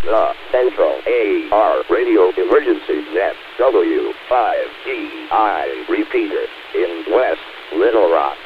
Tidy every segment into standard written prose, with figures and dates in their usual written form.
the Central AR Radio Emergency Net W5DI repeater in West Little Rock.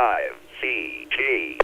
N5CG.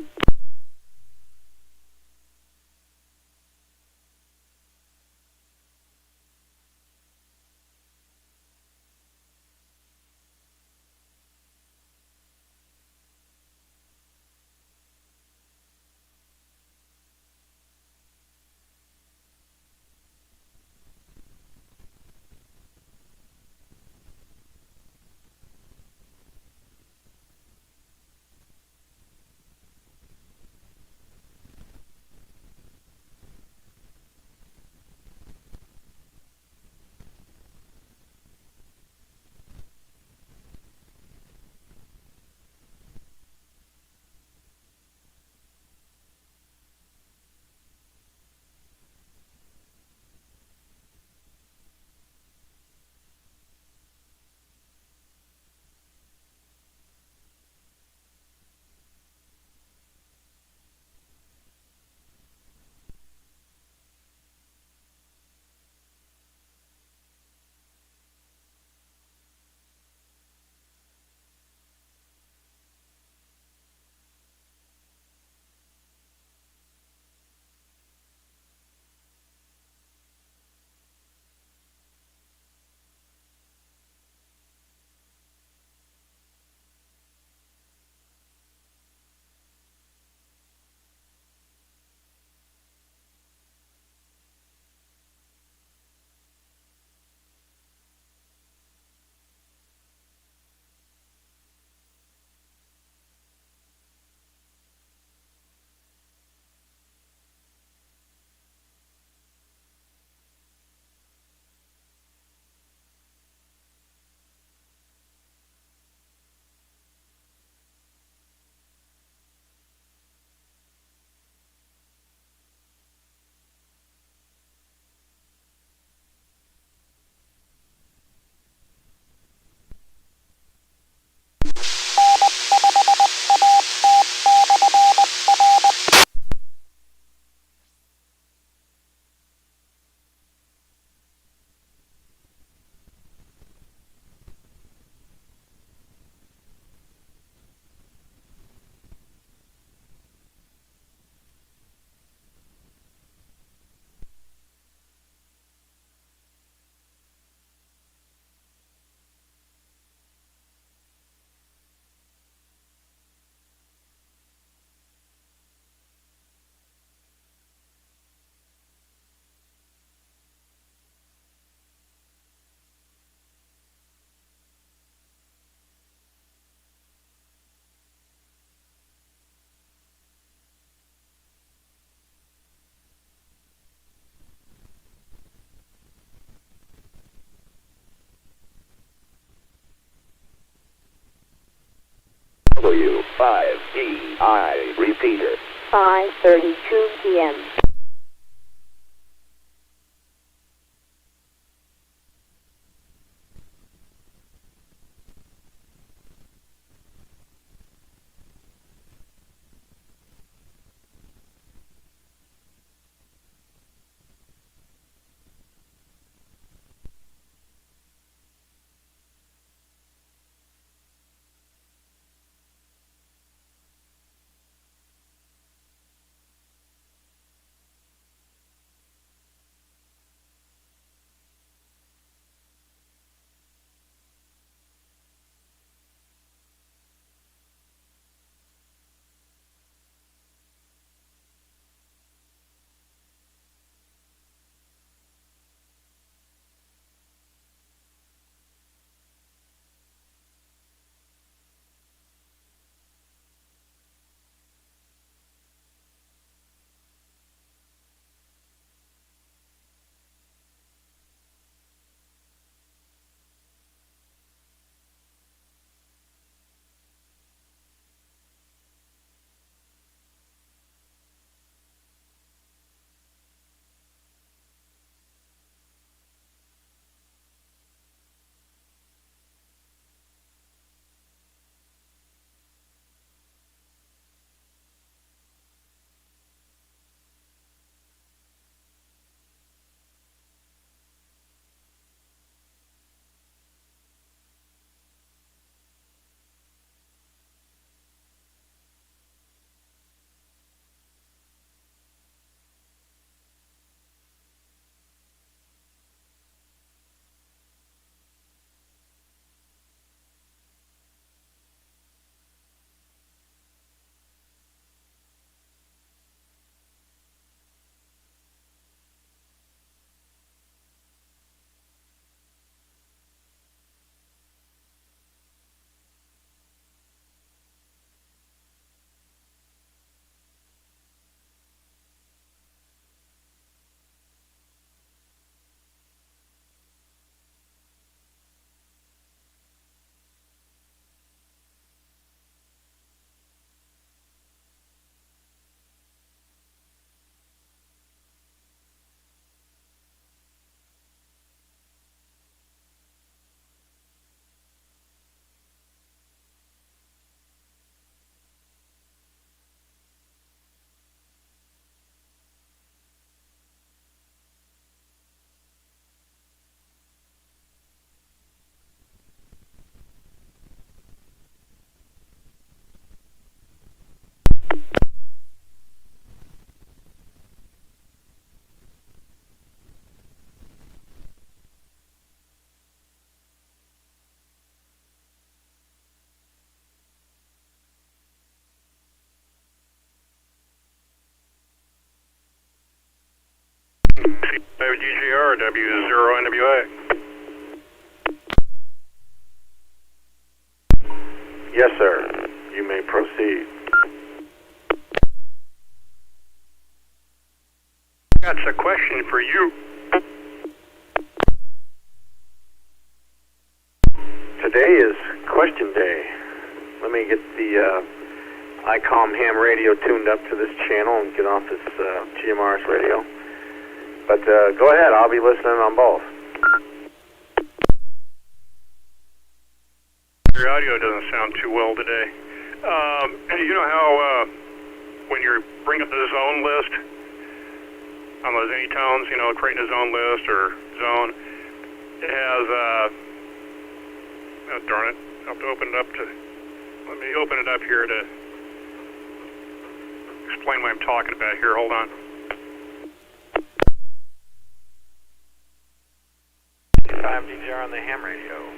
W5DI repeater. 5:32 p.m. C5DGR W0NWA. Yes, sir. You may proceed. That's a question for you. Today is question day. Let me get the ICOM ham radio tuned up to this channel and get off this GMRS radio. But go ahead, I'll be listening on both. Your audio doesn't sound too well today. You know how when you bring up the zone list on those anytones, you know, creating a zone list or zone, it has, oh darn it, I'll have to open it up to, let me open it up here to explain what I'm talking about here. Hold on. C5DGR on the ham radio.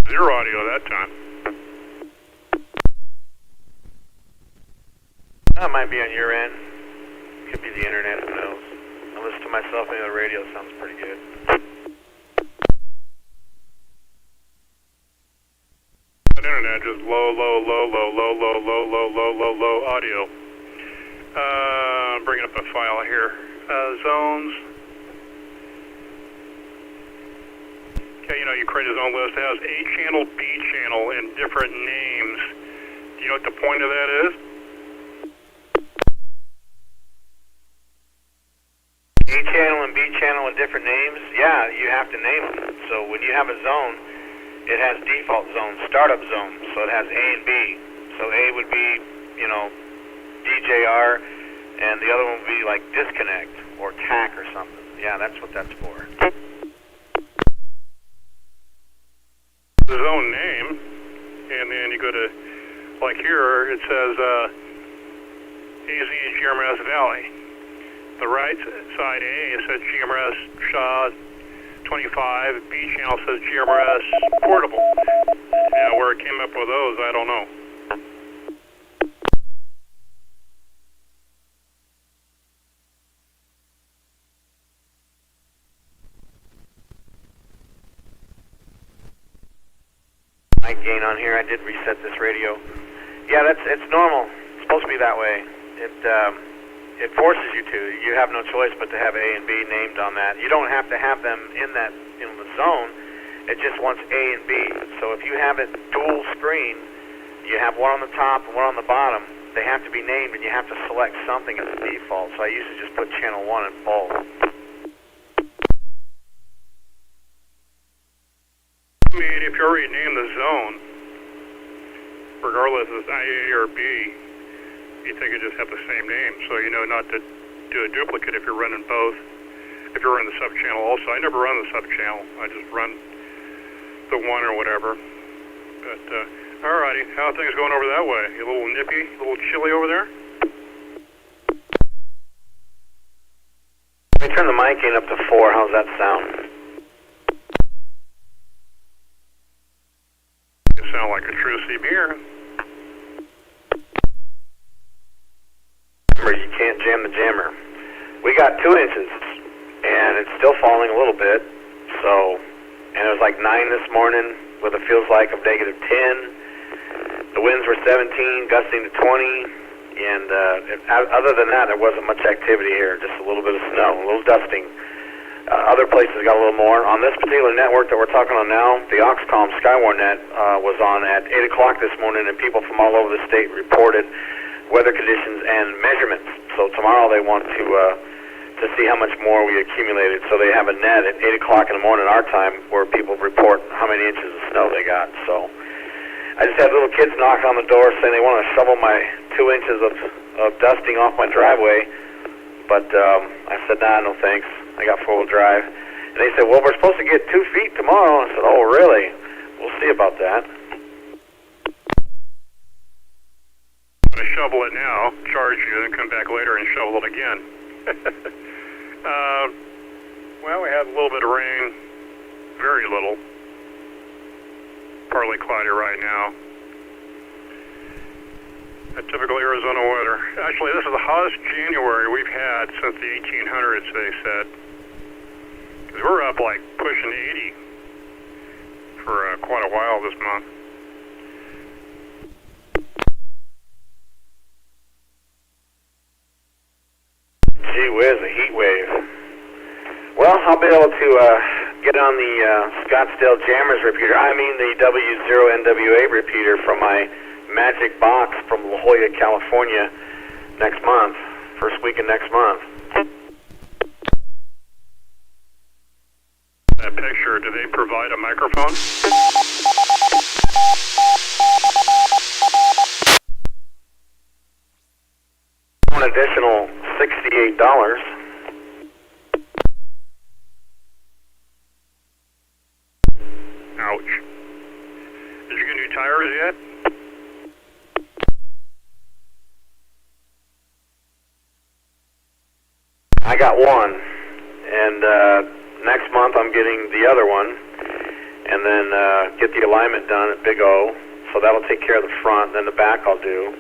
Zero audio that time. That might be on your end. Could be the internet, who knows. I listen to myself, maybe the radio sounds pretty good. The internet just low audio. I'm bringing up a file here. Zones. Okay, you know, you create a zone list. It has A channel, B channel, and different names. Do you know what the point of that is? A channel and B channel with different names? Yeah, you have to name them. So when you have a zone, it has default zones, startup zones. So it has A and B. So A would be, you know, DJR, and the other one would be like disconnect or TAC or something. Yeah, that's what that's for. The zone name, and then you go to, like here, it says AZ GMRS Valley. The right side A says GMRS Shaw 25, B channel says GMRS Portable. Now where it came up with those, I don't know. Mic gain on here. I did reset this radio. Yeah, it's normal. It's supposed to be that way. It forces you to. You have no choice but to have A and B named on that. You don't have to have them in that the zone. It just wants A and B. So if you have it dual screen, you have one on the top and one on the bottom. They have to be named, and you have to select something as the default. So I usually just put channel 1 in both. I mean, if you already named the zone, regardless if it's A or B, you think it just have the same name, so you know not to do a duplicate if you're running both. If you're running the sub-channel also. I never run the sub-channel. I just run the one or whatever. But, alrighty, how are things going over that way? You a little nippy, a little chilly over there? Let me turn the mic gain up to 4. How's that sound? You sound like a true CBR. Remember, you can't jam the jammer. We got 2 inches, and it's still falling a little bit. So, and it was like 9 this morning with a feels like of -10. The winds were 17, gusting to 20, and other than that, there wasn't much activity here. Just a little bit of snow, a little dusting. Other places got a little more. On this particular network that we're talking on now, the Oxcom Skywarn net was on at 8 o'clock this morning, and people from all over the state reported weather conditions and measurements. So tomorrow they want to see how much more we accumulated. So they have a net at 8 o'clock in the morning our time where people report how many inches of snow they got. So I just had little kids knock on the door saying they want to shovel my 2 inches of dusting off my driveway. But I said, nah, no thanks. I got 4-wheel drive. And they said, well, we're supposed to get 2 feet tomorrow. I said, oh, really? We'll see about that. I'm going to shovel it now, charge you, and come back later and shovel it again. Well, we had a little bit of rain, very little. Partly cloudy right now. A typical Arizona weather. Actually, this is the hottest January we've had since the 1800s, they said. 'Cause we're up like pushing 80 for quite a while this month. Gee whiz, a heat wave. Well, I'll be able to get on the Scottsdale Jammers repeater. I mean the W0NWA repeater from my Magic Box from La Jolla, California next month, first week of next month. That picture, do they provide a microphone? An additional $68. Ouch. Did you get new tires yet? I got one, and next month I'm getting the other one, and then get the alignment done at Big O, so that'll take care of the front, then the back I'll do.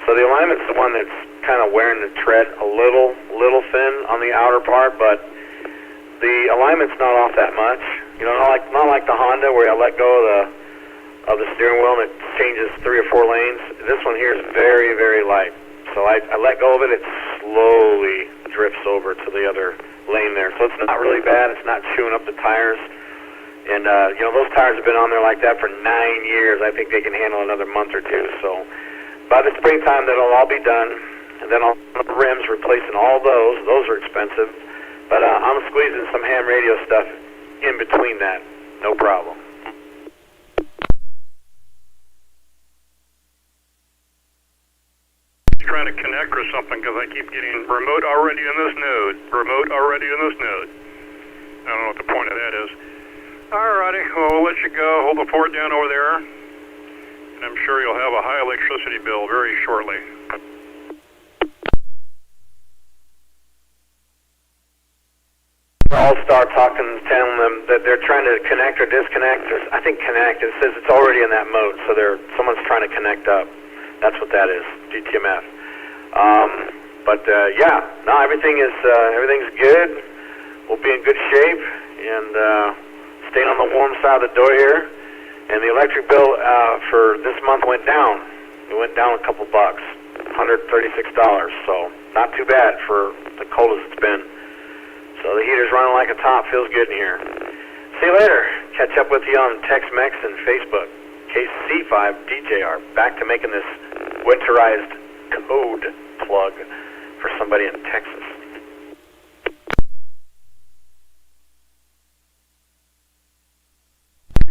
So the alignment's the one that's kind of wearing the tread a little thin on the outer part, but the alignment's not off that much. You know, not like the Honda where I let go of the steering wheel and it changes 3 or 4 lanes. This one here is very, very light. So I let go of it, it slowly drifts over to the other lane there. So it's not really bad, it's not chewing up the tires. And, you know, those tires have been on there like that for 9 years. I think they can handle another month or two. So by the springtime, that'll all be done. And then on the rims, replacing all those. Those are expensive. But I'm squeezing some ham radio stuff in between that. No problem. Trying to connect or something because I keep getting remote already in this node. Remote already in this node. I don't know what the point of that is. Alrighty, well, we'll let you go. Hold the fort down over there. And I'm sure you'll have a high electricity bill very shortly. All-Star talking, telling them that they're trying to connect or disconnect. I think connect. It says it's already in that mode, so someone's trying to connect up. That's what that is, GTMF. Yeah, no, everything's good. We'll be in good shape and staying on the warm side of the door here. And the electric bill for this month went down. It went down a couple bucks, $136. So not too bad for the coldest it's been. So the heater's running like a top. Feels good in here. See you later. Catch up with you on Tex-Mex and Facebook. KC5DJR. Back to making this winterized code plug for somebody in Texas.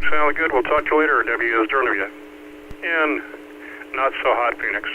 Sound good. We'll talk to you later, W. Is during you. In not so hot Phoenix.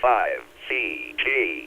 N5CG.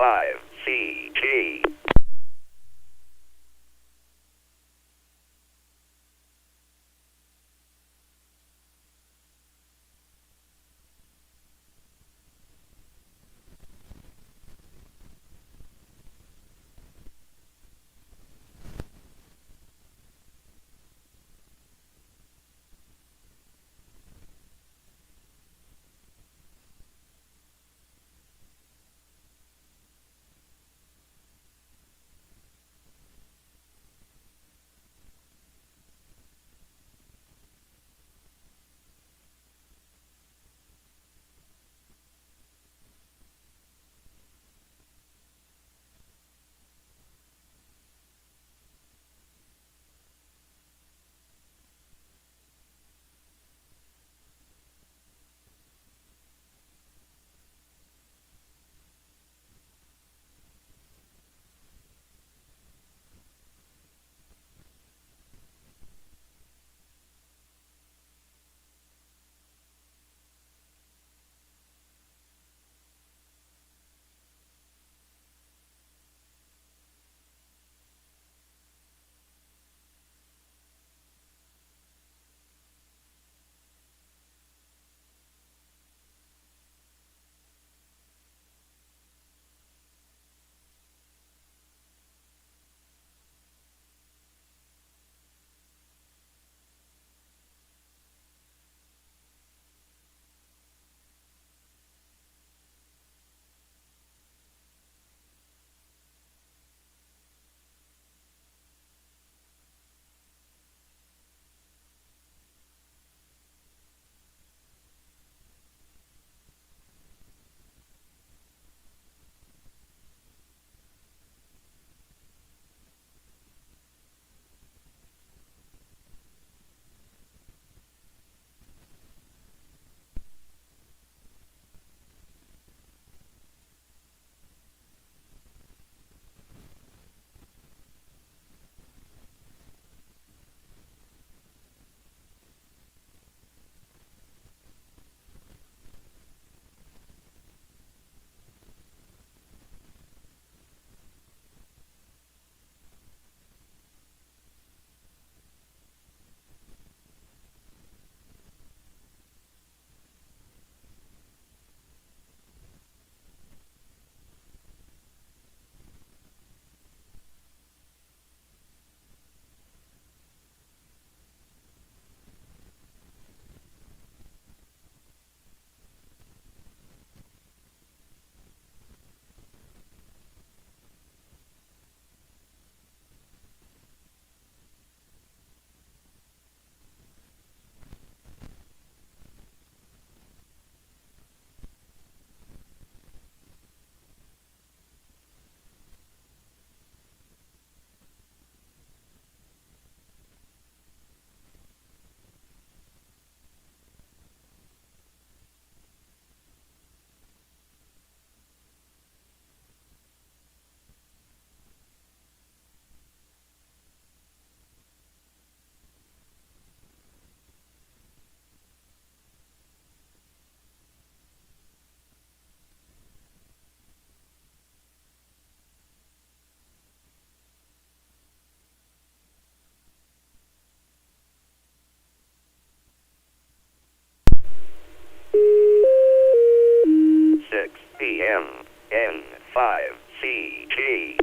N5CG. A5FM and N5CG.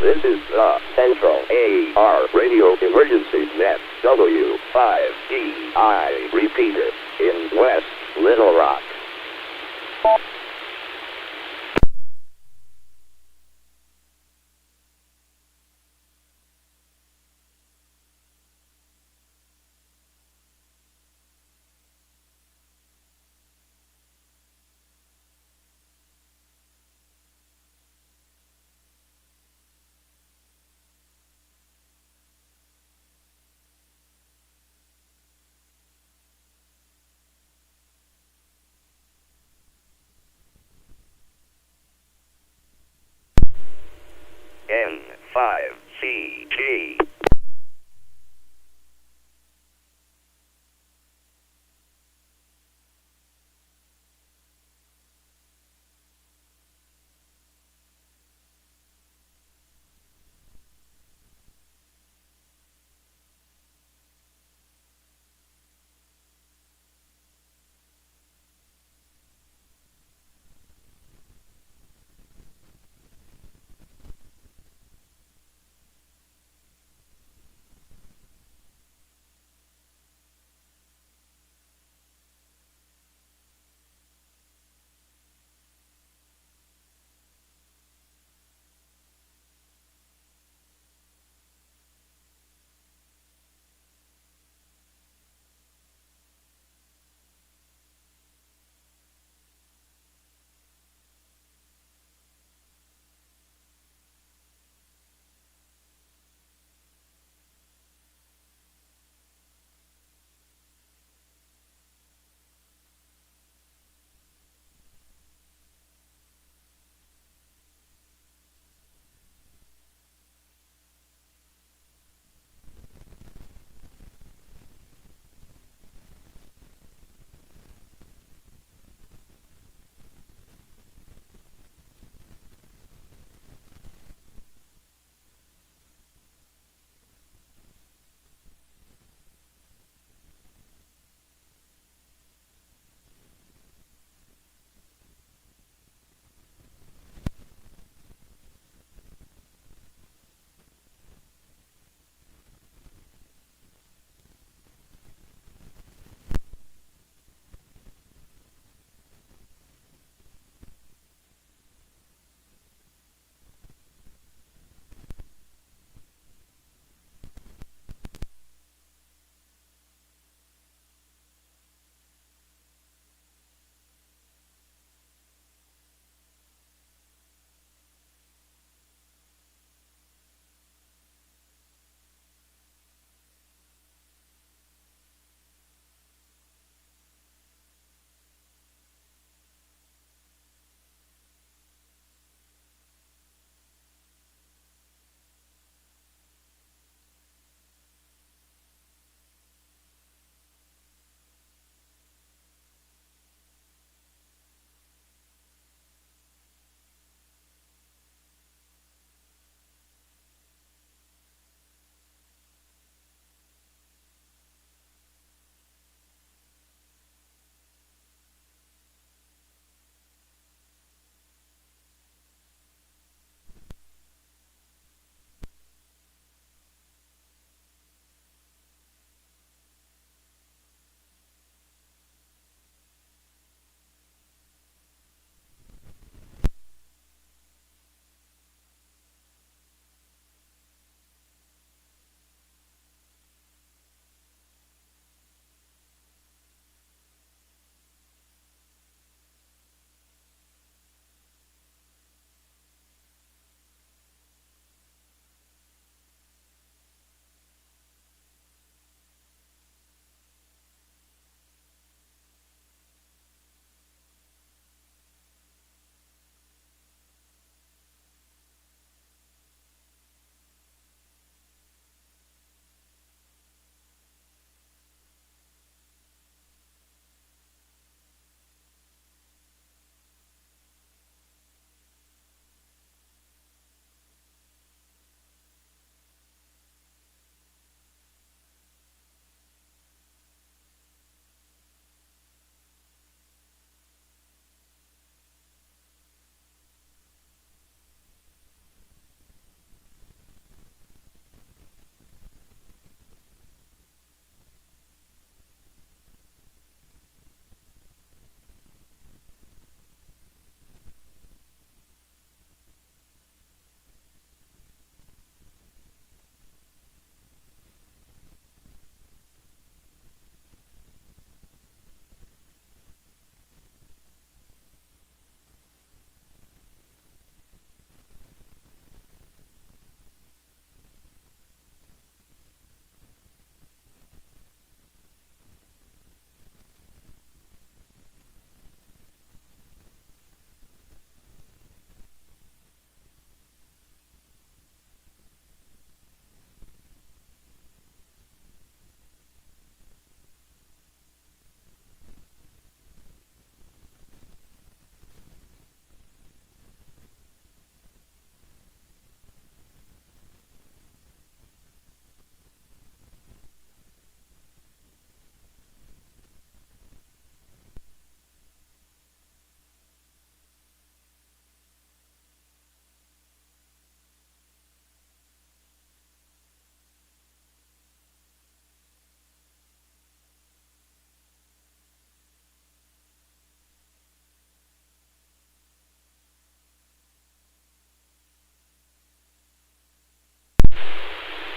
This is the Central A.R. Radio Emergency Net W5DI repeater in West Little Rock. N5CG.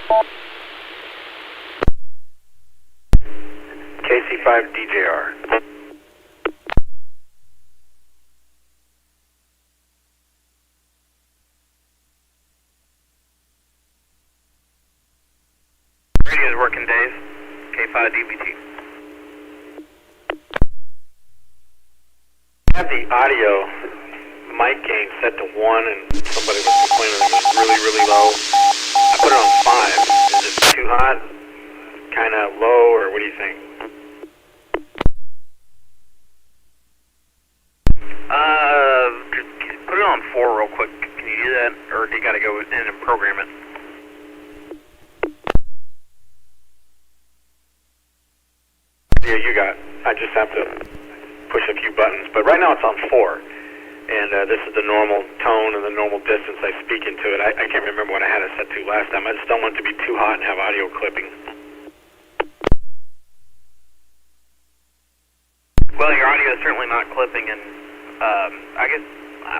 KC5DJR. Radio's working, Dave. K5DPK. I have the audio mic gain set to 1 and somebody was complaining it was really, really low. I put it on 5. Is it too hot? Kind of low, or what do you think? Put it on 4 real quick. Can you do that? Or do you gotta go in and program it? Yeah, you got. I just have to push a few buttons. But right now it's on 4. And this is the normal tone and the normal distance I speak into it. I can't remember what I had it set to last time. I just don't want it to be too hot and have audio clipping. Well, your audio is certainly not clipping, and I guess I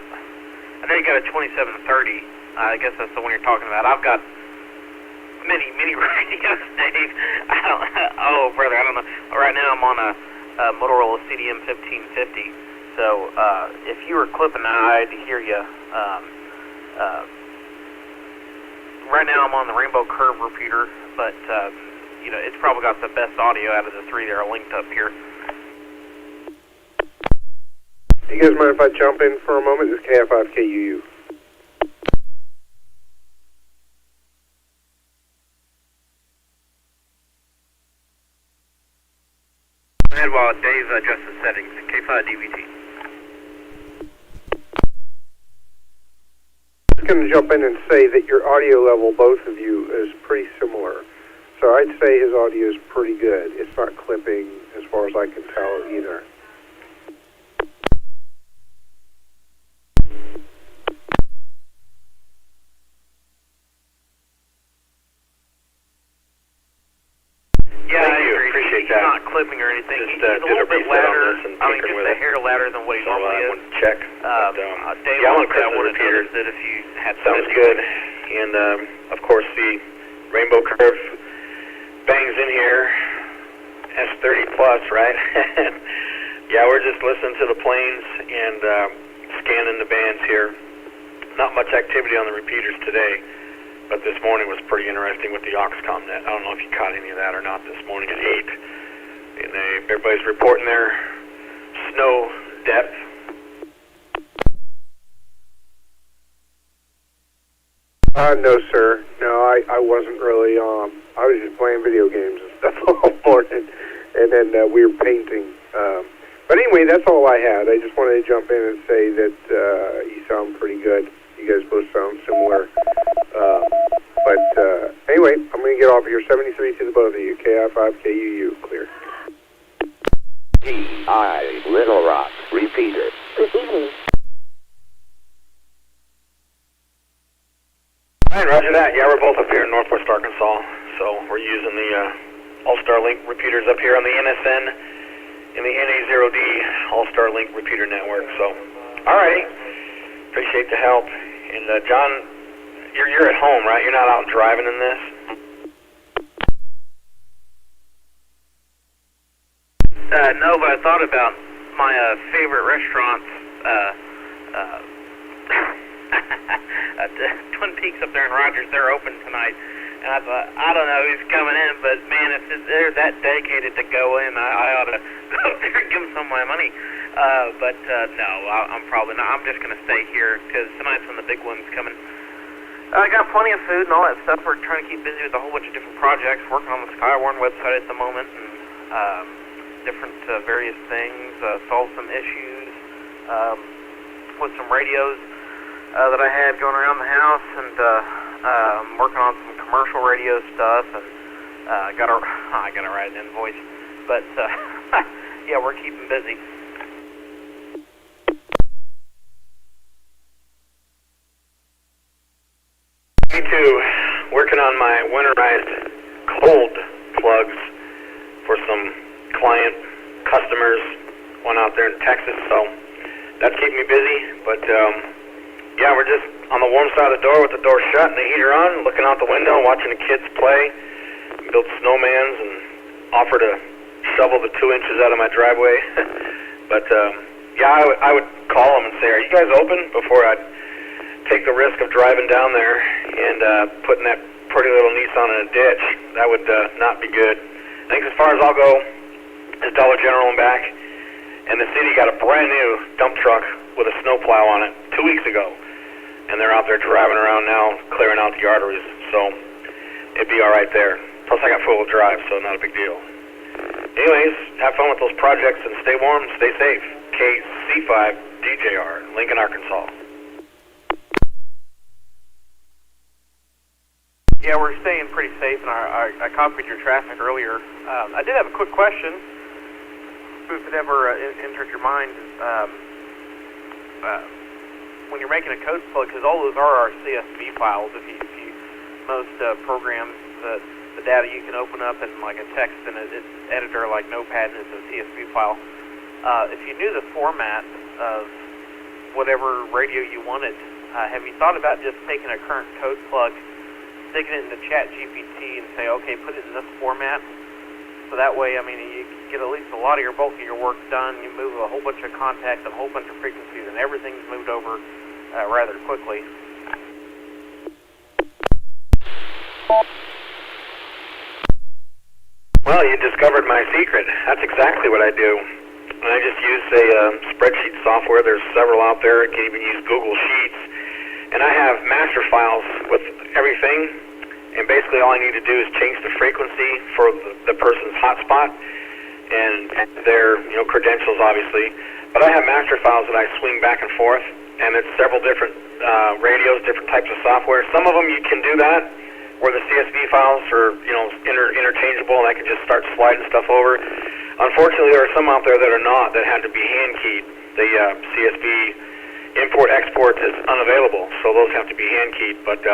know you got a 2730. I guess that's the one you're talking about. I've got many radios, Dave. Oh, brother, I don't know. Right now I'm on a Motorola CDM 1550. So if you were clipping, I'd hear you. Right now I'm on the Rainbow Curve repeater, but you know, it's probably got the best audio out of the 3 that are linked up here. Do you guys mind if I jump in for a moment? This is KA5KUU. Go ahead while Dave adjusts the settings. K5DVT. I'm going to jump in and say that your audio level, both of you, is pretty similar. So I'd say his audio is pretty good. It's not clipping as far as I can tell either. Yeah, Thank I you. agree. Appreciate He's that. not clipping or anything. Just He's a did a little bit reset on louder. this and I mean, tinkered just with a it. hair louder than what he So I normally want is. to check. Dave, yeah, I I want to clip the would have repeater. noticed it if you had Sounds good. And of course the Rainbow Curve bangs in here. S30 plus, right? Yeah, we're just listening to the planes and scanning the bands here. Not much activity on the repeaters today, but this morning was pretty interesting with the Oxcom net. I don't know if you caught any of that or not this morning at 8. And everybody's reporting their snow depth. No, sir. No, I wasn't really. I was just playing video games and stuff all morning, and then we were painting. But anyway, that's all I had. I just wanted to jump in and say that you sound pretty good. You guys both sound similar. But anyway, I'm going to get off here. 73 to the both of you. KI5KUU, clear. G.I. Little Rock, repeater. Good evening. All right, roger that. Yeah, we're both up here in Northwest Arkansas, so we're using the All-Star Link repeaters up here on the NSN and the NA0D All-Star Link repeater network. So, all righty. Appreciate the help. And John, you're at home, right? You're not out driving in this? No, but I thought about my favorite restaurants. Twin Peaks up there in Rogers, they're open tonight. And I thought, I don't know who's coming in, but man, if they're that dedicated to go in, I ought to go up there and give them some of my money. No, I'm probably not. I'm just going to stay here because tonight's when the big one's coming. I got plenty of food and all that stuff. We're trying to keep busy with a whole bunch of different projects, working on the Skywarn website at the moment, and different various things, solve some issues with some radios that I had going around the house, and I'm working on some commercial radio stuff, and I gotta write an invoice, but yeah, we're keeping busy. Me too. Working on my winterized cold plugs for some client customers, one out there in Texas, so that's keeping me busy, but yeah, we're just on the warm side of the door with the door shut and the heater on, looking out the window, watching the kids play, build snowmans, and offer to shovel the 2 inches out of my driveway. But yeah, I would call them and say, "Are you guys open?" before I'd take the risk of driving down there and putting that pretty little Nissan in a ditch. That would not be good. I think as far as I'll go is Dollar General and back. And the city got a brand new dump truck with a snowplow on it 2 weeks ago. And they're out there driving around now, clearing out the arteries. So it'd be all right there. Plus I got four-wheel drive, so not a big deal. Anyways, have fun with those projects and stay warm, stay safe. KC5DJR, Lincoln, Arkansas. Yeah, we're staying pretty safe, and I copied your traffic earlier. I did have a quick question, if it ever entered your mind. When you're making a code plug, because all those are our CSV files. If you most programs, the data you can open up in like a text in its editor, like Notepad, and it's a CSV file. If you knew the format of whatever radio you wanted, have you thought about just taking a current code plug, sticking it into ChatGPT and say, okay, put it in this format? So that way, I mean, you get at least a lot of your bulk of your work done. You move a whole bunch of contacts and a whole bunch of frequencies, and everything's moved over rather quickly. Well, you discovered my secret. That's exactly what I do. And I just use a spreadsheet software. There's several out there. I can even use Google Sheets. And I have master files with everything. And basically all I need to do is change the frequency for the person's hotspot and their credentials, obviously. But I have master files that I swing back and forth. And it's several different radios, different types of software. Some of them you can do that, where the CSV files are, interchangeable, and I can just start sliding stuff over. Unfortunately, there are some out there that are not, that had to be hand-keyed. The CSV import-export is unavailable, so those have to be hand-keyed. But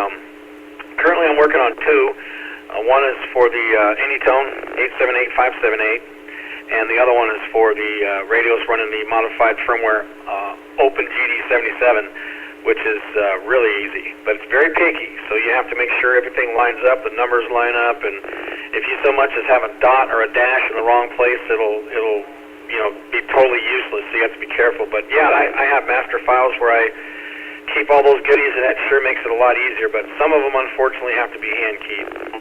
currently I'm working on two. One is for the Anytone 878578, and the other one is for the radios running the modified firmware OpenGD77, which is really easy, but it's very picky, so you have to make sure everything lines up, the numbers line up, and if you so much as have a dot or a dash in the wrong place, it'll be totally useless, so you have to be careful. But yeah, I have master files where I keep all those goodies, and that sure makes it a lot easier, but some of them unfortunately have to be hand-keyed.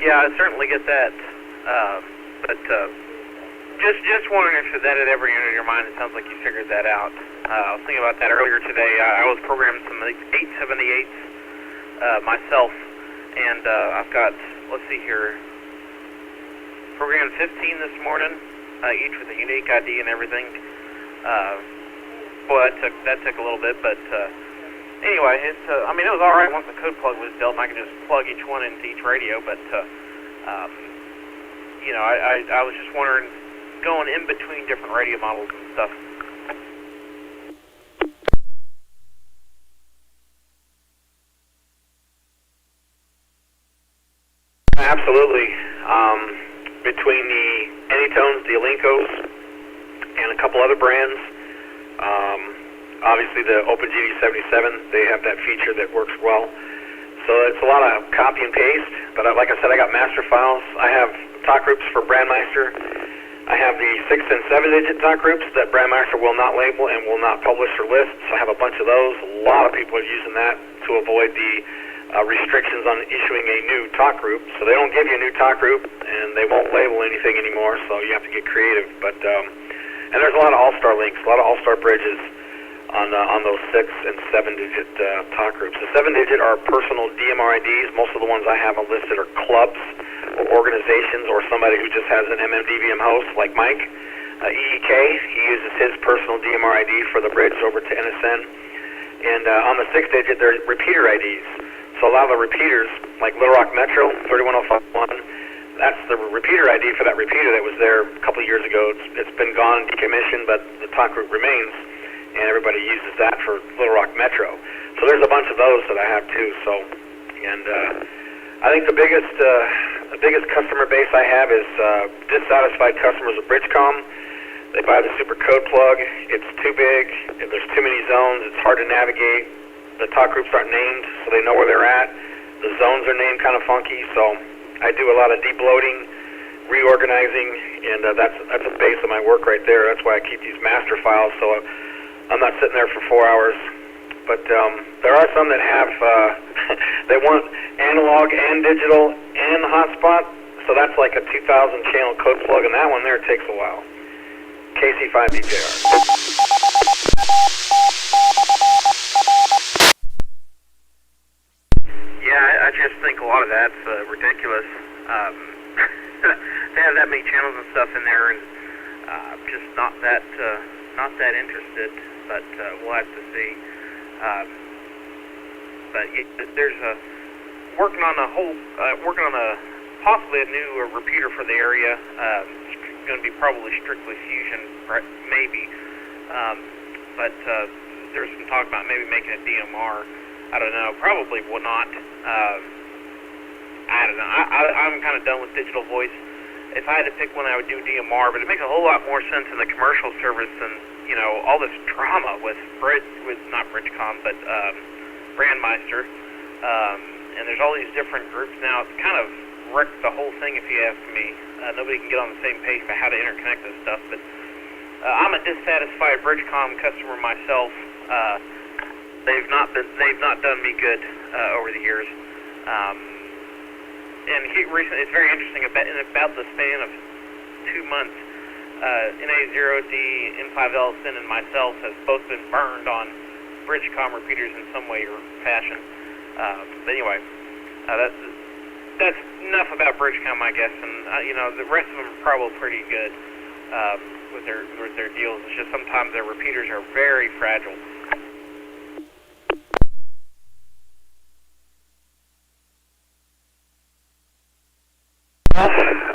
Yeah, I certainly get that, but just wondering if that had ever entered your mind. It sounds like you figured that out. I was thinking about that earlier today. I was programming some 878s myself, and I've got, let's see here, programmed 15 this morning, each with a unique ID and everything. Boy, that took a little bit, but anyway, it was all right once the code plug was built, and I could just plug each one into each radio. But I was just wondering, going in between different radio models and stuff. Absolutely. Between the Anytones, the Alincos, and a couple other brands, obviously the OpenGD77, they have that feature that works well. So it's a lot of copy and paste, but like I said, I got master files. I have talk groups for Brandmeister. I have the 6- and 7-digit talk groups that Brandmeister will not label and will not publish or list, so I have a bunch of those. A lot of people are using that to avoid the restrictions on issuing a new talk group. So they don't give you a new talk group, and they won't label anything anymore, so you have to get creative. But and there's a lot of all-star links, a lot of all-star bridges on those 6- and 7-digit talk groups. The 7-digit are personal DMR IDs. Most of the ones I have listed are clubs or organizations or somebody who just has an MMDVM host like Mike. EEK, he uses his personal DMR ID for the bridge over to NSN. And on the 6-digit, they're repeater IDs. So a lot of the repeaters, like Little Rock Metro 31051, that's the repeater ID for that repeater that was there a couple of years ago. It's been gone, decommissioned, but the talk group remains, and everybody uses that for Little Rock Metro. So there's a bunch of those that I have too. So, and I think the biggest customer base I have is dissatisfied customers of Bridgecom. They buy the super code plug. It's too big. There's too many zones. It's hard to navigate. The talk groups aren't named, so they know where they're at. The zones are named kind of funky, so I do a lot of debloating, reorganizing, and that's the base of my work right there. That's why I keep these master files, so I'm not sitting there for 4 hours. But there are some that have, they want analog and digital and hotspot, so that's like a 2,000 channel code plug, and that one there takes a while. KC5DJR. Yeah, I just think a lot of that's ridiculous. They have that many channels and stuff in there, and just not that interested. But we'll have to see. But there's working on possibly a new repeater for the area. It's going to be probably strictly fusion, maybe. But there's some talk about maybe making a DMR. I don't know. Probably will not. I don't know. I'm kind of done with digital voice. If I had to pick one, I would do DMR, but it makes a whole lot more sense in the commercial service than, you know, all this drama with not Bridgecom, but Brandmeister. And there's all these different groups now. It's kind of wrecked the whole thing, if you ask me. Nobody can get on the same page about how to interconnect this stuff, but I'm a dissatisfied Bridgecom customer myself. They've not done me good over the years. And recently, it's very interesting. In about the span of 2 months, NA0D, N5CG, and myself have both been burned on Bridgecom repeaters in some way or fashion. But anyway, that's enough about Bridgecom, I guess. And you know, the rest of them are probably pretty good with their deals. It's just sometimes their repeaters are very fragile.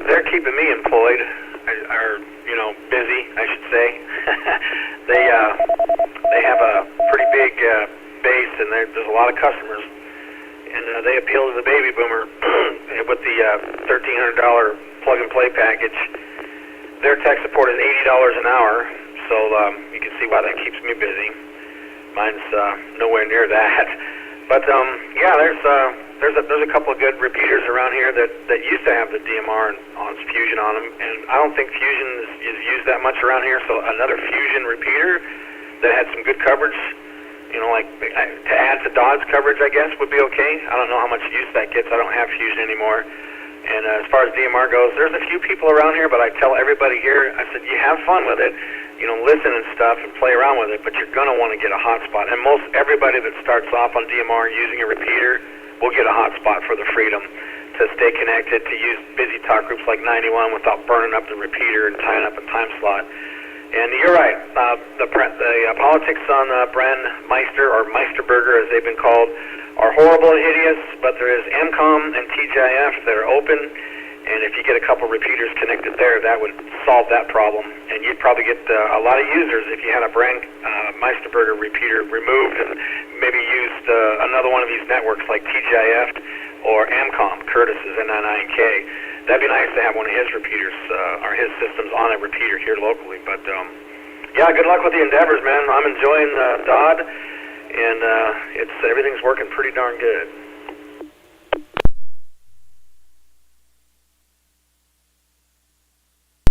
They're keeping me employed, or you know, busy, I should say. They have a pretty big base, and there's a lot of customers, and they appeal to the baby boomer with the $1,300 plug-and-play package. Their tech support is $80 an hour, so you can see why that keeps me busy. Mine's nowhere near that. But yeah, there's a couple of good repeaters around here that used to have the DMR and Fusion on them, and I don't think Fusion is used that much around here. So another Fusion repeater that had some good coverage, you know, like to add to Dodd's coverage, I guess would be okay. I don't know how much use that gets. I don't have Fusion anymore. And as far as DMR goes, there's a few people around here, but I tell everybody here, I said, you have fun with it, you know, listen and stuff and play around with it, but you're going to want to get a hotspot. And most everybody that starts off on DMR using a repeater will get a hotspot for the freedom to stay connected, to use busy talk groups like 91 without burning up the repeater and tying up a time slot. And you're right, the politics on Brandmeister, or Meisterburger as they've been called, are horrible and hideous, but there is AMCOM and TGIF that are open, and if you get a couple repeaters connected there, that would solve that problem. And you'd probably get a lot of users if you had a Meisterburger repeater removed and maybe used another one of these networks like TGIF or AMCOM, Curtis's N99K. That'd be nice to have one of his repeaters, or his systems on a repeater here locally. But yeah, good luck with the endeavors, man. I'm enjoying Dodd, and everything's working pretty darn good.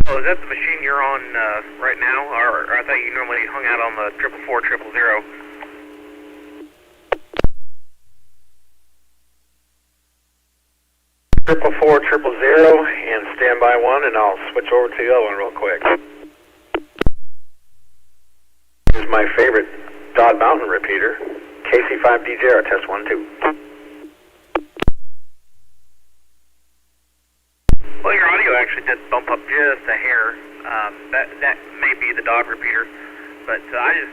Oh, is that the machine you're on right now, or I thought you normally hung out on the 444-000? 444-000, and stand by one, and I'll switch over to the other one real quick. This is my favorite Dodd Mountain repeater, KC5DJR, test 1, 2. Well, your audio actually did bump up just a hair. That may be the Dodd repeater, but I just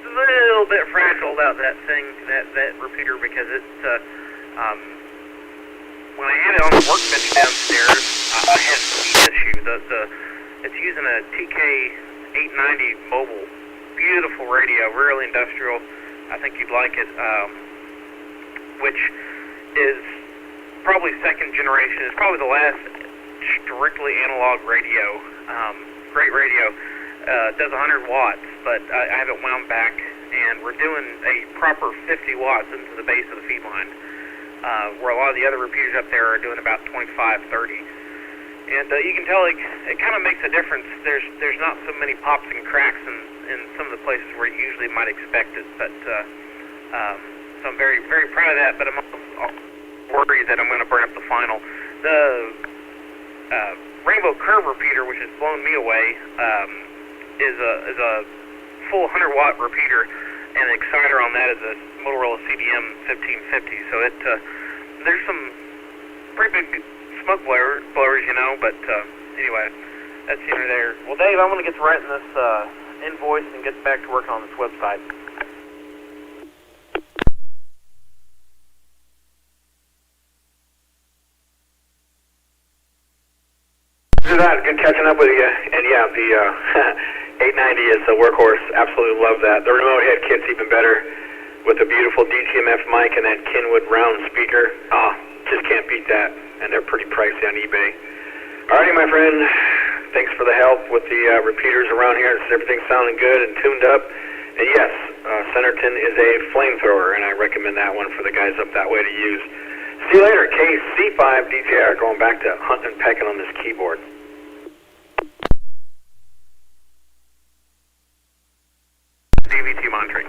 a little bit fragile about that thing, that repeater, because it's when I had it on the workbench downstairs, I had a speed issue. It's using a TK890 mobile, beautiful radio, really industrial. I think you'd like it, which is probably second generation. It's probably the last strictly analog radio. great radio. It does 100 watts, but I have it wound back, and we're doing a proper 50 watts into the base of the feed line, where a lot of the other repeaters up there are doing about 25, 30. And you can tell it kind of makes a difference. There's not so many pops and cracks in some of the places where you usually might expect it. But so I'm very, very proud of that. But I'm also worried that I'm going to burn up the final. The Rainbow Curve repeater, which has blown me away, is a full 100 watt repeater, and the exciter on that is a Motorola CDM 1550. So there's some pretty big smoke blowers, you know, but anyway, that's either there. Well, Dave, I'm going to get to writing this invoice and get back to working on this website. Good catching up with you. And yeah, the 890 is a workhorse. Absolutely love that. The remote head kit's even better with a beautiful DTMF mic and that Kenwood round speaker. Just can't beat that. And they're pretty pricey on eBay. Alrighty, my friend. Thanks for the help with the repeaters around here. Everything's sounding good and tuned up. And yes, Centerton is a flamethrower, and I recommend that one for the guys up that way to use. See you later, KC5DPK. Going back to hunting and pecking on this keyboard. DVT monitoring.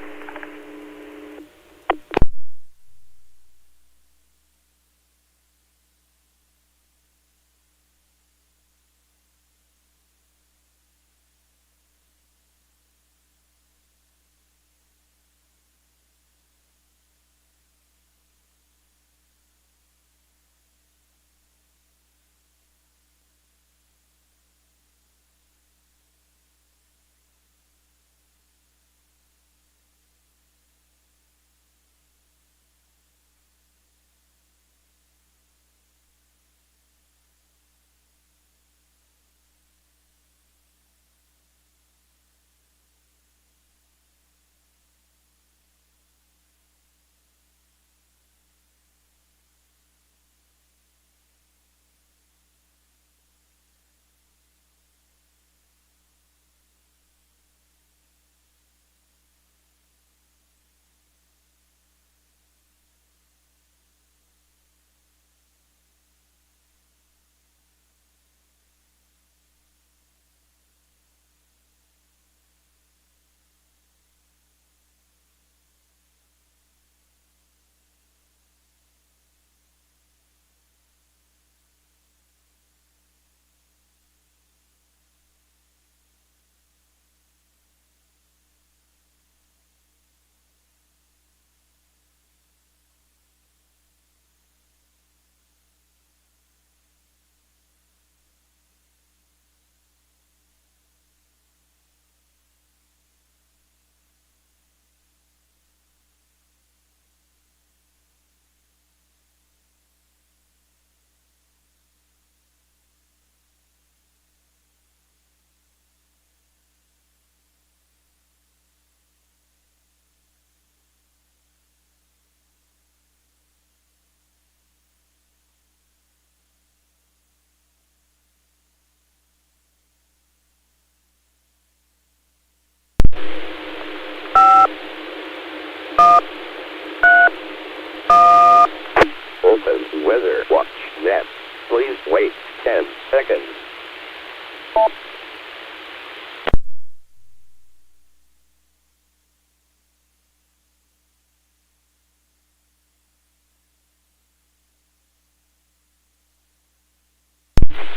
Weather watch net. Please wait 10 seconds.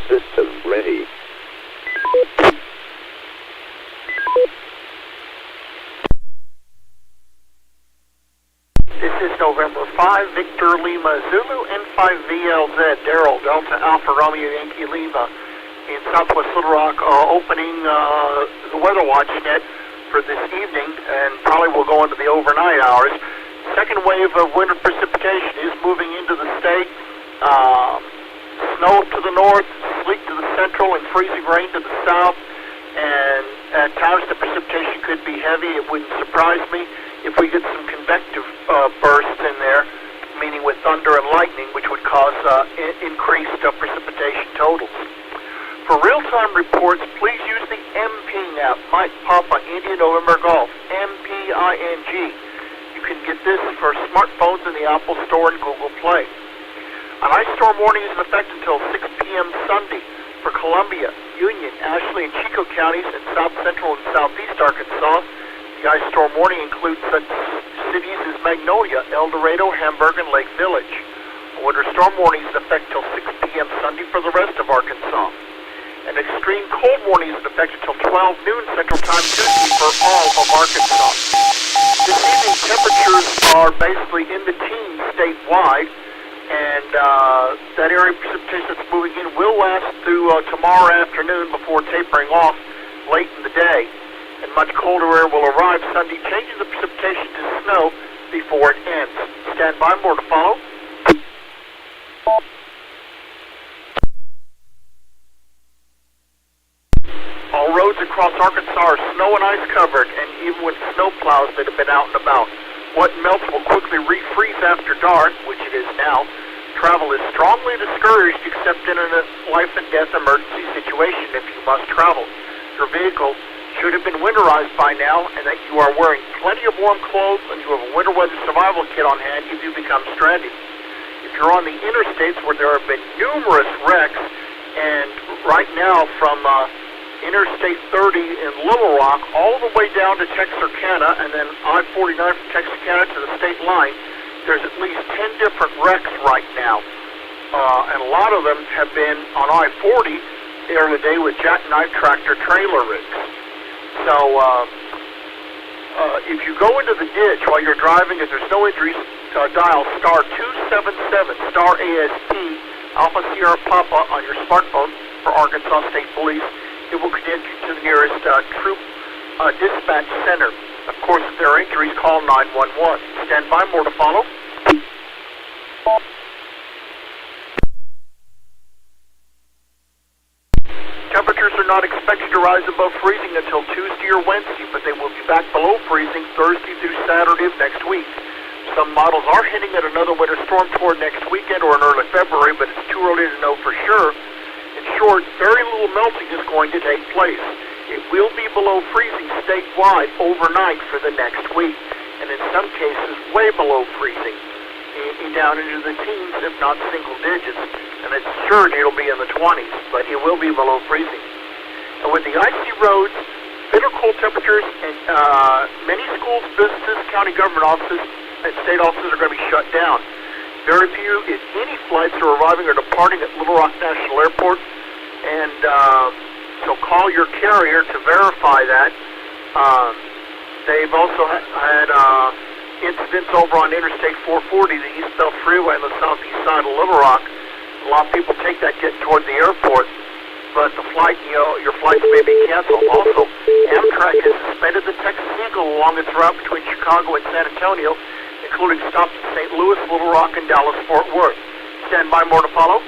System ready. This is November 5, Victor Lima Zulu, N5VLZ, Daryl, Delta Alpha Romeo Yankee Lima in Southwest Little Rock, opening the weather watch net for this evening, and probably will go into the overnight hours. Second wave of winter precipitation is moving into the state. Snow to the north, sleet to the central, and freezing rain to the south. And at times the precipitation could be heavy. It wouldn't surprise me if we get some convective bursts in there, meaning with thunder and lightning, which would cause increased precipitation totals. For real-time reports, please use the MPing app, Mike Papa India November Golf, MPING. You can get this for smartphones in the Apple Store and Google Play. An ice storm warning is in effect until 6 p.m. Sunday for Columbia, Union, Ashley, and Chico counties in south central and southeast Arkansas. The ice storm warning includes such cities as Magnolia, El Dorado, Hamburg, and Lake Village. A winter storm warning is in effect until 6 p.m. Sunday for the rest of Arkansas. An extreme cold warning is in effect until 12 noon Central Time Tuesday for all of Arkansas. This evening, temperatures are basically in the teens statewide, and that area of precipitation that's moving in will last through tomorrow afternoon before tapering off late in the day. And much colder air will arrive Sunday, changing the precipitation to snow before it ends. Stand by, more to follow. All roads across Arkansas are snow and ice covered, and even with snow plows that have been out and about. What melts will quickly refreeze after dark, which it is now. Travel is strongly discouraged except in a life and death emergency situation if you must travel. Your vehicle should have been winterized by now, and that you are wearing plenty of warm clothes and you have a winter weather survival kit on hand if you become stranded. If you're on the interstates where there have been numerous wrecks, and right now from Interstate 30 in Little Rock all the way down to Texarkana, and then I-49 from Texarkana to the state line, there's at least 10 different wrecks right now. And a lot of them have been on I-40 there today with jackknife tractor trailer rigs. So if you go into the ditch while you're driving, if there's no injuries, dial star 277, star ASP, Alpha Sierra Papa on your smartphone for Arkansas State Police. It will connect you to the nearest troop dispatch center. Of course, if there are injuries, call 911. Stand by, more to follow. Temperatures are not expected to rise above freezing until Tuesday or Wednesday, but they will be back below freezing Thursday through Saturday of next week. Some models are hinting at another winter storm toward next weekend or in early February, but it's too early to know for sure. In short, very little melting is going to take place. It will be below freezing statewide overnight for the next week, and in some cases way below freezing, down into the teens, if not single digits. And it's sure it'll be in the 20s, but it will be below freezing. And with the icy roads, bitter cold temperatures, and many schools, businesses, county government offices, and state offices are going to be shut down. Very few, if any, flights are arriving or departing at Little Rock National Airport, and so call your carrier to verify that. They've also had incidents over on Interstate 440, the eastbound freeway on the southeast side of Little Rock. A lot of people take that getting toward the airport, but the flight, your flights may be canceled. Also, Amtrak has suspended the Texas Eagle along its route between Chicago and San Antonio, including stops in St. Louis, Little Rock, and Dallas-Fort Worth. Stand by, more to follow.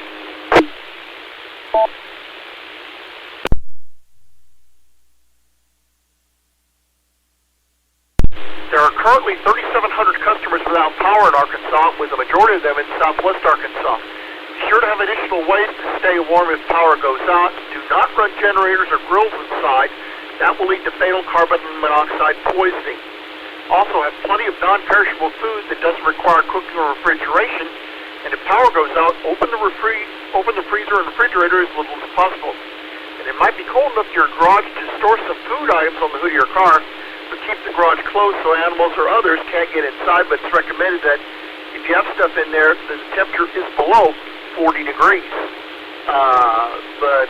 There are currently 3,700 customers without power in Arkansas, with the majority of them in southwest Arkansas. Be sure to have additional ways to stay warm if power goes out. Do not run generators or grills inside. That will lead to fatal carbon monoxide poisoning. Also, have plenty of non-perishable food that doesn't require cooking or refrigeration. And if power goes out, open the freezer and refrigerator as little as possible. And it might be cold enough in your garage to store some food items on the hood of your car, but keep the garage closed so animals or others can't get inside. But it's recommended that if you have stuff in there, the temperature is below 40 degrees. But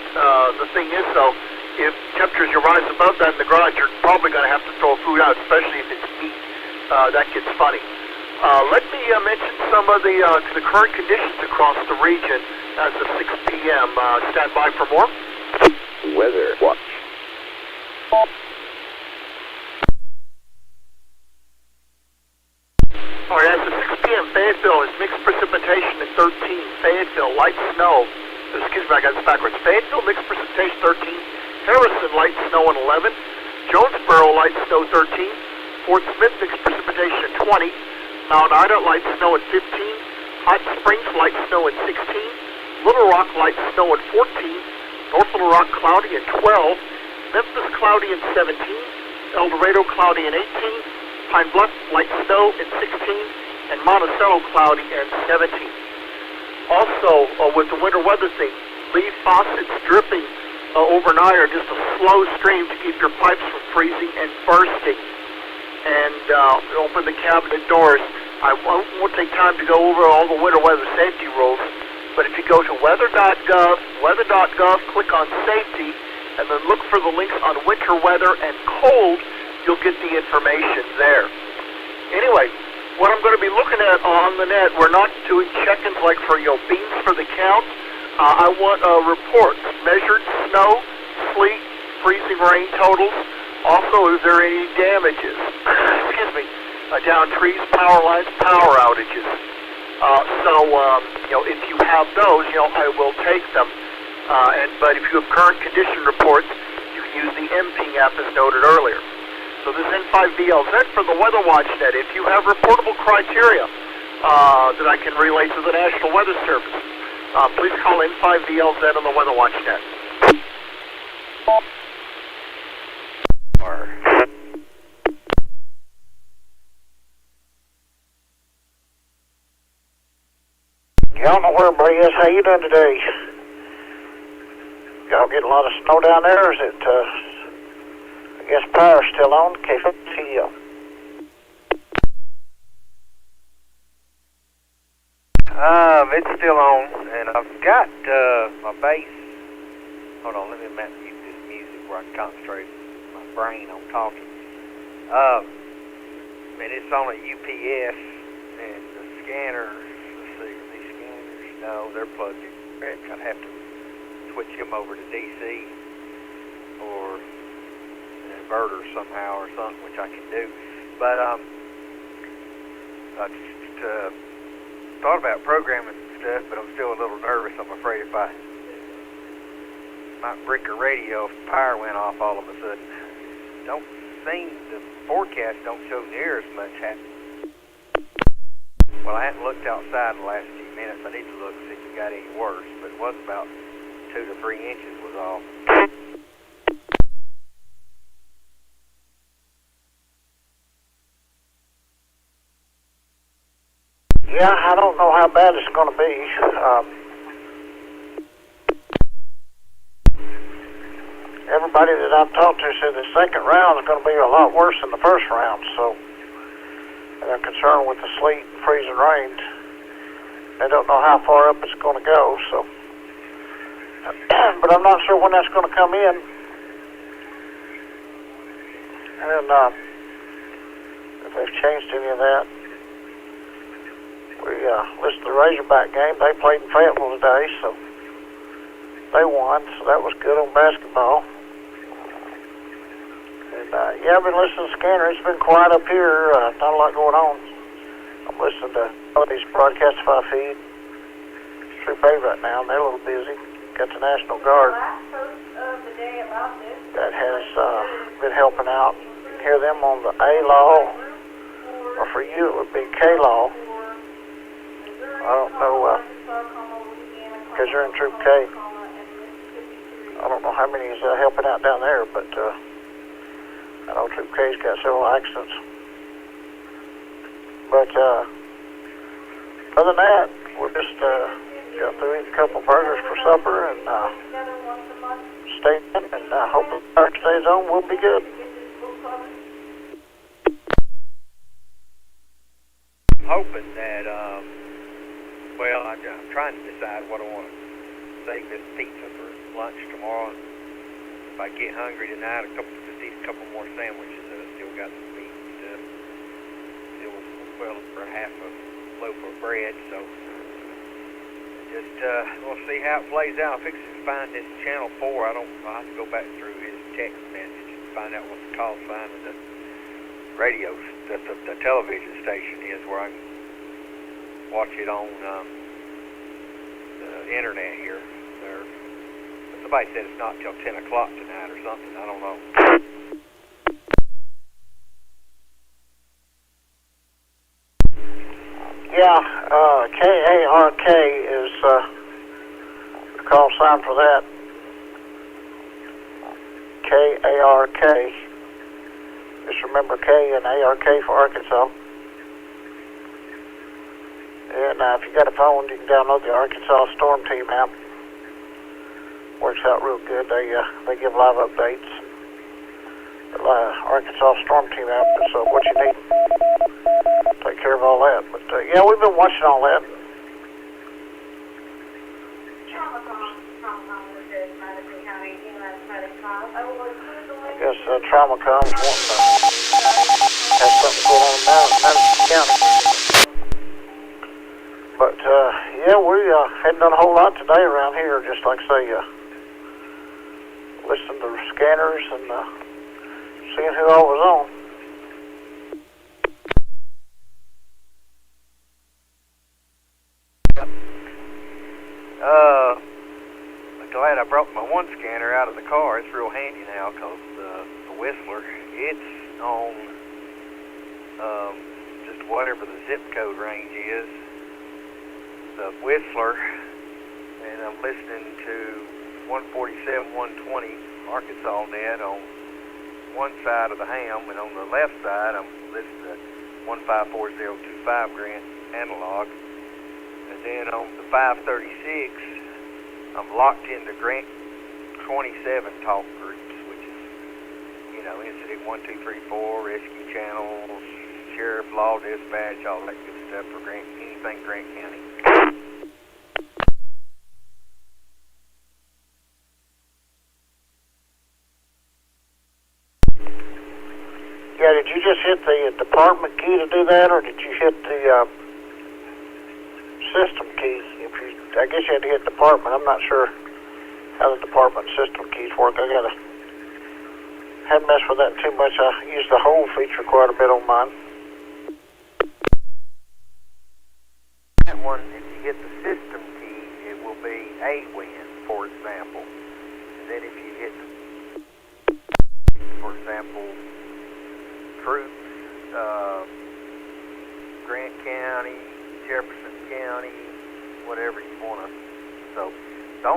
the thing is, though, if temperatures rise above that in the garage, you're probably going to have to throw food out, especially if it's meat. That gets funny. Let me mention some of the current conditions across the region as of 6 p.m. Stand by for more. Weather watch. All right, as of 6 p.m., Fayetteville is mixed precipitation at 13. Fayetteville, light snow. Excuse me, I got this backwards. Fayetteville, mixed precipitation 13. Harrison, light snow at 11. Jonesboro, light snow 13. Fort Smith, mixed precipitation at 20. Mount Ida, light snow at 15. Hot Springs, light snow at 16. Little Rock, light snow at 14. North Little Rock cloudy at 12, Memphis cloudy at 17, El Dorado cloudy at 18, Pine Bluff light snow at 16, and Monticello cloudy at 17. Also, with the winter weather thing, leave faucets dripping overnight are just a slow stream to keep your pipes from freezing and bursting. And open the cabinet doors. I won't take time to go over all the winter weather safety rules, but if you go to weather.gov, click on safety, and then look for the links on winter weather and cold, you'll get the information there. Anyway, what I'm going to be looking at on the net, we're not doing check-ins like for beans for the count. I want reports, measured snow, sleet, freezing rain totals. Also, is there any damages? Excuse me, down trees, power lines, power outages. If you have those, I will take them. But if you have current condition reports, you can use the MPing app as noted earlier. So this N5VLZ for the Weather Watch Net. If you have reportable criteria that I can relay to the National Weather Service, please call N5VLZ on the Weather Watch Net. I don't know where everybody is. How you doing today? Y'all get a lot of snow down there, or is it, I guess power's still on, KFCL? It's still on, and I've got, my bass. Hold on, let me mute this music where I can concentrate my brain on talking. And it's on a UPS, and the scanners, let's see, are these scanners? No, they're plugged in. I'd have to switch them over to DC or an inverter somehow or something, which I can do. But I just thought about programming stuff, but I'm still a little nervous. I'm afraid if I might brick a radio if the power went off all of a sudden. Don't seem, the forecast don't show near as much happening. Well, I hadn't looked outside in the last few minutes. I need to look and see if it got any worse, but it was about 2 to 3 inches was all. Yeah, I don't know how bad it's going to be. Everybody that I've talked to said the second round is going to be a lot worse than the first round, so they're concerned with the sleet and freezing rain. They don't know how far up it's going to go, so. But I'm not sure when that's going to come in. And if they've changed any of that. We listened to the Razorback game. They played in Fayetteville today, so they won. So that was good on basketball. And yeah, I've been listening to Scanner. It's been quiet up here. Not a lot going on. I'm listening to these broadcasts if I feed. It's Troop A right now, and they're a little busy. Got the National Guard that has been helping out. You can hear them on the A law, or for you it would be K law. I don't know, because you're in Troop K. I don't know how many is helping out down there, but I know Troop K's got several accidents. But other than that, we'll just got through eating a couple burgers for supper and stay in, and I hope the power stays on. We'll be good. Hoping that, well, I'm trying to decide what I want to save this pizza for lunch tomorrow. If I get hungry tonight, just eat a couple more sandwiches. I still got some meat and stuff. Still well for half a loaf of bread, so just we'll see how it plays out. I'll fix it and find this channel 4. I'll have to go back through his text message and find out what the call sign of the radio, the television station is, where I can watch it on the internet here. Somebody said it's not till 10 o'clock tonight or something. I don't know. Yeah, KARK is the call sign for that. K-A-R-K. Just remember K and A-R-K for Arkansas. And if you got a phone, you can download the Arkansas Storm Team app. Works out real good. They give live updates. The Arkansas Storm Team app is what you need. Take care of all that. But yeah, we've been watching all that. I guess Traumacom's wanting to have something going on now in Madison County. But yeah, we hadn't done a whole lot today around here. Just like I say, listening to the scanners and seeing who all was on. I'm glad I brought my one scanner out of the car. It's real handy now because the Whistler, it's on just whatever the zip code range is. The Whistler, and I'm listening to 147, 120 Arkansas net on one side of the ham, and on the left side I'm listening to 154025 Grant analog, and then on the 536 I'm locked into Grant 27 talk groups, which is, you know, incident 1234, rescue channels, sheriff, law dispatch, all that good stuff for Grant, anything Grant County. Yeah, did you just hit the department key to do that, or did you hit the system key? I guess you had to hit department. I'm not sure how the department system keys work. I haven't messed with that too much. I use the whole feature quite a bit on mine. That one, if you hit the system key, it will be A.W.I.N, for example. And then if you hit, for example, troops, Grant County, Jefferson County, whatever you want to. So the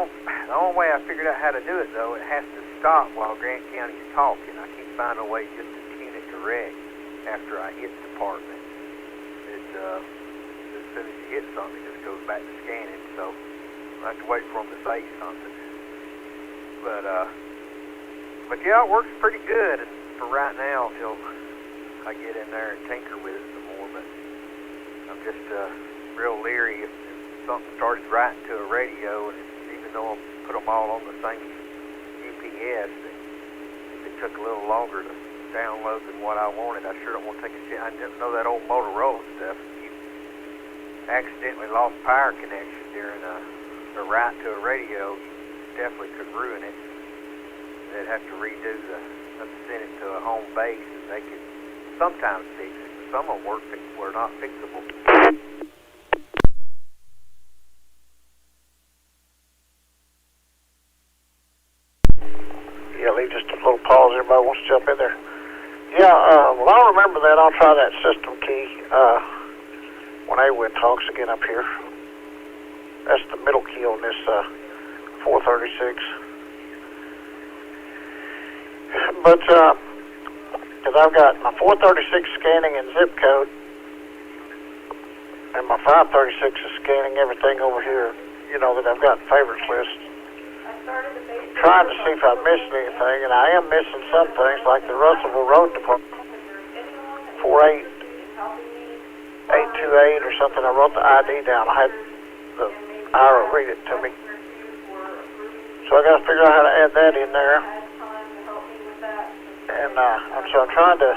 only way I figured out how to do it, though, it has to stop while Grant County's talking. I can't find a way just to tune it direct after I hit department. As soon as you hit something, it just goes back to scanning. So I have to wait for them to say something. But yeah, it works pretty good for right now until I get in there and tinker with it some more. But I'm just real leery if something started writing to a radio, and even though I put them all on the same UPS, that if it took a little longer to download than what I wanted, I sure don't want to take a chance. I didn't know that old Motorola stuff. If you accidentally lost power connection during a write to a radio, you definitely could ruin it. They'd have to redo send it to a home base, and they could sometimes fix it. Some of them were not fixable. Yeah, leave just a little pause. Everybody wants to jump in there. Yeah, well, I'll remember that. I'll try that system key when A.W.I.N talks again up here. That's the middle key on this 436. But, because I've got my 436 scanning in zip code, and my 536 is scanning everything over here, you know, that I've got in favorites list. Trying to see if I missed anything, and I am missing some things, like the Russellville Road Department 48828 or something. I wrote the ID down. I had the IRA read it to me. So I got to figure out how to add that in there. And so I'm trying to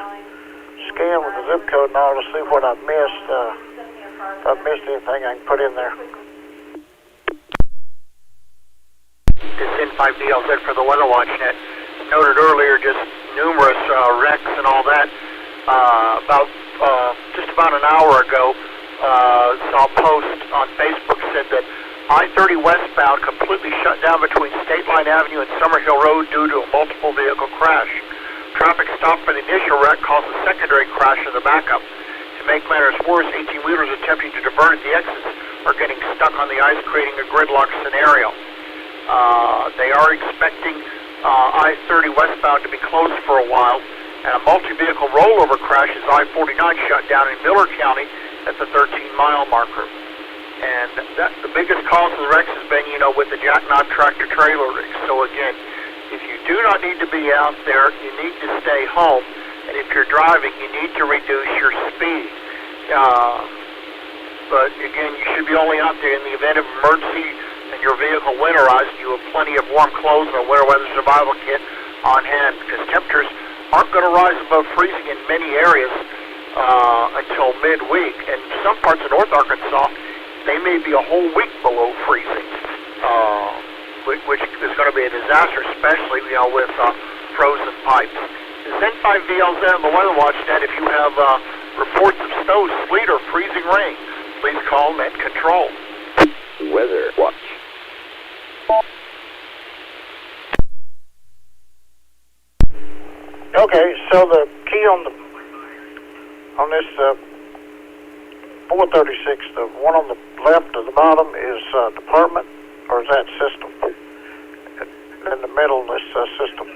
scan with the zip code and all to see what I've missed. If I've missed anything, I can put in there. This N5DLZ for the Weather Watch Net. Noted earlier just numerous wrecks and all that. Just about an hour ago, saw a post on Facebook said that I-30 westbound completely shut down between State Line Avenue and Summerhill Road due to a multiple vehicle crash. Traffic stopped for the initial wreck caused a secondary crash in the backup. To make matters worse, 18-wheelers attempting to divert at the exits are getting stuck on the ice, creating a gridlock scenario. They are expecting I-30 westbound to be closed for a while, and a multi-vehicle rollover crash as I-49 shut down in Miller County at the 13-mile marker. And the biggest cause of the wrecks has been, with the jackknife tractor-trailer rigs. So again, if you do not need to be out there, you need to stay home. And if you're driving, you need to reduce your speed. But again, you should be only out there in the event of emergency and your vehicle winterized. You have plenty of warm clothes and a winter weather survival kit on hand, because temperatures aren't going to rise above freezing in many areas until midweek. And some parts of North Arkansas, they may be a whole week below freezing, which is going to be a disaster, especially with frozen pipes. This N5VLZ on the Weather Watch Net. If you have reports of snow, sleet, or freezing rain, please call Net Control. Weather Watch. Okay, so the key on this 436, the one on the left of the bottom is department, or is that system? In the middle of this system.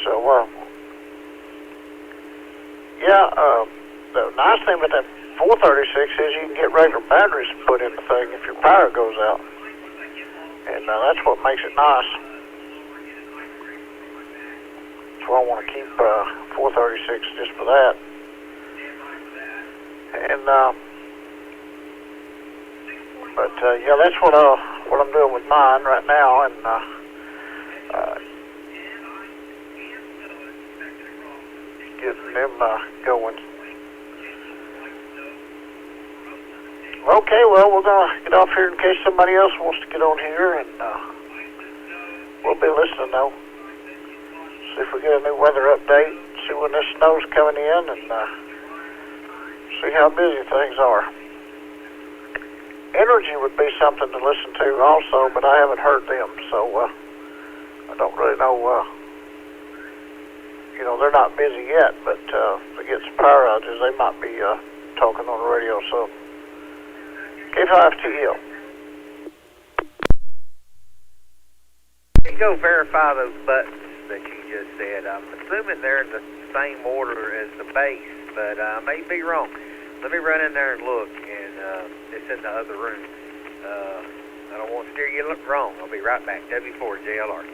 So, the nice thing about that 436 is you can get regular batteries put in the thing if your power goes out. And that's what makes it nice. So I want to keep 436 just for that. And that's what I'm doing with mine right now, and getting them going. Okay, well, we're gonna get off here in case somebody else wants to get on here, and we'll be listening though. See if we get a new weather update, see when this snow's coming in, and see how busy things are. Energy would be something to listen to also, but I haven't heard them, so I don't really know. They're not busy yet, but if they get some power outages, they might be talking on the radio. So, K5TL. You go verify those buttons that you just said. I'm assuming they're in the same order as the base, but I may be wrong. Let me run in there and look, and it's in the other room. I don't want to steer you wrong. I'll be right back. W4JLR.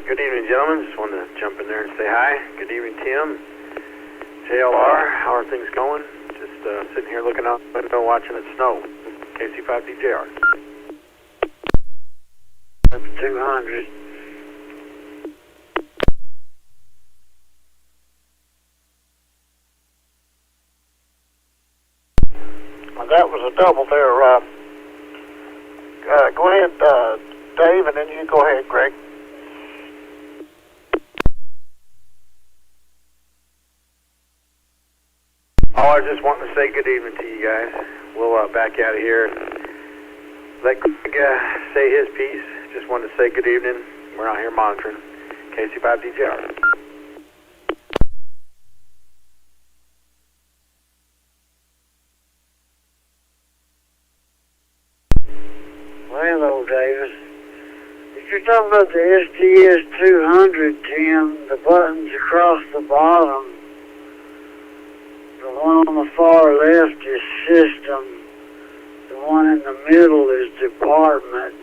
Good evening, gentlemen. Just wanted to jump in there and say hi. Good evening, Tim. JLR, how are things going? Just sitting here looking out the window watching it snow. KC5DJR. 200. Well, that was a double there. Go ahead, Dave, and then you go ahead, Greg. Oh, I just wanted to say good evening to you guys. We'll back out of here. Let Greg say his piece. Just wanted to say good evening. We're out here monitoring KC5DJR. Well, hello, Davis. If you're talking about the SDS-200, Tim, the buttons across the bottom, the one on the far left is system, the one in the middle is department,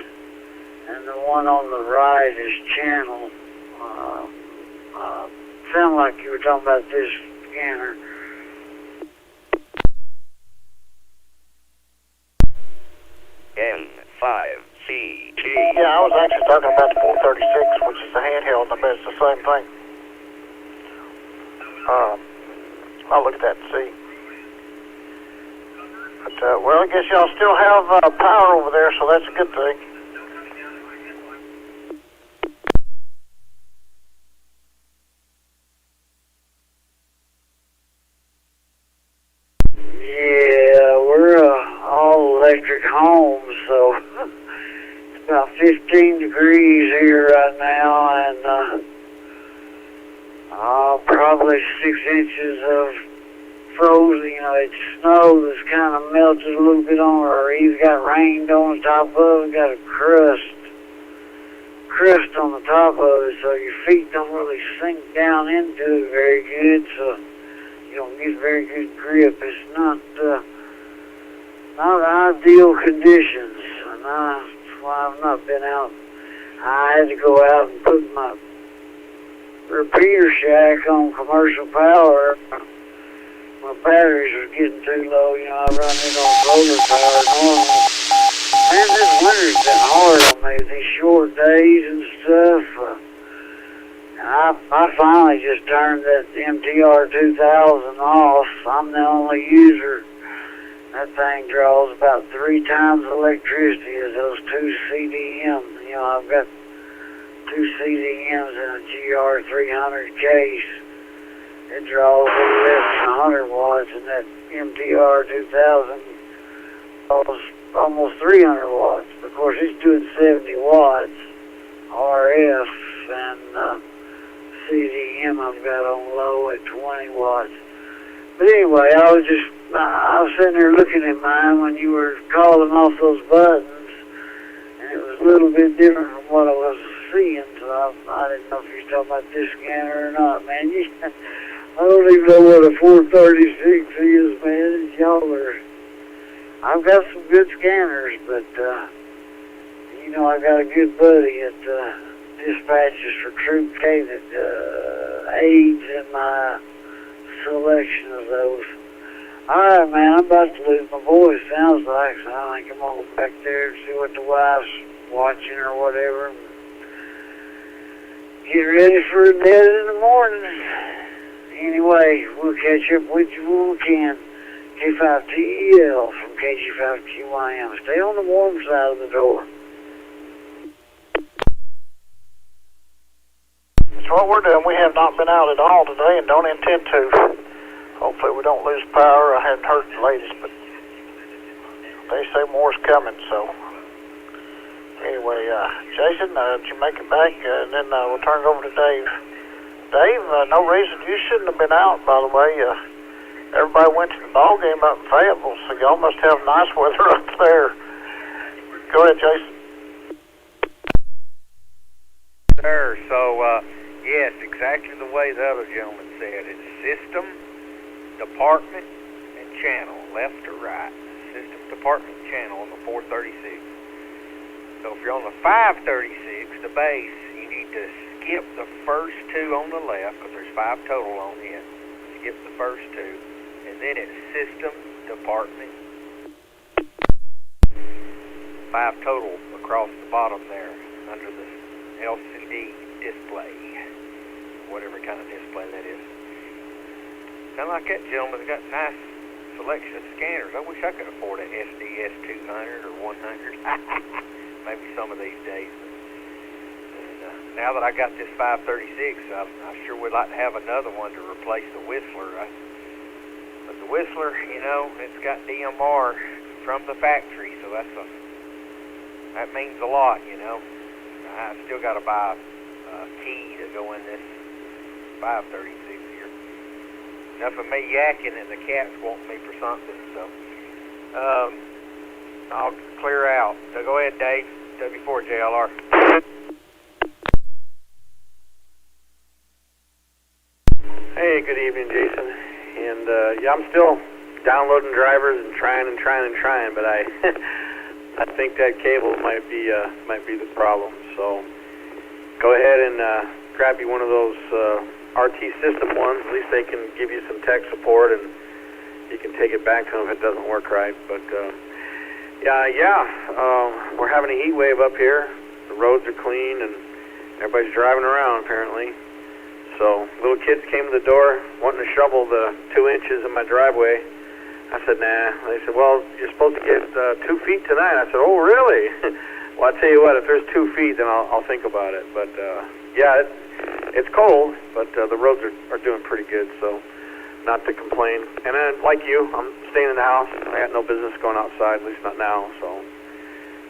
and the one on the right is channel. Sound like you were talking about this scanner. N5CG. Yeah, I was actually talking about the 436, which is the handheld, and I bet it's the same thing. I'll look at that and see. But, well, I guess y'all still have power over there, so that's a good thing. Yeah, we're all electric home, so it's about 15 degrees here right now, and probably 6 inches of frozen, it's snow that's kind of melted a little bit on, or either got rained on the top of it, got a crust on the top of it, so your feet don't really sink down into it very good, so you don't get very good grip. It's not ideal conditions, and that's why I've not been out. I had to go out and put my repeater shack on commercial power. My batteries are getting too low, I run it on solar power normal. Man, this winter's been hard on me, these short days and stuff. I finally just turned that MTR 2000 off. I'm the only user. That thing draws about 3 times electricity as those 2 CDMs. I've got 2 CDMs in a GR300 case. It draws a little less than 100 watts, and that MTR 2000 draws almost 300 watts. Of course, it's doing 70 watts RF, and CDM I've got on low at 20 watts. But anyway, I was sitting there looking at mine when you were calling off those buttons, and it was a little bit different from what I was seeing, so I didn't know if you were talking about this scanner or not, man. I don't even know what a 436 is, man. I've got some good scanners, but, I got a good buddy at dispatches for Troop K that aids in my selection of those. Alright, man, I'm about to lose my voice, sounds like, so I think I'm going to go back there and see what the wife's watching or whatever. Get ready for bed in the morning. Anyway, we'll catch up with you when we can. K5TEL from KG5DPK. Stay on the warm side of the door. That's what we're doing. We have not been out at all today and don't intend to. Hopefully we don't lose power. I hadn't heard the latest, but they say more's coming, so. Anyway, Jason, did you make it back? And then we'll turn it over to Dave. Dave, no reason. You shouldn't have been out, by the way. Everybody went to the ball game up in Fayetteville, so y'all must have nice weather up there. Go ahead, Jason. Sir, so, yes, exactly the way the other gentleman said. It's system, department, and channel, left or right. System, department, channel on the 436. So if you're on the 536, the base, you need to skip the first 2 on the left, because there's 5 total on it. Skip the first 2, and then it's system, department, 5 total across the bottom there, under the LCD display, whatever kind of display that is. Sound like that gentleman's got a nice selection of scanners. I wish I could afford an SDS 200 or 100. Maybe some of these days. And now that I got this 536, I sure would like to have another one to replace the Whistler. But the Whistler, it's got DMR from the factory, so that means a lot, I still got to buy a key to go in this 536 here. Enough of me yakking and the cat's wanting me for something, so I'll clear out. So go ahead, Dave, W4JLR. Hey, good evening, Jason. And I'm still downloading drivers and trying, but I think that cable might be the problem. So go ahead and grab you one of those RT system ones. At least they can give you some tech support, and you can take it back to them if it doesn't work right. But we're having a heat wave up here. The roads are clean, and everybody's driving around apparently. So little kids came to the door wanting to shovel the 2 inches in my driveway. I said, nah. They said, well, you're supposed to get 2 feet tonight. I said, oh, really? Well, I'll tell you what, if there's 2 feet, then I'll think about it. But, it's cold, but the roads are doing pretty good, so not to complain. And then, like you, I'm staying in the house. I got no business going outside, at least not now. So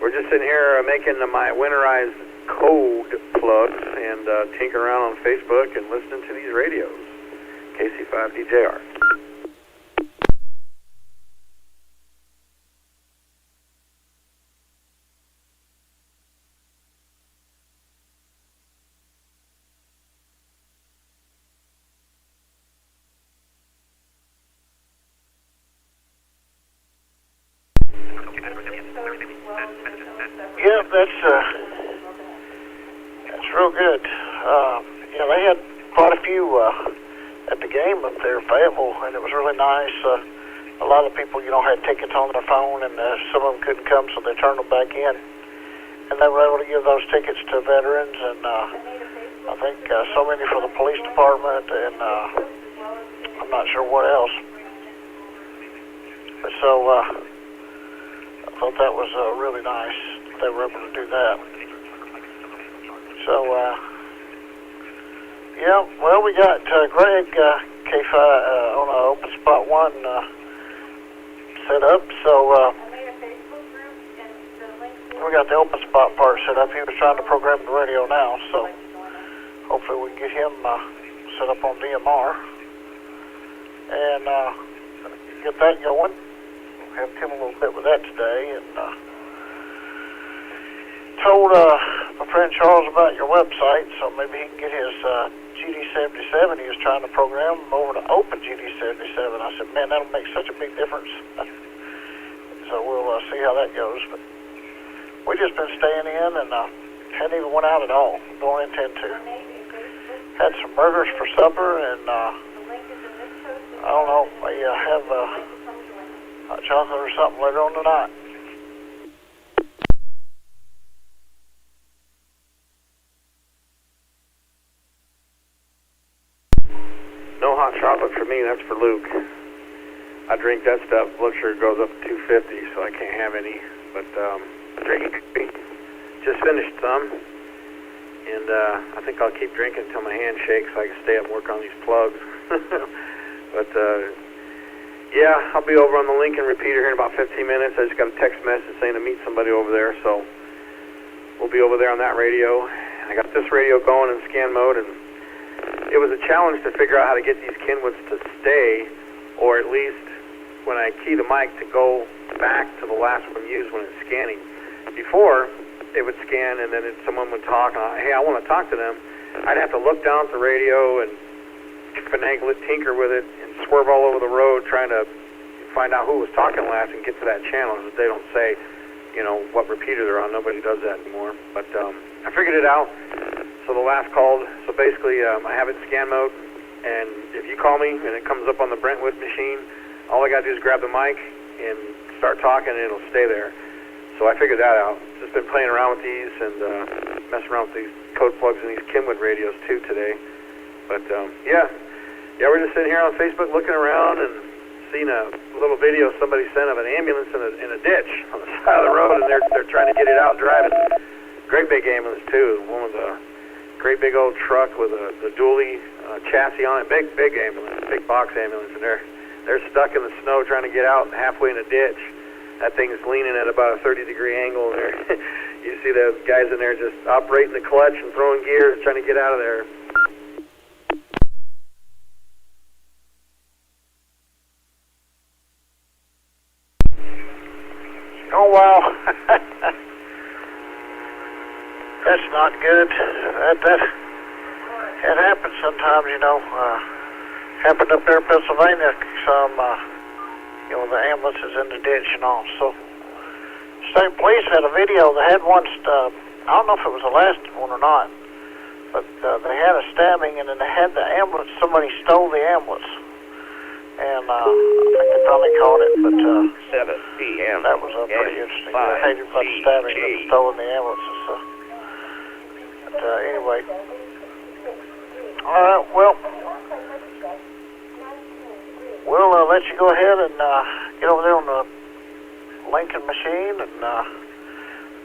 we're just sitting here making my winterized code plugs and tinker around on Facebook and listening to these radios. KC5DJR. Yeah, that's real good. Yeah, they had quite a few at the game up there in Fayetteville, and it was really nice. A lot of people, had tickets on their phone, and some of them couldn't come, so they turned them back in. And they were able to give those tickets to veterans, and I think so many for the police department, and I'm not sure what else. So I thought that was really nice. They were able to do that. So, yeah, well, we got Greg K5 on Open Spot 1 set up. So, we got the Open Spot part set up. He was trying to program the radio now, so hopefully we can get him set up on DMR and get that going. We'll have him a little bit with that today, and told my friend Charles about your website, so maybe he can get his GD77. He was trying to program him over to Open GD77. I said, man, that'll make such a big difference. So we'll see how that goes. But we just been staying in and hadn't even went out at all. Don't intend to. Had some burgers for supper, and I don't know, may have hot chocolate or something later on tonight. No hot chocolate for me, that's for Luke. I drink that stuff, blood sugar goes up to 250, so I can't have any. But drinking, just finished some, and I think I'll keep drinking until my hand shakes so I can stay up and work on these plugs. But yeah, I'll be over on the Lincoln repeater here in about 15 minutes. I just got a text message saying to meet somebody over there, so we'll be over there on that radio. I got this radio going in scan mode, and it was a challenge to figure out how to get these Kenwoods to stay, or at least when I key the mic to go back to the last one used when it's scanning. Before, it would scan and then someone would talk, and hey, I want to talk to them. I'd have to look down at the radio and finagle it, tinker with it, and swerve all over the road trying to find out who was talking last and get to that channel. They don't say, what repeater they're on. Nobody does that anymore. But I figured it out. So the last called. So basically, I have it in scan mode, and if you call me and it comes up on the Brentwood machine, all I got to do is grab the mic and start talking, and it'll stay there. So I figured that out. Just been playing around with these and messing around with these code plugs and these Kenwood radios too today. But yeah, we're just sitting here on Facebook looking around and seen a little video somebody sent of an ambulance in a ditch on the side of the road, and they're trying to get it out and drive it. Great big ambulance too. One with a great big old truck with a dually chassis on it. Big ambulance, big box ambulance, and they're stuck in the snow trying to get out halfway in a ditch. That thing's leaning at about a 30-degree angle there. You see those guys in there just operating the clutch and throwing gears, trying to get out of there. Oh, wow. That's not good. That happens sometimes, happened up there in Pennsylvania. Some, the ambulance is in the ditch and all. So, state police had a video. They had one, I don't know if it was the last one or not, but they had a stabbing, and then they had the ambulance. Somebody stole the ambulance. And I think they finally caught it, but 7 p.m. That was pretty interesting. They hated about the stabbing and stolen the ambulances. So. But anyway, all right. Well, we'll let you go ahead and get over there on the Lincoln machine and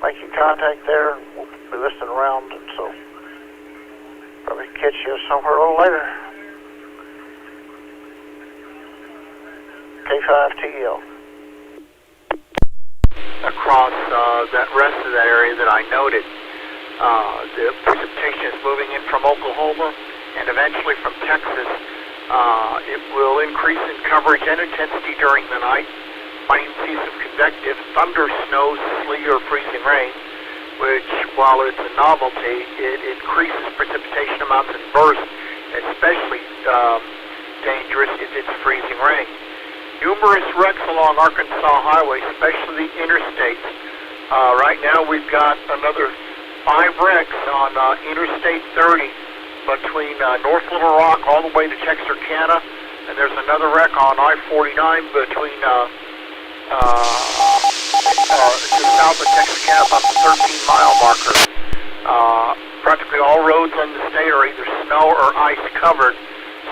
make your contact there. We'll be listening around, and so probably catch you somewhere a little later. K5TL. Across that rest of that area that I noted, The precipitation is moving in from Oklahoma and eventually from Texas. It will increase in coverage and intensity during the night. Might even see some convective thunder, snow, sleet, or freezing rain, which, while it's a novelty, it increases precipitation amounts and bursts, especially dangerous if it's freezing rain. Numerous wrecks along Arkansas Highway, especially the interstates. Right now we've got another 5 wrecks on Interstate 30 between North Little Rock all the way to Texarkana, and there's another wreck on I-49 between just south of Texarkana, about the 13-mile marker. Practically all roads in the state are either snow or ice covered,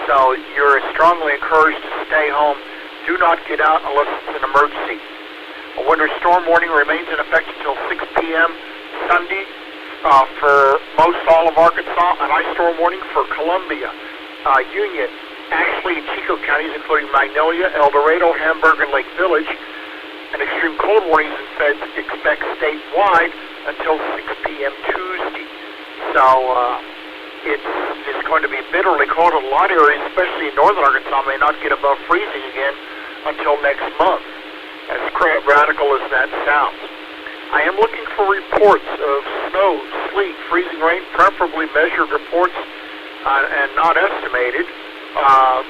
so you're strongly encouraged to stay home. Do not get out unless it's an emergency. A winter storm warning remains in effect until 6 p.m. Sunday for most all of Arkansas. An ice storm warning for Columbia, Union, Ashley, and Chico counties, including Magnolia, El Dorado, Hamburg, and Lake Village. An extreme cold warning is expect statewide until 6 p.m. Tuesday. So it's going to be bitterly cold in a lot of areas, especially in northern Arkansas, may not get above freezing again until next month, as radical as that sounds. I am looking for reports of snow, sleet, freezing rain, preferably measured reports and not estimated,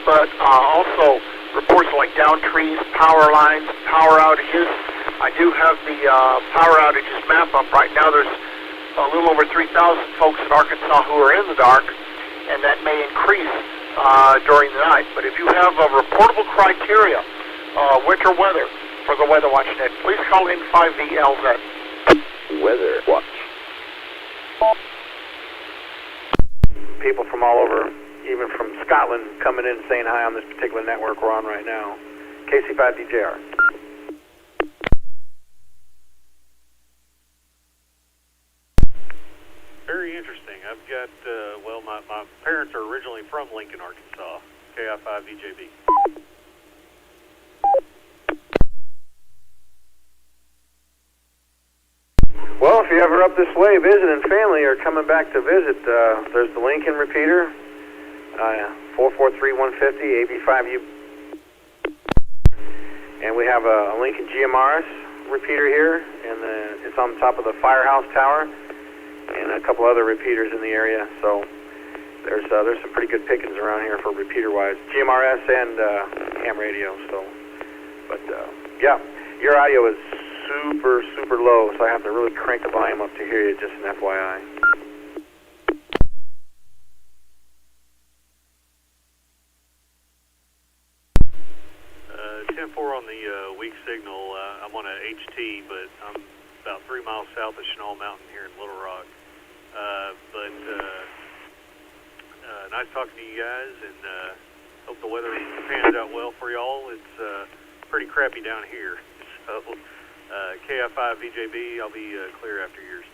but also reports like downed trees, power lines, power outages. I do have the power outages map up right now. There's a little over 3,000 folks in Arkansas who are in the dark, and that may increase during the night. But if you have a reportable criteria, winter weather for the Weather Watch Net, please call N5VLZ. Weather Watch. People from all over, even from Scotland, coming in saying hi on this particular network we're on right now. KC5DJR. Very interesting. I've got, well, my parents are originally from Lincoln, Arkansas. KI5VJB. Well, if you're ever up this way visiting family or coming back to visit, there's the Lincoln repeater, 443150 AB5U. And we have a Lincoln GMRS repeater here, and it's on top of the Firehouse Tower, and a couple other repeaters in the area. So there's some pretty good pickings around here for repeater-wise, GMRS and ham radio. So, but yeah, your audio is super low, so I have to really crank the volume up to hear you. Just an FYI. 10-4 on the weak signal. I'm on a HT, but I'm about 3 miles south of Chenal Mountain here in Little Rock. Nice talking to you guys, and hope the weather pans out well for y'all. It's pretty crappy down here. So, KI5VJB, I'll be clear after yours.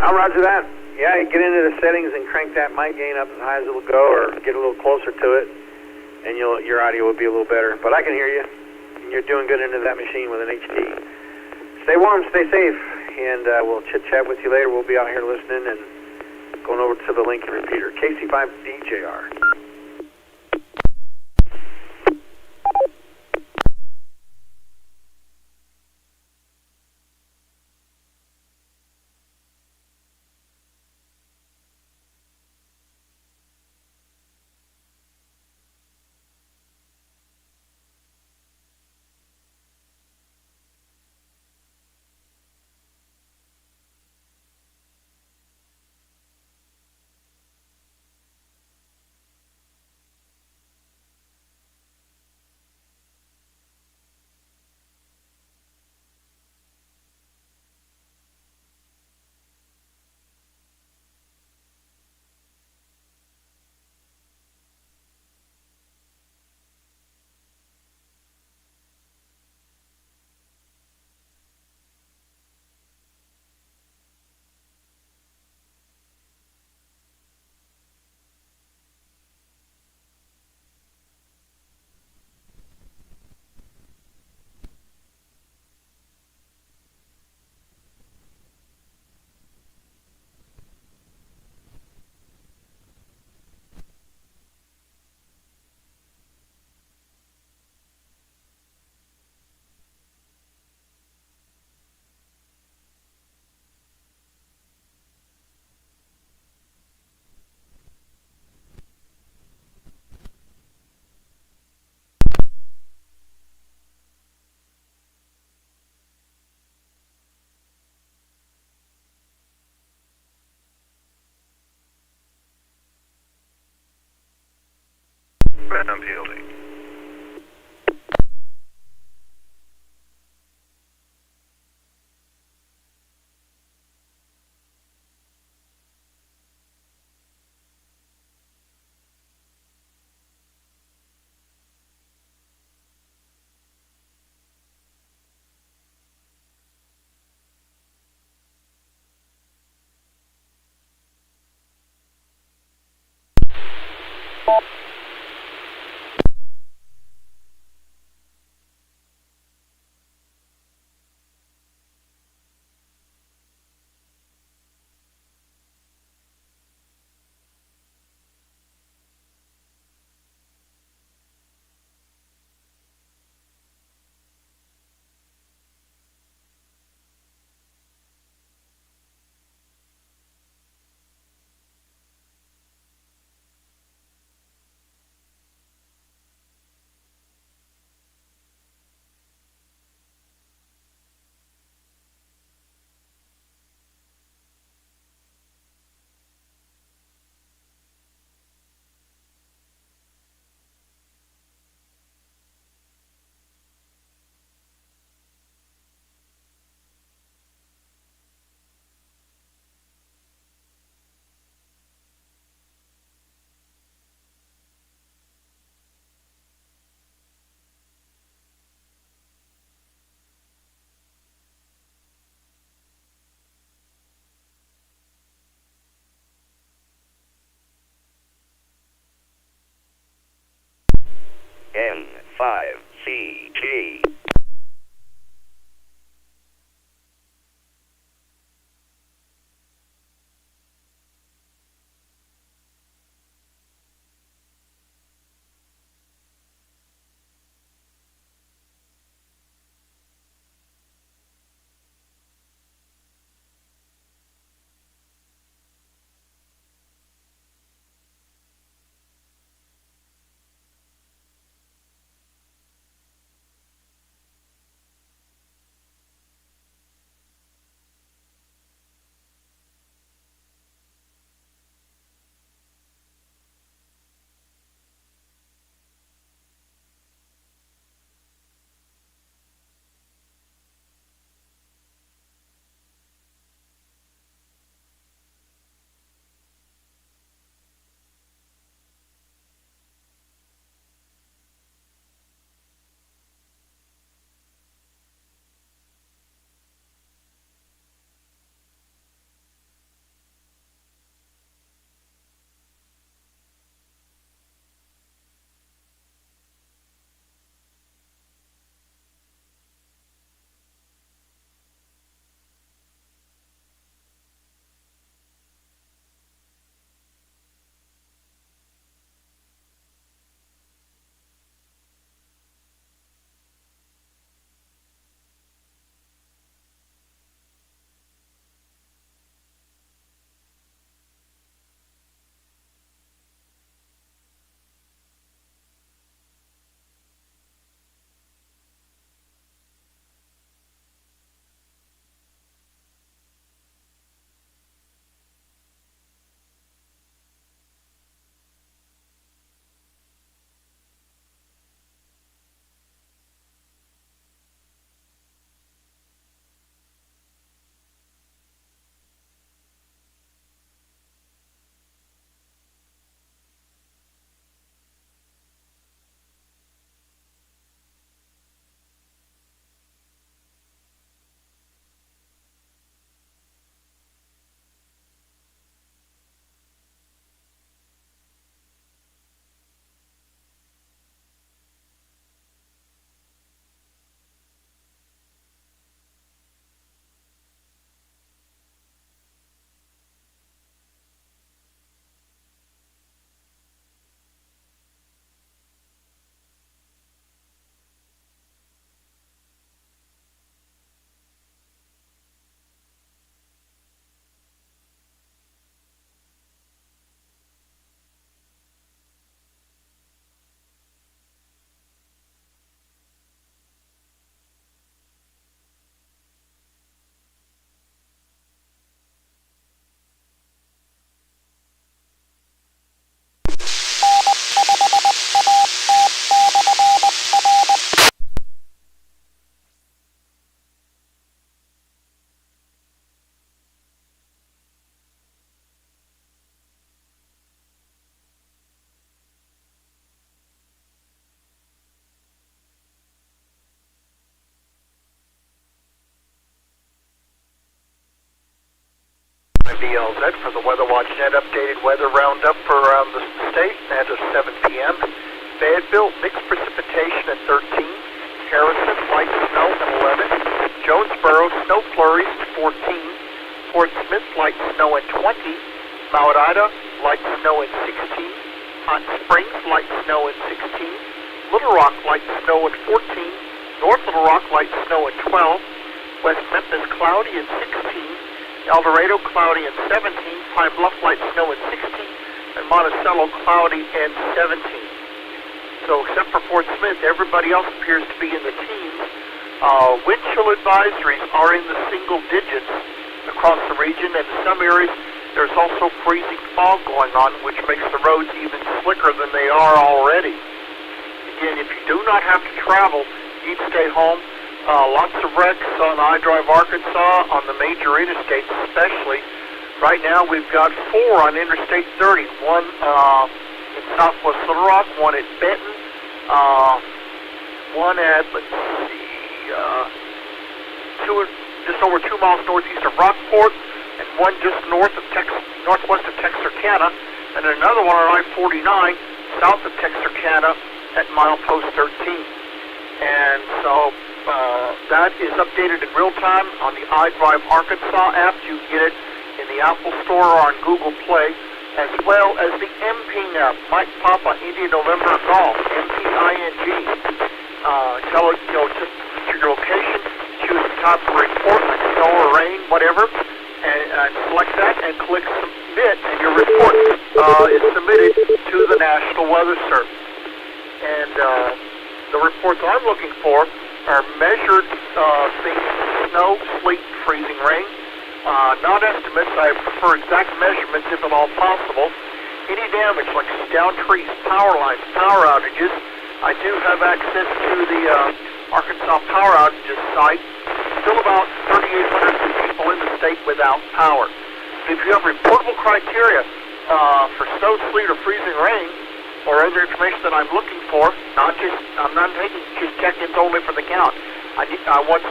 I'll roger that. Yeah, you get into the settings and crank that mic gain up as high as it'll go, or get a little closer to it, and your audio will be a little better. But I can hear you, and you're doing good into that machine with an HT. Stay warm, stay safe, and we'll chit-chat with you later. We'll be out here listening and going over to the Lincoln repeater, KC5DJR. Ground PLD. N5CG. N5VLZ for the Weather Watch Net updated weather roundup for around the state as of 7 p.m. Fayetteville, mixed precipitation at 13. Harrison, light snow at 11. Jonesboro, snow flurries at 14. Fort Smith, light snow at 20. Mount Ida, light snow at 16. Hot Springs, light snow at 16. Little Rock, light snow at 14. North Little Rock, light snow at 12. West Memphis, cloudy at 16. El Dorado, cloudy at 17. Pine Bluff, light snow at 16. And Monticello, cloudy at 17. So except for Fort Smith, everybody else appears to be in the teens. Wind chill advisories are in the single digits across the region, and in some areas there's also freezing fog going on, which makes the roads even slicker than they are already. Again, if you do not have to travel, you need to stay home. Lots of wrecks on I-Drive Arkansas, on the major interstates especially. Right now we've got 4 on Interstate 30. One in southwest Little Rock, one at Benton, one at, just over 2 miles northeast of Rockport, and one just northwest of Texarkana, and another one on I-49 south of Texarkana at milepost 13. And so that is updated in real time on the iDrive Arkansas app. You can get it in the Apple Store or on Google Play, as well as the MPing app, Mike Papa India November Golf, MPING. Tell it, just your location, choose the type of report, like snow or rain, whatever, and select that and click submit, and your report is submitted to the National Weather Service. And the reports I'm looking for are measured things, snow, sleet, freezing rain. Not estimates. I prefer exact measurements if at all possible. Any damage, like downed trees, power lines, power outages. I do have access to the Arkansas Power Outages site. Still about 3,800 people in the state without power. If you have reportable criteria for snow, sleet, or freezing rain, or other information that I'm looking for, I'm not taking just check-ins only for the count. I want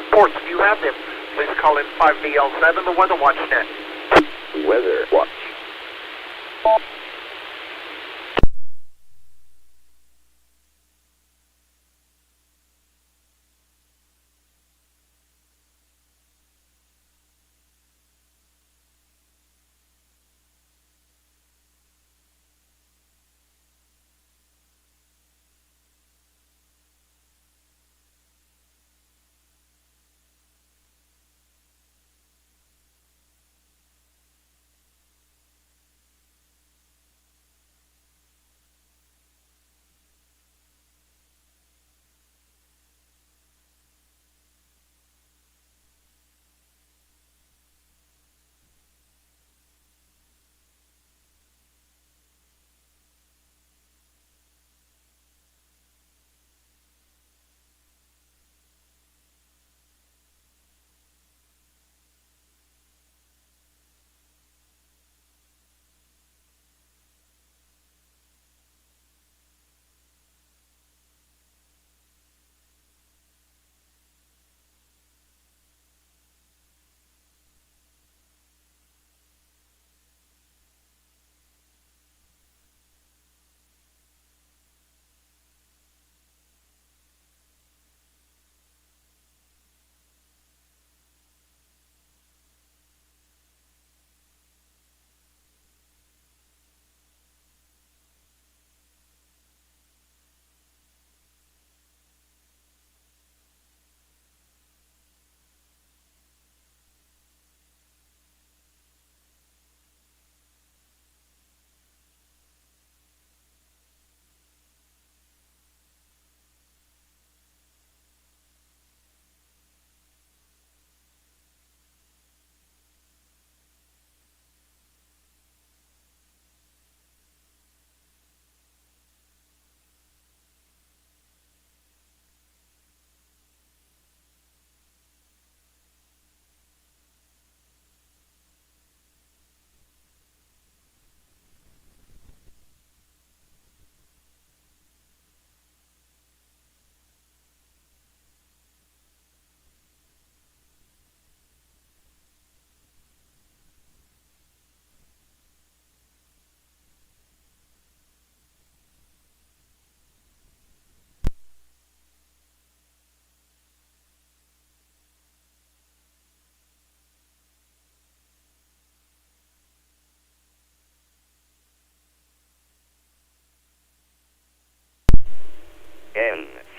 reports. If you have them, please call in 5VL7, the Weather Watch Net. Weather Watch.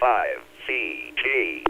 N5CG.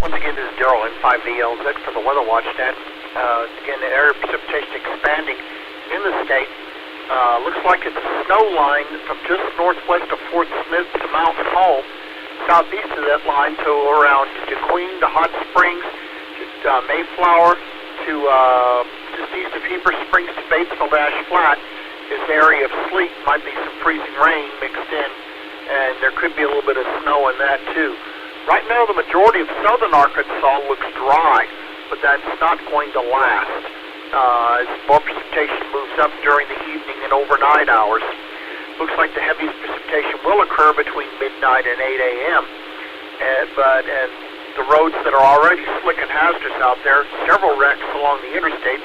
Once again, this is Daryl, N5VLZ for the Weather Watch Net. Again, the area of precipitation expanding in the state. Looks like it's a snow line from just northwest of Fort Smith to Mount Home, southeast of that line to around DeQueen to Hot Springs, to Mayflower, to just east of Heber Springs to Batesville Ash Flat. This area of sleet, might be some freezing rain mixed in, and there could be a little bit of snow in that too. Right now, the majority of southern Arkansas looks dry, but that's not going to last as more precipitation moves up during the evening and overnight hours. Looks like the heaviest precipitation will occur between midnight and 8 a.m. And the roads that are already slick and hazardous out there, several wrecks along the interstates,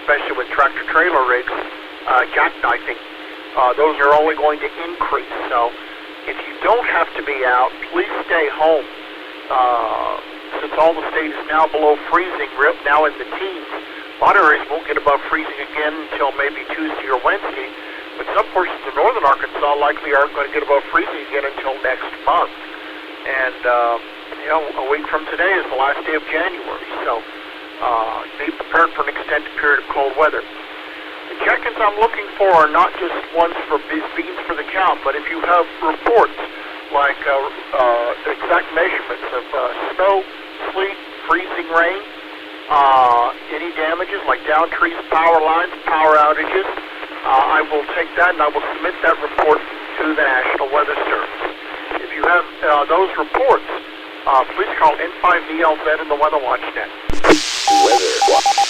especially with tractor-trailer rigs jackknifing, those are only going to increase. So if you don't have to be out, please stay home. Since all the state is now below freezing, now in the teens, a lot of areas won't get above freezing again until maybe Tuesday or Wednesday, but some portions of northern Arkansas likely aren't going to get above freezing again until next month. And, a week from today is the last day of January, so be prepared for an extended period of cold weather. The check-ins I'm looking for are not just ones for beans for the count, but if you have reports like exact measurements of snow, sleet, freezing rain, any damages like downed trees, power lines, power outages, I will take that and I will submit that report to the National Weather Service. If you have those reports, please call N5VLZ in the Weather Watch Net. Weather Watch.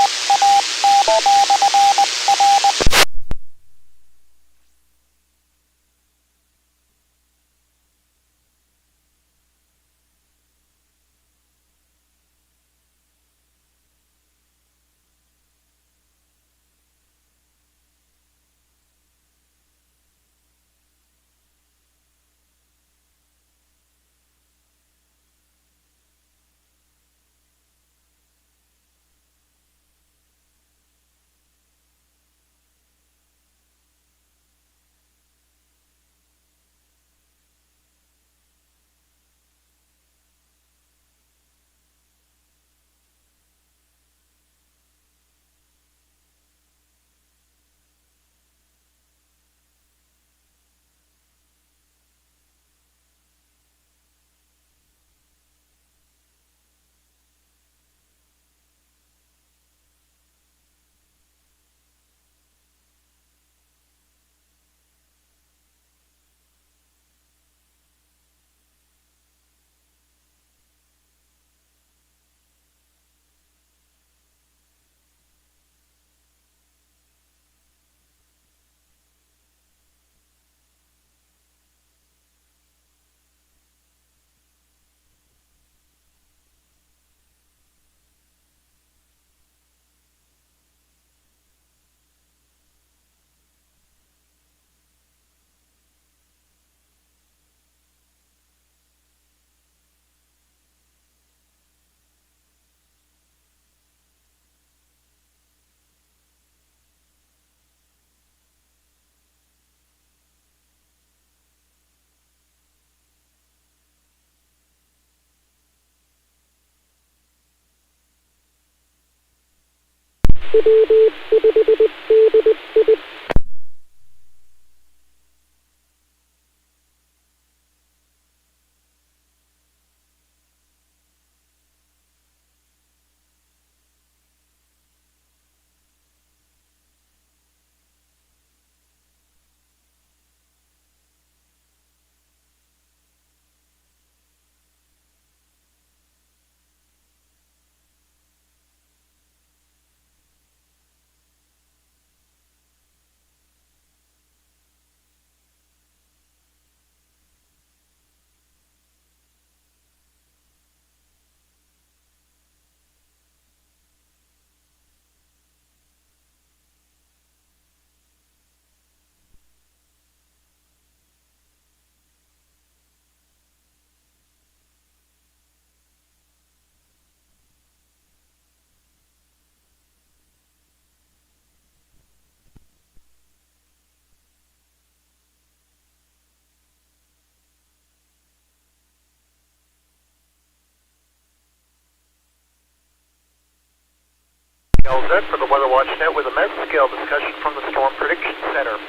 LZ for the Weather Watch Net with a mesoscale discussion from the Storm Prediction Center.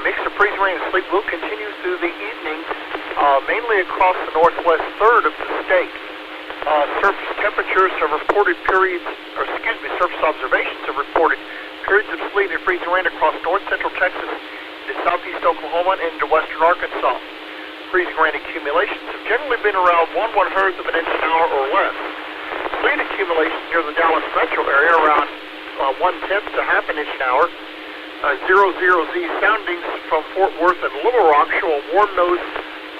Mix of freezing rain and sleet will continue through the evening, mainly across the northwest third of the state. Surface temperatures have reported surface observations have reported periods of sleet and freezing rain across north central Texas to southeast Oklahoma and into western Arkansas. Freezing rain accumulations have generally been around 1/100 of an inch an hour or less. Sleet accumulations near the Dallas metro area around 1/10 to half an inch an hour. 00Z soundings from Fort Worth and Little Rock show a warm nose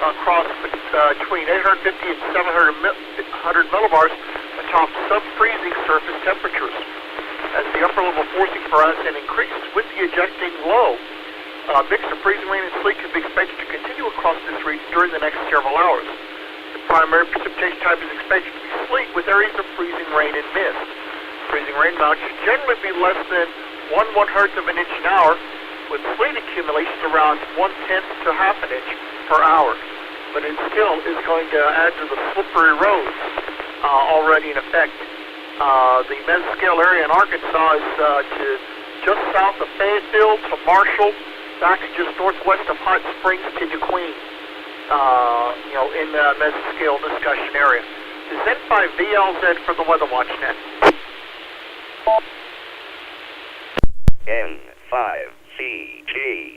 across between 850 and 700 millibars atop sub-freezing surface temperatures. As the upper level forcing horizon increases with the ejecting low, a mix of freezing rain and sleet can be expected to continue across this region during the next several hours. The primary precipitation type is expected to be sleet with areas of freezing rain and mist. Freezing rain amounts should generally be less than 1/100 of an inch an hour, with sleet accumulations around 1/10 to half an inch per hour. But it still is going to add to the slippery roads already in effect. The mesoscale area in Arkansas is to just south of Fayetteville to Marshall, back to just northwest of Hot Springs to DeQueen, in the mesoscale discussion area. This is N5VLZ for the Weather Watch Net. N5CG.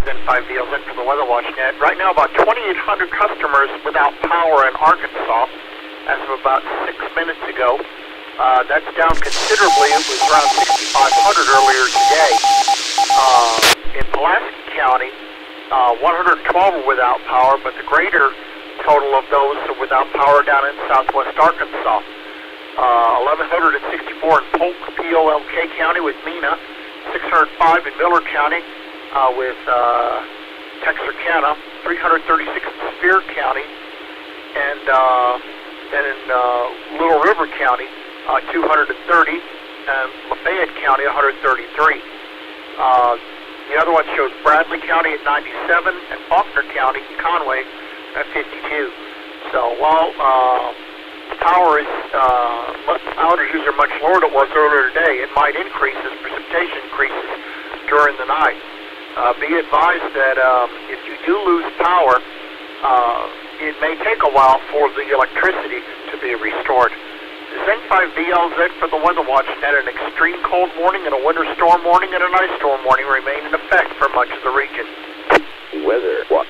N5VLZ for the Weather Watch Net. Right now, about 2,800 customers without power in Arkansas as of about 6 minutes ago. That's down considerably. It was around 6,500 earlier today. In Pulaski County, 112 are without power, but the greater total of those are without power down in southwest Arkansas. 1,164 in Polk, P-O-L-K County with Mena, 605 in Miller County with Texarkana, 336 in Spear County, and then in Little River County, 230, and Lafayette County, 133. The other one shows Bradley County at 97 and Faulkner County, Conway, at 52. So while power is, outages are much lower than it was earlier today, it might increase as precipitation increases during the night. Be advised that if you do lose power, it may take a while for the electricity to be restored. The N5VLZ for the Weather Watch Net, an extreme cold warning and a winter storm warning and an ice storm warning remain in effect for much of the region. Weather Watch.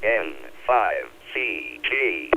N5CG.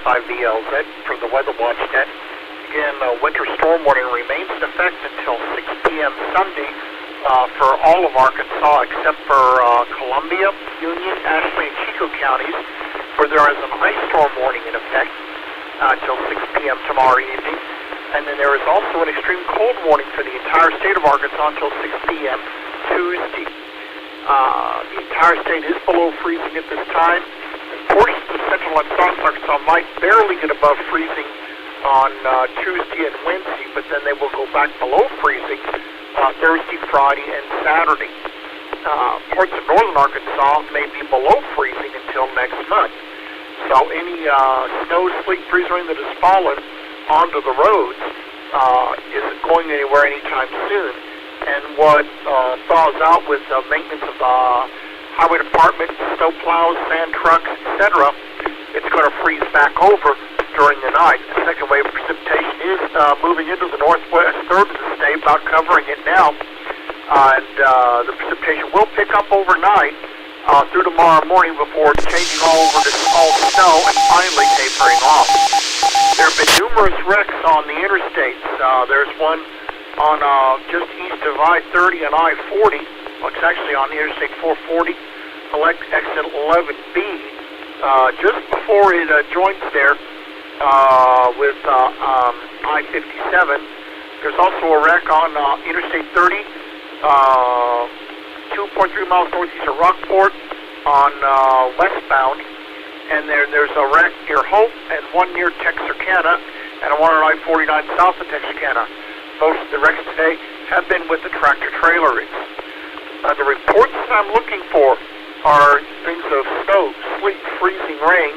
N5VLZ from the Weather Watch Net. Again, winter storm warning remains in effect until 6 p.m. Sunday for all of Arkansas except for Columbia, Union, Ashley, and Chico counties, where there is an ice storm warning in effect until 6 p.m. tomorrow evening. And then there is also an extreme cold warning for the entire state of Arkansas until 6 p.m. Tuesday. The entire state is below freezing at this time. Portions of central and south Arkansas might barely get above freezing on Tuesday and Wednesday, but then they will go back below freezing Thursday, Friday, and Saturday. Parts of northern Arkansas may be below freezing until next month. So any snow, sleet, freeze rain that has fallen onto the roads isn't going anywhere anytime soon. And what thaws out with maintenance of the highway department, snow plows, sand trucks, etc., it's going to freeze back over during the night. The second wave of precipitation is moving into the northwest third of the state, about covering it now. And the precipitation will pick up overnight through tomorrow morning before changing all over to all snow and finally tapering off. There have been numerous wrecks on the interstates. There's one on just east of I-30 and I-40. Well, it's actually on the Interstate 440, exit 11B, just before it joins there with I-57. There's also a wreck on Interstate 30, 2.3 miles northeast of Rockport on westbound. And there's a wreck near Hope and one near Texarkana and one on I-49 south of Texarkana. Most of the wrecks today have been with the tractor-trailer rigs. The reports that I'm looking for are things of snow, sleet, freezing rain,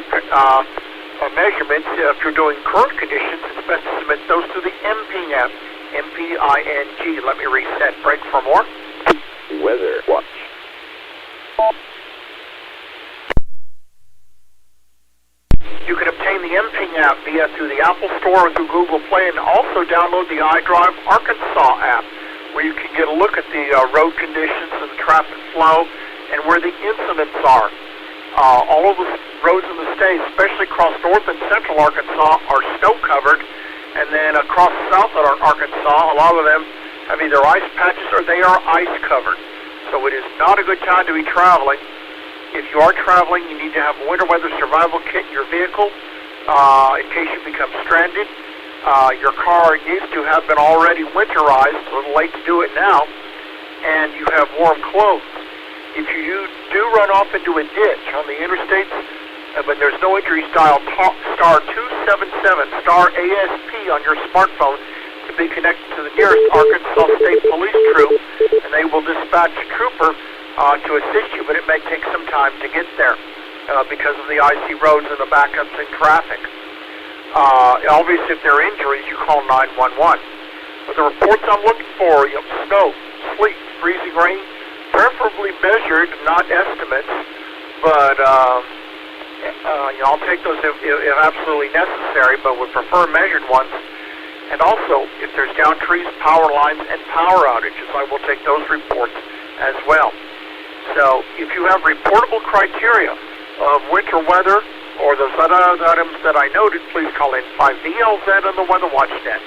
measurements. If you're doing current conditions, it's best to submit those to the MPing app, MPING. Let me reset. Break for more. Weather Watch. You can obtain the MPing app through the Apple Store or through Google Play, and also download the iDrive Arkansas app, where you can get a look at the road conditions and the traffic flow and where the incidents are. All of the roads in the state, especially across north and central Arkansas, are snow-covered, and then across south Arkansas, a lot of them have either ice patches or they are ice-covered. So it is not a good time to be traveling. If you are traveling, you need to have a winter weather survival kit in your vehicle in case you become stranded. Your car needs to have been already winterized, a little late to do it now, and you have warm clothes. If you do run off into a ditch on the interstates, but there's no injuries, dial star 277, star ASP on your smartphone to be connected to the nearest Arkansas State Police troop, and they will dispatch a trooper to assist you, but it may take some time to get there because of the icy roads and the backups in traffic. Obviously, if there are injuries, you call 911. But the reports I'm looking for, snow, sleet, freezing rain, preferably measured, not estimates, but I'll take those if absolutely necessary, but would prefer measured ones. And also, if there's downed trees, power lines, and power outages, I will take those reports as well. So, if you have reportable criteria of winter weather or those other items that I noted, please call N5VLZ on the Weather Watch Net.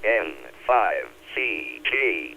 N5CG.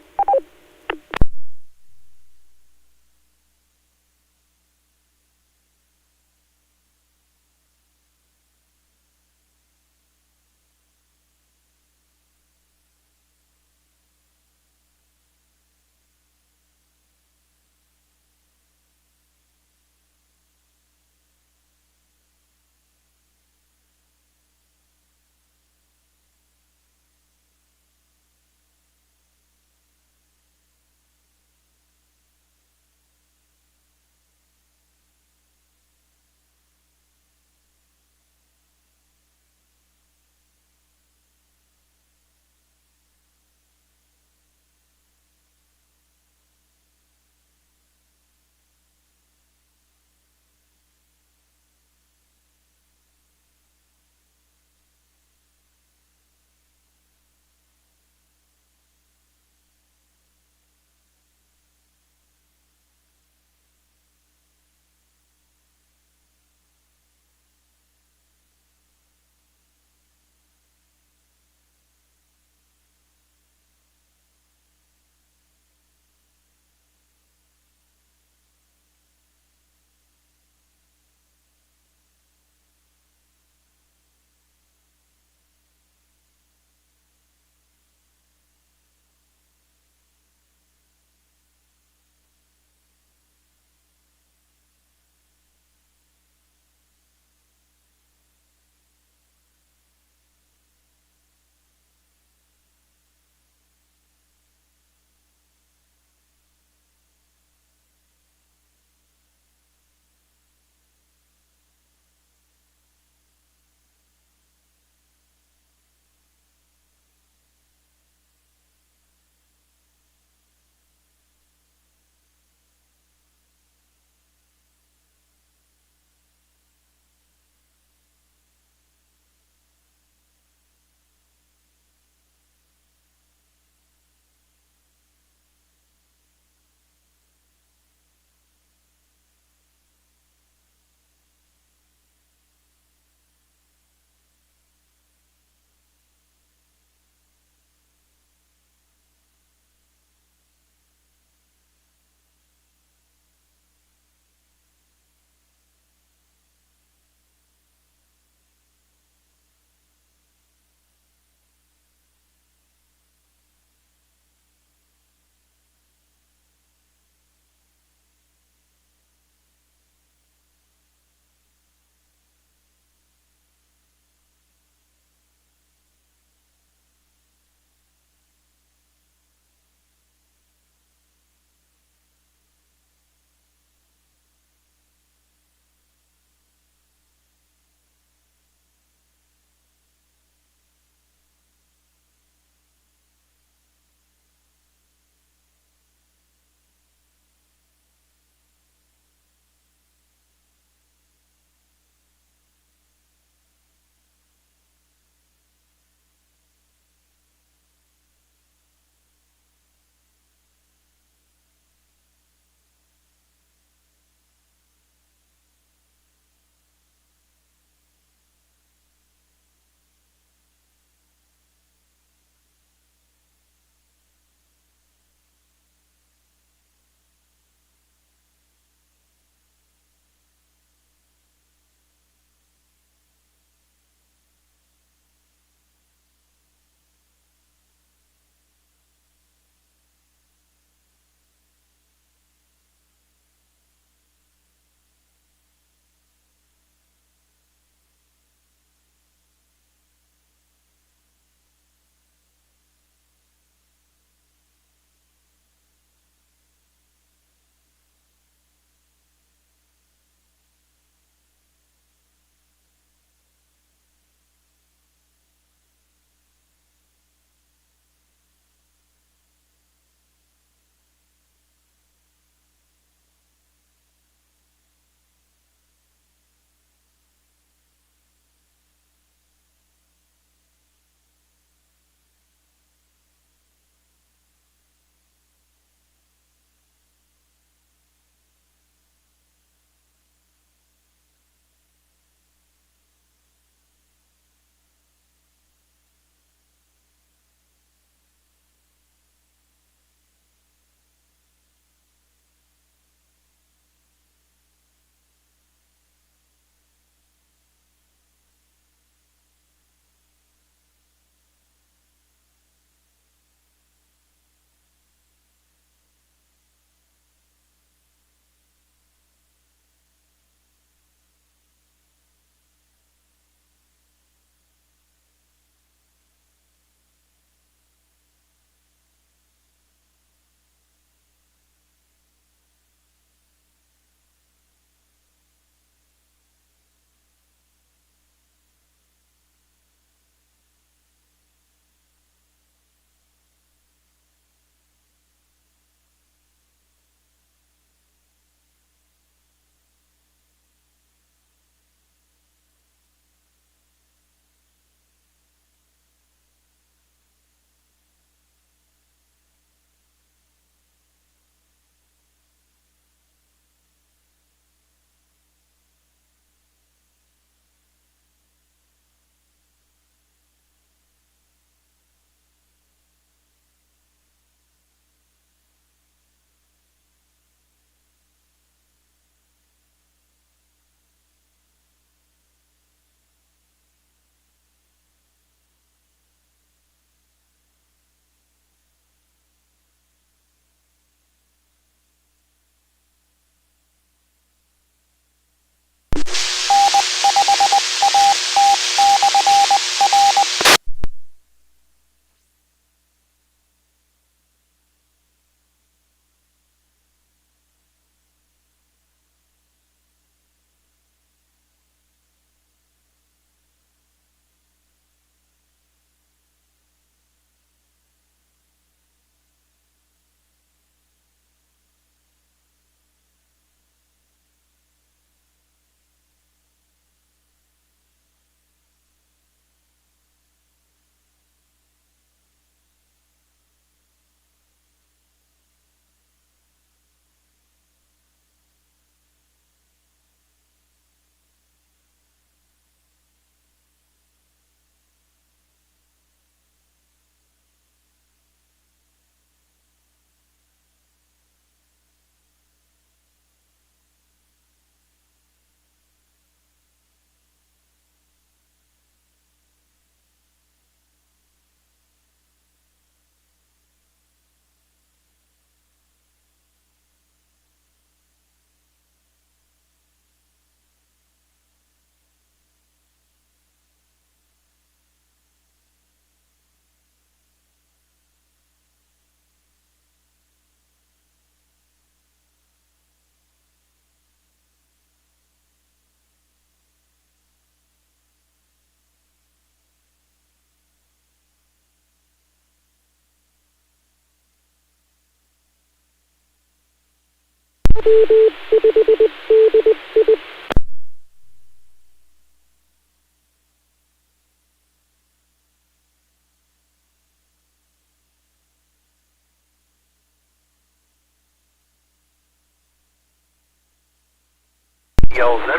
LZ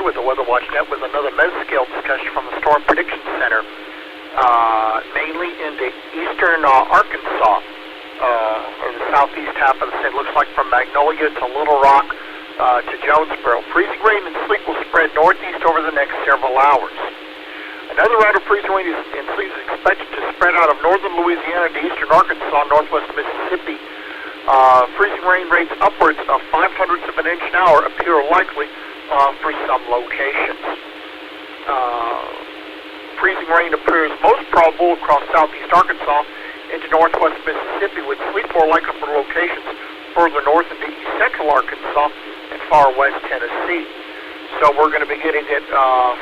with the Weather Watch Net with another mesoscale discussion from the Storm Prediction Center, mainly into eastern Arkansas, or the southeast half of the state. Looks like from Magnolia to Little Rock to Jonesboro. Freezing rain and sleet will spread northeast over the next several hours. Another round of freezing rain and sleet is expected to spread out of northern Louisiana to eastern Arkansas, northwest Mississippi. Freezing rain rates upwards of 0.05 of an inch an hour appear likely for some locations. Freezing rain appears most probable across southeast Arkansas into northwest Mississippi, with sleet more likely for locations further north into east central Arkansas and far west Tennessee. So we're going to be getting it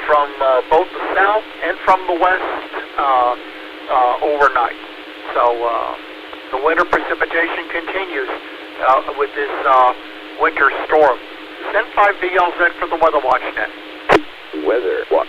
from both the south and from the west overnight. So the winter precipitation continues with this winter storm. N5VLZ for the Weather Watch Net. Weather Watch.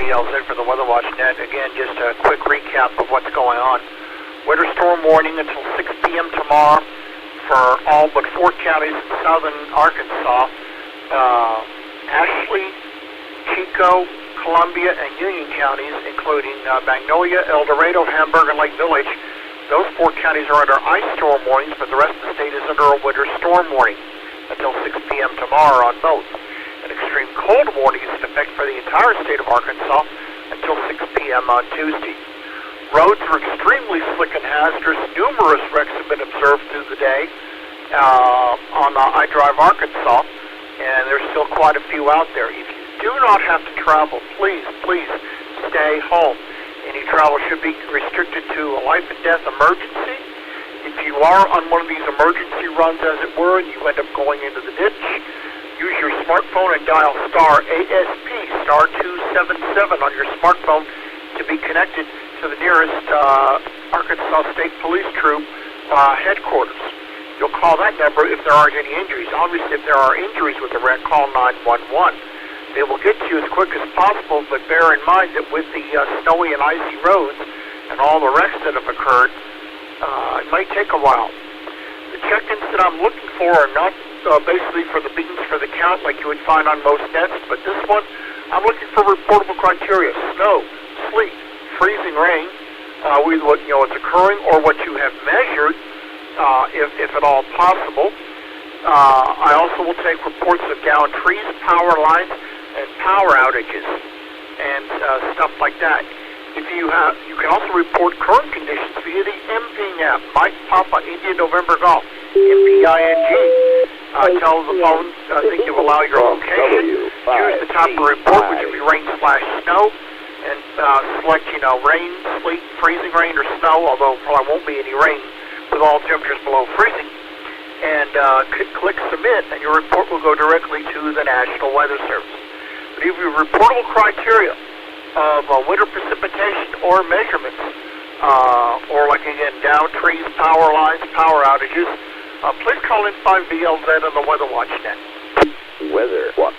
N5VLZ for the Weather Watch Net. Again, just a quick recap of what's going on. Winter storm warning until 6 p.m. tomorrow for all but 4 counties in southern Arkansas. Ashley, Chico, Columbia, and Union counties, including Magnolia, El Dorado, Hamburg, and Lake Village. Those 4 counties are under ice storm warnings, but the rest of the state is under a winter storm warning until 6 p.m. tomorrow on both. An extreme cold warning is in effect for the entire state of Arkansas until 6 p.m. on Tuesday. Roads are extremely slick and hazardous. Numerous wrecks have been observed through the day on iDrive Arkansas, and there's still quite a few out there. If you do not have to travel, please stay home. Any travel should be restricted to a life and death emergency. If you are on one of these emergency runs, as it were, and you end up going into the ditch, use your smartphone and dial star ASP, star 277 on your smartphone to be connected to the nearest Arkansas State Police Troop headquarters. You'll call that number if there aren't any injuries. Obviously, if there are injuries with the wreck, call 911. They will get to you as quick as possible, but bear in mind that with the snowy and icy roads and all the wrecks that have occurred, it might take a while. The check-ins that I'm looking for are not basically for the beacons for the count like you would find on most nets, but this one, I'm looking for reportable criteria: snow, sleet, freezing rain, with what it's occurring or what you have measured, if at all possible. I also will take reports of downed trees, power lines, and power outages, and stuff like that. If you can also report current conditions via the MPing app, Mike Papa India November Golf, MPING. Tell the phone that you allow your location. Choose the type of report, which would be rain/snow, and select rain, sleet, freezing rain, or snow. Although probably won't be any rain with all temperatures below freezing. And click submit, and your report will go directly to the National Weather Service. But if you have reportable criteria of winter precipitation or measurements, or like again, down trees, power lines, power outages, please call N5VLZ on the Weather Watch Net. Weather Watch.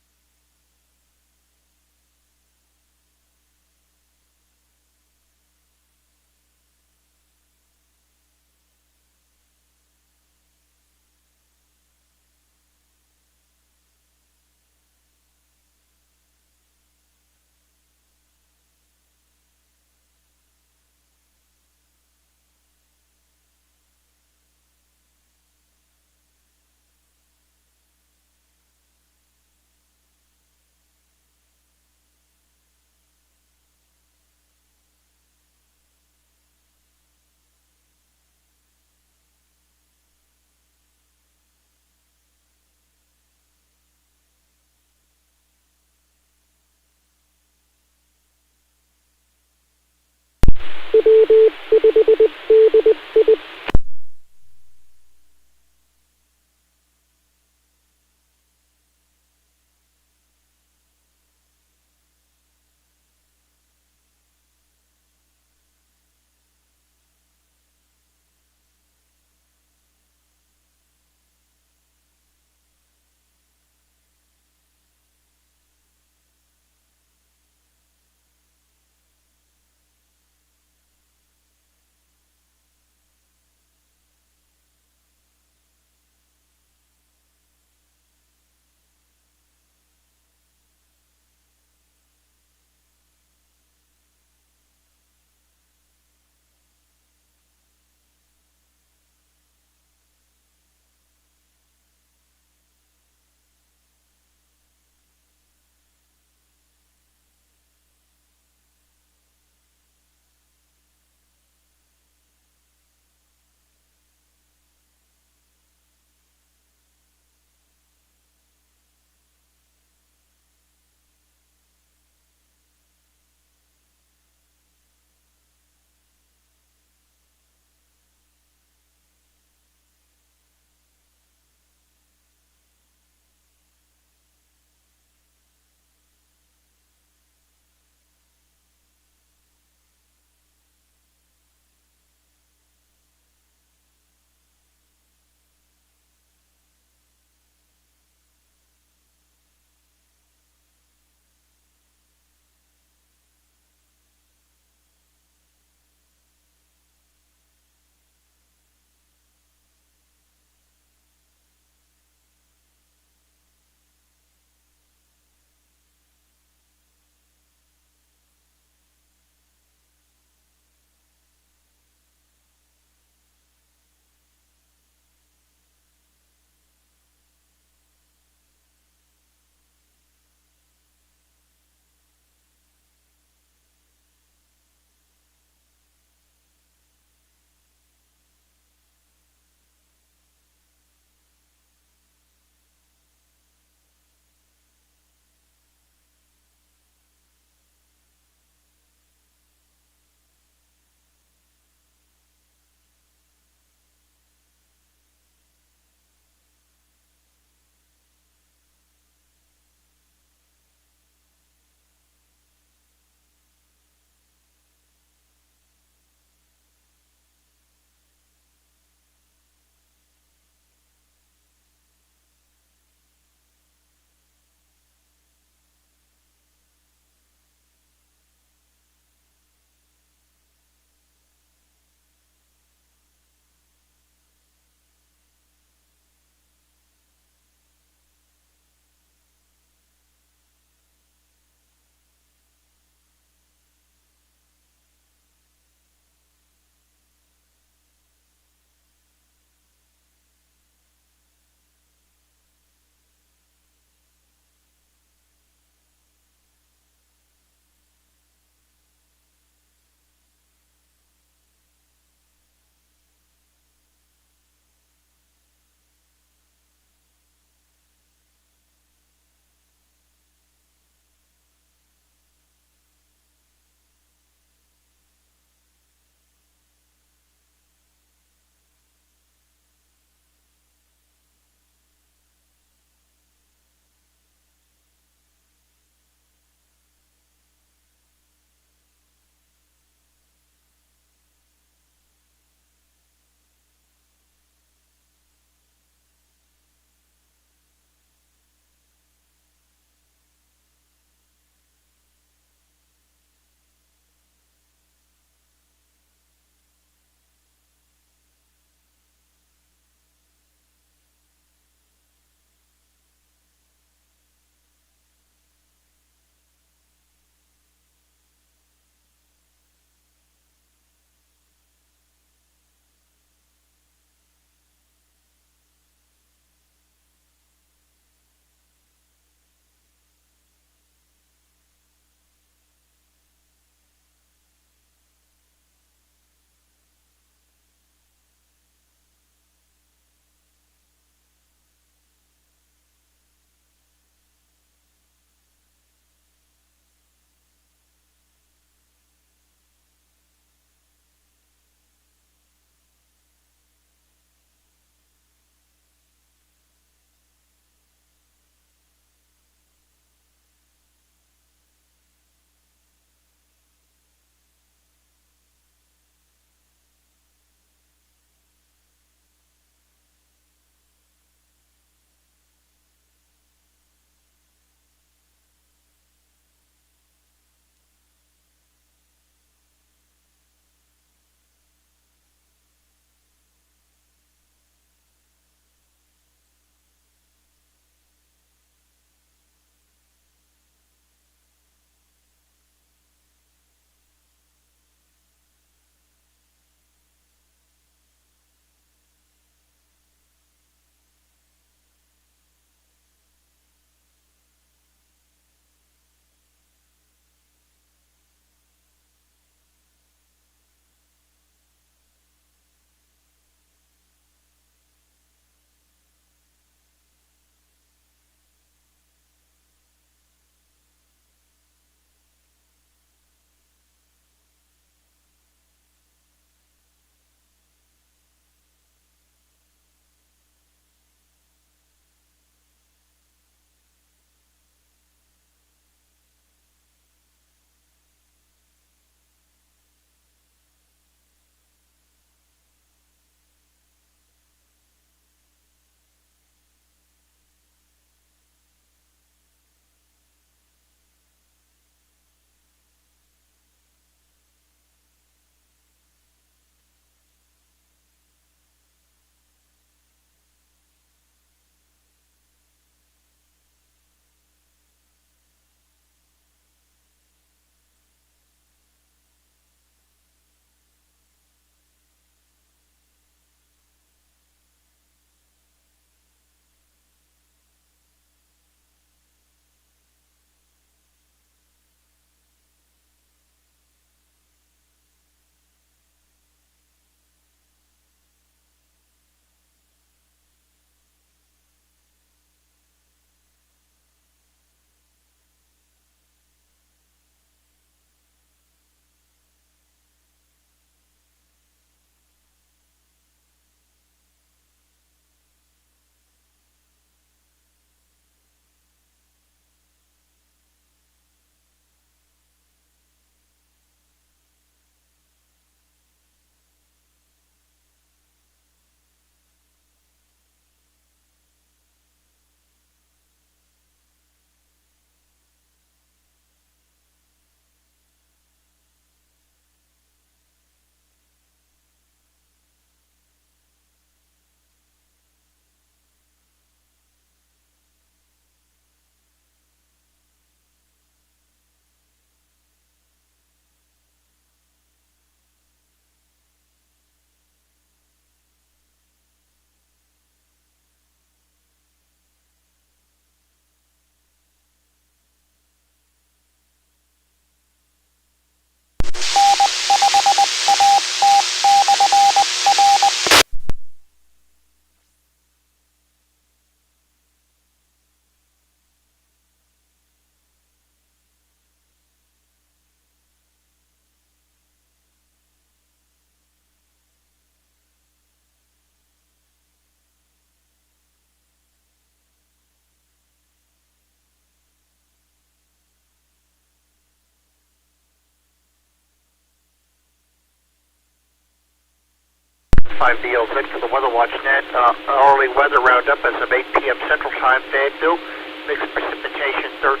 N5VLZ for the Weather Watch Net. Hourly weather roundup as of 8 p.m. Central Time. Fayetteville, mixed precipitation 13.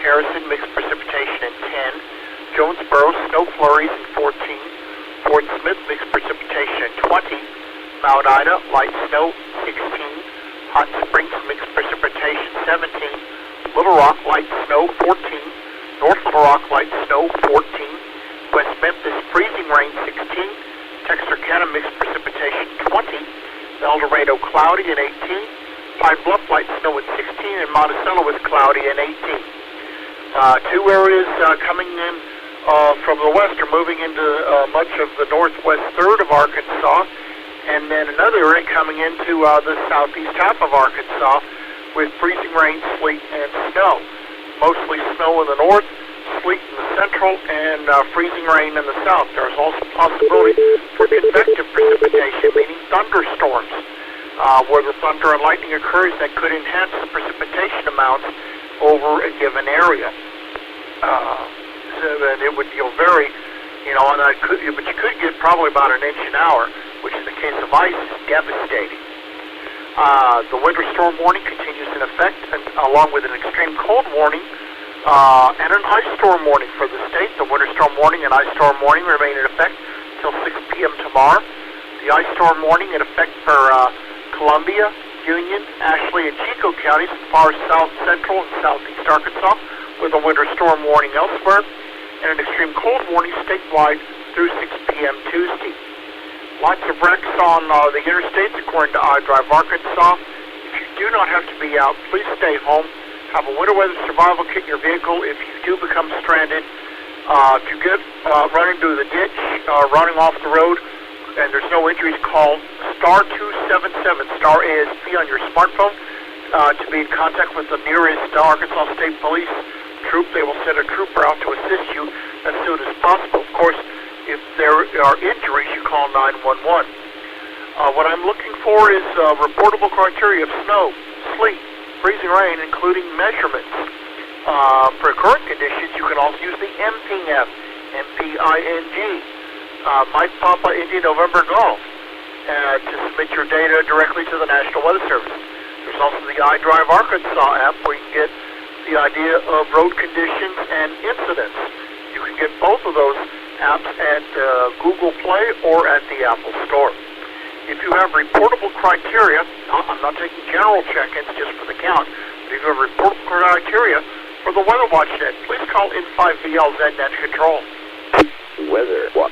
Harrison, mixed precipitation in 10. Jonesboro, snow flurries in 14. Fort Smith, mixed precipitation in 20. Mount Ida, light snow 16. Hot Springs, mixed precipitation 17. Little Rock, light snow 14. North Little Rock, light snow 14. West Memphis, freezing rain 16. Texarkana, mixed precipitation 20. El Dorado, cloudy and 18. Pine Bluff, light snow at 16. And Monticello is cloudy and 18. Two areas coming in from the west are moving into much of the northwest third of Arkansas. And then another area coming into the southeast half of Arkansas with freezing rain, sleet, and snow. Mostly snow in the north, sleet in the central, and freezing rain in the south. There's also possibility for convective precipitation, meaning thunderstorms, where the thunder and lightning occurs that could enhance the precipitation amounts over a given area. So that it would vary, and but you could get probably about an inch an hour, which in the case of ice is devastating. The winter storm warning continues in effect, and along with an extreme cold warning and an ice storm warning for the state. The winter storm warning and ice storm warning remain in effect till 6 p.m. tomorrow. The ice storm warning in effect for Columbia, Union, Ashley, and Chico counties as far as south central and southeast Arkansas, with a winter storm warning elsewhere, and an extreme cold warning statewide through 6 p.m. Tuesday. Lots of wrecks on the interstates, according to iDrive Arkansas. If you do not have to be out, please stay home. Have a winter weather survival kit in your vehicle if you do become stranded. If you get running through the ditch, running off the road, and there's no injuries, call star 277, star ASP on your smartphone to be in contact with the nearest Arkansas State Police troop. They will send a trooper out to assist you as soon as possible. Of course, if there are injuries, you call 911. What I'm looking for is reportable criteria of snow, sleet, freezing rain, including measurements. For current conditions, you can also use the MPF, MPING, Mike Papa Indian November Golf, to submit your data directly to the National Weather Service. There's also the iDrive Arkansas app where you can get the idea of road conditions and incidents. You can get both of those apps at Google Play or at the Apple Store. If you have reportable criteria, I'm not taking general check-ins just for the count, but if you have reportable criteria for the Weather Watch Net, please call N5VLZ Net Control. Weather Watch.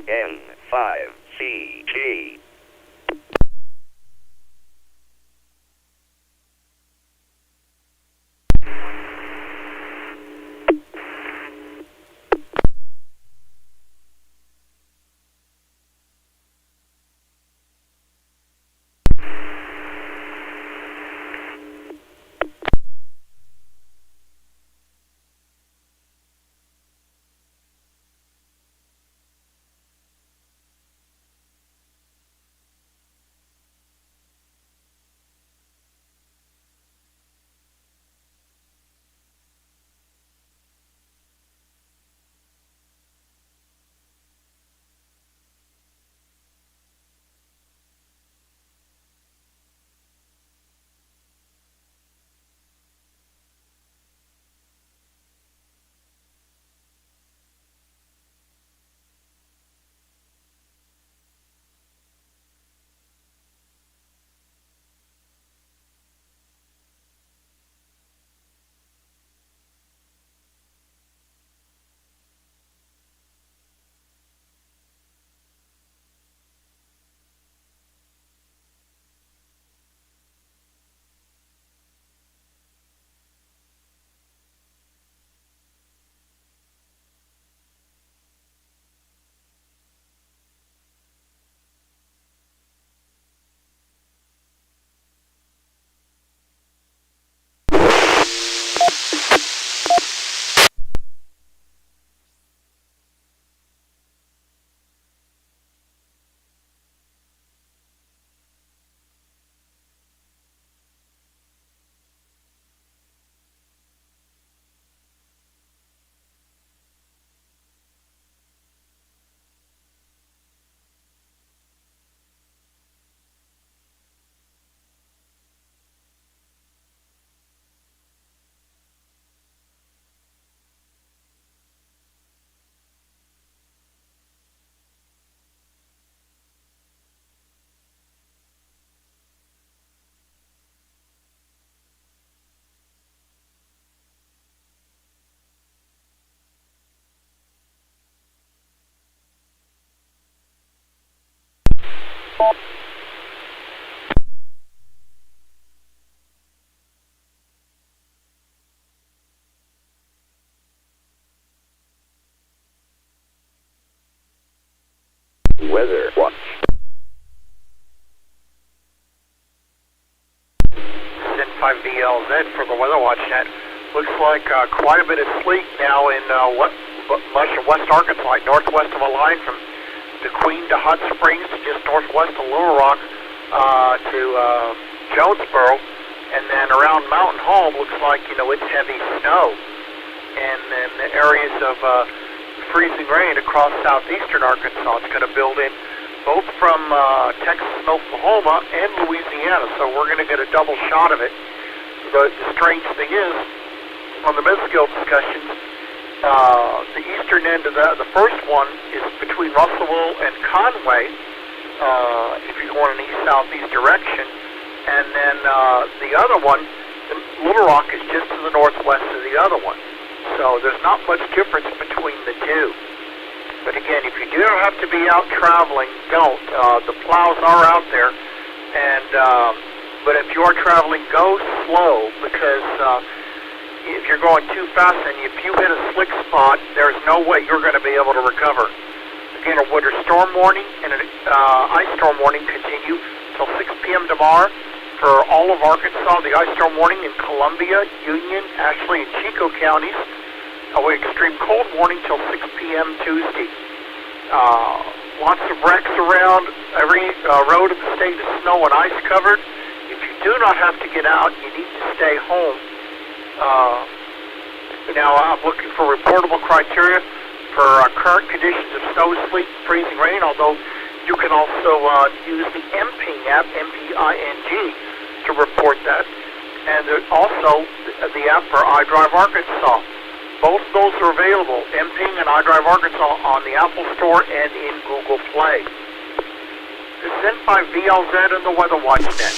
N5CG. Weather watch. N5VLZ for the Weather Watch Net. Looks like quite a bit of sleet now in much of West Arkansas, like northwest of a line from DeQueen to Hot Springs to just northwest of Little Rock to Jonesboro, and then around Mountain Home looks like, it's heavy snow. And then the areas of freezing rain across southeastern Arkansas. It's going to build in both from Texas and Oklahoma and Louisiana, so we're going to get a double shot of it. The strange thing is, on the Mesgill discussions, the eastern end of the first one is between Russellville and Conway, if you're going in an east-southeast direction, and then the other one, Little Rock, is just to the northwest of the other one. So there's not much difference between the two. But again, if you do have to be out traveling, don't. The plows are out there, and but if you are traveling, go slow, because if you're going too fast and if you hit a slick spot, there's no way you're going to be able to recover. Again, a winter storm warning and an ice storm warning continue till 6 p.m. tomorrow for all of Arkansas. The ice storm warning in Columbia, Union, Ashley, and Chico counties. Extreme cold warning till 6 p.m. Tuesday. Lots of wrecks around. Every road in the state is snow and ice covered. If you do not have to get out, you need to stay home. Now I'm looking for reportable criteria for current conditions of snow, sleet, freezing rain, although you can also use the MPing app, MPING, to report that. And there's also the app for iDrive Arkansas. Both those are available, MPing and iDrive Arkansas, on the Apple Store and in Google Play. This is N5VLZ and the Weather Watch Net.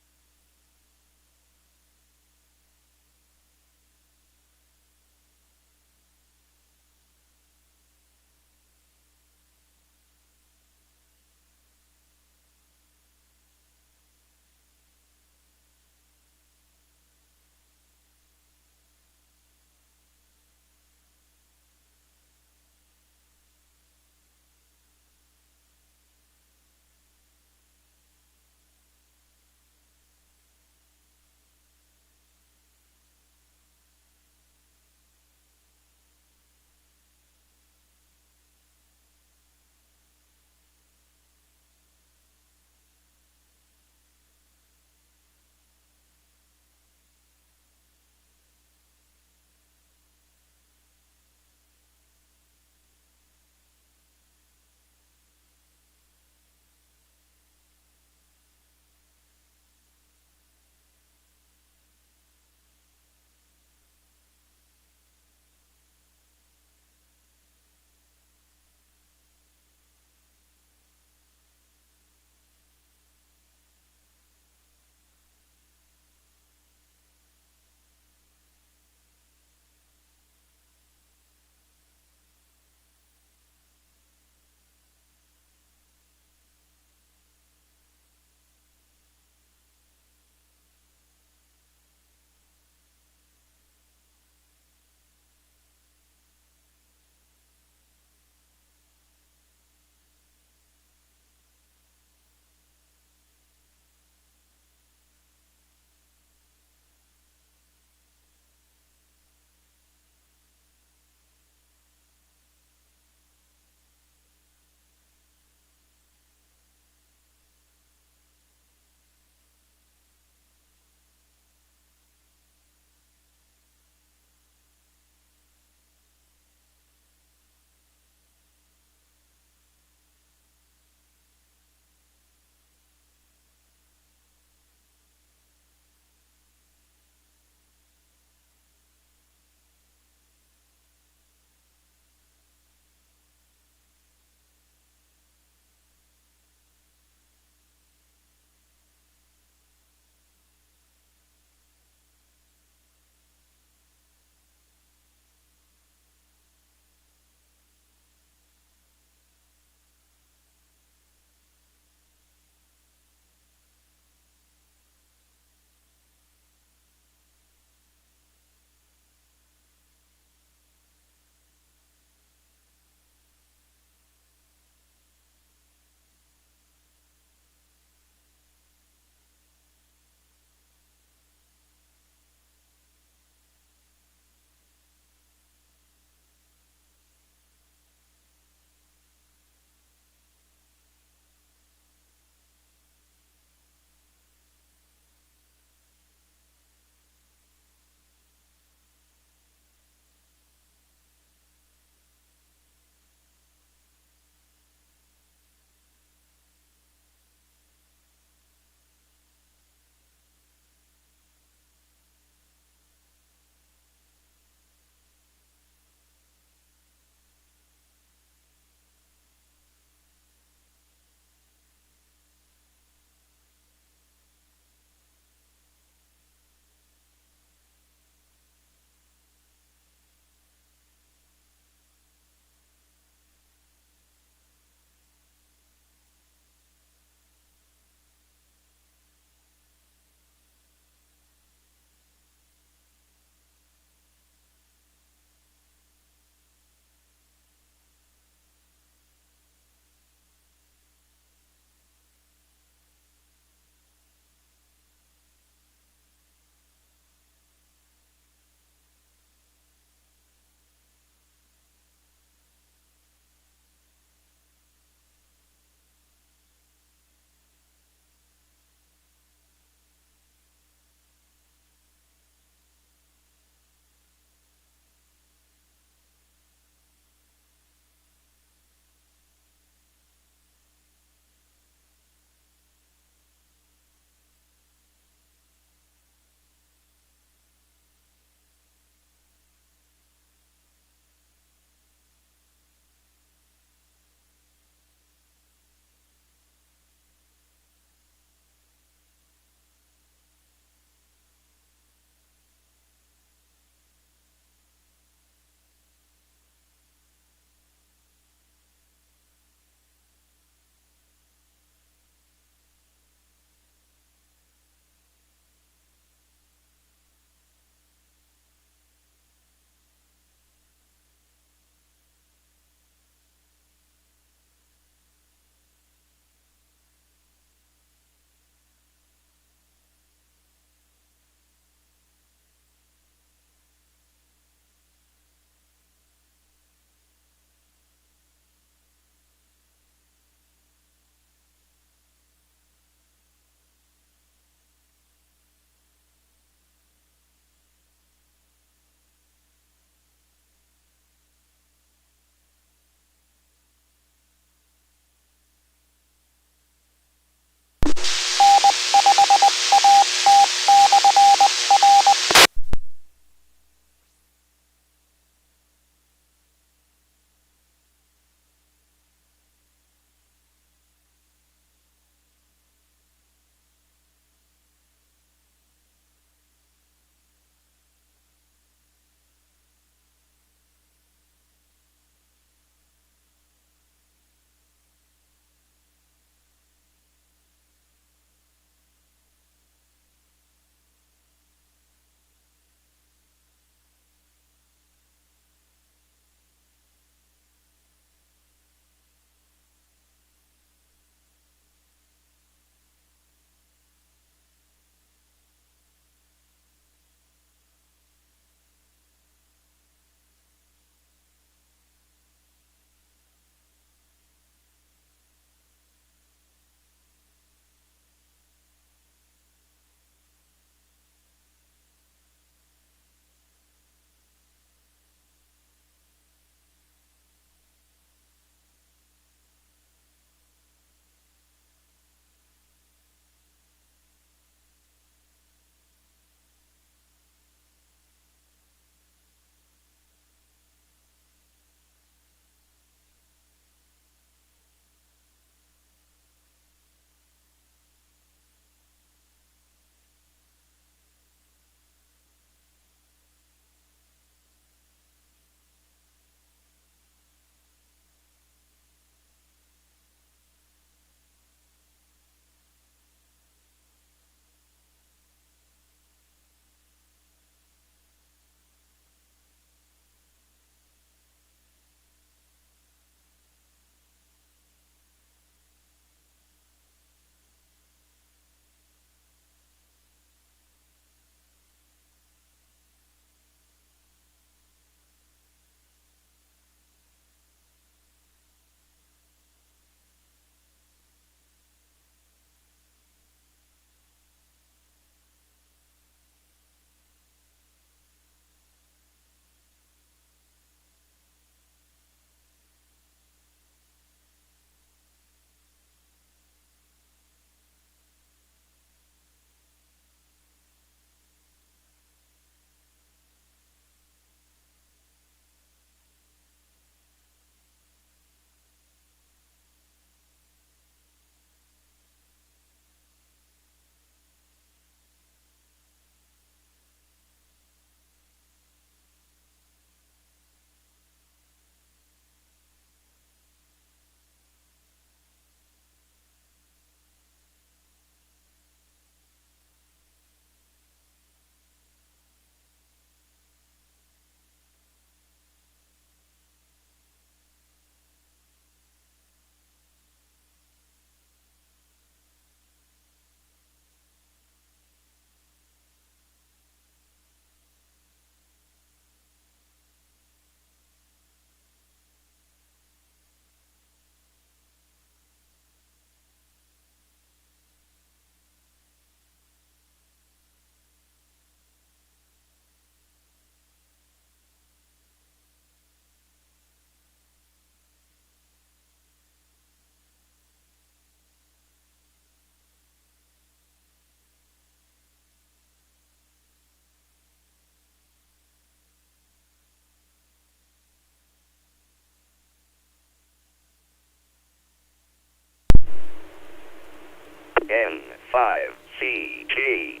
N5CG.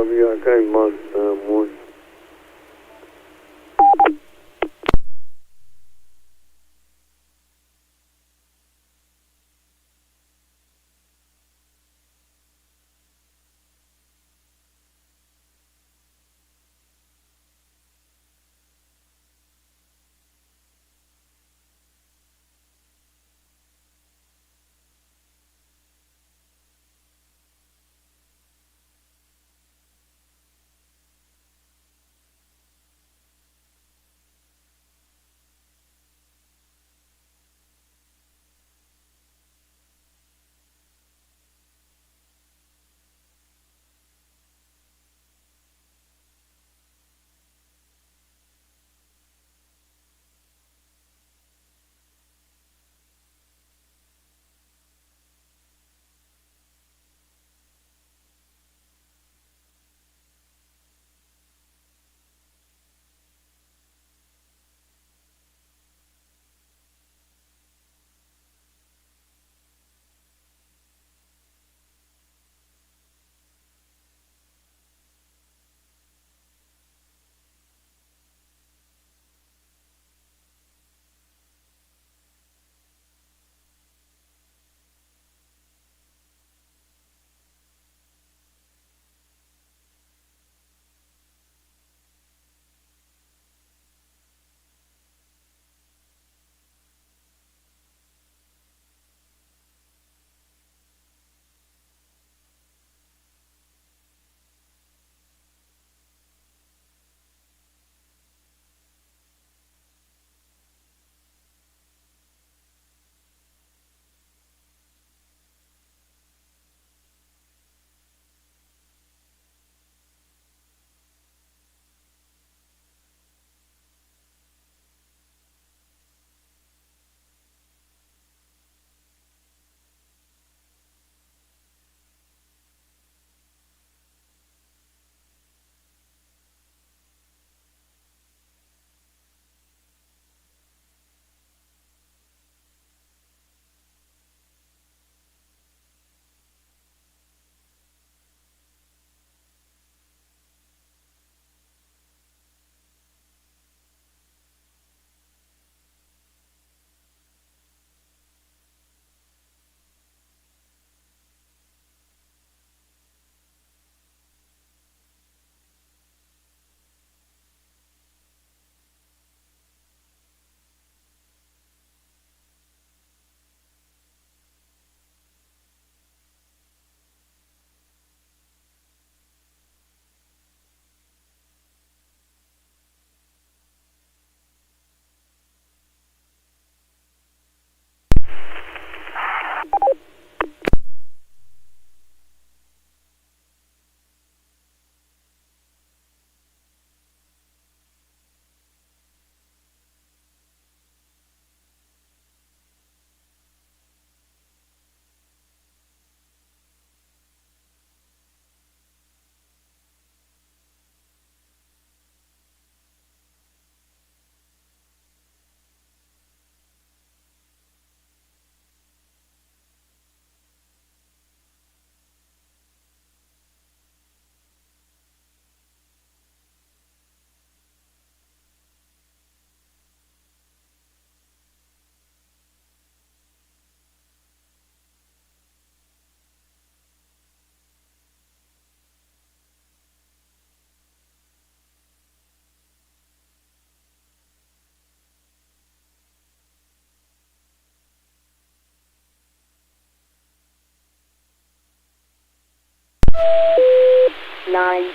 Yeah, okay, month, one.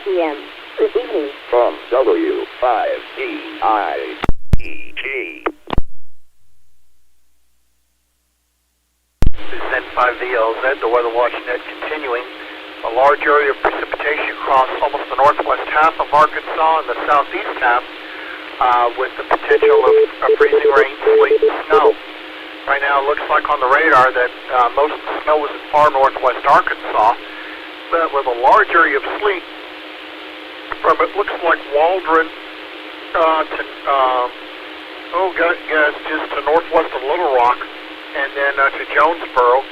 PM. Good evening. From W5DI. This is N5VLZ, the weather watch net continuing. A large area of precipitation across almost the northwest half of Arkansas and the southeast half, with the potential of freezing rain, sleet, and snow. Right now, it looks like on the radar that most of the snow is in far northwest Arkansas, but with a large area of sleet from it looks like Waldron to just to northwest of Little Rock, and then to Jonesboro,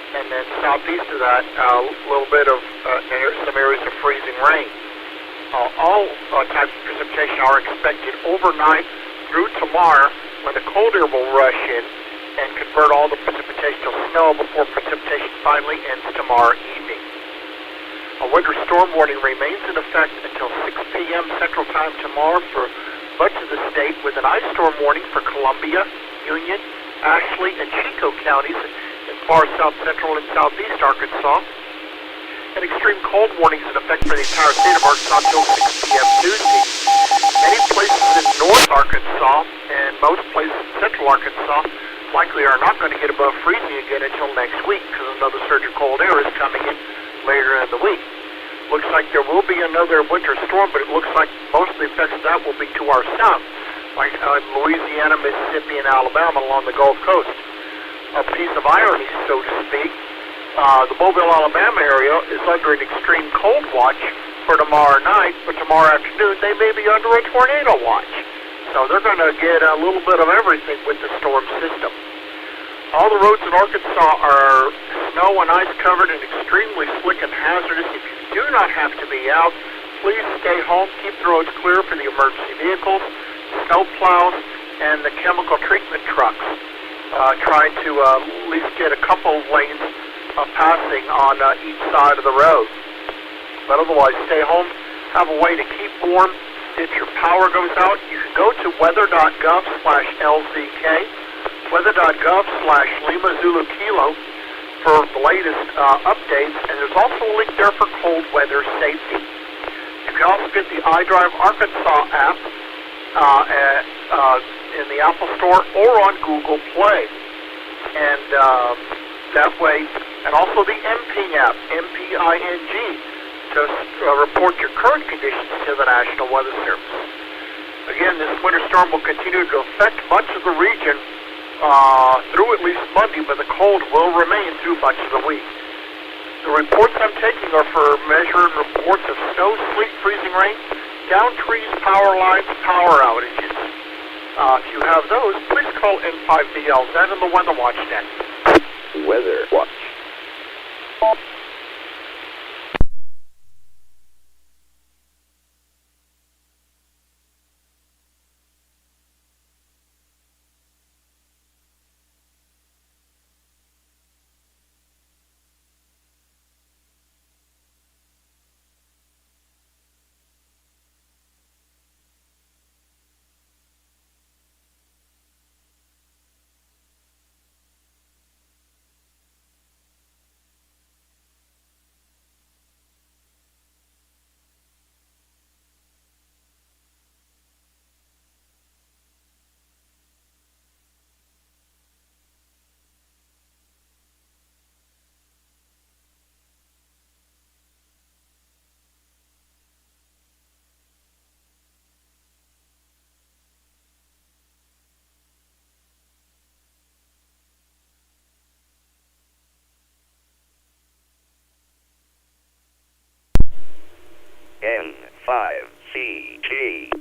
and then southeast of that, a little bit of some areas of freezing rain. All types of precipitation are expected overnight through tomorrow, when the cold air will rush in and convert all the precipitation to snow before precipitation finally ends tomorrow evening. A winter storm warning remains in effect until 6 p.m. Central Time tomorrow for much of the state, with an ice storm warning for Columbia, Union, Ashley, and Chico counties in far south central and southeast Arkansas. And extreme cold warnings in effect for the entire state of Arkansas until 6 p.m. Tuesday. Many places in North Arkansas and most places in Central Arkansas likely are not going to get above freezing again until next week, because another surge of cold air is coming in later in the week. Looks like there will be another winter storm, but it looks like most of the effects of that will be to our south, like Louisiana, Mississippi, and Alabama along the Gulf Coast. A piece of irony, so to speak, the Mobile, Alabama area is under an extreme cold watch for tomorrow night, but tomorrow afternoon they may be under a tornado watch. So they're going to get a little bit of everything with the storm system. All the roads in Arkansas are snow and ice covered and extremely slick and hazardous. If you do not have to be out, please stay home. Keep the roads clear for the emergency vehicles, snow plows, and the chemical treatment trucks. Trying to at least get a couple of lanes passing on each side of the road. But otherwise, stay home. Have a way to keep warm. If your power goes out, you can go to weather.gov/LZK, weather.gov/Lima Zulu Kilo for the latest updates, and there's also a link there for cold weather safety. You can also get the iDrive Arkansas app in the Apple Store or on Google Play, and that way, and also the MPing app, MPING, to report your current conditions to the National Weather Service. Again, this winter storm will continue to affect much of the region through at least Monday, but the cold will remain through much of the week. The reports I'm taking are for measuring reports of snow, sleet, freezing rain, down trees, power lines, power outages. If you have those, please call N5VLZ and the Weather Watch Net. Weather Watch. N5CG.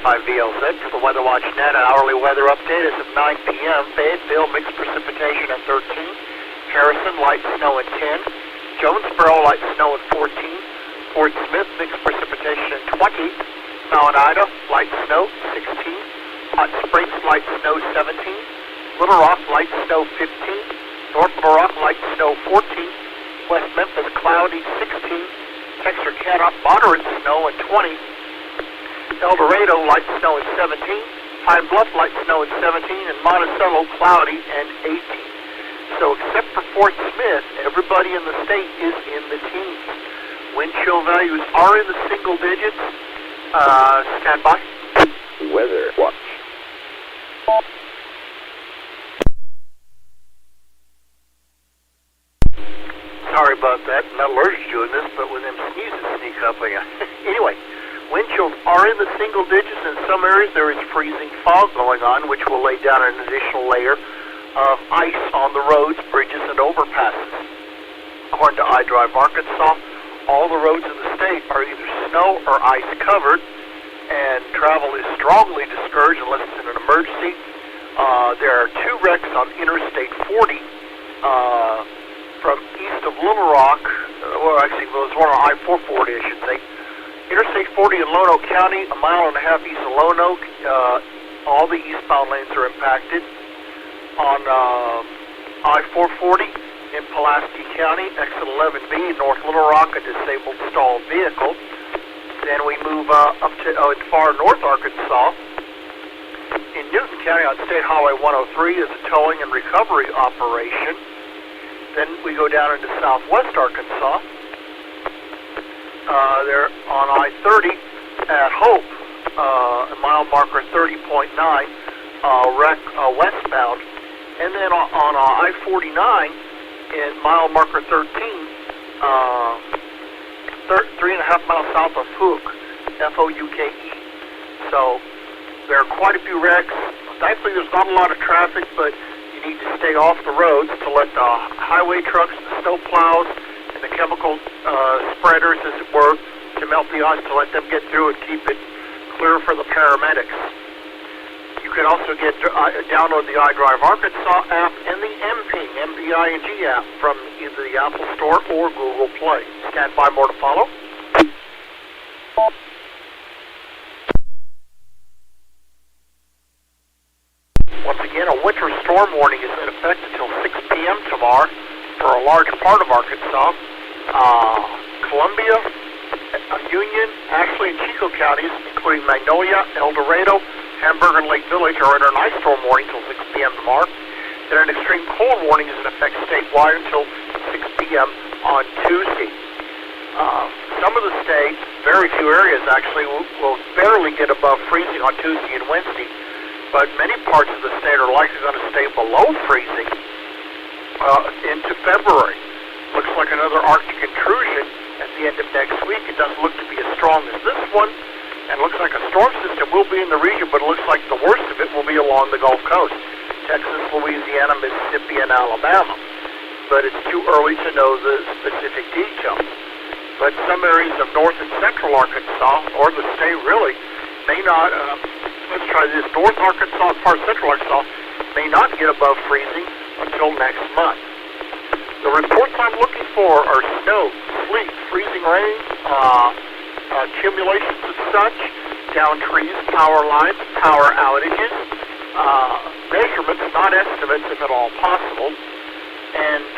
N5VLZ for the Weather Watch Net. An hourly weather update is at 9 p.m. Fayetteville, mixed precipitation at 13. Harrison, light snow at 10. Jonesboro, light snow at 14. Fort Smith, mixed precipitation at 20. Mount Ida, light snow 16. Hot Springs, light snow 17. Little Rock, light snow 15. North Little Rock, light snow 14. West Memphis, cloudy 16. Texarkana, moderate snow at 20. El Dorado, light snow at 17. Pine Bluff, light snow at 17. And Monticello, cloudy and 18. So except for Fort Smith, everybody in the state is in the teens. Wind chill values are in the single digits. Stand by. Weather Watch. Sorry about that. I'm not allergic to doing this, but when them sneezes sneak up, anyway, wind chills are in the single digits. In some areas, there is freezing fog going on, which will lay down an additional layer of ice on the roads, bridges, and overpasses. According to iDrive Arkansas, all the roads in the state are either snow or ice covered, and travel is strongly discouraged unless it's in an emergency. There are 2 wrecks on Interstate 40 from east of Little Rock. Well, actually, there was one on I-440, I should say. Interstate 40 in Lonoke County, a mile and a half east of Lonoke. All the eastbound lanes are impacted. On I-440 in Pulaski County, exit 11B, North Little Rock, a disabled stalled vehicle. Then we move up to far north Arkansas. In Newton County on State Highway 103 is a towing and recovery operation. Then we go down into southwest Arkansas. They're on I-30 at Hope, mile marker 30.9, wreck westbound. And then on I-49 in mile marker 13, 3.5 miles south of Fouke, F-O-U-K-E. So there are quite a few wrecks. Thankfully, there's not a lot of traffic, but you need to stay off the roads to let the highway trucks, the snow plows, and the chemical spreaders, as it were, to melt the ice to let them get through and keep it clear for the paramedics. You can also download the iDrive Arkansas app and the MPING app from either the Apple Store or Google Play. Stand by, more to follow. Once again, a winter storm warning is in effect until 6 p.m. tomorrow for a large part of Arkansas. Columbia, Union, Ashley, and Chico counties, including Magnolia, El Dorado, Hamburg, and Lake Village, are under an ice storm warning until 6 p.m. tomorrow. Then an extreme cold warning is in effect statewide until 6 p.m. on Tuesday. Some of the states, very few areas actually, will barely get above freezing on Tuesday and Wednesday. but many parts of the state are likely going to stay below freezing into February. Looks like another Arctic intrusion at the end of next week. It doesn't look to be as strong as this one, and looks like a storm system will be in the region, but it looks like the worst of it will be along the Gulf Coast, Texas, Louisiana, Mississippi, and Alabama. But it's too early to know the specific details. But some areas of north and central Arkansas, or the state really, may not, let's try this, north Arkansas, part of central Arkansas, may not get above freezing until next month. The reports I'm looking for are snow, sleet, freezing rain, accumulations of such, down trees, power lines, power outages, measurements, not estimates if at all possible, and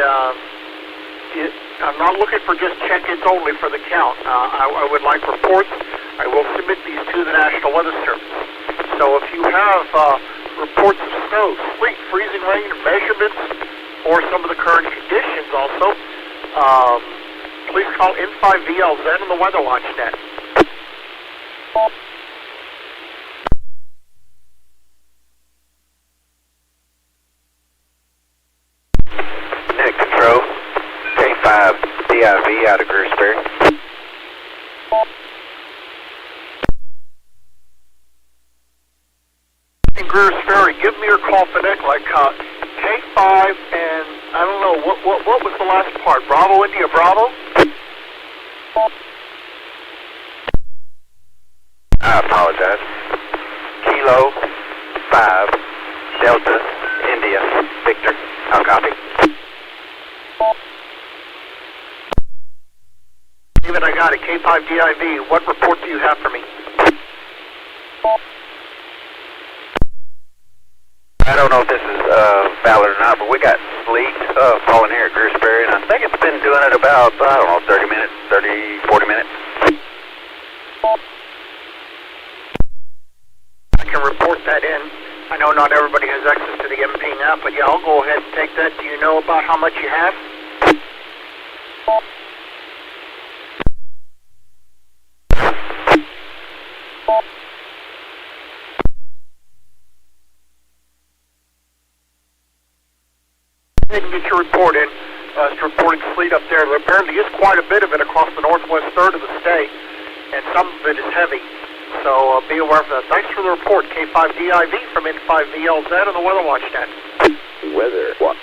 I'm not looking for just check-ins only for the count. I would like reports. I will submit these to the National Weather Service. So if you have reports of snow, sleet, freezing rain, measurements, or some of the current conditions also, please call N5VLZ on the Weather Watch Net. Net Control, K5DIV out of Greersbury. In Greersbury, give me your call phonetic like K5 and I don't know what was the last part? Bravo, India, Bravo. I apologize. Kilo 5 Delta India Victor. I'll copy. David, I got it. K5DIV. What report do you have for me? I don't know if this is valid or not, but we got sleet falling here at Greersbury, and I think it's been doing it about, 30 minutes, 40 minutes. I can report that in. I know not everybody has access to the MPing app, but yeah, I'll go ahead and take that. Do you know about how much you have? You can get your report in. It's reporting sleet up there. There apparently is quite a bit of it across the northwest third of the state, and some of it is heavy. So be aware of that. Thanks for the report, K5DIV from N5VLZ on the Weather Watch Net. Weather Watch.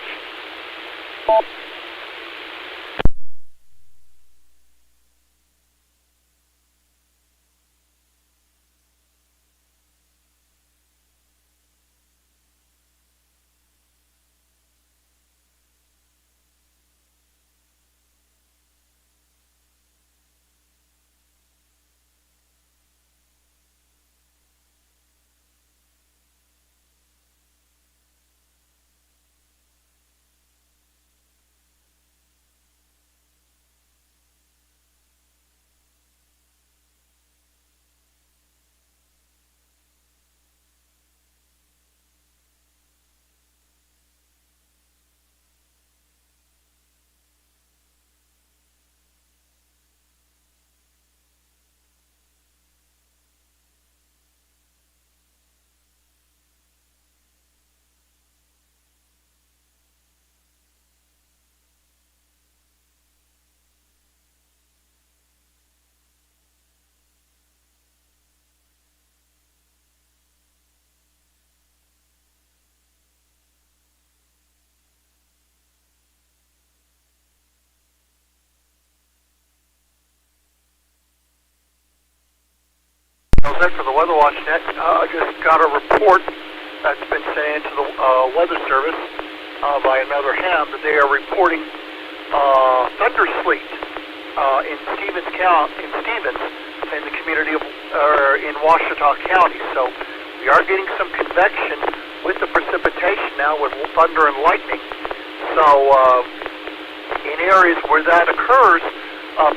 For the Weather Watch Net, I just got a report that's been sent into the Weather Service by another ham that they are reporting thunder sleet in Stevens in the community of in Washita County. So we are getting some convection with the precipitation now with thunder and lightning. So in areas where that occurs,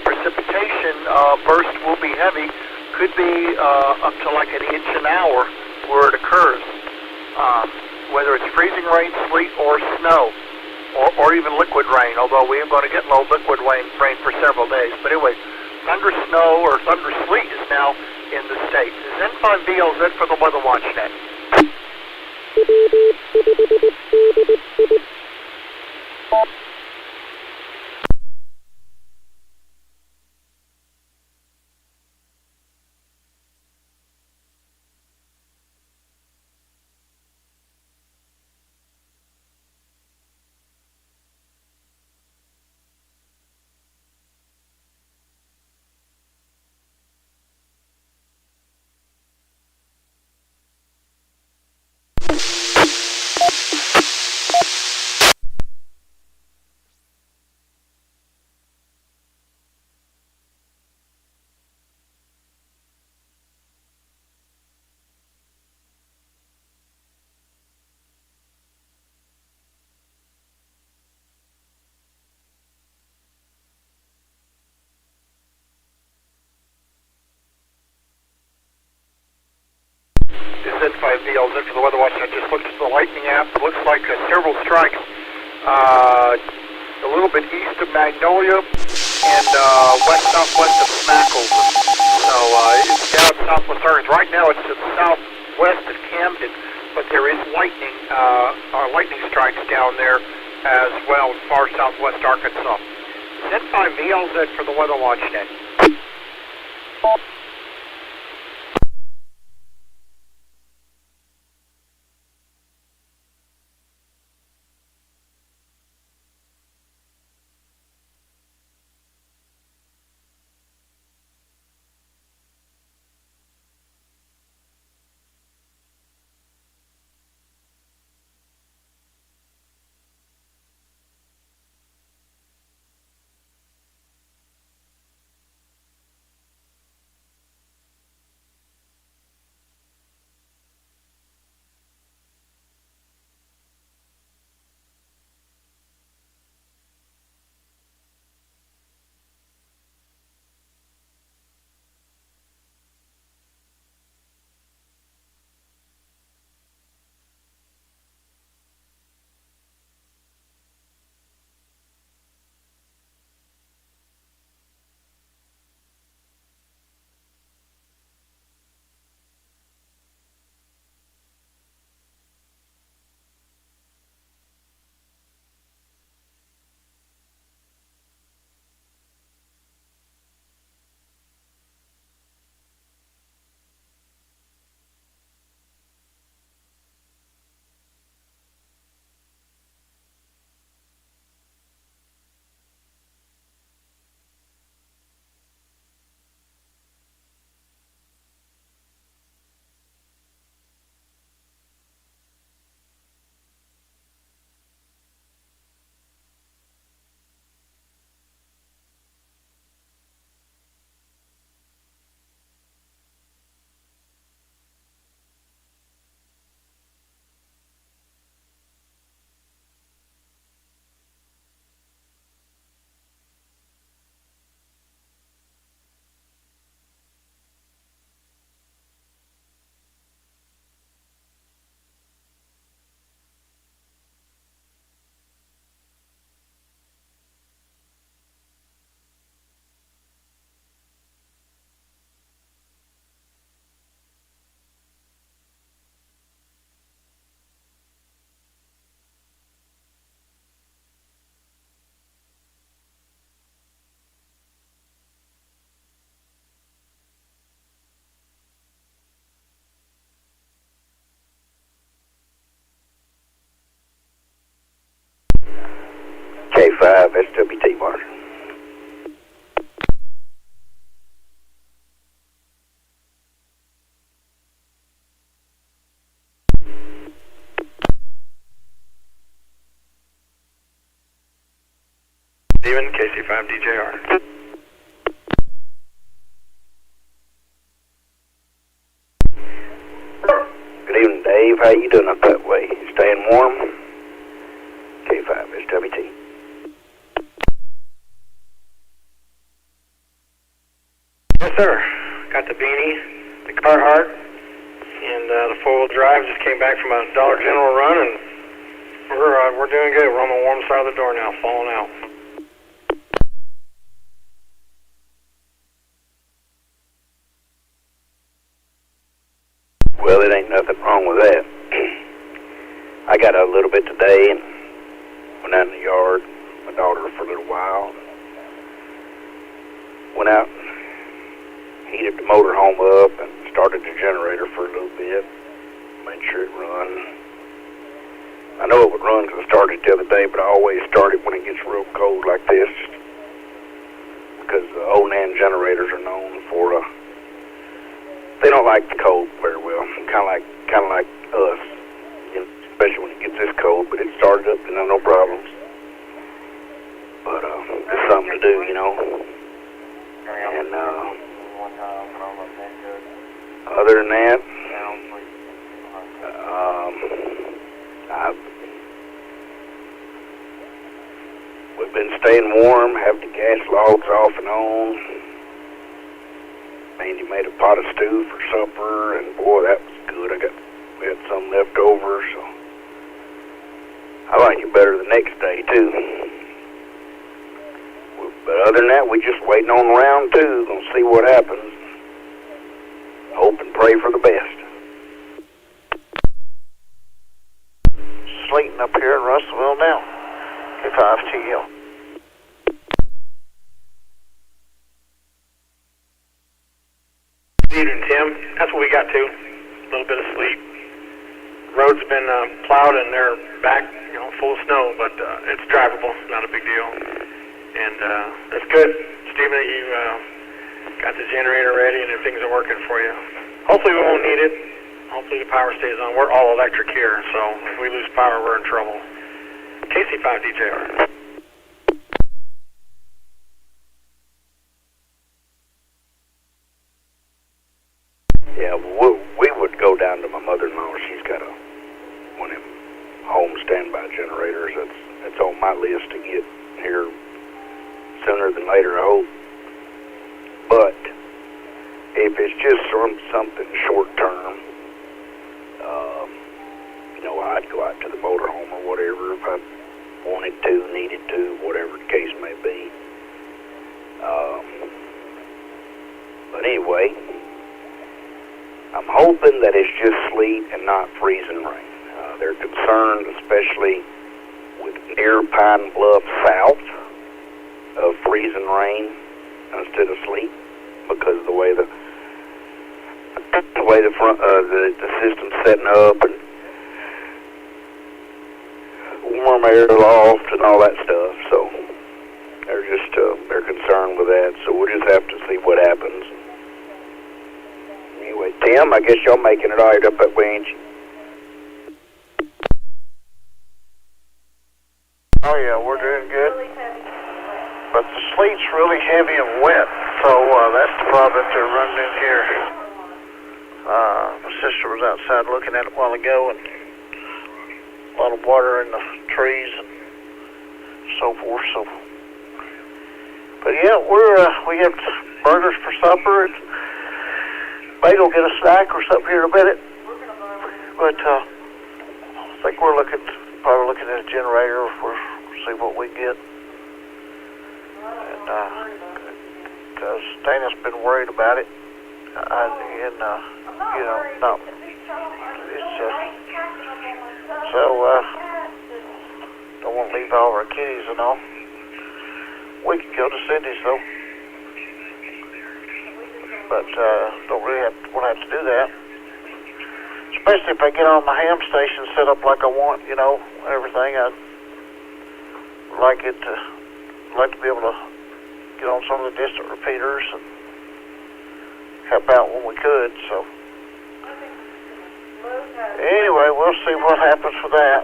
precipitation burst will be heavy. Could be up to like an inch an hour where it occurs, whether it's freezing rain, sleet, or snow, or even liquid rain, although we are going to get low liquid rain for several days. But anyway, thunder snow or thunder sleet is now in the state. This is N5VLZ for the Weather Watch Net. N5VLZ for the weather watch. I just looked at the lightning app. It looks like several strikes a little bit east of Magnolia and west-southwest of Smackover. So it's down southwest Arkansas. Right now it's to the southwest of Camden, but there is lightning strikes down there as well in far southwest Arkansas. N5VLZ for the weather watch net. K5SWT bar. Steven, KC5DJR. Good evening, Dave. How you doing up that way? Staying warm? K5SWT. Yes, sir. Got the beanie, the Carhartt, and the four-wheel drive. Just came back from a Dollar General run, and we're doing good. We're on the warm side of the door now, falling out. Well, it ain't nothing wrong with that. I got out a little bit today and went out in the yard with my daughter for a little while. Went out and heated the motorhome up and started the generator for a little bit. Made sure it run. I know it would run because I started it the other day, but I always start it when it gets real cold like this, because the N5CG generators are known for they don't like the cold very well. Kind of like us, you know, especially when it gets this cold. But it started up, didn't have no problems. But it's something to do, you know. And other than that, we've been staying warm, have the gas logs off and on. Mandy made a pot of stew for supper, and boy, that was good. We had some left over, so I like it better the next day too. But other than that, we just waiting on round 2. Gonna see what happens. Hope and pray for the best. Sleeting up here in Russellville now. A5TL. Good evening, Tim. That's what we got to. A little bit of sleep. Roads been plowed and they're back, you know, full of snow, but it's drivable. Not a big deal. And that's good, Stephen, that you got the generator ready and things are working for you. Hopefully we won't need it. Hopefully the power stays on. We're all electric here, so if we lose power, we're in trouble. KC5DJR. Yeah, we would go down to my mother-in-law. She's got one of them home standby generators. That's on my list to get here sooner than later, I hope. But if it's just something short-term, you know, I'd go out to the motorhome or whatever if I wanted to, needed to, whatever the case may be. But anyway, I'm hoping that it's just sleet and not freezing rain. They're concerned, especially with near Pine Bluff south, of freezing rain instead of sleet, because of the way the system's setting up and warm air loft and all that stuff. So they're concerned with that. So we'll just have to see what happens. Anyway, Tim, I guess y'all making it all right up that way, ain't you? Oh yeah, we're doing good. But the sleet's really heavy and wet, so that's the problem that they're running in here. My sister was outside looking at it a while ago, and a lot of water in the trees and so forth. So, but yeah, we have burgers for supper, and Bate will get a snack or something here in a minute. But I think we're probably looking at a generator for see what we get. And because Dana's been worried about it, and you know, no, it's so don't want to leave all our kitties and all. We could go to Cindy's though, but don't really want to have to do that. Especially if I get on my ham station set up like I want, you know, everything. I'd like to be able to get on some of the distant repeaters and help out when we could. So anyway, we'll see what happens with that.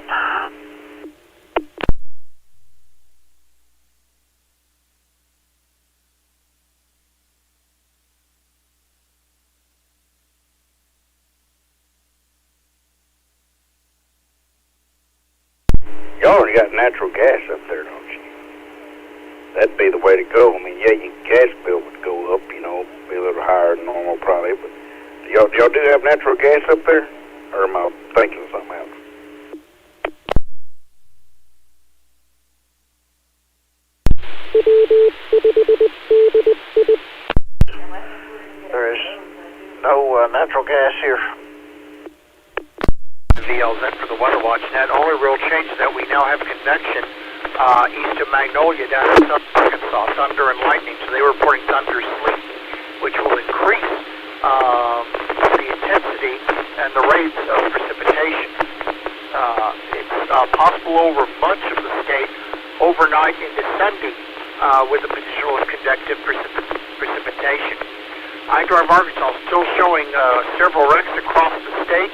Y'all already got natural gas up there, don't you? That'd be the way to go. I mean, yeah, your gas bill would go up, you know, be a little higher than normal probably, but y'all do have natural gas up there? Or am I thinking of something else? There is no natural gas here. N5VLZ for the Weather Watch Net. Only real change is that we now have convection east of Magnolia down in Central Arkansas, thunder and lightning. So they were reporting thunder sleet, which will increase the intensity and the rates of precipitation. It's possible over much of the state overnight and descending with the potential of convective precipitation. iDrive Arkansas is still showing several wrecks across the state.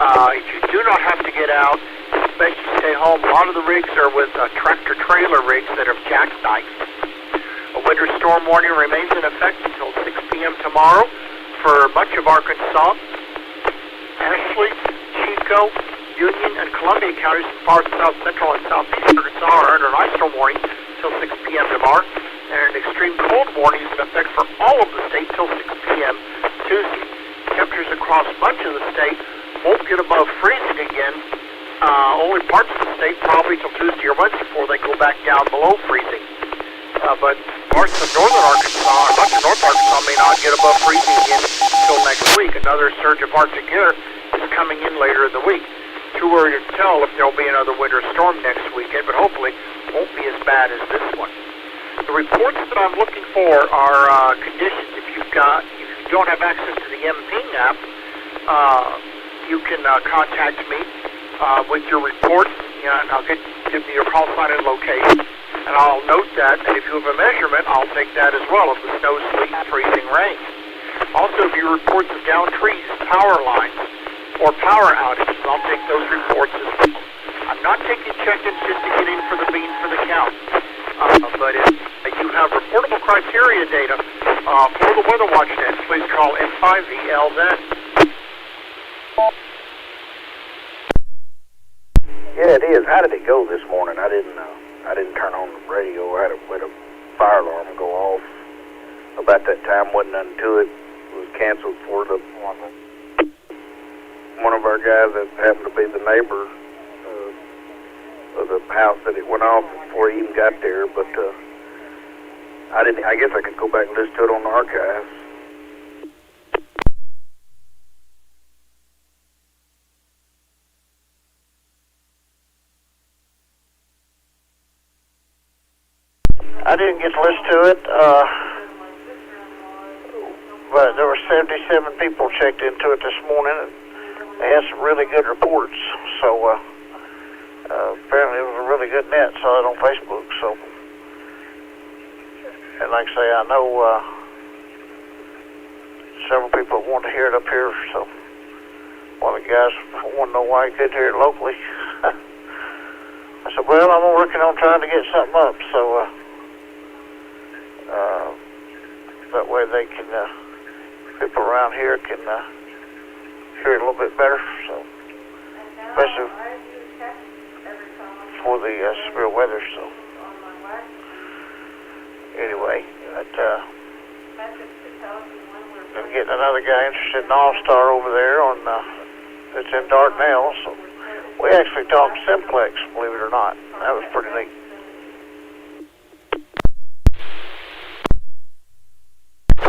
If you do not have to get out, it's best you stay home. A lot of the rigs are with tractor-trailer rigs that have jackknifed. A winter storm warning remains in effect until 6 p.m. tomorrow for much of Arkansas. Ashley, Chico, Union, and Columbia counties in far south central and southeast Arkansas are under an ice storm warning until 6 p.m. tomorrow. And an extreme cold warning is in effect for all of the state till 6 p.m. Tuesday. Temperatures across much of the state won't get above freezing again. Only parts of the state probably till Tuesday or Wednesday before they go back down below freezing. But parts of northern Arkansas or much of north Arkansas may not get above freezing again until next week. Another surge of Arctic air is coming in later in the week. Too early to tell if there will be another winter storm next weekend, but hopefully won't be as bad as this one. The reports that I'm looking for are conditions. If you don't have access to the MPing app, you can contact me with your report, and I'll give me your call sign and location, and I'll note that. And if you have a measurement, I'll take that as well of the snow, sleet, and freezing rain. Also, if you report some down trees, power lines, or power outages, I'll take those reports as well. I'm not taking check-ins just to get in for the bean for the count. But if you have reportable criteria data for the Weather Watch Net, please call N5VLZ. Yeah, it is. How did it go this morning? I didn't turn on the radio. I had a fire alarm go off. About that time, wasn't nothing to it. It was canceled for one of our guys that happened to be the neighbor of the house that it went off before he even got there. But I guess I could go back and listen to it on the archives. I didn't get to listen to it, but there were 77 people checked into it this morning, and they had some really good reports. So apparently it was a really good net. Saw it on Facebook. So, and like I say, I know several people wanted to hear it up here. So one of the guys wanted to know why he couldn't hear it locally. I said, well, I'm working on trying to get something up. So. That way they can, people around here can hear it a little bit better, so, especially for the severe weather, so. Anyway, I'm getting another guy interested in All-Star over there on, it's in Dardanelle, so we actually talked simplex, believe it or not. That was pretty neat.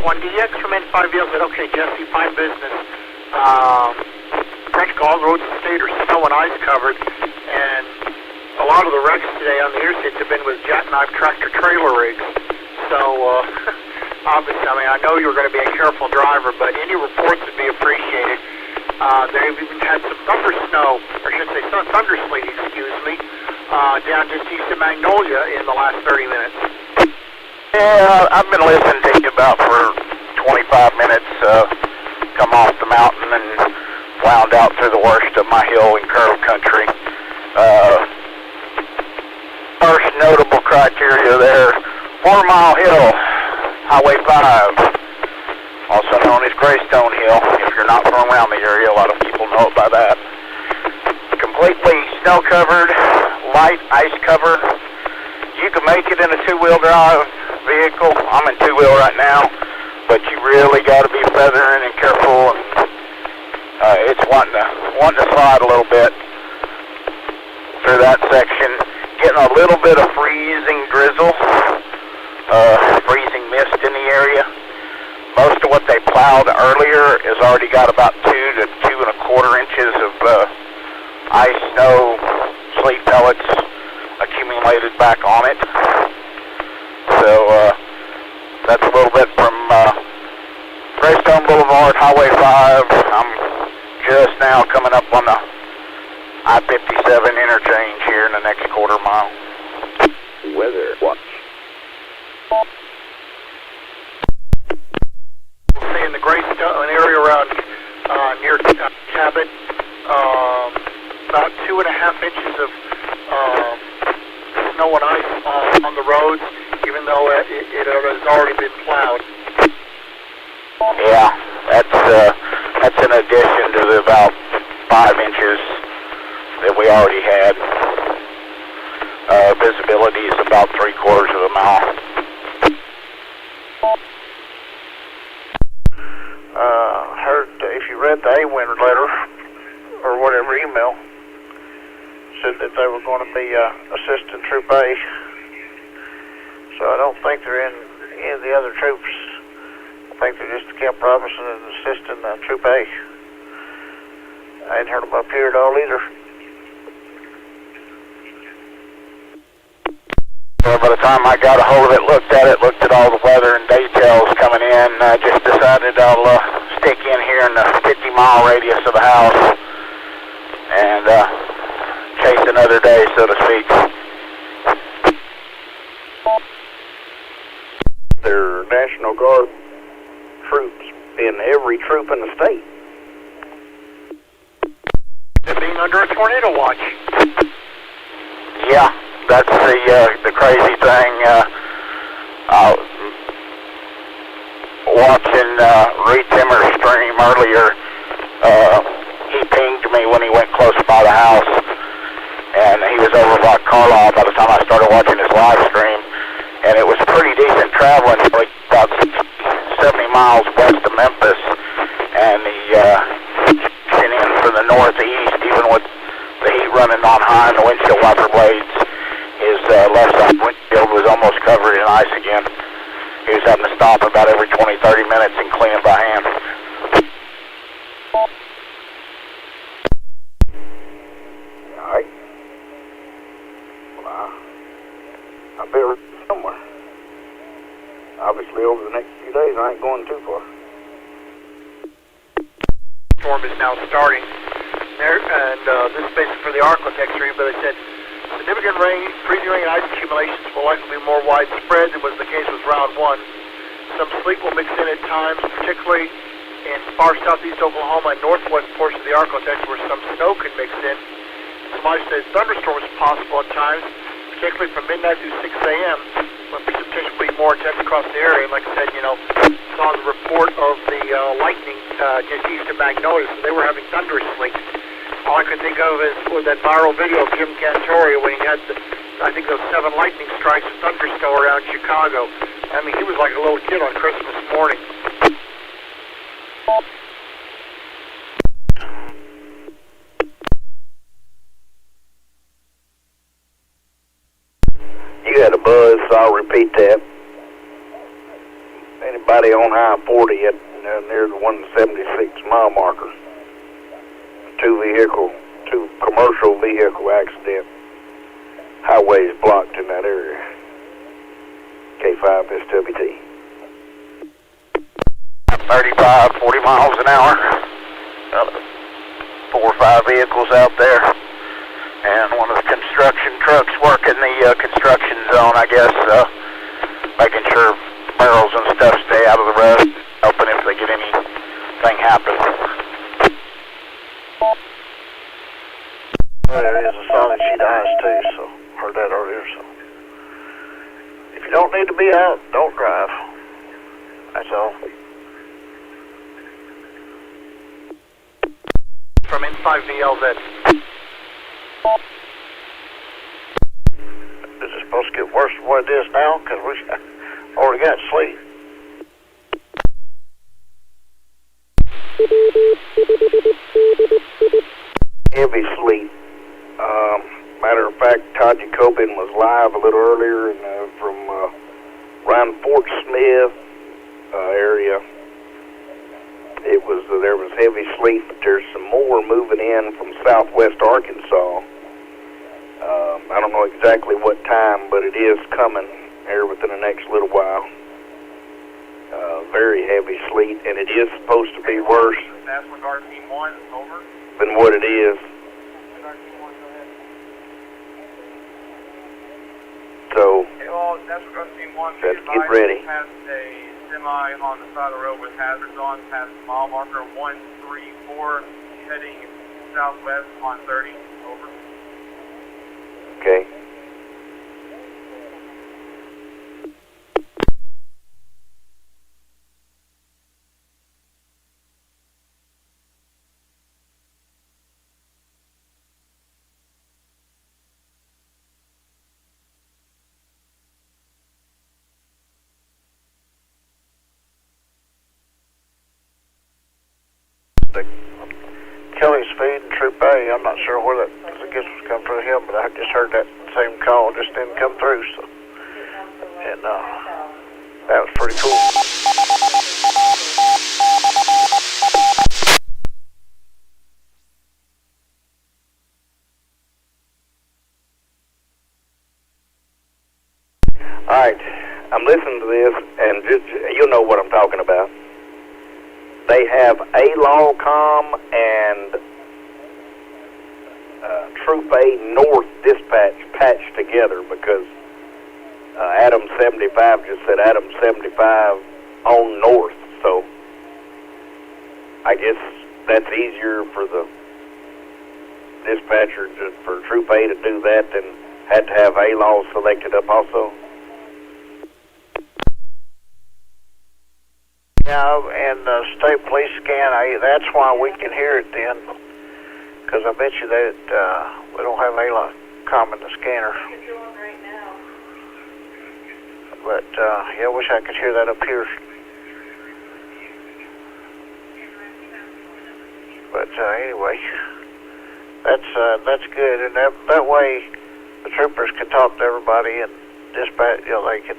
One DX from N5VL said, okay, Jesse, fine business. Practically all the roads in the state are snow and ice covered, and a lot of the wrecks today on the interstates have been with jackknife tractor-trailer rigs. So, obviously, I mean, I know you're going to be a careful driver, but any reports would be appreciated. They've even had some thunder snow, or should I say thunder sleet, excuse me, down just east of Magnolia in the last 30 minutes. Yeah, I've been listening to you about for 25 minutes, come off the mountain and wound out through the worst of my hill and curve country. First notable criteria there, 4 Mile Hill, Highway 5, also known as Greystone Hill. If you're not from around the area, a lot of people know it by that. Completely snow-covered, light ice cover. You can make it in a 2-wheel drive vehicle. I'm in 2-wheel right now, but you really got to be feathering and careful, and it's wanting to slide a little bit through that section. Getting a little bit of freezing drizzle, freezing mist in the area. Most of what they plowed earlier has already got about 2 to 2 1/4 inches of ice, snow, sleet pellets accumulated back on it. So that's a little bit from Greystone Boulevard, Highway 5. I'm just now coming up on the I-57 interchange here in the next quarter mile. Weather watch. Say in the Greystone area around near Cabot, about 2.5 inches of snow and ice on the roads, even though it has already been plowed. Yeah, that's in addition to the about 5 inches that we already had. Visibility is about 3/4 of a mile. Heard if you read the A.W.N letter or whatever email, said that they were going to be assisting Troop A. So I don't think they're in any of the other troops. I think they're just Camp Robinson and assisting Troop A. I ain't heard them up here at all either. Well, by the time I got a hold of it, looked at all the weather and details coming in, just decided I'll stick in here in the 50-mile radius of the house and chase another day, so to speak. There are National Guard troops in every troop in the state. They're being under a tornado watch. Yeah, that's the crazy thing. Watching Reed Timmer's stream earlier, he pinged me when he went close by the house, and he was over by Carlisle by the time I started watching his live stream, and it was pretty decent traveling, like about 70 miles west of Memphis, and the coming in from the northeast, even with the heat running on high and the windshield wiper blades, his left side windshield was almost covered in ice again. He was having to stop about every 20-30 minutes and clean it by hand. All right. Well, I'll be around somewhere. Obviously, over the next few days, I ain't going too far. Storm is now starting there, and this is basically for the architects read, but they said significant rain, freezing rain, and ice accumulations will likely be more widespread than was the case with round one. Some sleet will mix in at times, particularly in far southeast Oklahoma and northwest portions of the architects where some snow could mix in. Somebody said thunderstorms are possible at times, particularly from midnight through 6 a.m. when precipitation will be more intense across the area. And like I said, saw the report of the lightning just east of Magnolia, so they were having thunderous sleet. All I could think of is was that viral video of Jim Cantori when he had, I think, those 7 lightning strikes of thunderstorm around Chicago. I mean, he was like a little kid on Christmas morning. You had a buzz, so I'll repeat that. Anybody on I-40 near the 176 mile marker? Two commercial vehicle accident. Highways blocked in that area. K5SWT. 35, 40 miles an hour. 4 or 5 vehicles out there. And one of the construction trucks working the construction zone, I guess, making sure barrels and stuff stay out of the road, helping if they get anything happen. There is a solid sheet of ice too, so heard that earlier. So if you don't need to be out, don't drive. That's all. From N5VLZ. Is it supposed to get worse than what it is now? Because we already got sleet. Heavy sleet. Matter of fact, Todd Jacobin was live a little earlier from around Fort Smith area. It was the there was heavy sleet, but there's some more moving in from southwest Arkansas. I don't know exactly what time, but it is coming here within the next little while. Very heavy sleet, and it is supposed to be worse than what it is. So, let's get ready. Has a semi on the side of the road with hazards on, past mile marker 134, heading southwest on 30. Over. Okay. Kelly Speed and Troop A, I'm not sure where that, I guess was come through him, but I just heard that same call just didn't come through, so, and that was pretty cool. Alright, I'm listening to this, and just, you'll know what I'm talking about. They have A-Law-Com and Troop A North Dispatch patched together because Adam 75 just said Adam 75 on North, so I guess that's easier for the dispatcher for Troop A to do that than had to have A-Law selected up also. Yeah, and state police scan, that's why we can hear it then, because I bet you that we don't have A-Law-Com in the scanner. But, yeah, I wish I could hear that up here. But, anyway, that's good, and that way the troopers can talk to everybody and dispatch, they can,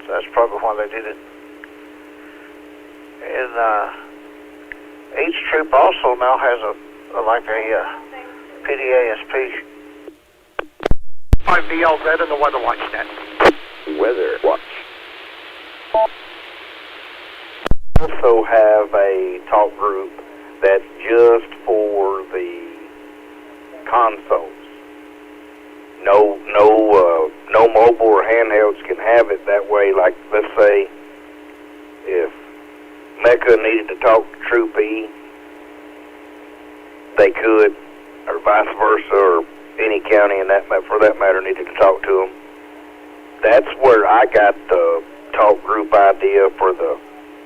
so that's probably why they did it. And each troop also now has a PDASP. 5VLZ and the Weather Watch net. Weather Watch. Also have a talk group that's just for the consoles. No mobile or handhelds can have it that way. Like, let's say if Mecca needed to talk to Troop E, they could, or vice versa, or any county in that, for that matter, needed to talk to them. That's where I got the talk group idea for the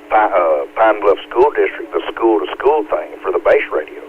Pine Bluff School District, the school-to-school thing for the base radios.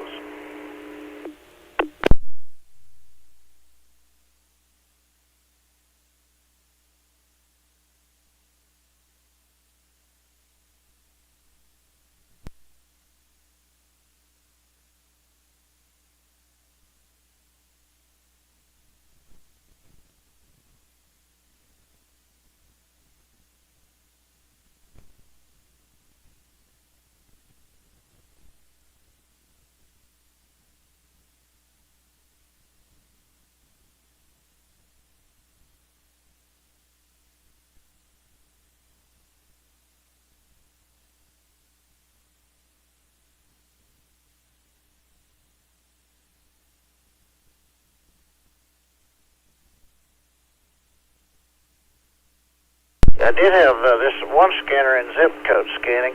I did have this one scanner in zip code scanning,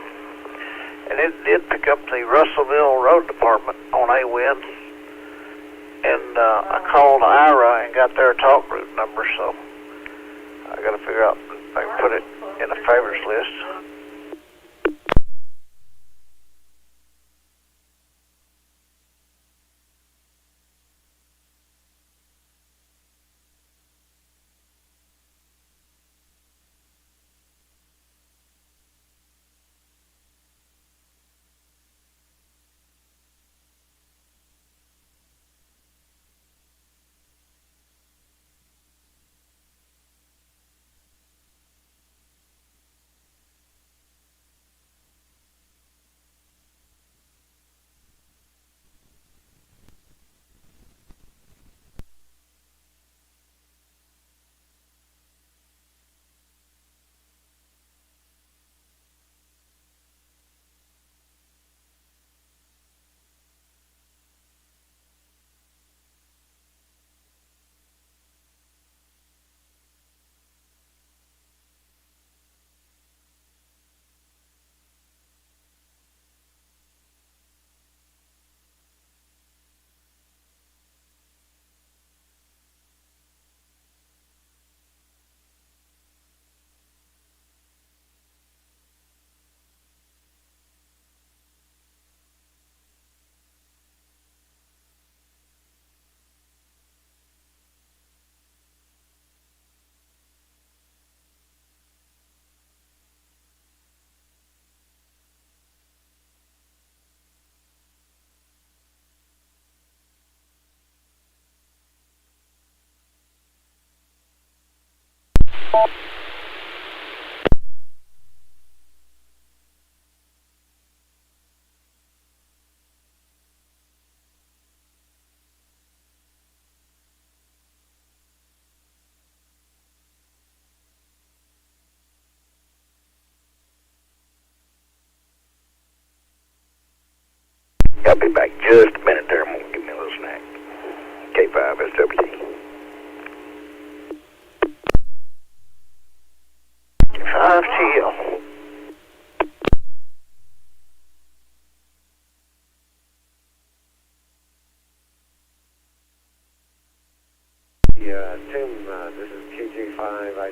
and it did pick up the Russellville Road Department on A-Win, and I called IRA and got their talk group number, so I got to figure out if I can put it in a favorites list. I'll be back just a minute there. I'm going to give me a little snack. K5SWD. 5TL. Yeah, Tim, this is KG5DI.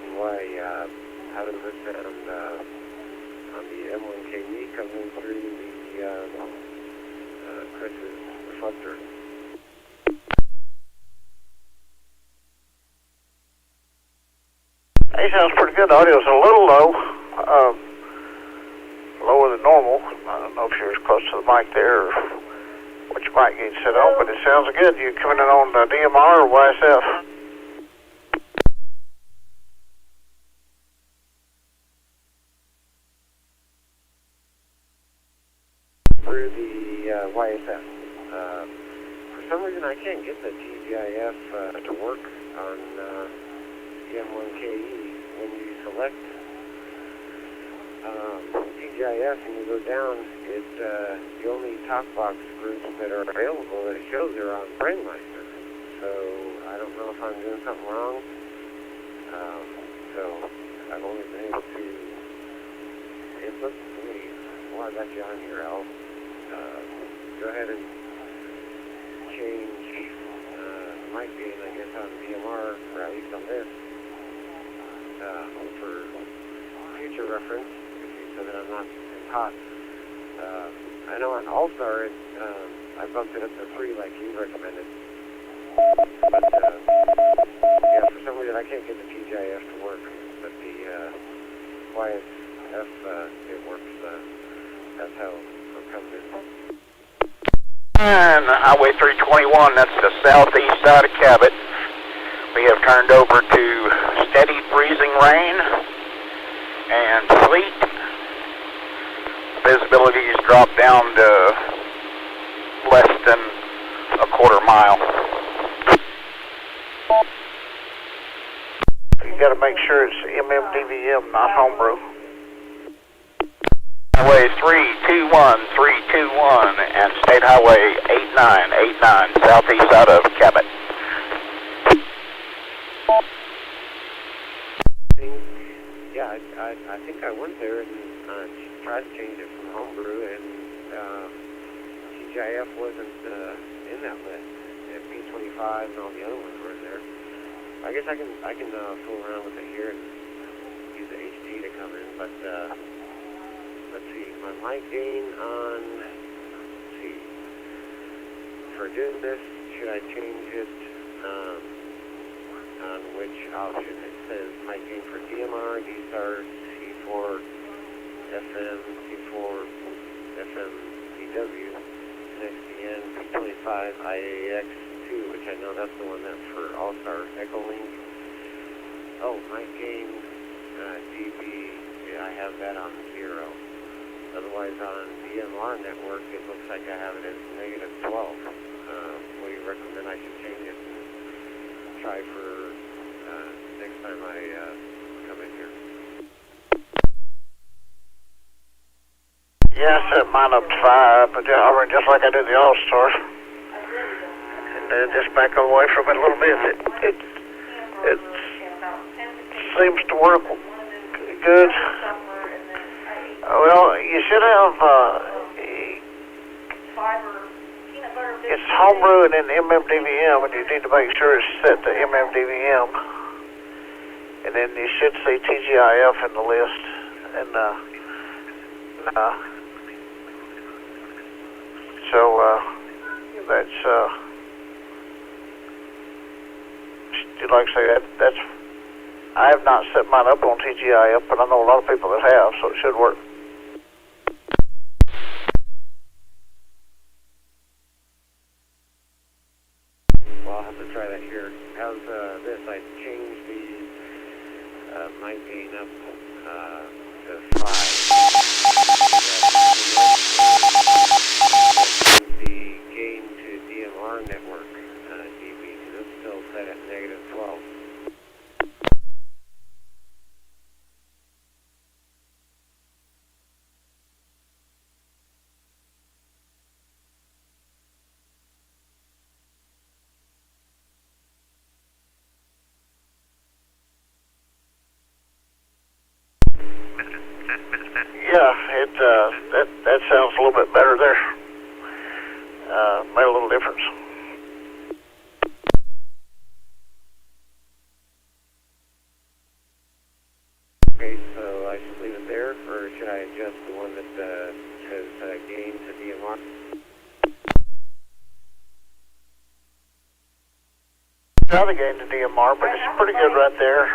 How does this sound on the M1KG coming through the Chris's reflector? Hey, sounds pretty good. The audio's a little low, lower than normal. I don't know if you're as close to the mic there or what your mic gain's set on, but it sounds good. You coming in on DMR or YSF? Through the YSF. For some reason, I can't get the TGIF to work on the M1KE. When you select TGIF and you go down, the only talk box groups that are available that it shows are on Brainmeister. So I don't know if I'm doing something wrong. So I've only been able to input. Well, I got you on here, Al. Go ahead and change mic gain, I guess, on DMR, or at least on this, for future reference, so that I'm not hot. I know on All-Star, I bumped it up to 3 like you recommended. But, yeah, for some reason I can't get the TGIF to work, but the YSF, it works. That's how it comes in. And Highway 321, that's the southeast side of Cabot. We have turned over to steady freezing rain and sleet. Visibility has dropped down to less than a quarter mile. You got to make sure it's MMDVM, not homebrew. Highway 321 and State Highway 8989, southeast side of Cabot. Yeah, I think I went there and tried to change it from homebrew, and TGIF wasn't in that list. And P25 and all the other ones were in there. I guess I can fool around with it here and use the HD to come in, but let's see, my mic gain on, let's see, for doing this, should I change it on which option? It says mic gain for DMR, D-STAR, C4, FM, C4, FM, DW, XDN, P25, IAX2, which I know that's the one that's for All-Star Echo Link. Oh, mic gain, DB, yeah, I have that on 0. Otherwise, on DMR network, it looks like I have it as -12. What do you recommend I should change it and try for next time I come in here? Yeah, I set mine up to 5, but I mean, just like I did the All-Star. And then just back away from it a little bit. It seems to work good. Well, you should have, it's homebrew and then MMDVM, and you need to make sure it's set to MMDVM. And then you should see TGIF in the list. And, so, that's, like I say, that's, I have not set mine up on TGIF, but I know a lot of people that have, so it should work. Well, I'll have to try that here. How's this? I changed the gain up to 5. The gain to DMR network dB, because it's still set at -12. Yeah, that sounds a little bit better there. Made a little difference. Okay, so I should leave it there, or should I adjust the one that says gain to DMR? Try the gain to DMR, but it's pretty good right there.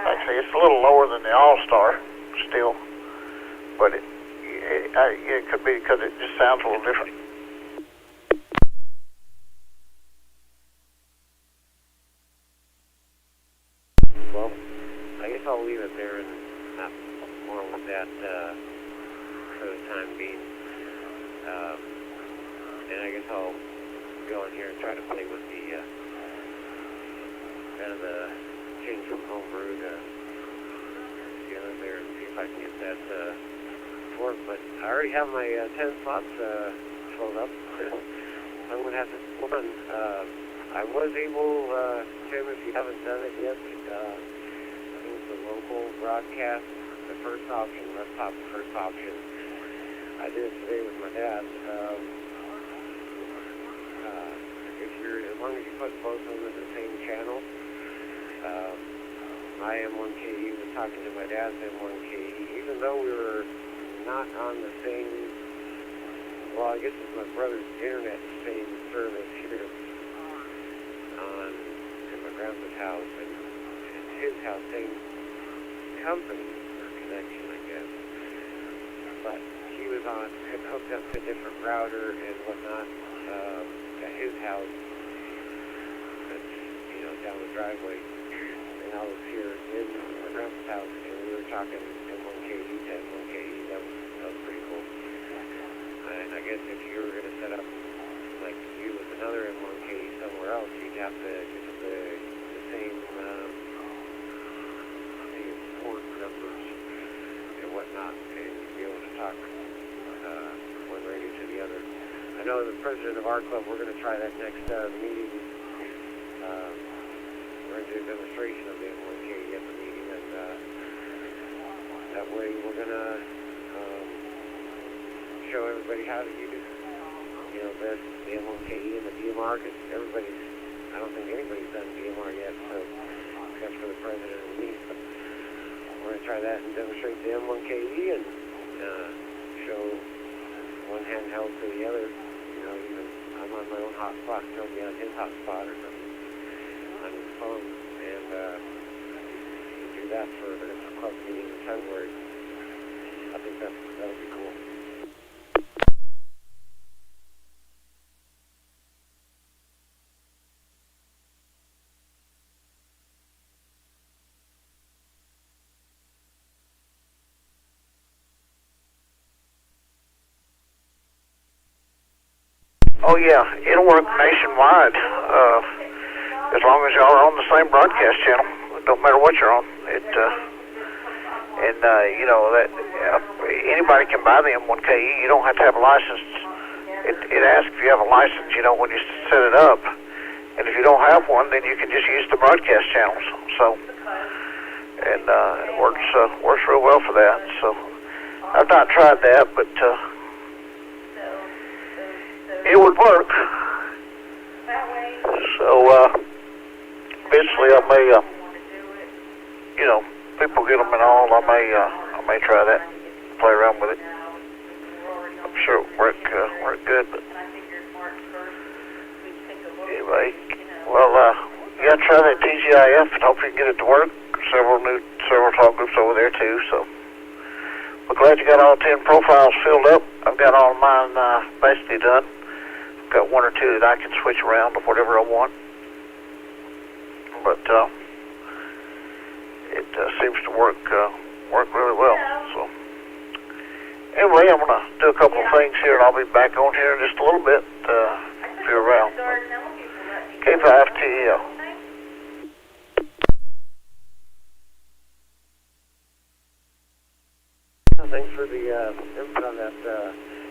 Actually, it's a little lower than the All-Star still, but it could be because it just sounds a little different. Well, I guess I'll leave it there and not more with that for the time being. And I guess I'll go in here and try to play with the kind of the change from homebrew to the other there and see if I can get that to work. But I already have my 10 slots filled up. I'm going to have to run. I was able, Tim, if you haven't done it yet, I think it's the local broadcast, the first option, laptop, the first option. I did it today with my dad. As long as you put both of them in the same channel, my M1KE was talking to my dad's M1KE, even though we were not on the same, well, I guess it's my brother's internet same service here in my grandpa's house, and his house, same company or connection, I guess. But he was had hooked up to a different router and whatnot at his house. Down the driveway, and I was here in my grandpa's house, and we were talking M1KE to M1KE. That was pretty cool. And I guess if you were going to set up like you with another M1KE somewhere else, you'd have to get the same port numbers and whatnot, and you'd be able to talk one radio to the other. I know the president of our club, we're going to try that next meeting. We're going to do a demonstration of the M1KE at the meeting, and that way we're going to show everybody how to use, the M1KE and the DMR, because I don't think anybody's done DMR yet, so except for the president and me. But we're going to try that and demonstrate the M1KE and show one handheld to the other. Even I'm on my own hotspot, he'll be on his hotspot or something on his phone, and do that for the club meeting in February. I think that'll be cool. Oh yeah, it'll work nationwide. As long as y'all are on the same broadcast channel, it don't matter what you're on. That anybody can buy the M1KE. You don't have to have a license. It asks if you have a license, when you set it up. And if you don't have one, then you can just use the broadcast channels. So, and it works real well for that. So, I've not tried that, but it would work. So, eventually I may, people get them and all, I may try that, play around with it. I'm sure it work good, but anyway, well, you gotta try that TGIF and hope you can get it to work. Several talk groups over there too, so we're glad you got all 10 profiles filled up. I've got all of mine basically done. I've got one or two that I can switch around to whatever I want. But it seems to work really well. So anyway, I'm gonna do a couple of things here, and I'll be back on here in just a little bit if you're around. K5TEL. Thanks for the input on that.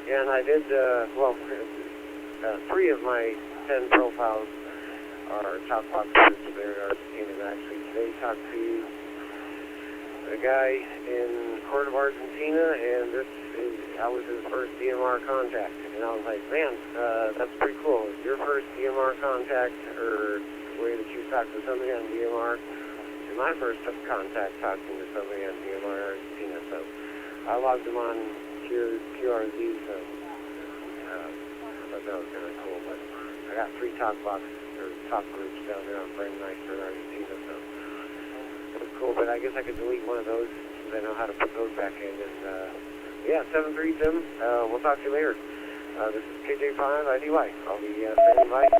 Yeah, and I did, well, 3 of my 10 profiles are talk boxes there in Argentina. And actually today talked to a guy in Court of Argentina, and I was his first DMR contact. And I was like, man, that's pretty cool. Your first DMR contact, or the way that you talked to somebody on DMR, and my first contact talking to somebody on DMR Argentina. So I logged them on QRZ, so I thought that was kind of cool. But I got 3 talk boxes, or talk groups down there on Brandmeister in Argentina, so it was cool. But I guess I could delete one of those since I know how to put those back in. And yeah, 737, we'll talk to you later. This is KG5DI. I'll be standing by.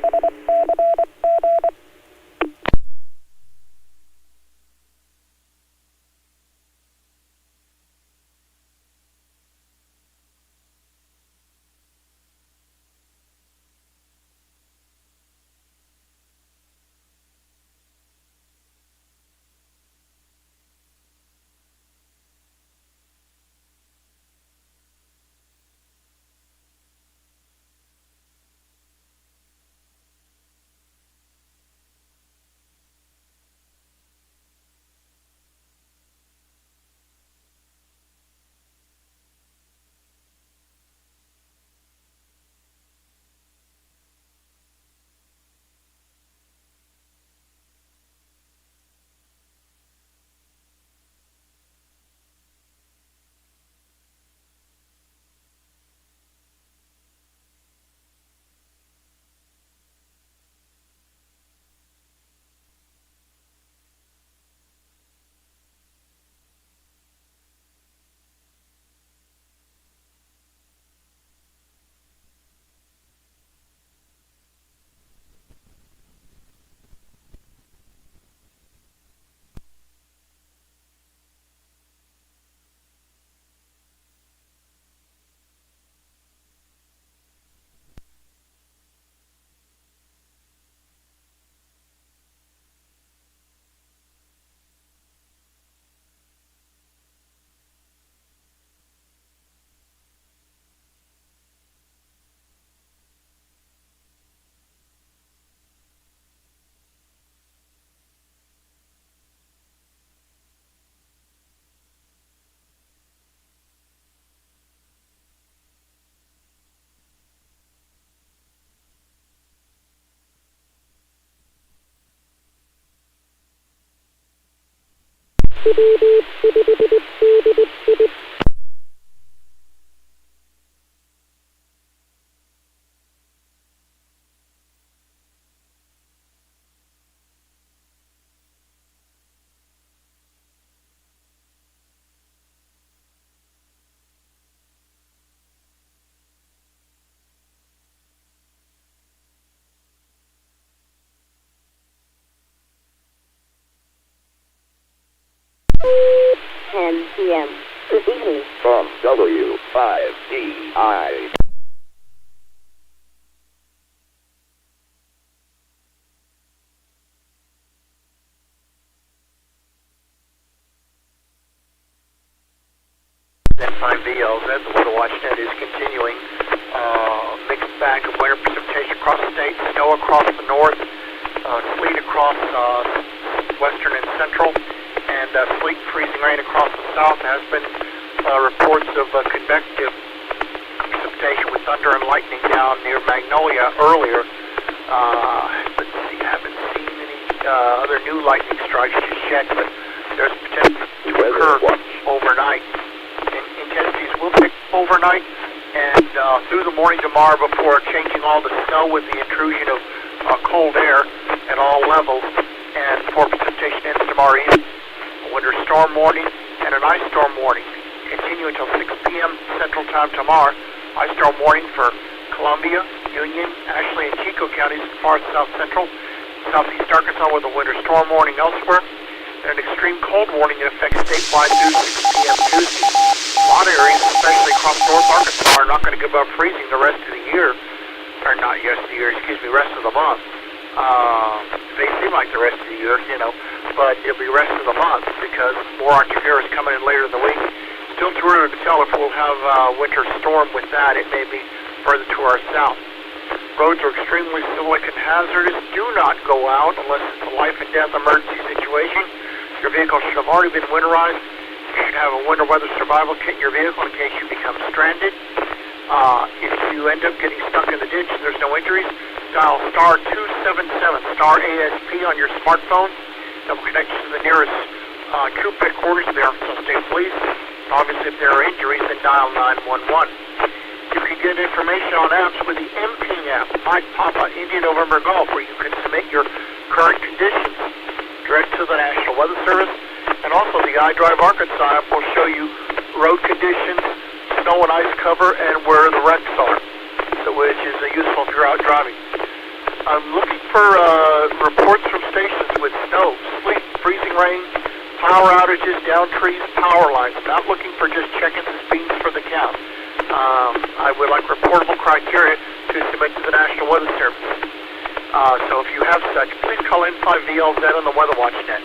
PM. Good evening. From W5DI. N5VLZ, the Weather Watch Net is continuing. Mixed bag of winter precipitation across the state, snow across the north, sleet across western and central, and sleet and freezing rain across the south. There has been reports of convective precipitation with thunder and lightning down near Magnolia earlier. Let's see, I haven't seen any other new lightning strikes just yet, but there's potential to occur overnight. Intensities will pick overnight and through the morning tomorrow before changing all the snow with the intrusion of cold air at all levels, and before precipitation ends tomorrow evening. A winter storm warning and an ice storm warning continue until 6 p.m. Central Time tomorrow. Ice storm warning for Columbia, Union, Ashley, and Chico counties as far as south central, southeast Arkansas with a winter storm warning elsewhere. and an extreme cold warning in effect statewide through 6 p.m. Tuesday. A lot of areas, especially across North Arkansas, are not going to go above freezing the rest of the year. Or not rest of the year, excuse me, rest of the month. They seem like the rest of the year, you know, but it'll be rest of the month because more active air is coming in later in the week. Still too early to tell if we'll have a winter storm with that. It may be further to our south. Roads are extremely slick and hazardous. Do not go out unless it's a life and death emergency situation. Your vehicle should have already been winterized. You should have a winter weather survival kit in your vehicle in case you become stranded. If you end up getting stuck in the ditch and there's no injuries, dial star 277, star ASP on your smartphone. That will connect you to the nearest troop headquarters of the Arkansas State Police. Obviously, if there are injuries, then dial 911. You can get information on apps with the MPing app, Mike Papa India November Golf, where you can submit your current conditions direct to the National Weather Service. And also the iDrive Arkansas app will show you road conditions, snow and ice cover, and where the wrecks are, so which is useful if you're out driving. I'm looking for reports from stations with snow, sleet, freezing rain, power outages, down trees, power lines. Not looking for just check-ins and speeds for the count. I would like reportable criteria to submit to the National Weather Service. So if you have such, please call N5VLZ on the Weather Watch net.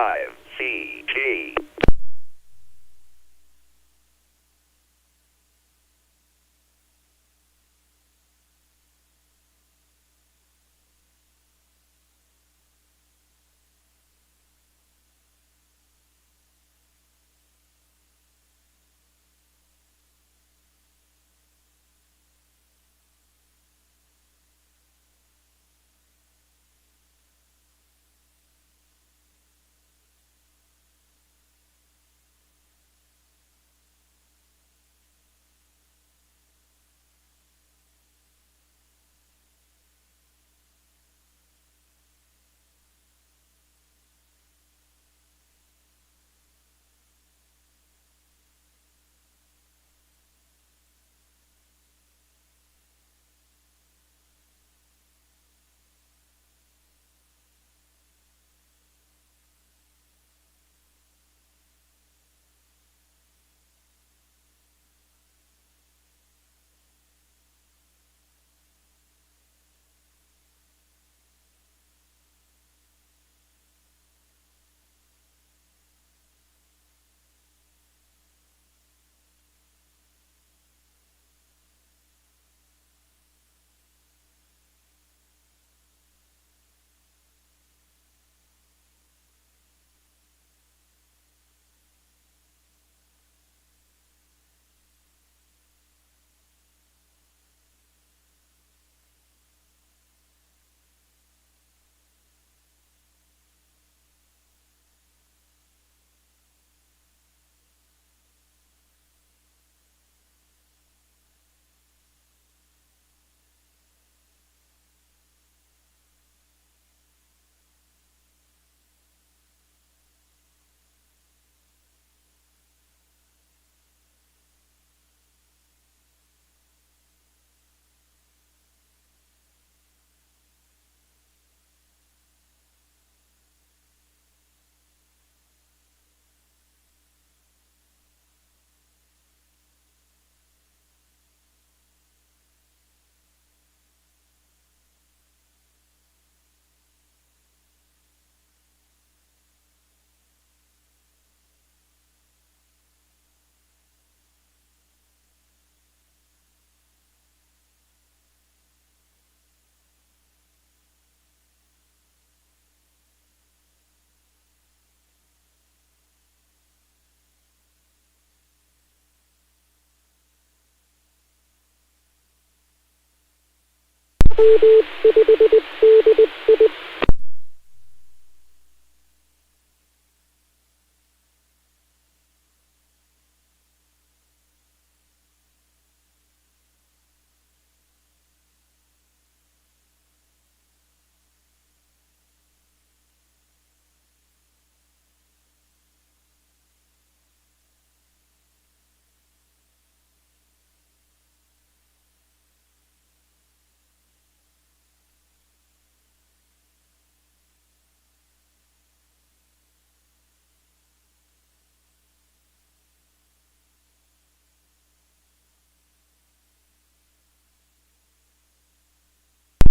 N5CG.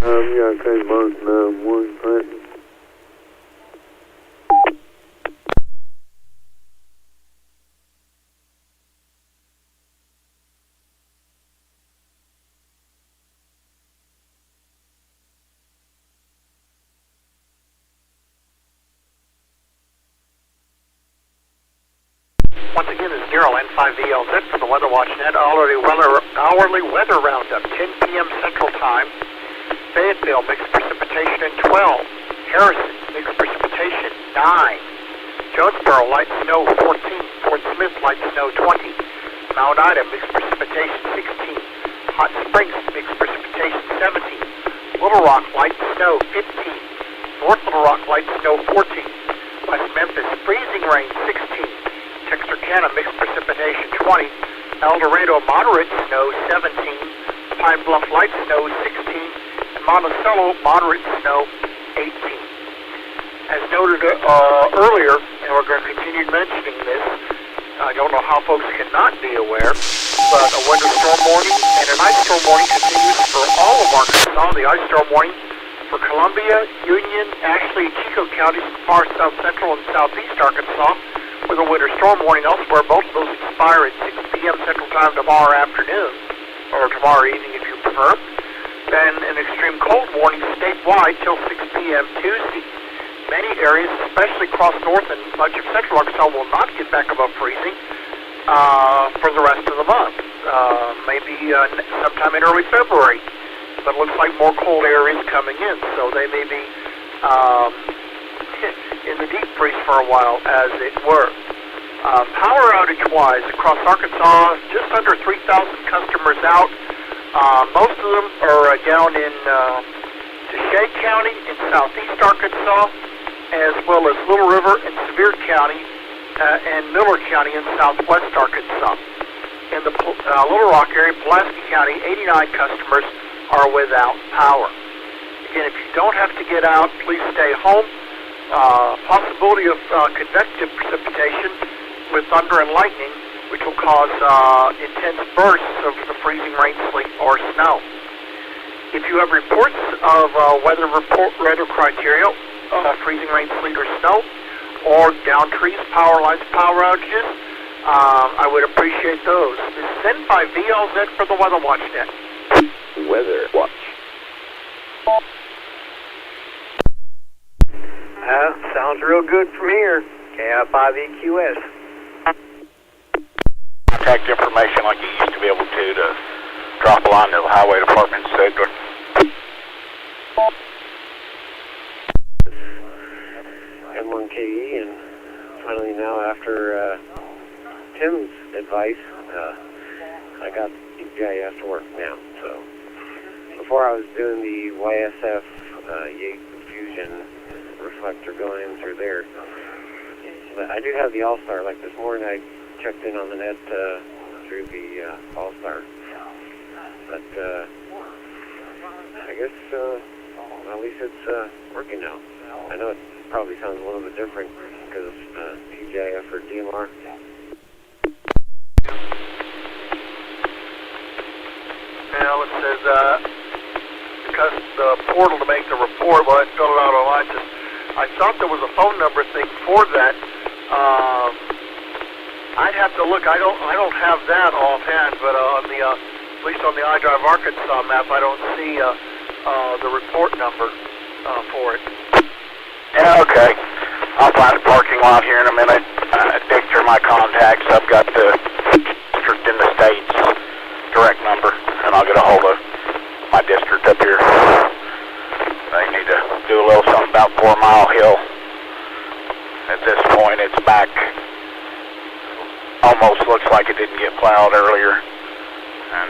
You gotta take most one thing. Once again, this is Daryl, N5VLZ from the Weather Watch Net, hourly weather roundup, 10 p.m. Central Time. Fayetteville, mixed precipitation in 12. Harrison, mixed precipitation 9. Jonesboro, light snow 14. Fort Smith, light snow 20. Mount Ida, mixed precipitation 16. Hot Springs, mixed precipitation 17. Little Rock, light snow 15. North Little Rock, light snow 14. West Memphis, freezing rain 16. Texarkana, mixed precipitation 20. El Dorado, moderate snow 17. Pine Bluff, light snow 16. And Monticello, moderate snow 18. As noted earlier, and we're going to continue mentioning this, I don't know how folks cannot be aware, but a winter storm warning and an ice storm warning continues for all of Arkansas. The ice storm warning for Columbia, Union, Ashley, and Chico counties in far south central and southeast Arkansas, with a winter storm warning elsewhere. Both of those expire at 6 p.m. Central Time tomorrow afternoon, or tomorrow evening if you prefer. Then an extreme cold warning statewide till 6 p.m. Tuesday. Many areas, especially across north and much of central Arkansas, will not get back above freezing for the rest of the month. Maybe sometime in early February. But it looks like more cold air is coming in, so they may be in the deep freeze for a while, as it were. Power outage-wise, across Arkansas, just under 3,000 customers out. Most of them are down in Deshae County in southeast Arkansas, as well as Little River and Sevier County and Miller County in southwest Arkansas. In the Little Rock area, Pulaski County, 89 customers are without power. Again, if you don't have to get out, please stay home. Possibility of convective precipitation with thunder and lightning, which will cause intense bursts of the freezing rain, sleet, or snow. If you have reports of weather criteria, freezing rain, sleet, or snow, or down trees, power lines, power outages, I would appreciate those. This is N5VLZ for the Weather Watch Net. Weather Watch. Sounds real good from here. KI5EQS. Contact information like you used to be able to drop a line to the highway department, etc. N5CG, and finally now, after Tim's advice, I got GIS to work now. So before I was doing the YSF Yates Fusion reflector going in through there, but I do have the All-Star. Like this morning, I checked in on the net through the All-Star. But I guess at least it's working now. I know it probably sounds a little bit different because of TGIF or DMR. Well, it says because the portal to make the report, well, I filled it out online. I thought there was a phone number thing for that. I'd have to look. I don't have that offhand, but on the at least on the iDrive Arkansas map, I don't see the report number for it. Yeah, okay. I'll find a parking lot here in a minute. Dig through my contacts. I've got the district in the state's direct number, and I'll get a hold of my district up here. They need to do a little something about 4 Mile Hill. At this point, it's back. Almost looks like it didn't get plowed earlier, and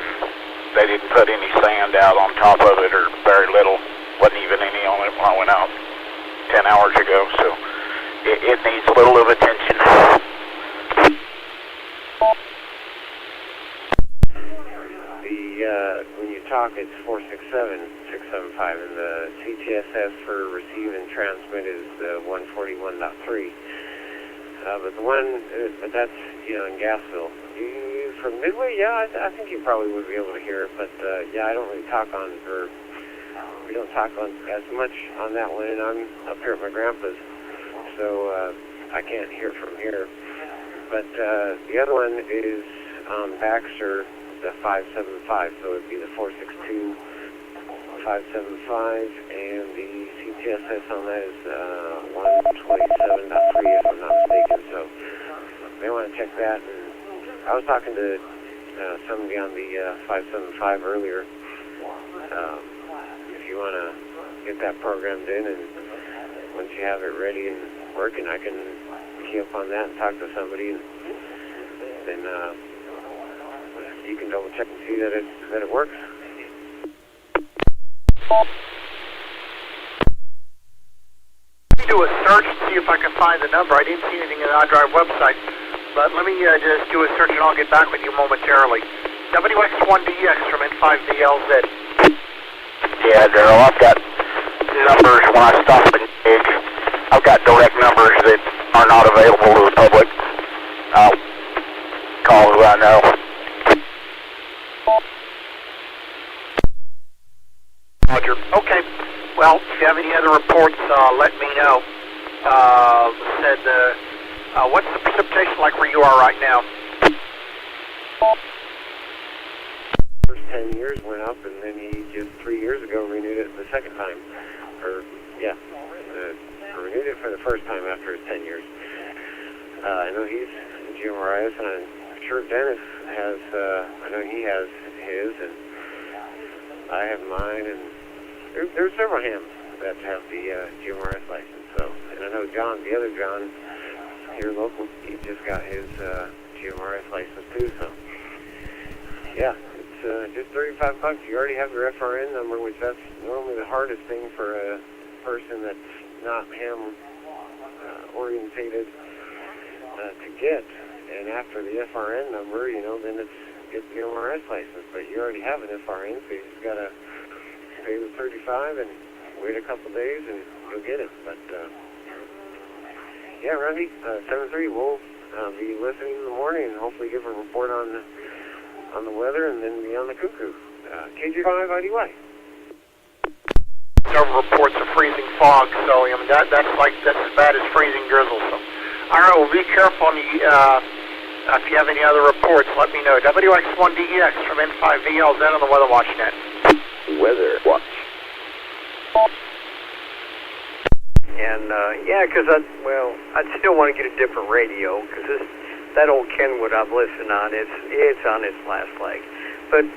they didn't put any sand out on top of it, or very little. Wasn't even any on it when I went out 10 hours ago, so it needs a little of attention. When you talk, it's 467-675, and the CTSS for receive and transmit is 141.3. But the one, but that's, in Gassville. You from Midway, yeah, I think you probably would be able to hear it, but yeah, I don't really talk on, or we don't talk on as much on that one, and I'm up here at my grandpa's, so I can't hear from here. But the other one is Baxter, the 575, so it'd be the 462-575, and the CTSS on that is 127.3, if I'm not mistaken. So you may want to check that. And I was talking to somebody on the 575 earlier. If you want to get that programmed in, and once you have it ready and working, I can key up on that and talk to somebody, and then you can double check and see that it works. Let me do a search and see if I can find the number. I didn't see anything in the iDrive website, but let me just do a search and I'll get back with you momentarily. WX1DX from N5VLZ. Yeah, Daryl, I've got numbers when I stop and dig. I've got direct numbers that are not available to the public. I'll call who I know. Roger. Okay. Well, if you have any other reports, let me know. What's the precipitation like where you are right now? First 10 years went up, and then he just 3 years ago renewed it the second time. Renewed it for the first time after his 10 years. I know he's GMRS, and I'm sure Dennis has, I know he has his, and I have mine, and there's several hams that have the GMRS license. So, and I know John, the other John here local, he just got his GMRS license too. So, yeah, it's just $35. You already have your FRN number, which that's normally the hardest thing for a person that's not ham orientated to get. And after the FRN number, you know, then it's get the GMRS license. But you already have an FRN, so you just gotta pay the $35 and wait a couple days, and you'll get it. But yeah, Randy, 7-3, we'll be listening in the morning and hopefully give a report on the weather, and then be on the cuckoo. KG5DI. Several reports of freezing fog, so I mean that's as bad as freezing drizzle. So, all right, well, be careful. If you have any other reports, let me know. WX1DEX from N5VLZ on the Weather Watch Net. Weather Watch. And yeah, because I'd still want to get a different radio, because that old Kenwood I've listened on, it's on its last leg. But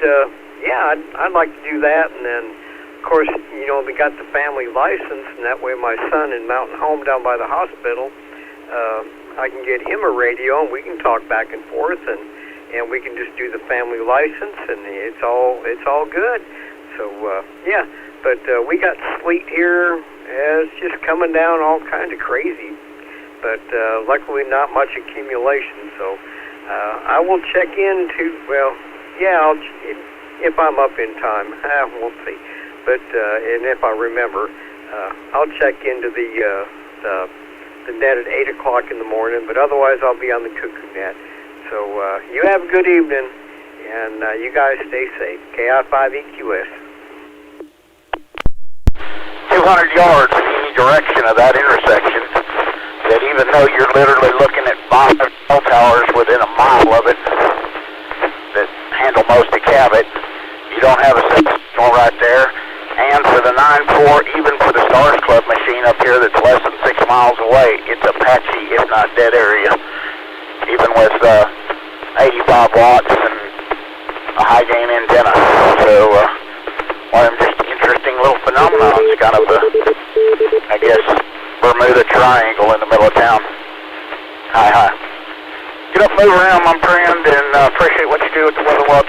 yeah, I'd like to do that, and then of course, you know, they got the family license, and that way my son in Mountain Home down by the hospital, I can get him a radio, and we can talk back and forth, and we can just do the family license, and it's all good. So yeah, but we got sleet here. It's just coming down all kind of crazy, but luckily not much accumulation. So I will check into, well, yeah, if I'm up in time, we'll see. But and if I remember, I'll check into the net at 8 o'clock in the morning. But otherwise, I'll be on the cuckoo net. So you have a good evening, and you guys stay safe. KI5EQS. 200 yards in any direction of that intersection, that even though you're literally looking at 5 cell towers within a mile of it that handle most of Cabot, you don't have a signal right there. And for the 9-4, even for the Stars Club machine up here that's less than 6 miles away, it's a patchy, if not dead area, even with 85 watts and a high gain antenna. So one of them just interesting little phenomenons, kind of a, I guess, Bermuda Triangle in the middle of town. Hi. Get up, move around, my friend, and appreciate what you do with the Weather Watch.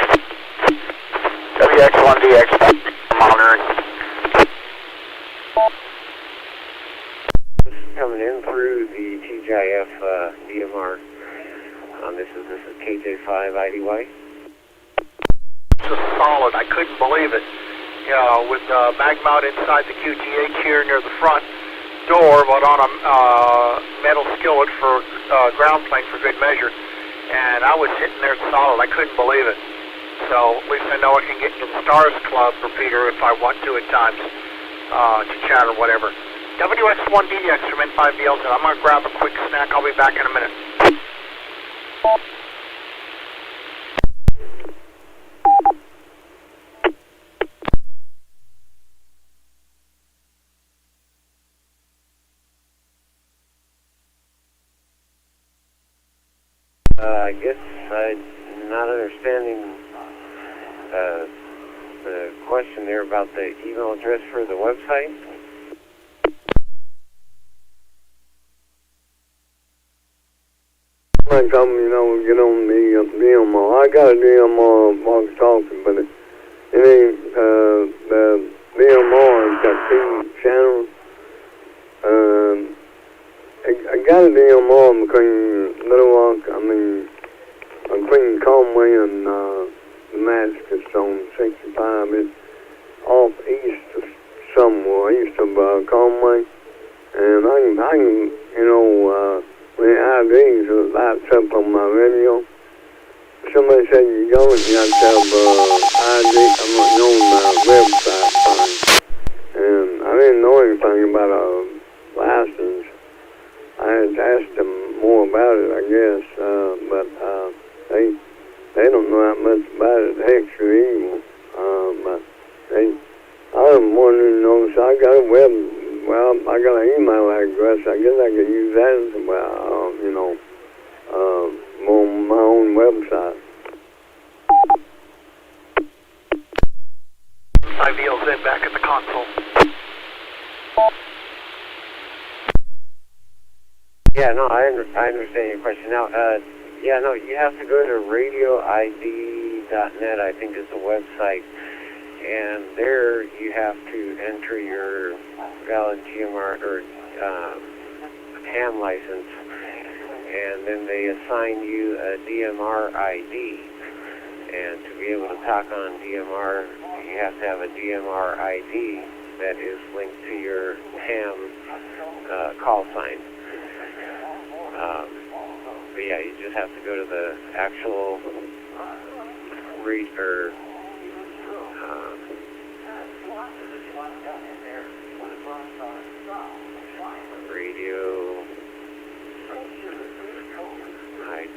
WX1DX monitoring. Coming in through the TGIF DMR. This is KJ5IDY. This is solid. I couldn't believe it. Yeah, with mag mount inside the QTH here near the front door, but on a metal skillet for ground plane for good measure. And I was sitting there solid. I couldn't believe it. So at least I know I can get into the Stars Club repeater if I want to at times to chat or whatever. WX1DX from N5VLZ. I'm going to grab a quick snack. I'll be back in a minute. I guess I'm not understanding the question there about the email address for the website. Like I'm, you know, get on the DMR. I got a DMR walkie talkie, but it ain't the DMR got 2 channels. I got a DMR between Little Rock, between Conway and Damascus on 65. It's off east of somewhere, east of Conway. And I can, you know, the IDs lights up on my radio. Somebody said you go and you have to have ID. I'm on my website. And I didn't about a license. I had asked them more about it, I guess, but they don't know that much about it, extra evil. But I'm wondering, so I got a I got an email address. I guess I could use that as well, on my own website. N5VLZ back at the console. Yeah, no, I understand your question. Now, you have to go to radioid.net, I think is the website, and there you have to enter your valid GMR or ham license, and then they assign you a DMR ID. And to be able to talk on DMR, you have to have a DMR ID that is linked to your ham call sign. But yeah, you just have to go to the actual radio ID.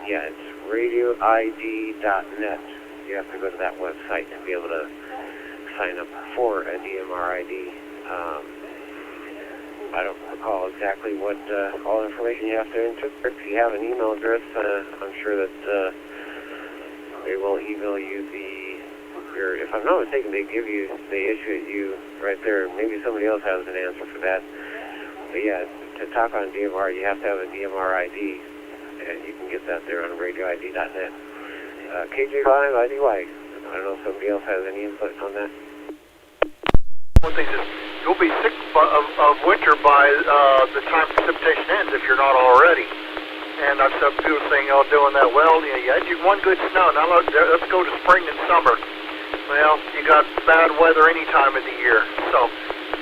Yeah, it's radioid.net. You have to go to that website to be able to sign up for a DMR ID. I don't recall exactly what all information you have to enter. If you have an email address, I'm sure that they will email you if I'm not mistaken, they issue it you right there. Maybe somebody else has an answer for that. But yeah, to talk on DMR, you have to have a DMR ID, and you can get that there on radioid.net. KG5DI. I don't know if somebody else has any input on that. One thing is, you'll be sick of winter by the time precipitation ends if you're not already. And I've seen people saying, doing that. Well, you had one good snow. Now let's go to spring and summer. Well, you got bad weather any time of the year. So,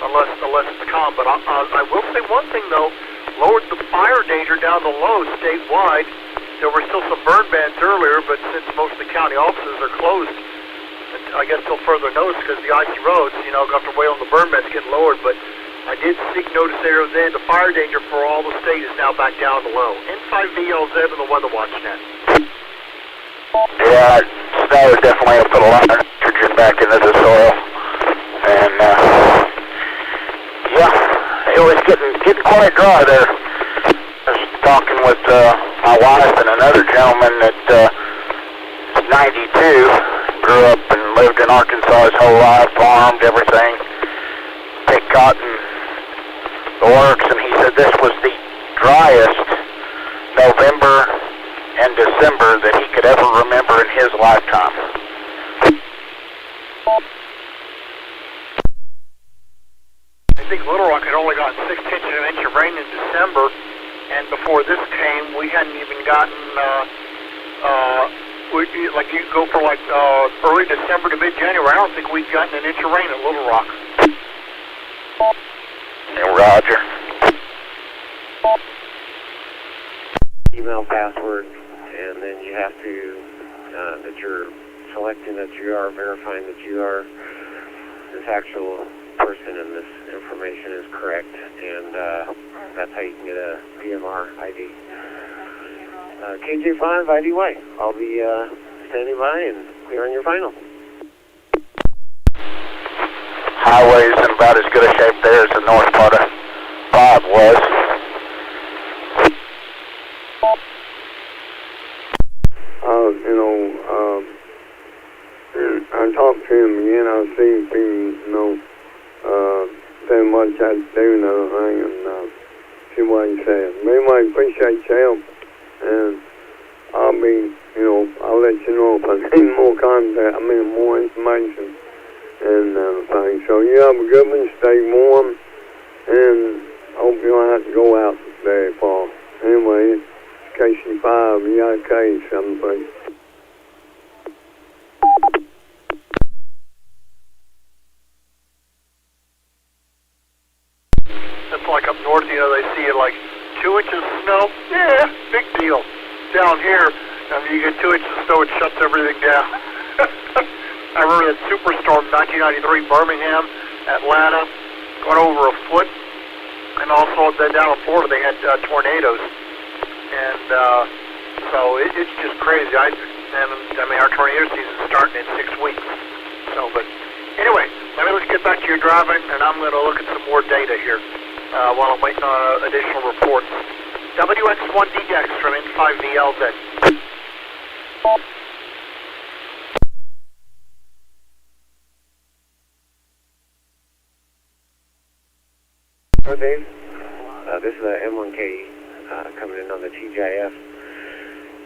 unless it's calm. But I will say one thing though, lowered the fire danger down the low statewide. There were still some burn bans earlier, but since most of the county offices are closed, I guess till further notice because the icy roads, got to wait on the burn bans getting lowered. But I did seek notice there then. The fire danger for all the state is now back down to low. N5VLZ and the Weather Watch Net. Yeah, snow has definitely put a lot of nitrogen back into the soil, and it was getting quite dry there. I was talking with my wife and another gentleman that is 92, grew up and lived in Arkansas his whole life, farmed everything, picked cotton, the works, and he said this was the driest November and December that he could ever remember in his lifetime. I think Little Rock had only gotten 6 inches of an inch of rain in December, and before this came, we hadn't even gotten, you go for early December to mid-January, I don't think we'd gotten an inch of rain at Little Rock. Yeah, Roger. Email password, and then you have to, that you're selecting that you are verifying that you are this actual person and this information is correct, and that's how you can get a DMR ID. KG5DI. I'll be standing by and clearing your final. Highway's in about as good a shape there as the north part of Bob was. I talked to him again. I'll see if he, saying what I do and everything, and see what he says. Anyway, appreciate your help, and I'll let you know if I need more contact, more information and everything. So you have a good one, stay warm, and hope you don't have to go out very far. Anyway, it's KC5, 7 That's like up north, they see it like 2 inches of snow. Yeah, big deal. Down here, you get 2 inches of snow, it shuts everything down. I remember that superstorm 1993, Birmingham, Atlanta, got over a foot. And also then down in Florida, they had tornadoes. And so it's just crazy. I mean, our tornado season's starting in 6 weeks. So, but anyway, let's get back to your driving, and I'm going to look at some more data here while I'm waiting on additional reports. WX1DX from N5VLZ. Hello, Dave. This is M1KG coming in on the TGIF.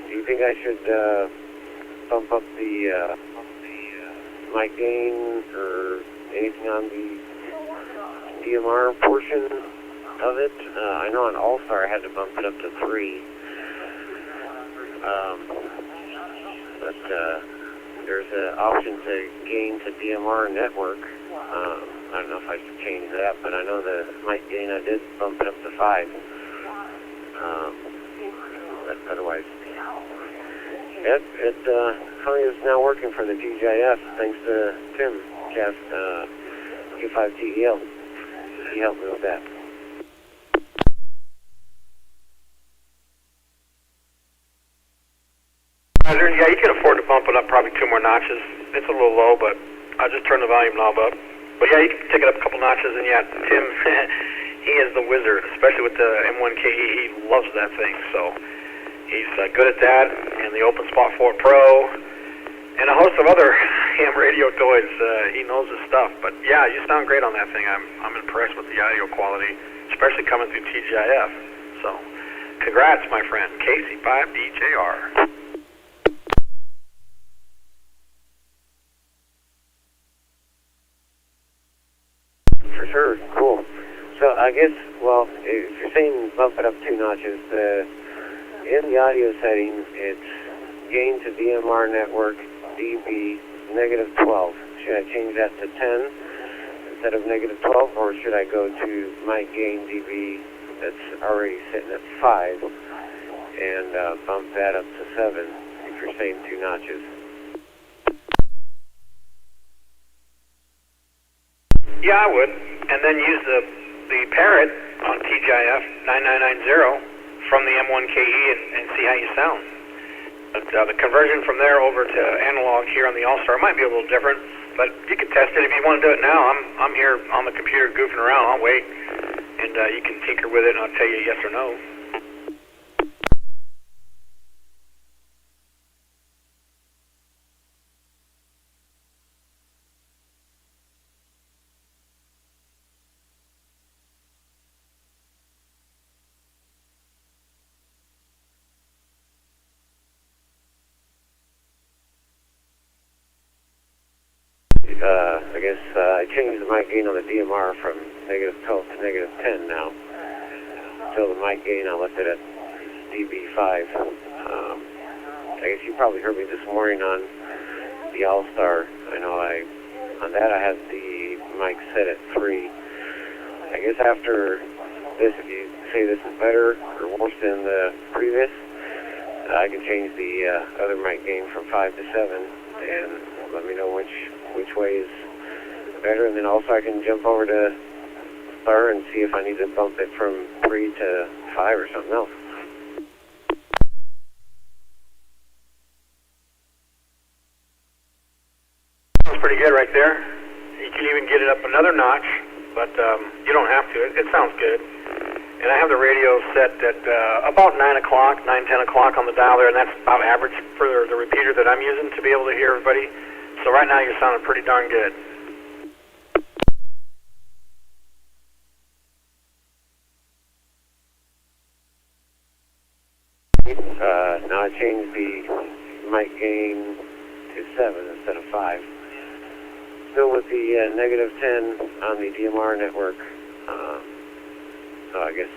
Do you think I should bump up the mic gain or anything on the DMR portion of it? I know on All-Star I had to bump it up to 3. But there's an option to gain to DMR network. I don't know if I should change that, but I know the mic gain I did bump it up to 5. But otherwise, it finally is now working for the TGIF thanks to Tim, Q5DEL. He helped me with that. Yeah, you can afford to bump it up probably 2 more notches. It's a little low, but I'll just turn the volume knob up. But yeah, you can take it up a couple notches, and yeah, Tim, he is the wizard, especially with the M1KE. He loves that thing, so he's good at that, and the Open Spot 4 Pro, and a host of other ham radio toys. He knows his stuff. But yeah, you sound great on that thing. I'm impressed with the audio quality, especially coming through TGIF. So, congrats, my friend, KC5DJR. For sure, cool. So I guess, well, if you're saying bump it up 2 notches, in the audio setting, it's gain to DMR network dB -12. Should I change that to 10 instead of -12, or should I go to mic gain dB that's already sitting at 5 and bump that up to 7 if you're saying 2 notches? Yeah, I would. And then use the parrot on TGIF 9990 from the M1KE and see how you sound. But the conversion from there over to analog here on the All-Star might be a little different, but you can test it if you want to do it now. I'm here on the computer goofing around. I'll wait, and you can tinker with it, and I'll tell you yes or no. I guess I changed the mic gain on the DMR from -12 to -10 now. Still the mic gain, I left it at dB5. I guess you probably heard me this morning on the All-Star. I know on that I had the mic set at 3. I guess after this, if you say this is better or worse than the previous, I can change the other mic gain from 5 to 7 and let me know which way is better, and then also I can jump over to C.A.R.E.N and see if I need to bump it from 3 to 5 or something else. Sounds pretty good right there. You can even get it up another notch, but you don't have to. It sounds good. And I have the radio set at about 9 o'clock, 9, 10 o'clock on the dial there, and that's about average for the repeater that I'm using to be able to hear everybody. So right now you're sounding pretty darn good. Now I changed the mic gain to 7 instead of 5. Still with the -10 on the DMR network. So I guess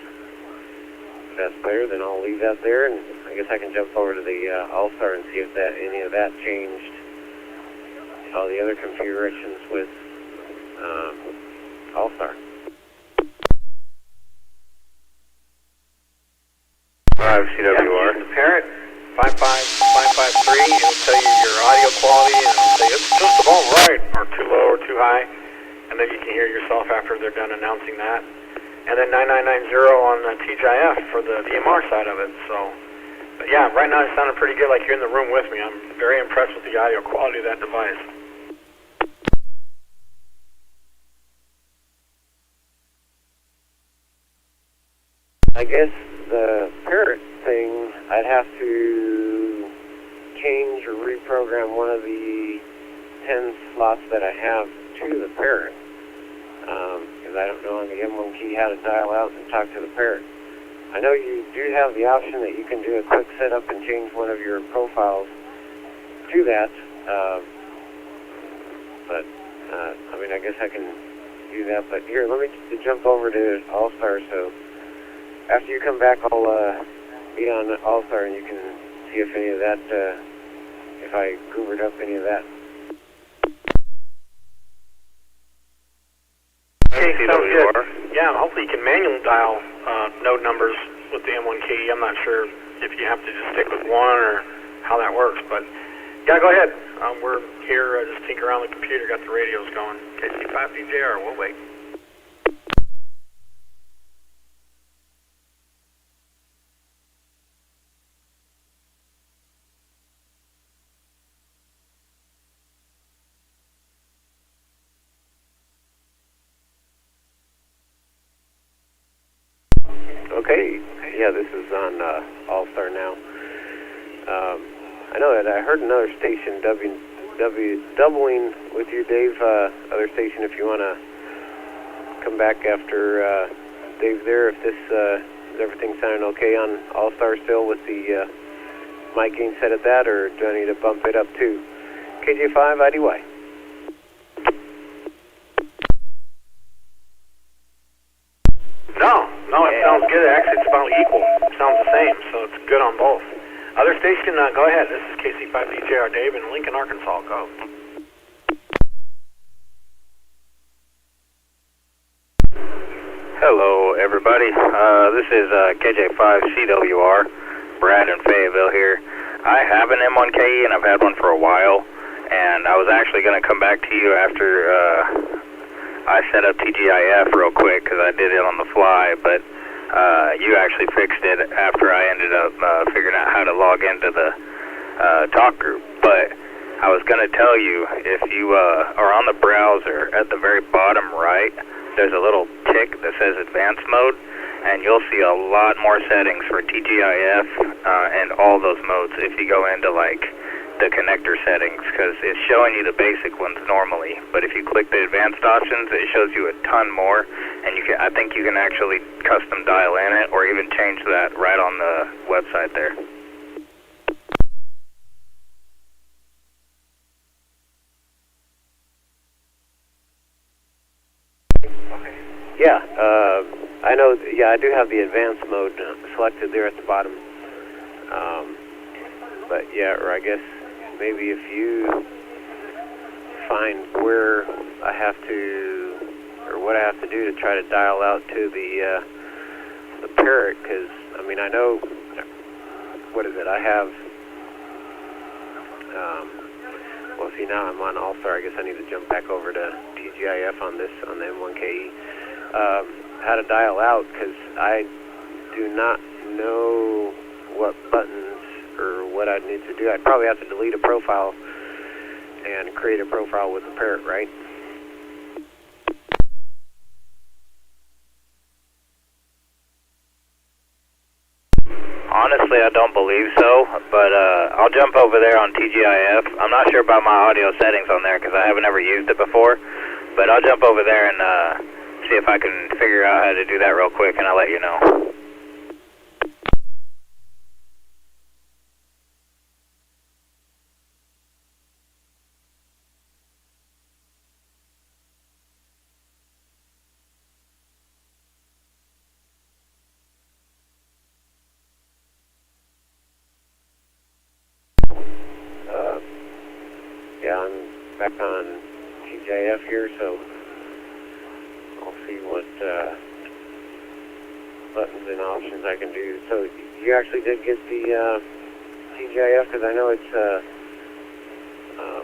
if that's better, then I'll leave that there, and I guess I can jump over to the All-Star and see if any of that changed all the other configurations with All-Star. 5 CWR. The parrot 55553, it'll tell you your audio quality, and it'll say it's just about high, and then you can hear yourself after they're done announcing that. And then 9990 on the TGIF for the DMR side of it. So, but yeah, right now it sounded pretty good, like you're in the room with me. I'm very impressed with the audio quality of that device. I guess the parrot thing, I'd have to change or reprogram one of the 10 slots that I have to the parrot. Because I don't know on the M1 key how to dial out and talk to the parrot. I know you do have the option that you can do a quick setup and change one of your profiles to that. I mean, I guess I can do that. But here, let me jump over to All-Star. So after you come back, I'll be on All-Star and you can see if any of that, if I goobered up any of that. Okay, sounds good. Yeah, hopefully you can manual dial node numbers with the M1 key. I'm not sure if you have to just stick with one or how that works, but yeah, go ahead. We're here just tinkering around the computer, got the radios going. KC5DJ, we'll wait. Okay, yeah, this is on All-Star now. I know that I heard another station doubling with you, Dave. Other station, if you want to come back after Dave's there. If this is everything sounding okay on All-Star still with the mic gain set at that, or do I need to bump it up to KG5DI? No, it sounds good. Actually, it's about equal. It sounds the same, so it's good on both. Other station, go ahead. This is KC5DJ, Dave in Lincoln, Arkansas. Go. Hello, everybody. This is KJ5CWR, Brad in Fayetteville here. I have an M1KE, and I've had one for a while, and I was actually going to come back to you after I set up TGIF real quick because I did it on the fly, but you actually fixed it after I ended up figuring out how to log into the talk group. But I was going to tell you, if you are on the browser at the very bottom right, there's a little tick that says advanced mode, and you'll see a lot more settings for TGIF and all those modes if you go into like the connector settings, because it's showing you the basic ones normally, but if you click the advanced options, it shows you a ton more, and you can, I think you can actually custom dial in it or even change that right on the website there. Yeah, I know, yeah, I do have the advanced mode selected there at the bottom, but yeah, or I guess maybe if you find where I have to, or what I have to do to try to dial out to the parrot, because, I mean, I know, what is it, I have, well, see, now I'm on All-Star, I guess I need to jump back over to TGIF on this, on the M1KE, how to dial out, because I do not know what buttons or what I'd need to do. I'd probably have to delete a profile and create a profile with the parrot, right? Honestly, I don't believe so, but I'll jump over there on TGIF. I'm not sure about my audio settings on there because I haven't ever used it before, but I'll jump over there and see if I can figure out how to do that real quick, and I'll let you know. Yeah, I'm back on TGIF here, so I'll see what buttons and options I can do. So you actually did get the TGIF, because I know it's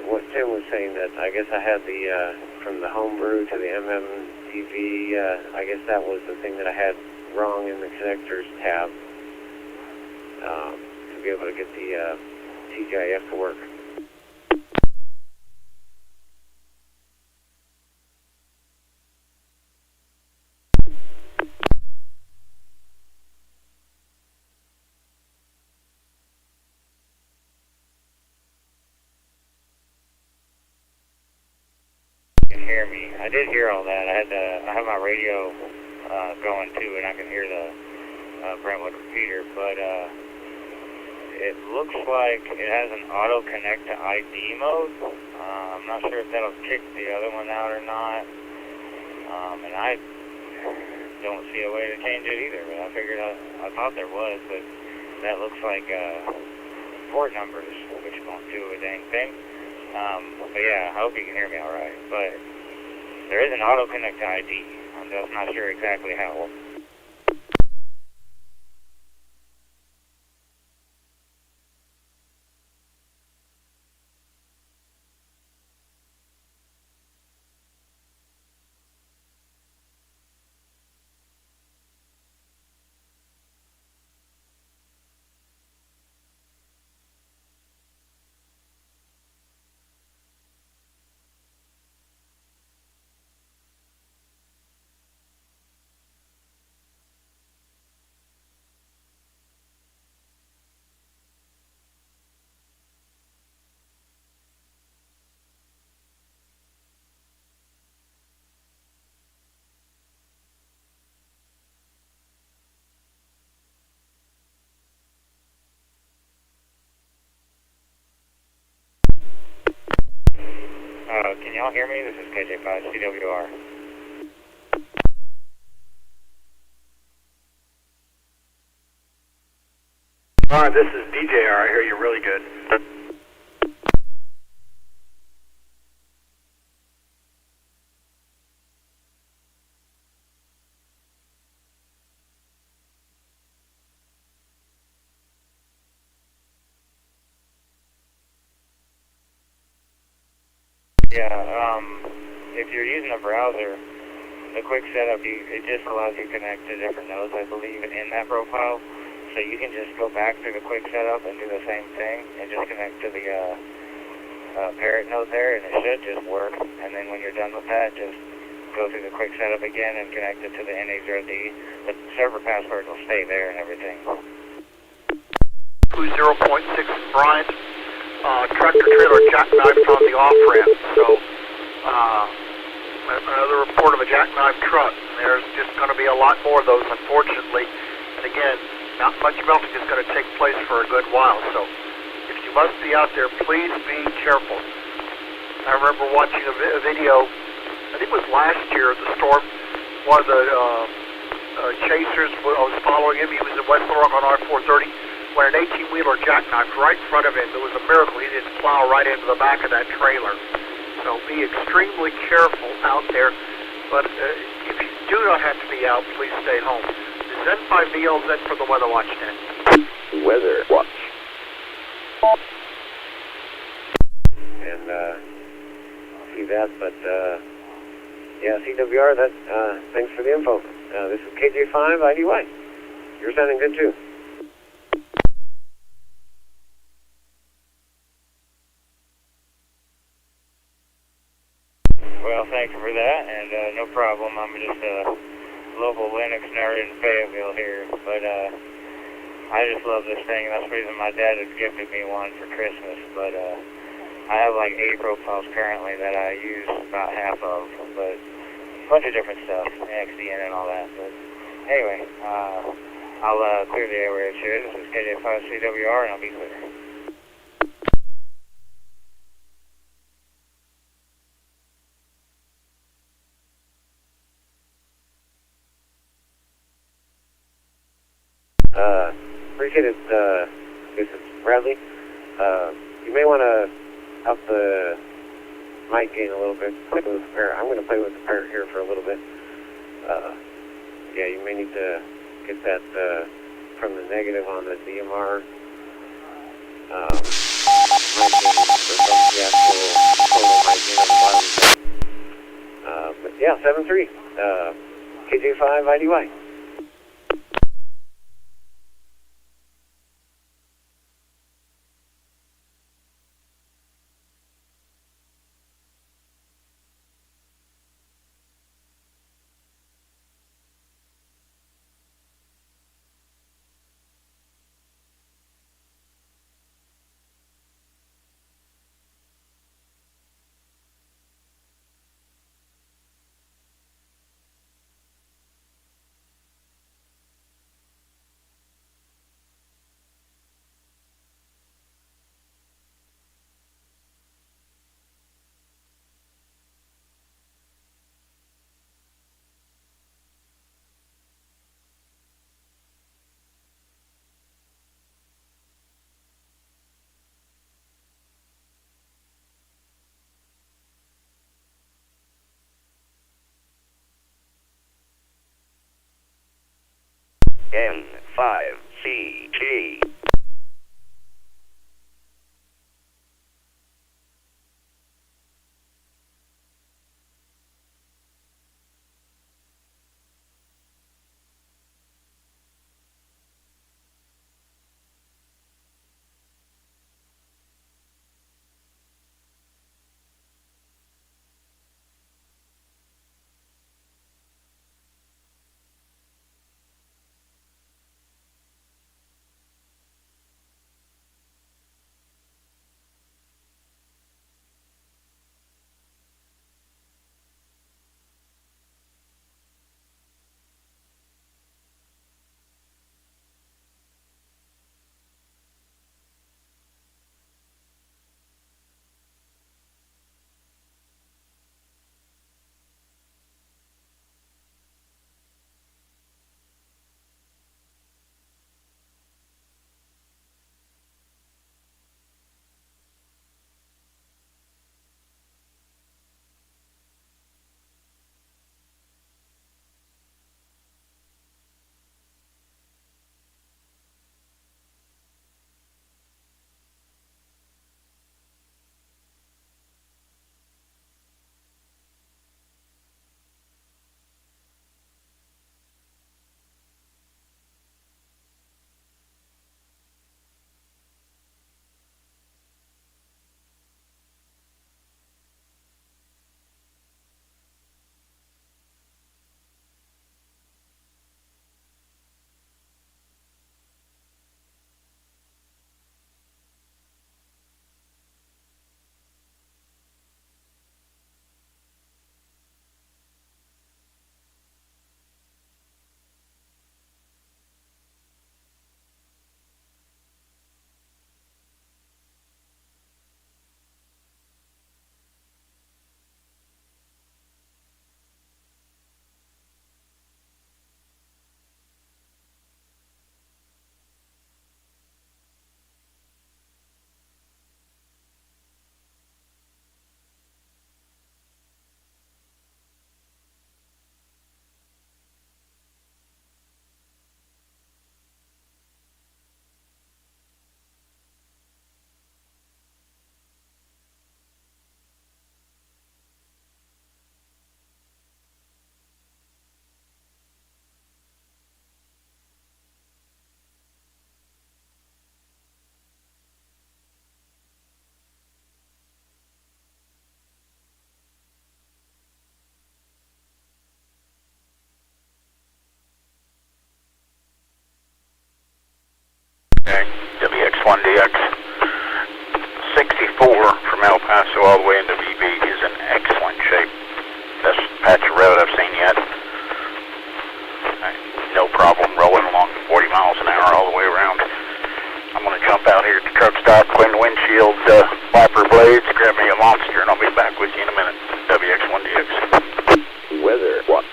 what Tim was saying, that I guess I had the from the homebrew to the MMDV. I guess that was the thing that I had wrong in the connectors tab to be able to get the TGIF to work. Hear me. I did hear all that. I have my radio going too, and I can hear the Brentwood repeater, but it looks like it has an auto connect to ID mode. I'm not sure if that'll kick the other one out or not, and I don't see a way to change it either, but I figured I thought there was, but that looks like port numbers, which won't do a dang thing. But yeah, I hope you can hear me all right. But there is an auto connect to ID. I'm just not sure exactly how. Can y'all hear me? This is KJ5CWR. Alright, this is DJR. I hear you really good. Yeah, if you're using a browser, the quick setup, it just allows you to connect to different nodes, I believe, in that profile. So you can just go back to the quick setup and do the same thing and just connect to the parent node there, and it should just work. And then when you're done with that, just go through the quick setup again and connect it to the N80D. The server password will stay there and everything. 0.6 Brian. Tractor trailer jackknifed on the off-ramp, so another report of a jackknife truck. There's just going to be a lot more of those, unfortunately. And again, not much melting is going to take place for a good while, so if you must be out there, please be careful. I remember watching a video, I think it was last year, the storm, one of the chasers, I was following him, he was in West Little Rock on R430, when an 18-wheeler jackknifed right in front of him. It was a miracle he didn't plow right into the back of that trailer. So be extremely careful out there. But if you do not have to be out, please stay home. This is N5VLZ for the Weather Watch Net. Weather Watch. And see that, but yeah, CWR, thanks for the info. This is KJ5DI. You're sounding good too. Well, thank you for that, and no problem. I'm just a local Linux nerd in Fayetteville here, but I just love this thing. That's the reason my dad had gifted me one for Christmas, but I have like 8 profiles currently that I use about half of, but a bunch of different stuff, XDN and all that. But anyway, I'll clear the airwaves here. This is KJ5CWR, and I'll be clear. Appreciate it, this is Bradley. You may want to up the mic gain a little bit. Play with the parrot. I'm going to play with the parrot here for a little bit. Yeah, you may need to get that from the negative on the DMR mic gain, or from the actual total mic gain on the bottom. Yeah, 7-3. KG5DPK. N5CG. WX1DX 64 from El Paso all the way into VB is in excellent shape. Best patch of road I've seen yet. No problem rolling along 40 miles an hour all the way around. I'm going to jump out here at the truck stop, clean the windshield, wiper blades, grab me a monster, and I'll be back with you in a minute. WX1DX. Weather watch.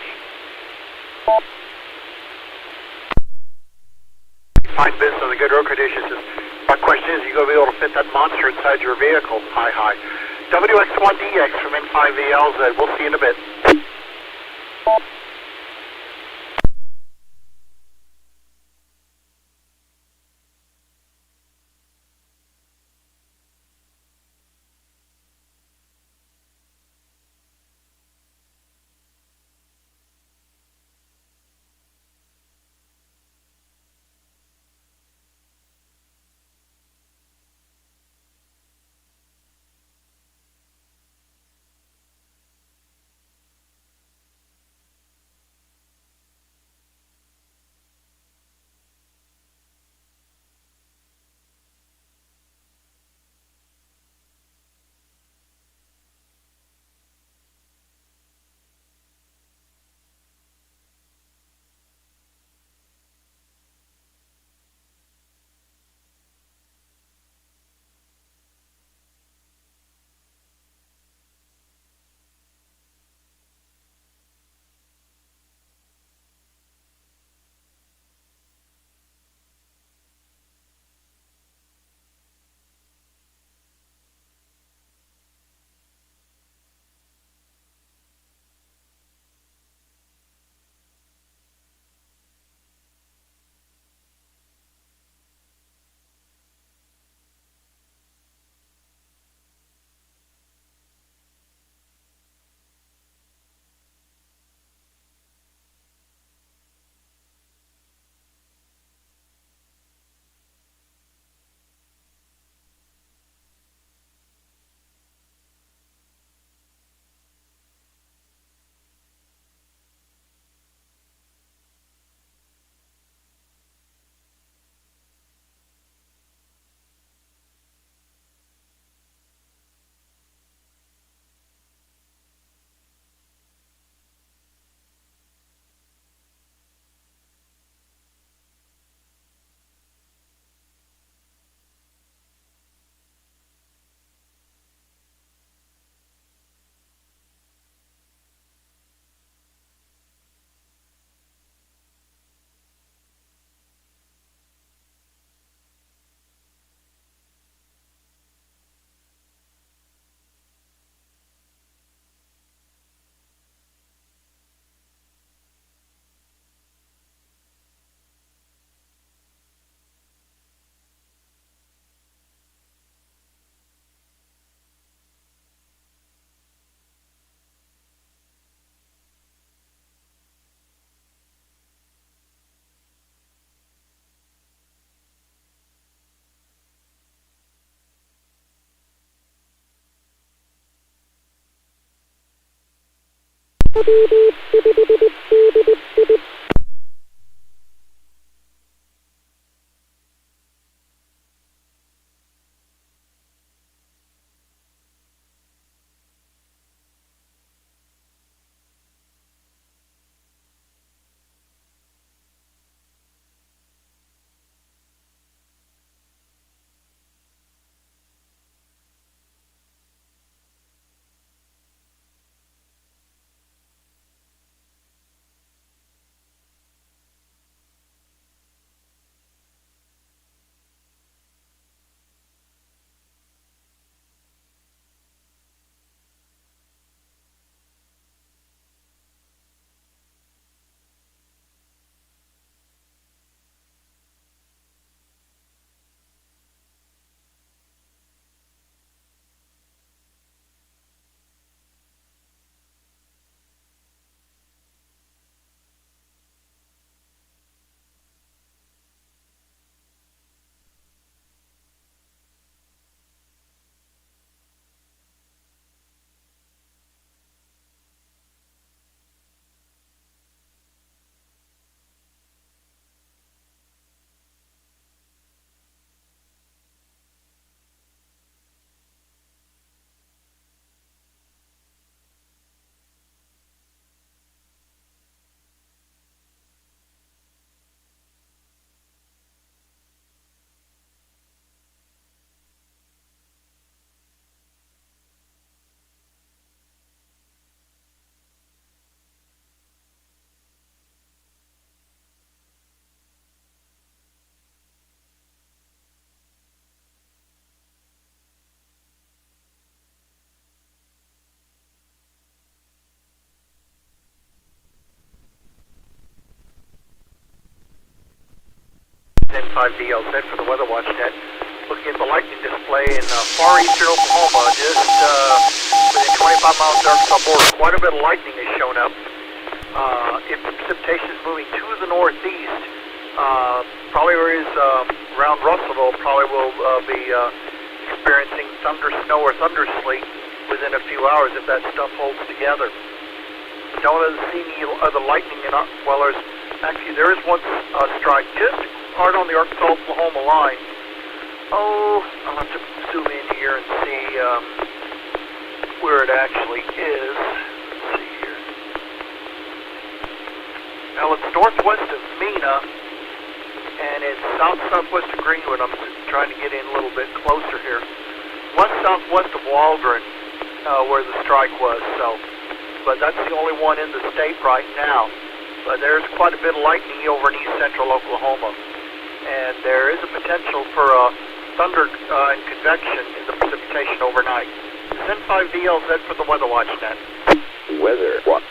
Fine business on the good road conditions. My question is, you going to be able to fit that monster inside your vehicle? Hi. WX1DX from N5VLZ. We'll see you in a bit. N5DLZ for the Weather Watch Net. Looking at the lightning display in far eastern Oklahoma, just within 25 miles of the Arkansas border. Quite a bit of lightning has shown up. If the precipitation is moving to the northeast, probably areas around Russellville probably will be experiencing thunder snow or thunder sleet within a few hours if that stuff holds together. Don't see any other lightning in our, well, there is one strike just hard on the Arkansas-Oklahoma line. Oh, I'll have to zoom in here and see where it actually is. Let's see here. Now it's northwest of Mena, and it's south-southwest of Greenwood. I'm trying to get in a little bit closer here. West-southwest of Waldron, where the strike was. But that's the only one in the state right now. But there's quite a bit of lightning over in east central Oklahoma. And there is a potential for thunder and convection in the precipitation overnight. N5DLZ for the Weather Watch Net. Weather Watch.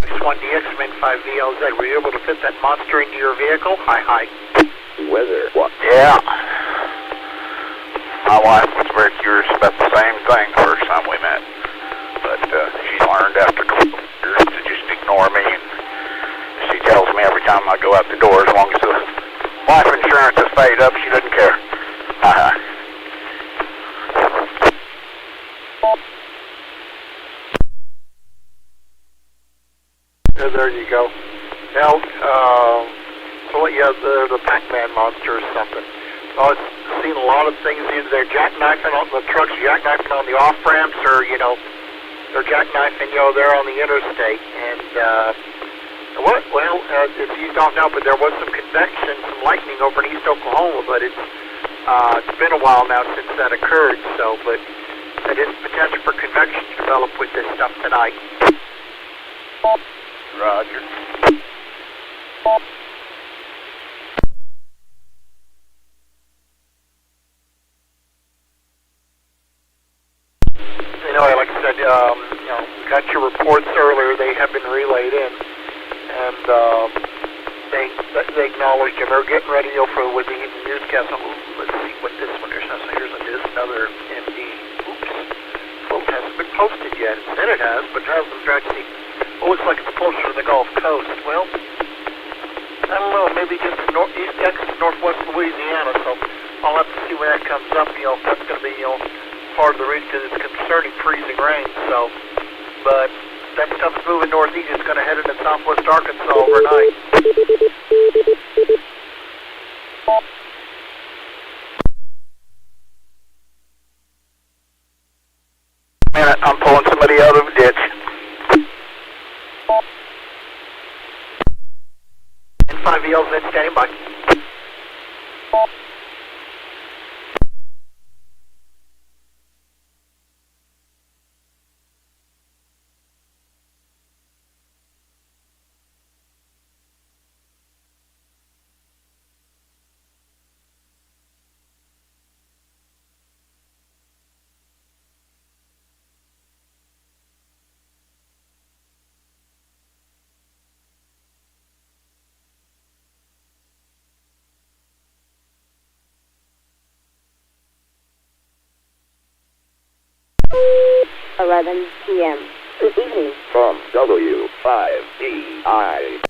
X1DX from N5VLZ, were you able to fit that monster into your vehicle? Hi. Weather. What? Yeah. My wife was very curious about the same thing the first time we met. But she's learned after a couple of years to just ignore me. And she tells me every time I go out the door, as long as the life insurance is paid up, she doesn't care. There you go. Now, so yeah, the Pac-Man monster or something. I've seen a lot of things either they're jackknifing on the trucks, jackknifing on the off ramps, or they're jackknifing there on the interstate. And if you don't know, but there was some convection, some lightning over in East Oklahoma, but it's been a while now since that occurred. So, but there is potential for convection to develop with this stuff tonight. Roger. Like I said, got your reports earlier. They have been relayed in, and they acknowledged them. They're getting ready with the newscast. Let's see what this one is. So here's another MD. Oops. Well, it hasn't been posted yet. It said it has, but it hasn't. Tried to see. It looks like it's closer to the Gulf Coast. Well, I don't know. Maybe just East Texas, Northwest Louisiana. So I'll have to see when that comes up. That's going to be part of the reason because it's concerning freezing rain. So, but that stuff is moving northeast. It's going to head into southwest Arkansas overnight. Minute, I'm pulling somebody out of a ditch. N5VLZ standing by. p.m. Good evening. From W5DI.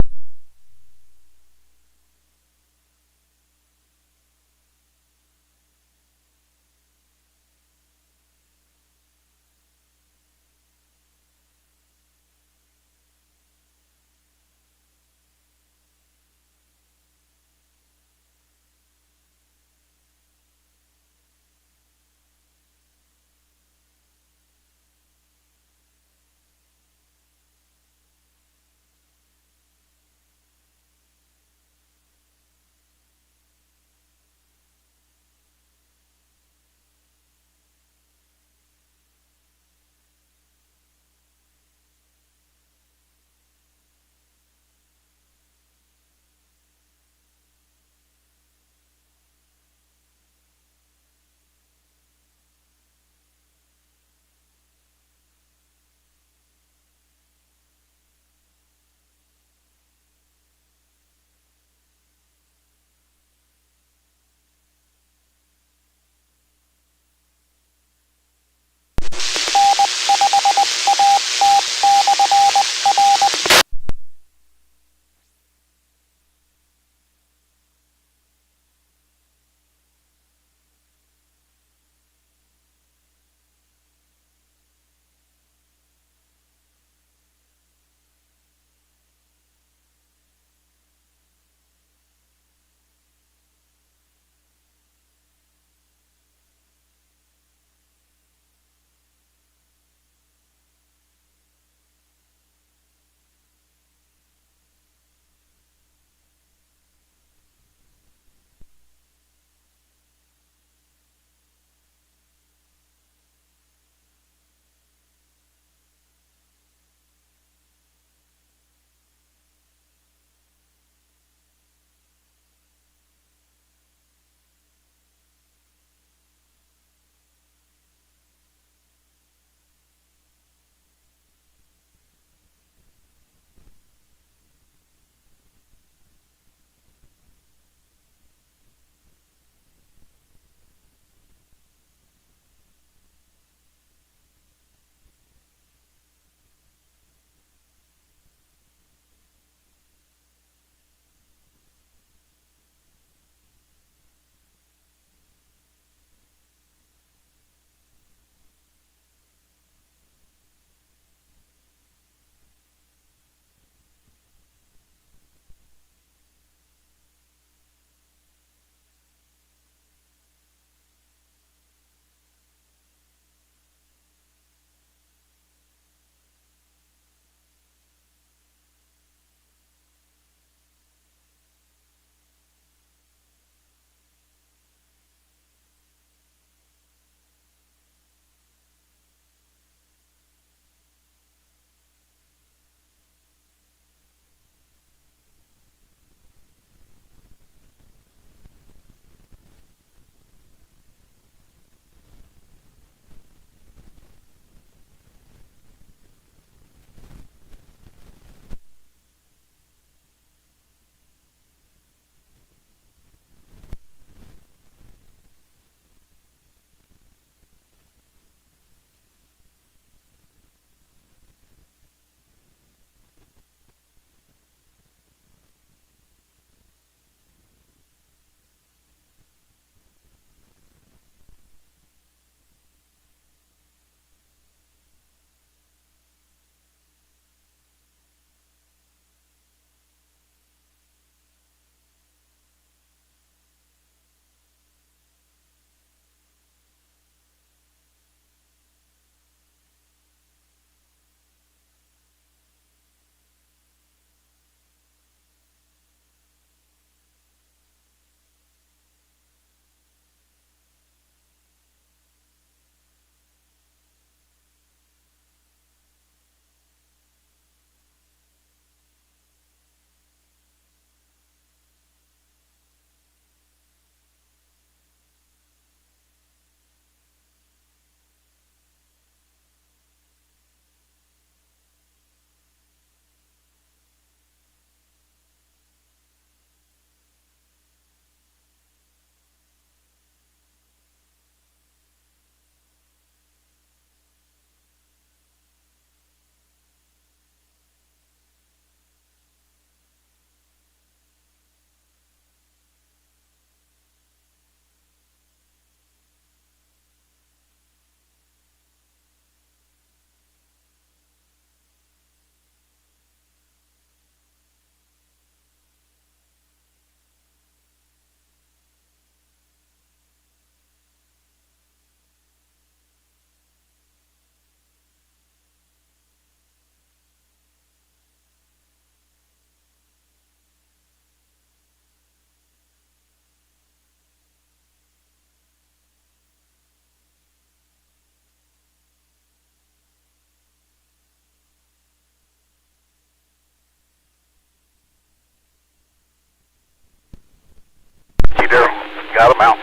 got them out.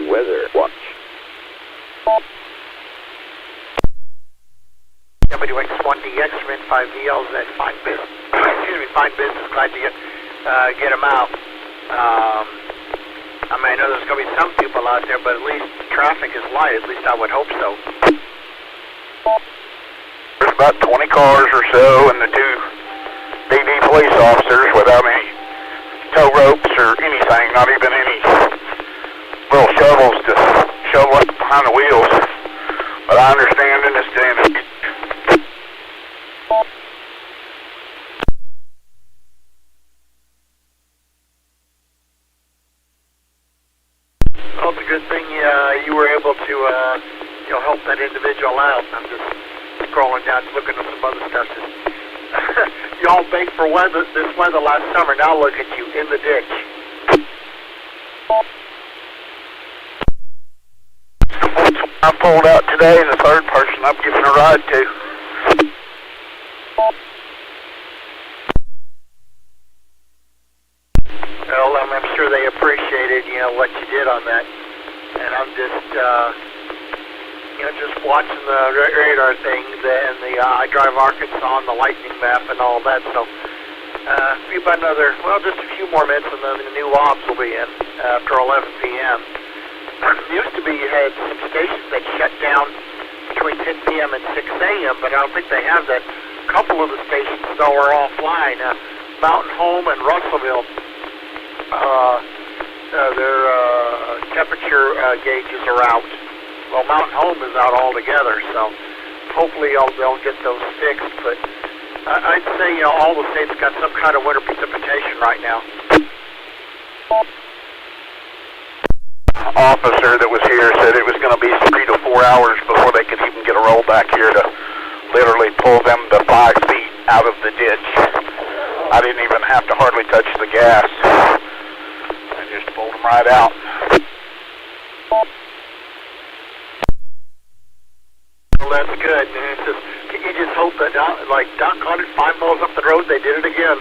Weather watch. WX1DX from N5VLs at Fine Business. Fine Business. Glad to get them out. I mean, I know there's going to be some people out there, but at least traffic is light. At least I would hope so. There's about 20 cars or so, and the 2 BD police officers without any tow ropes or anything, not even any little shovels to shovel up behind the wheels. But I understand in this day and age. Well, it's a good thing you were able to help that individual out. I'm just scrolling down, looking at some other stuff. Y'all baked for this weather last summer. Now look at you in the ditch. I pulled out today, and the third person I'm giving a ride to. Well, I'm sure they appreciated, what you did on that. And I'm just, just watching the radar thing and the I Drive Arkansas on the lightning map and all that. So, about another, just a few more minutes, and then the new ops will be in after 11 p.m. It used to be you had some stations that shut down between 10 p.m. and 6 a.m., but I don't think they have that. A couple of the stations, though, are offline. Mountain Home and Russellville, their temperature gauges are out. Well, Mountain Home is out altogether, so hopefully they'll get those fixed. But I'd say all the states got some kind of winter precipitation right now. Officer that was here said it was going to be 3 to 4 hours before they could even get a roll back here to literally pull them the 5 feet out of the ditch. I didn't even have to hardly touch the gas. I just pulled them right out. Well, that's good. And it's just, you just hope that, doggone it, 5 miles up the road, they did it again.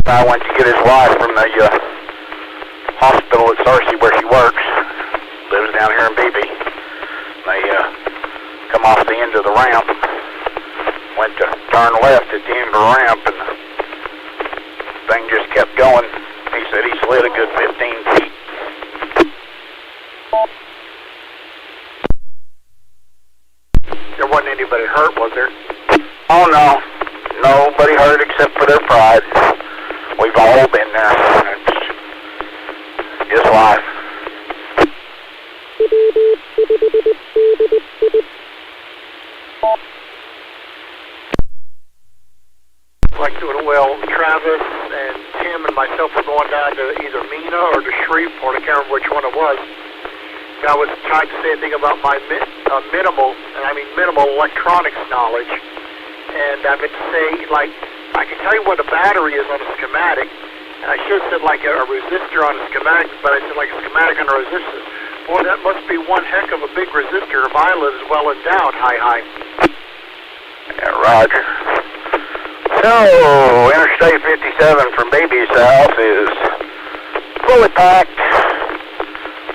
I went to get his wife from the hospital at C.A.R.E.N where she works. Lives down here in Beebe. They come off the end of the ramp. Went to turn left at the end of the ramp, and the thing just kept going. He said he slid a good 15 feet. There wasn't anybody hurt, was there? Oh, no. Nobody hurt except for their pride. We've all been there. It's just life. Like doing well. Travis and Tim and myself were going down to either Mena or to Shreveport. I can't remember which one it was. I was trying to say a thing about my minimal electronics knowledge. And I meant to say, I can tell you what a battery is on a schematic. And I should have said a resistor on a schematic, but I said a schematic on a resistor. Boy, that must be one heck of a big resistor if I live as well endowed. Hi. Yeah, Roger. So, Interstate 57 from Beebe South is fully packed,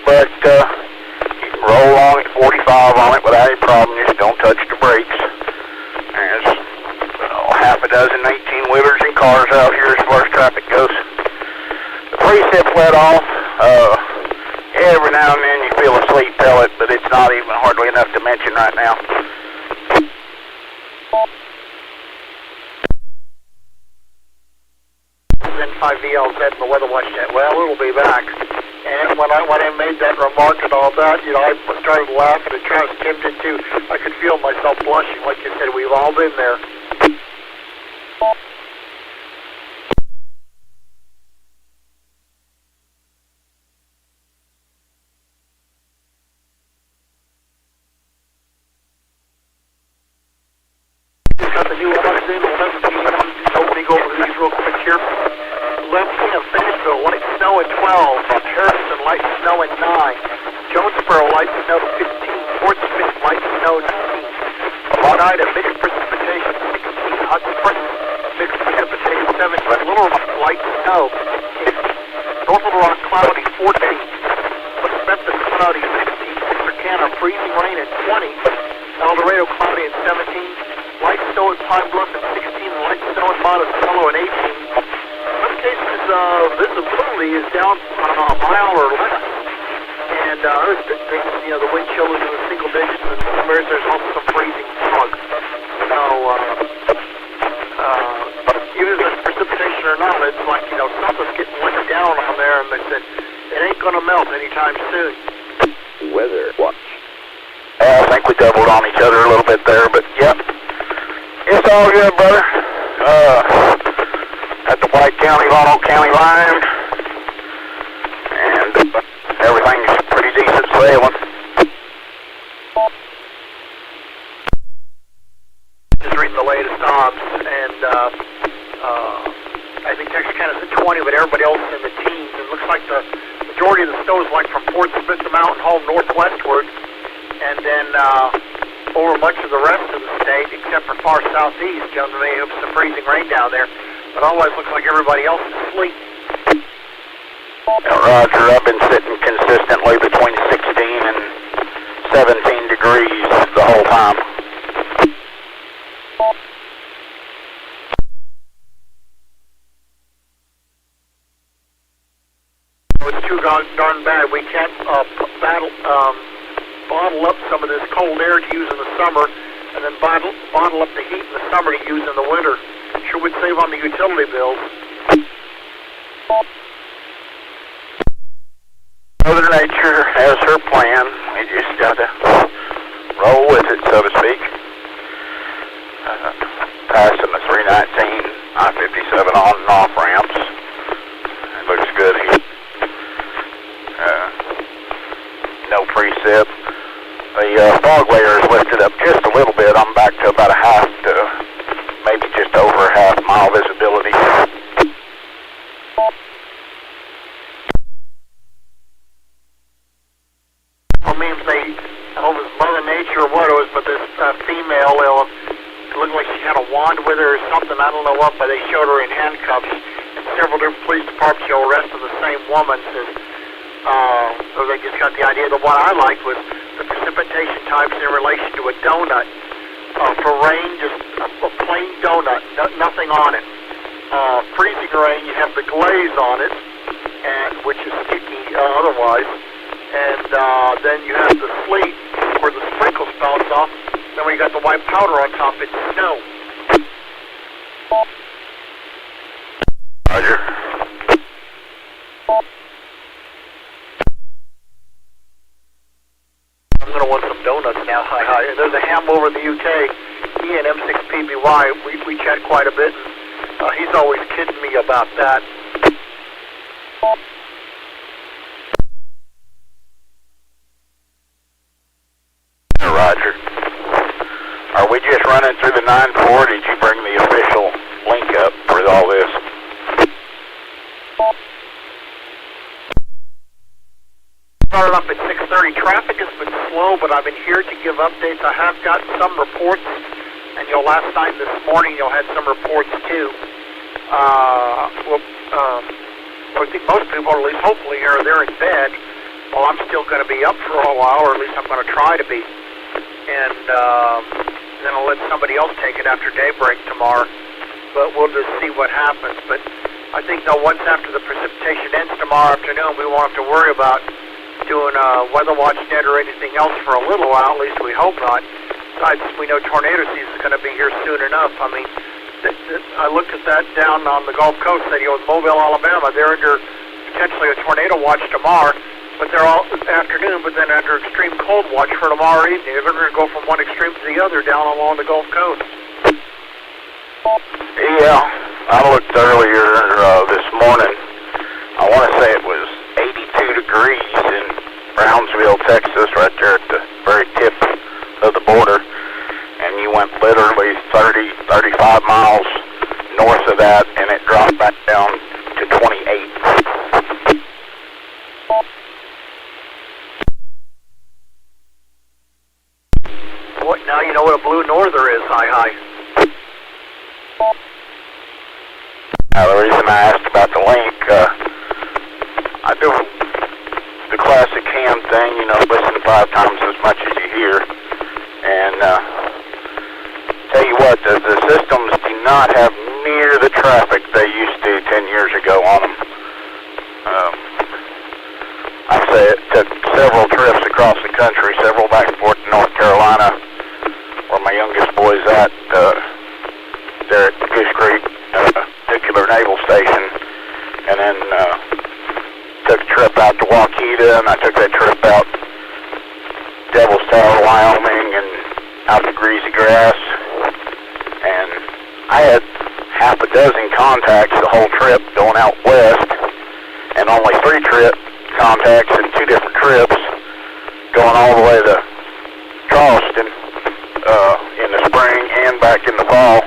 but you can roll on at 45 on it without any problem. Just don't touch the brakes. There's half a dozen 18-wheelers and cars out here as far as traffic goes. The precip's let off. Every now and then you feel a sleet pellet, but it's not even hardly enough to mention right now. N5VLZ in the weather watch net. Well, it'll be back. And when I made that remark and all that, I started laughing and kind of tempted to. I could feel myself blushing. Like you said, we've all been there. Just got the new ones in, 11 p.m. Opening over these real quick here. 11 p.m. Fayetteville, light snow at 12. Harrison, light snow at 9. Jonesboro, light snow 15. Fort Smith, light snow 19. Oneida, mixed precipitation 16. Hudson, mixed precipitation 17, Little Rock light snow. North Little Rock cloudy 14, West Memphis cloudy 16, Texarkana freezing rain at 20, El Dorado cloudy at 17, light snow at Pine Bluff at 16, light snow at Monticello at 18. In some cases, visibility is down a mile or less. And the wind chill is in the single digits, and somewhere there's also some freezing fog. So, even if it's precipitation or not, it's like, something's getting let down on there, and they said it ain't going to melt anytime soon. Weather watch. I think we doubled on each other a little bit there, but yep. It's all good, brother. At the White County, Lano County line, and everything's pretty decent sailing. Just reading the latest odds, and I think Texarkana's at 20, but everybody else is in the teens. It looks like the majority of the snow is like from Fort Smith to Mountain Home northwestward, and then over much of the rest of the state, except for far southeast. They have some freezing rain down there, but otherwise looks like everybody else is asleep. Now, Roger, I've been sitting consistently between 16 and 17 degrees the whole time. It's too darn bad. We can't bottle up some of this cold air to use in the summer, and then bottle up the heat in the summer to use in the winter. Sure would save on the utility bills. Mother Nature has her plan. We just gotta roll with it, so to speak. Passing the 319 I-57 on and off ramps. It looks good here. No precip. The fog layer is lifted up just a little bit. I'm back to about a half to maybe just over a half mile visibility. I mean, I don't know if it's Mother Nature or what it was, but this female, it looked like she had a wand with her or something. I don't know what, but they showed her in handcuffs. And several different police departments show arresting the same woman. So they just got the idea. The one I liked was the precipitation types in relation to a donut. For rain, just a plain donut, nothing on it. Freezing rain, you have the glaze on it, which is sticky otherwise. And then you have the sleet where the sprinkles bounce off. Then when you got the white powder on top, it's snow. Roger. I'm going to want some donuts now. Hi. There's a ham over in the UK. He and M6PBY, we chat quite a bit. And, he's always kidding me about that. Roger. Are we just running through the 9-4? Did you bring the official link up for all this? Started up at 6:30. Traffic has been slow, but I've been here to give updates. I have gotten some reports, and last night and this morning you'll had some reports too. I think most people, or at least hopefully, they're in bed. Well, I'm still going to be up for a while, or at least I'm going to try to be. And then I'll let somebody else take it after daybreak tomorrow. But we'll just see what happens. But I think, once after the precipitation ends tomorrow afternoon, we won't have to worry about doing a weather watch net or anything else for a little while. At least we hope not. Besides, we know tornado season is going to be here soon enough. I mean, I looked at that down on the Gulf Coast, in Mobile, Alabama. They're under potentially a tornado watch tomorrow. But they're all afternoon, but then under extreme cold watch for tomorrow evening. They're going to go from one extreme to the other down along the Gulf Coast. Yeah, I looked earlier this morning. I want to say it was 82 degrees in Brownsville, Texas, right there at the very tip of the border. And you went literally 30, 35 miles north of that, and it dropped back down to 28. Now you know what a blue norther is, hi. The reason I asked about the link, I do the classic ham thing, you know, listen 5 times as much as you hear. And tell you what, the systems do not have near the traffic they used to 10 years ago on them. I say it took several trips across the country, several back and forth to North Carolina, where my youngest boy's at, there at Goose Creek Nuclear Naval Station, and then took a trip out to Waukeeta, and I took that trip out Devil's Tower, Wyoming, and out to Greasy Grass, and I had half a dozen contacts the whole trip going out west, and only 3 contacts in 2 different trips going all the way to Charleston in the spring and back in the fall.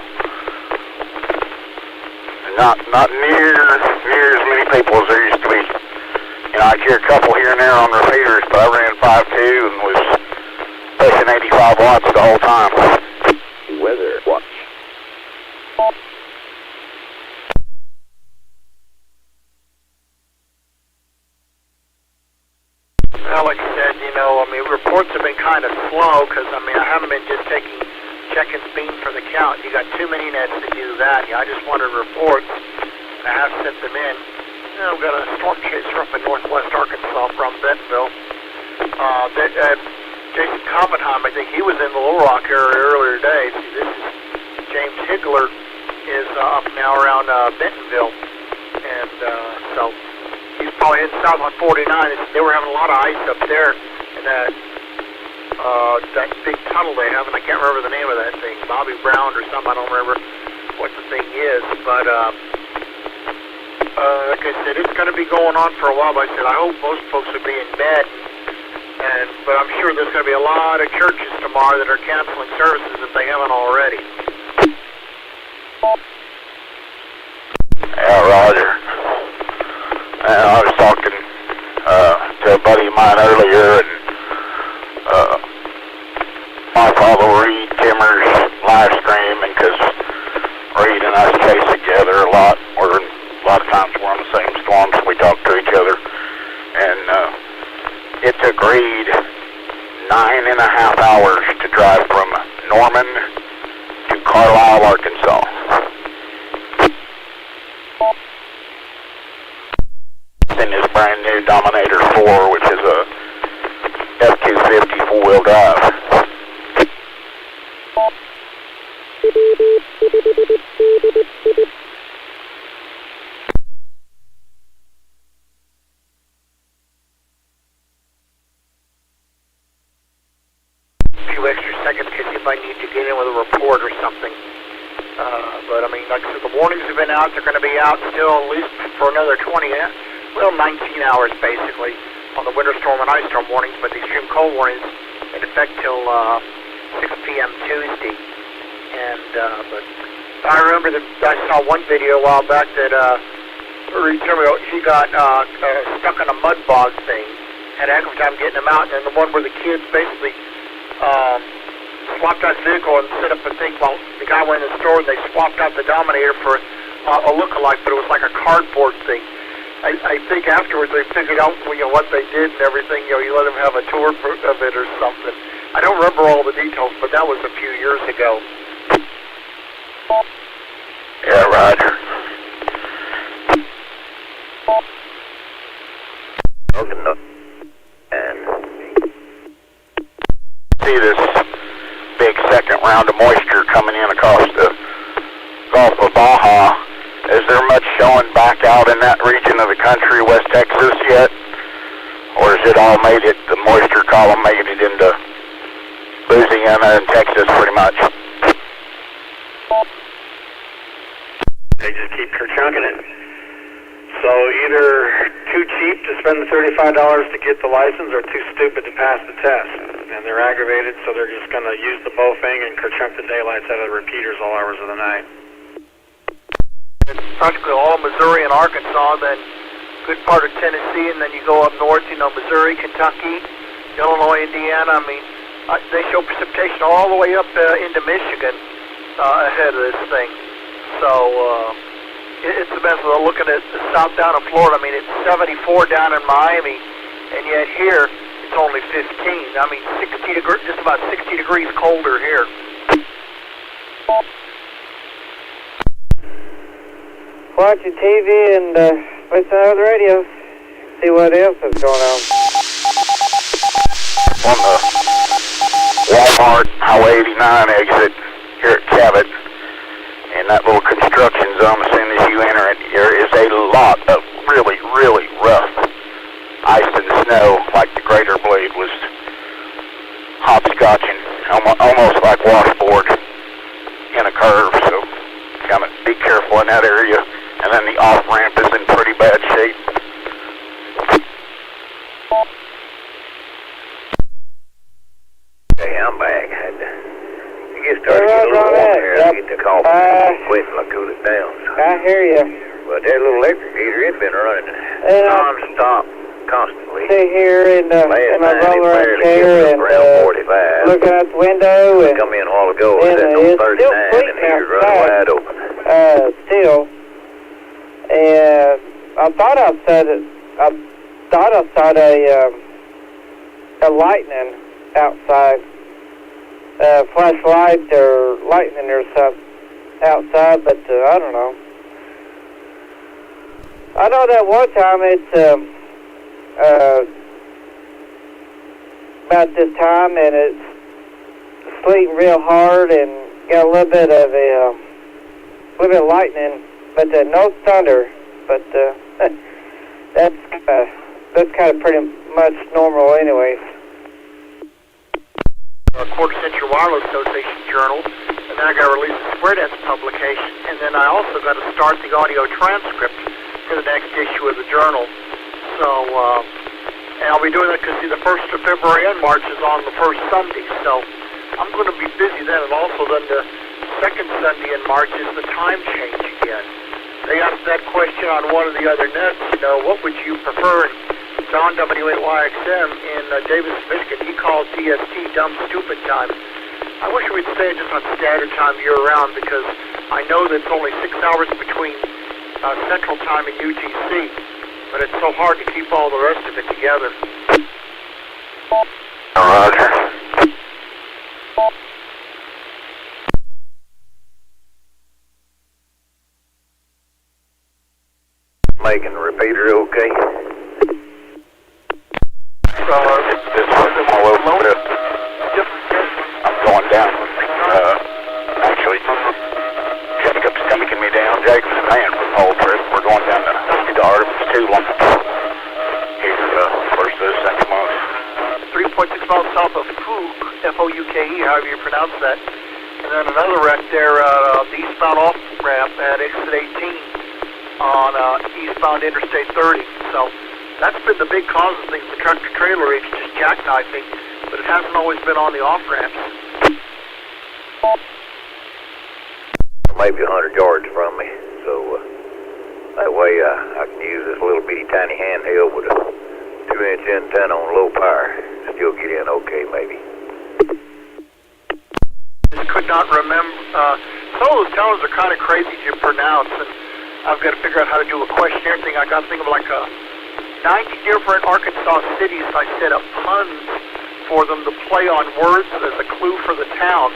Not near as many people as there used to be. You know, I hear a couple here and there on repeaters, but I ran 5.2 and was pushing 85 watts the whole time. Weather watch. Alex said, you know, I mean, reports have been kind of slow because, I mean, I haven't been just checking beam for the count. You got too many nets to do that. I just wanted reports, and I have sent them in. You know, I've got a storm chaser up in northwest Arkansas from Bentonville. Jason Koppenheim, I think he was in the Little Rock area earlier today. See, this is James Higler is up now around Bentonville, and so he's probably heading south on 49. They were having a lot of ice up there, and that big tunnel they have, and I can't remember the name of that thing, Bobby Brown or something. I don't remember what the thing is, but like I said, it's going to be going on for a while. But I said I hope most folks will be in bed, but I'm sure there's going to be a lot of churches tomorrow that are canceling services if they haven't already. Yeah, Roger. I was talking to a buddy of mine earlier, and my father Reed Timmer's live streaming because Reed and us chase together a lot. A lot of times we're on the same storms, we talk to each other. And it took Reed 9.5 hours to drive from Norman to Carlisle, Arkansas. In his brand new Dominator 4, which is a F-250 4-wheel drive. A few extra seconds to see if I need to get in with a report or something. But I mean, like I said, the warnings have been out. They're going to be out still at least for another 19 hours basically on the winter storm and ice storm warnings, but the extreme cold warnings in effect till 6 p.m. Tuesday. And but I remember that I saw one video a while back that he got stuck in a mud bog thing. Had a heck of a time getting him out, and then the one where the kids basically swapped out the vehicle and set up a thing while the guy went in the store, and they swapped out the Dominator for a look-alike, but it was like a cardboard thing. I think afterwards they figured out what they did and everything. You let them have a tour of it or something. I don't remember all the details, but that was a few years ago. Yeah, Roger. And see this big second round of moisture coming in across the Gulf of Baja. Is there much showing back out in that region of the country, West Texas, yet? Or is it all made it, the moisture column made it into Louisiana and Texas pretty much? They just keep chunking it. So either too cheap to spend the $35 to get the license, or too stupid to pass the test. And they're aggravated, so they're just going to use the bofing and kerchunk the daylights out of the repeaters all hours of the night. It's practically all Missouri and Arkansas, then a good part of Tennessee, and then you go up north, Missouri, Kentucky, Illinois, Indiana. I mean, they show precipitation all the way up into Michigan ahead of this thing. So, it's the best of looking at the south down in Florida. I mean, it's 74 down in Miami, and yet here it's only 15. I mean, 60 degrees, just about 60 degrees colder here. Watching TV and listening to the radio. See what else is going on. On the Walmart Highway 89 exit here at Cabot, in that little construction zone, as soon as you enter it, there is a lot of really, really rough ice and snow, like the grater blade was hopscotching, almost like washboard in a curve, so kind of be careful in that area. And then the off-ramp is in pretty bad shape. Hey, I'm back. You get started to get a little warm here. I get the coffee quit and I cool it down. I hear you. But that little electric heater, it's been running non-stop, constantly. Sit here in my roller chair and looking out the window. And come in a while ago, and it's 39 and the heater's running wide open. Still. And I thought I saw a lightning outside, flashlight or lightning or something outside, but I don't know. I know that one time it's about this time, and it's sleeting real hard and got a little bit of lightning. But no thunder, but that's kind of pretty much normal anyways. Quarter Century Wireless Association Journal, and then I got to release a C.A.R.E.N publication, and then I also got to start the audio transcript for the next issue of the journal. So, and I'll be doing that because the 1st of February and March is on the first Sunday, so I'm going to be busy then, and also then the second Sunday in March is the time change again. They asked that question on one of the other nets, what would you prefer? John W5DI in Davis, Michigan, he called DST dumb stupid time. I wish we'd stay just on standard time year-round because I know that it's only 6 hours between Central Time and UTC, but it's so hard to keep all the rest of it together. Roger. Making the repeater okay? I'm going down. Actually, Jacob's taking me down. Jacob's paying for the whole trip. We're going down to Artemis 2 lumps here first of this next month. 3.6 miles south of Fouke, F-O-U-K-E, however you pronounce that. And then another wreck there, the eastbound off-ramp at exit 18. On eastbound Interstate 30. So that's been the big cause of things. The tractor-trailer is just jackknifing, but it hasn't always been on the off-ramps. Maybe 100 yards from me, so that way I can use this little bitty tiny handheld with a 2-inch antenna on low power. Still get in okay, maybe. Just could not remember. Some of those towns are kind of crazy to pronounce, and I've got to figure out how to do a questionnaire thing. I got to think of like 90 different Arkansas cities. I set up puns for them to play on words as a clue for the town.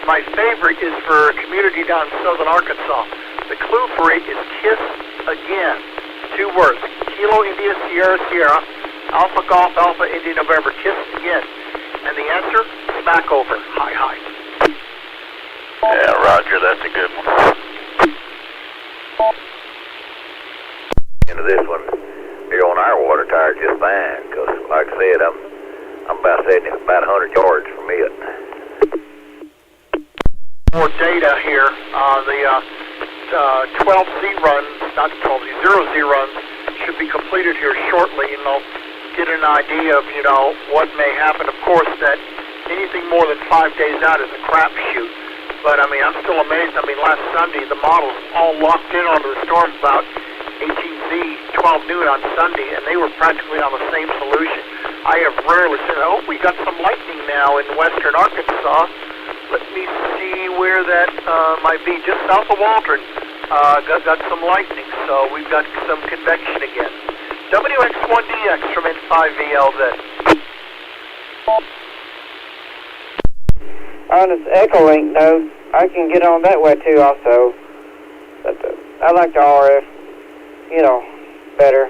My favorite is for a community down in southern Arkansas. The clue for it is Kiss Again. 2 words. Kilo India Sierra Sierra, Alpha Golf Alpha India November. Kiss Again. And the answer, smack over. Hi, hi. Yeah, Roger, that's a good one. Into this one here on our water tower just fine, because like I said, I'm about 100 yards from it. More data here. The 12Z runs, not 12Z, 0Z runs should be completed here shortly, and I'll get an idea of what may happen. Of course, that anything more than 5 days out is a crapshoot. But I mean, I'm still amazed. I mean, last Sunday the models all locked in onto the storm about 18Z, 12 noon on Sunday, and they were practically on the same solution. I have rarely seen, we got some lightning now in western Arkansas. Let me see where that might be. Just south of Waldron. got some lightning, so we've got some convection again. WX1DX from N5VLZ. On this Echo Link node, I can get on that way too also. But I like the RF, you know, better.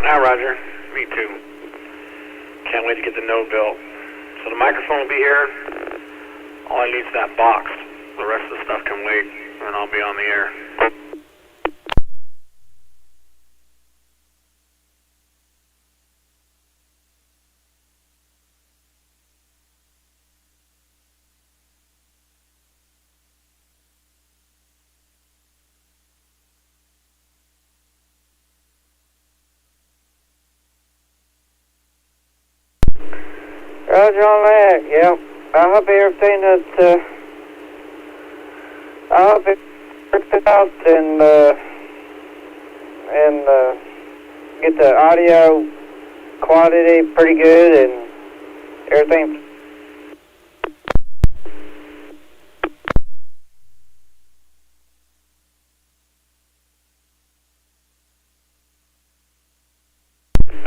Hi, Roger. Me too. Can't wait to get the node built. So the microphone will be here. All I need is that box. The rest of the stuff can wait, and I'll be on the air. Roger on that, yep. I hope everything that, I hope it works out and get the audio quality pretty good and everything.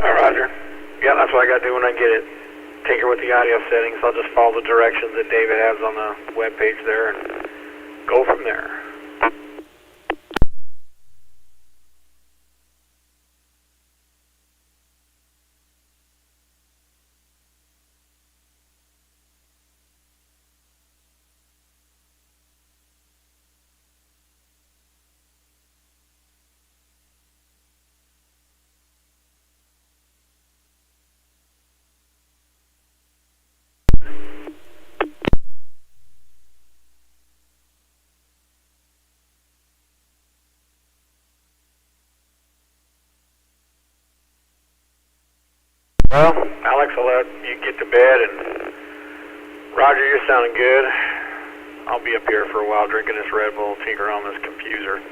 All right, Roger. Yeah, that's what I got to do when I get it. Tinker with the audio settings. I'll just follow the directions that David has on the web page there and go from there. Well, Alex, I'll let you get to bed, and Roger, you're sounding good. I'll be up here for a while drinking this Red Bull, tinker on this confuser.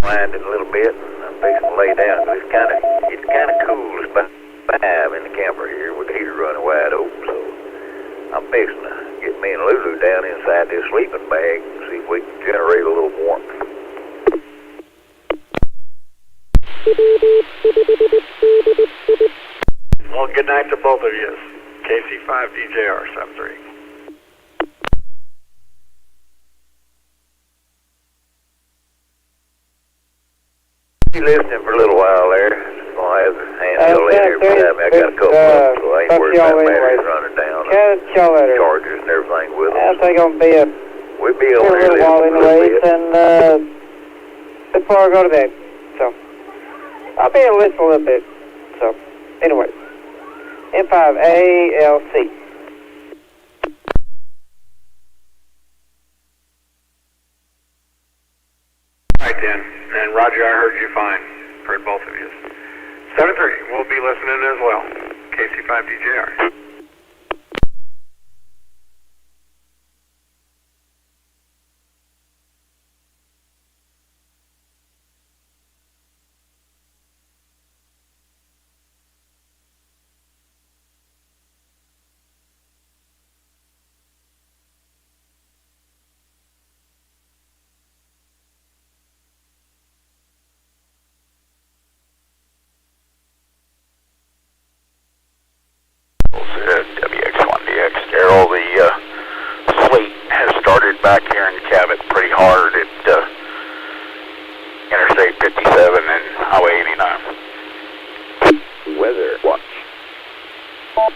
Wind in a little bit, and I'm fixing to lay down. It's kind of cool. It's about 5 in the camper here with the heater running wide open, so I'm fixing to get me and Lulu down inside this sleeping bag and see if we can generate a little warmth. Well, good night to both of you. KC5DJR73. You listening for a little while there? I'll have a handle in here beside me. I got a couple of them, so I ain't worried about batteries running down. Catch y'all later. Chargers and everything with them. I think I'm be a we'll be on here little while anyways, and before I go to bed. So I'll be a listen a little bit. So anyway, N5ALC. Right then, and Roger, I heard you fine. Heard both of you. 7-3, we'll be listening as well. KC5DJR. WX1DX. Daryl, the sleet has started back here in Cabot pretty hard at Interstate 57 and Highway 89. Weather watch. Go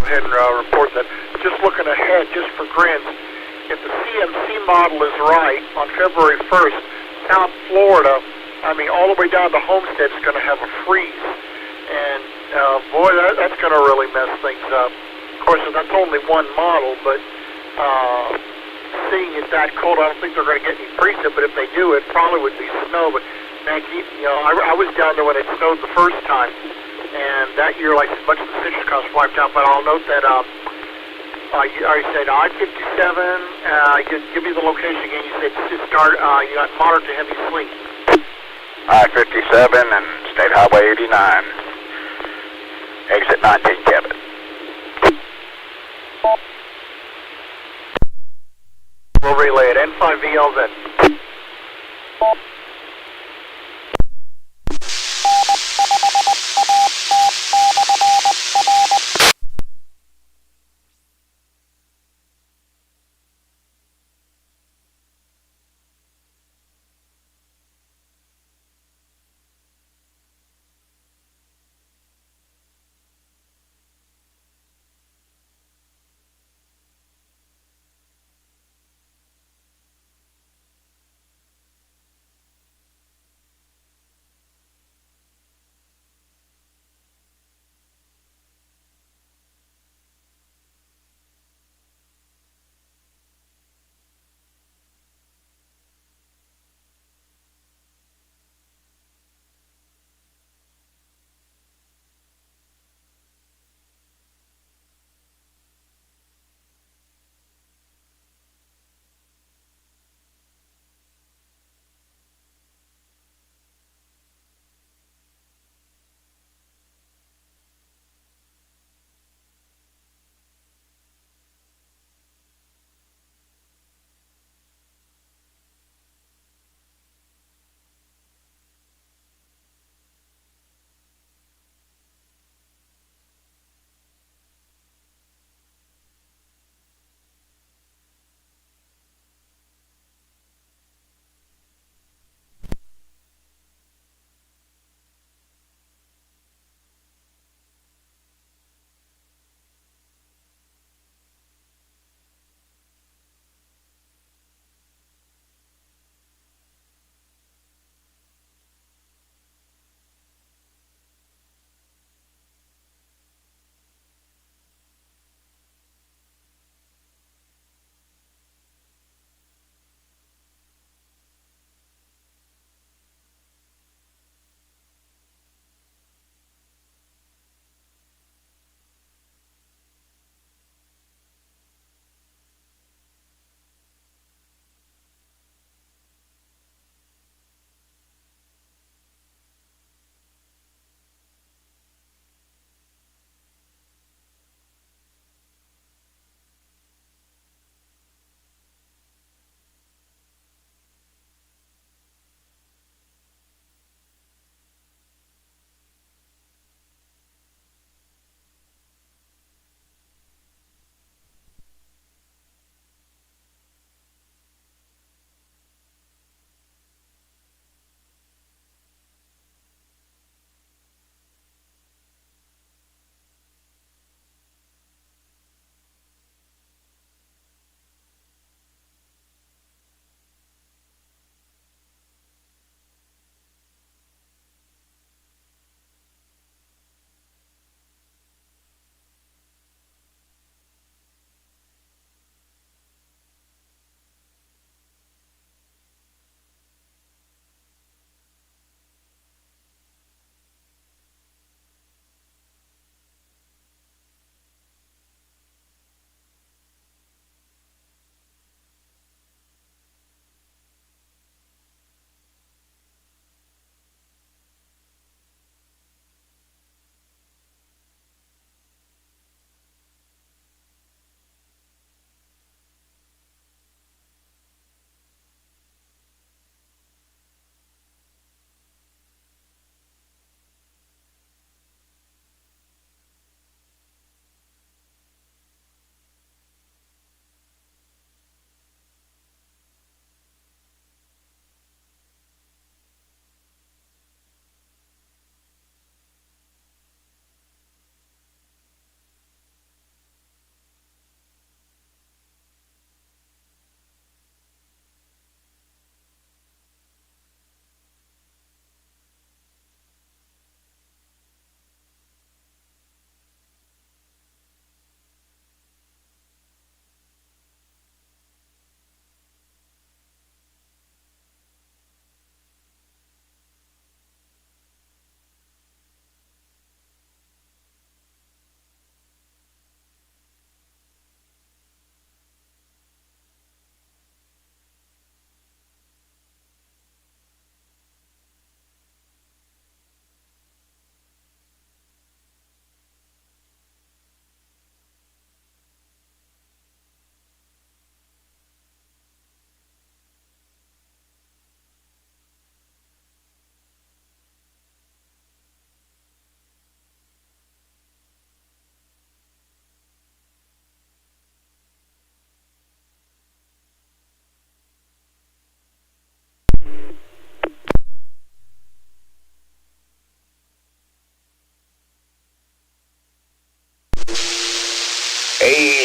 ahead and report that. Just looking ahead, just for grins, if the CMC model is right, on February 1st, South Florida, I mean, all the way down to Homestead is going to have a freeze. And, boy, that's going to really mess things up. Of course, that's only one model, but seeing it that cold, I don't think they're going to get any precip, but if they do, it probably would be snow. But, man, I was down there when it snowed the first time, and that year, like, much of the citrus crops wiped out. But I'll note that I said I-57. Give me the location again. You said you got moderate to heavy sleet. I-57 and State Highway 89. Exit 19, Cabot. We'll relay it. N5VLZ.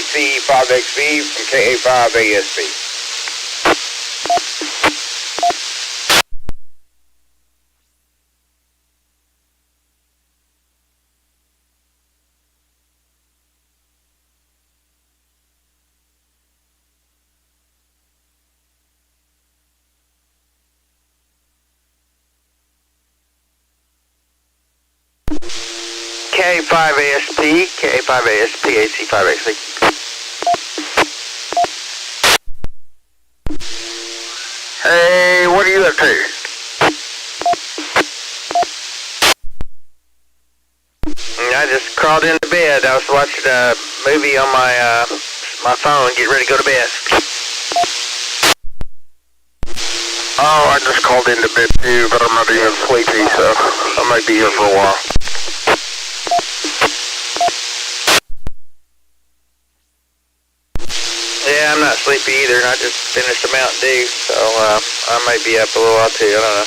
AC5XV from KA5ASP. K5ASP, KA5ASP, AC5XV. Hey, what are you up to? I just crawled into bed. I was watching a movie on my phone, getting ready to go to bed. Oh, I just called into bed too, but I'm not even sleepy, so I might be here for a while. Yeah, I'm not sleepy either, and I just finished a Mountain Dew, so I might be up a little while too, I don't know.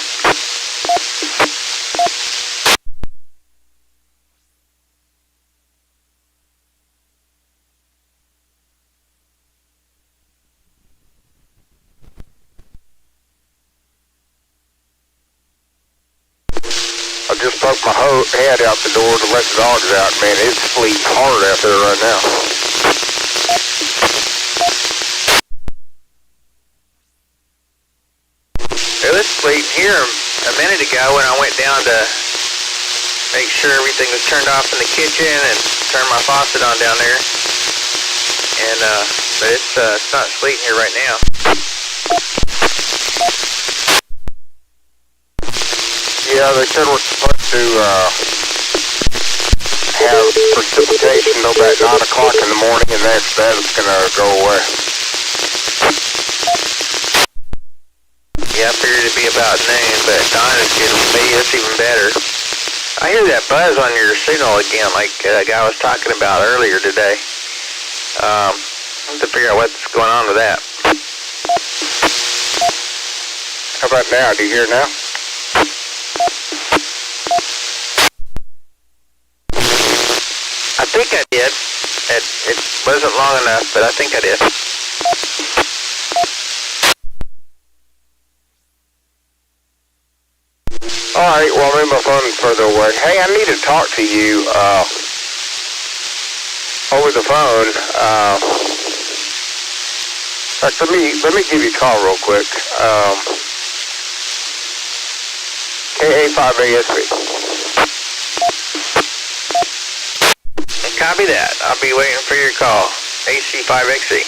I just poked my head out the door to let the dogs out. Man, it's sleep hard out there right now. It was sleep here a minute ago when I went down to make sure everything was turned off in the kitchen and turn my faucet on down there. And but it's not sleeping here right now. Yeah, they said we're supposed to have precipitation till about 9 o'clock in the morning, and that's going to go away. Yeah, I figured it'd be about noon, but 9 is good for me. It's even better. I hear that buzz on your signal again, like a guy was talking about earlier today. I have to figure out what's going on with that. How about now? Do you hear it now? I think I did. It wasn't long enough, but I think I did. Alright, well, I moved my phone further away. Hey, I need to talk to you over the phone. Let me give you a call real quick. KA5ASP. Copy that. I'll be waiting for your call. AC5XE.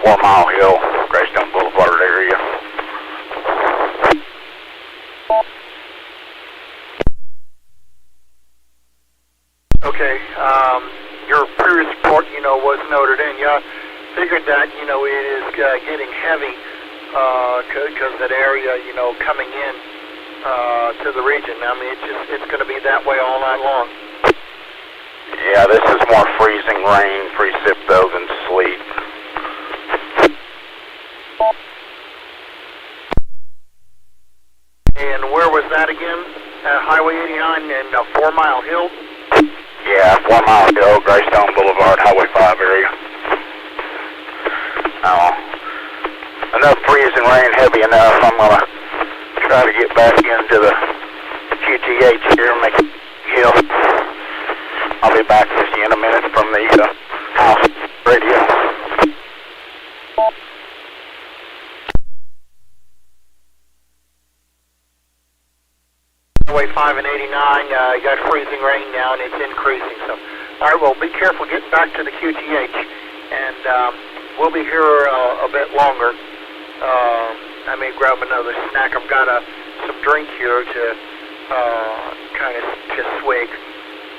4 Mile Hill, Greystone Boulevard area. Okay, your previous report, was noted in. Yeah, figured that, it is getting heavy because that area, coming in to the region. I mean, it's going to be that way all night long. Yeah, this is more freezing rain, precip though, than sleet. And where was that again? Highway 89 and 4 Mile Hill? Yeah, 4 Mile Hill, Greystone Boulevard, Highway 5 area. Enough freezing rain, heavy enough. I'm going to try to get back into the QTH here and make a hill. I'll be back with you in a minute from the house radio. Highway 5 and 89, you got freezing rain now and it's increasing. So, all right, well, be careful getting back to the QTH, and we'll be here a bit longer. I may grab another snack. I've got some drink here to kind of to swig,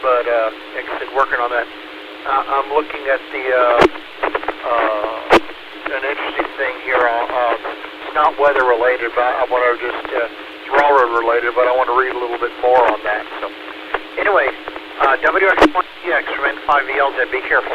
but like I said, working on that. I'm looking at an interesting thing here. It's not weather related, but I want to just railroad related, but I want to read a little bit more on that. So, anyway, WX1DX from N5VLZ. Be careful.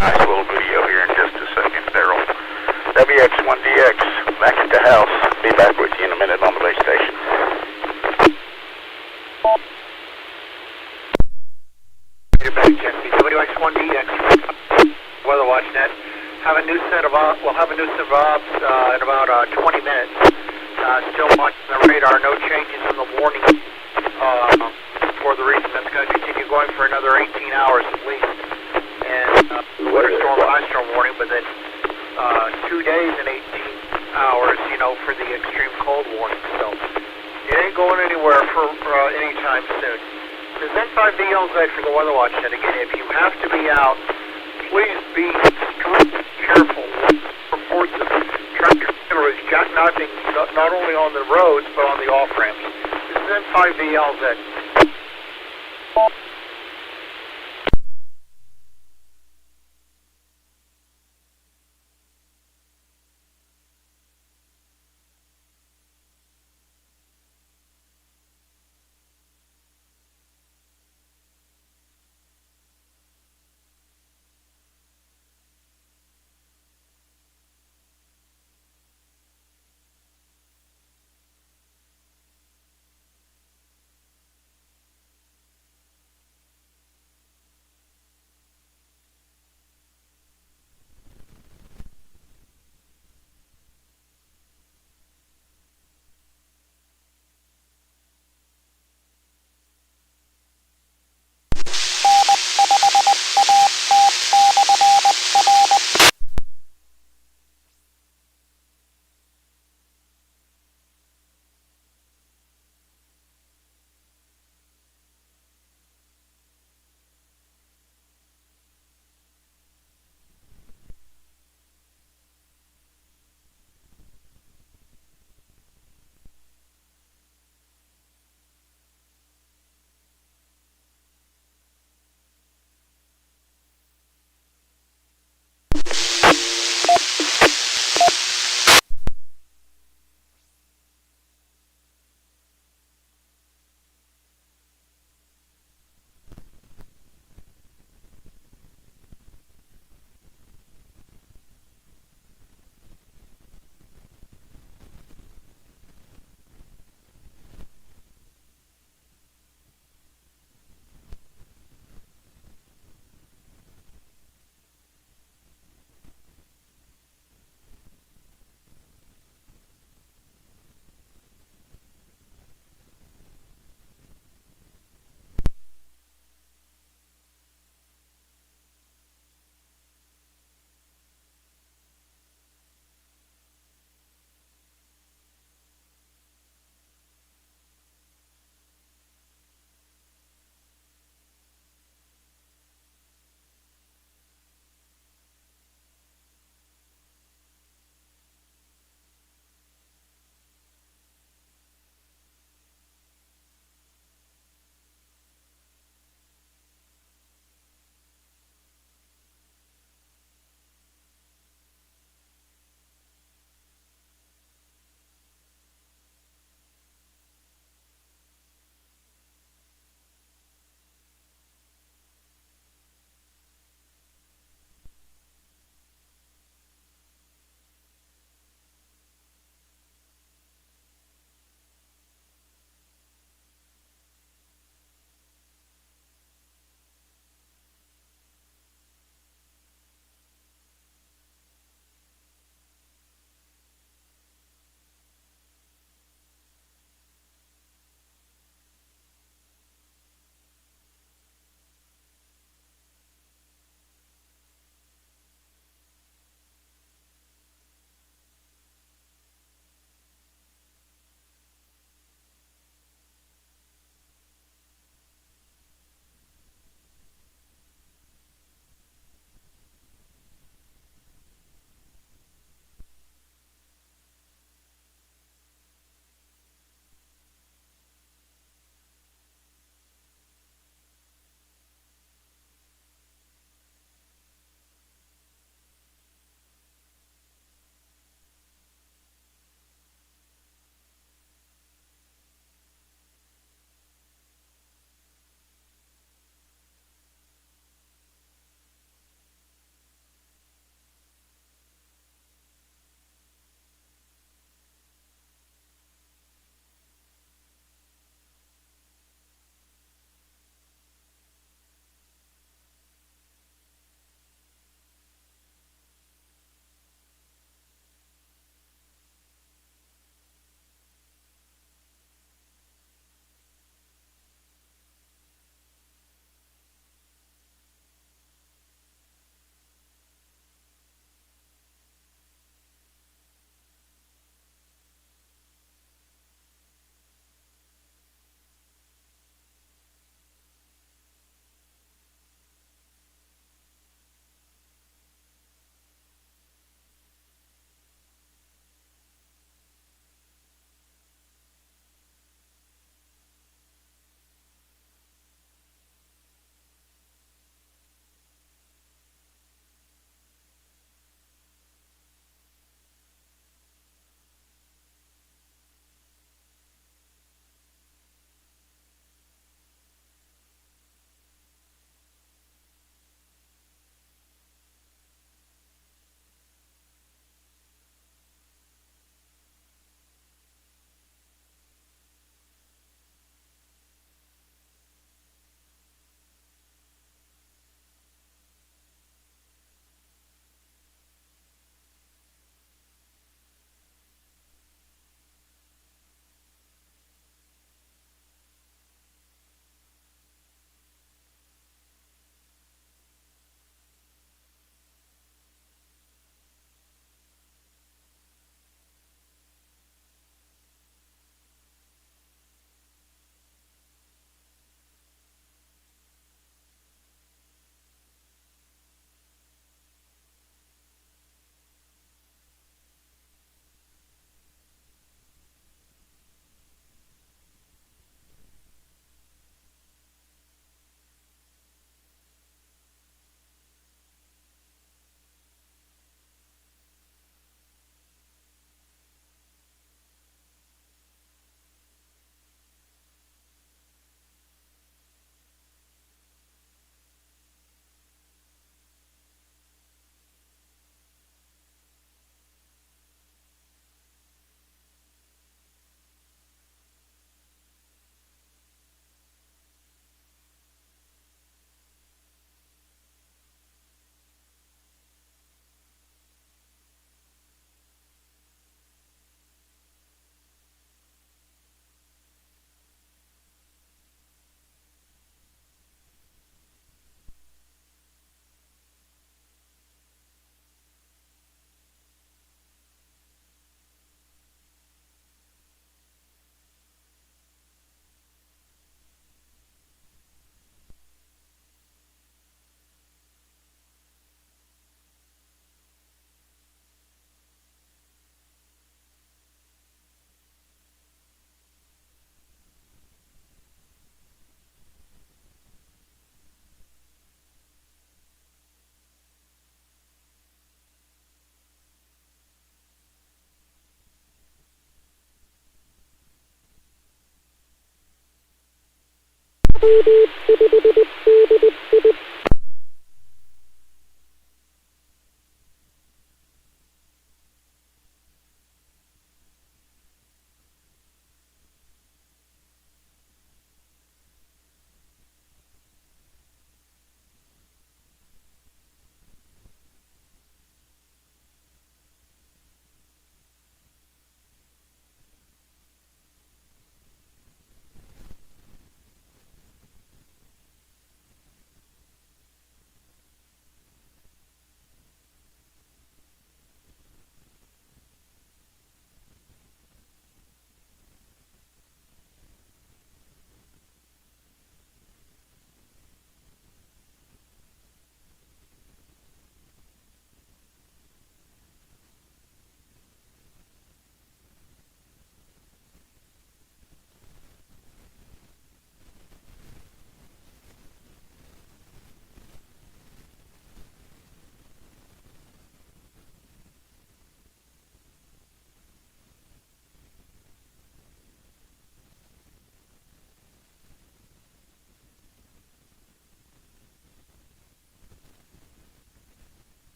Nice little video here in just a second, Daryl. WX1DX, back at the house. Be back with you in a minute on the base station. You're back, Jesse. WX1DX, Weather Watch Net. We'll have a new set of ops in about 20 minutes. Still watching the radar. No changes in the warning for the region. That's going to continue going for another 18 hours at least. And winter storm, high storm warning, but then 2 2 days and 18 hours, you know, for the extreme cold warning. So it ain't going anywhere for anytime soon. This N5VLZ for the Weather Watch, and again, if you have to be out, please be extremely careful. Reports of tractor trailers jackknifing not only on the roads but on the off ramps. This is N5VLZ.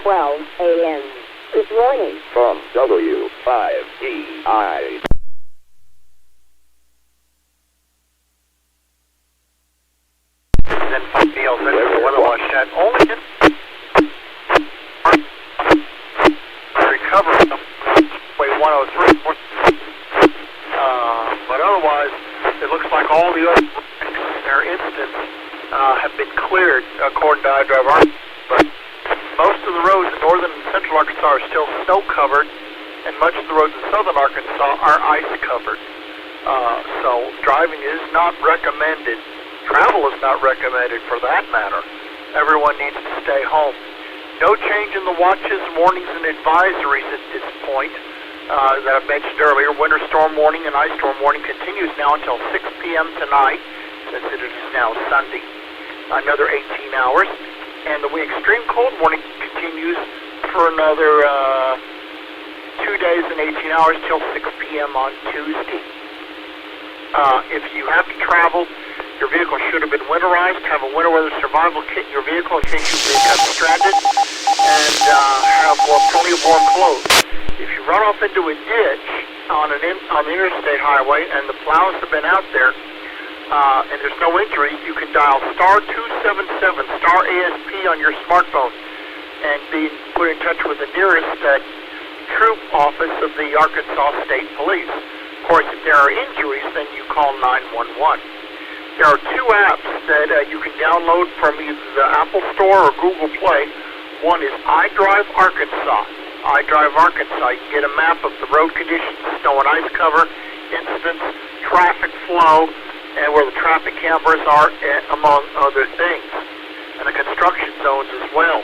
12 a.m. Good morning. From W5DI. N5CG, weather watch net. Only recover way 103. But otherwise, it looks like all the other incidents have been cleared according to iDrive. But most of the roads in northern and central Arkansas are still snow covered, and much of the roads in southern Arkansas are ice covered. So driving is not recommended. Travel is not recommended for that matter. Everyone needs to stay home. No change in the watches, warnings, and advisories at this point that I mentioned earlier. Winter storm warning and ice storm warning continues now until 6 p.m. tonight, since it is now Sunday. Another 18 hours. And the extreme cold warning continues for another 2 days and 18 hours till 6 p.m. on Tuesday. If you have to travel, your vehicle should have been winterized. Have a winter weather survival kit in your vehicle in case you become stranded, and have plenty of warm clothes. If you run off into a ditch on the interstate highway and the plows have been out there, and there's no injury, you can dial star 277 star ASP on your smartphone and be put in touch with the nearest troop office of the Arkansas State Police. Of course, if there are injuries, then you call 911. There are two apps that you can download from either the Apple Store or Google Play. One is iDrive Arkansas. iDrive Arkansas, you can get a map of the road conditions, snow and ice cover, incidents, traffic flow, and where the traffic cameras are, among other things. And the construction zones as well.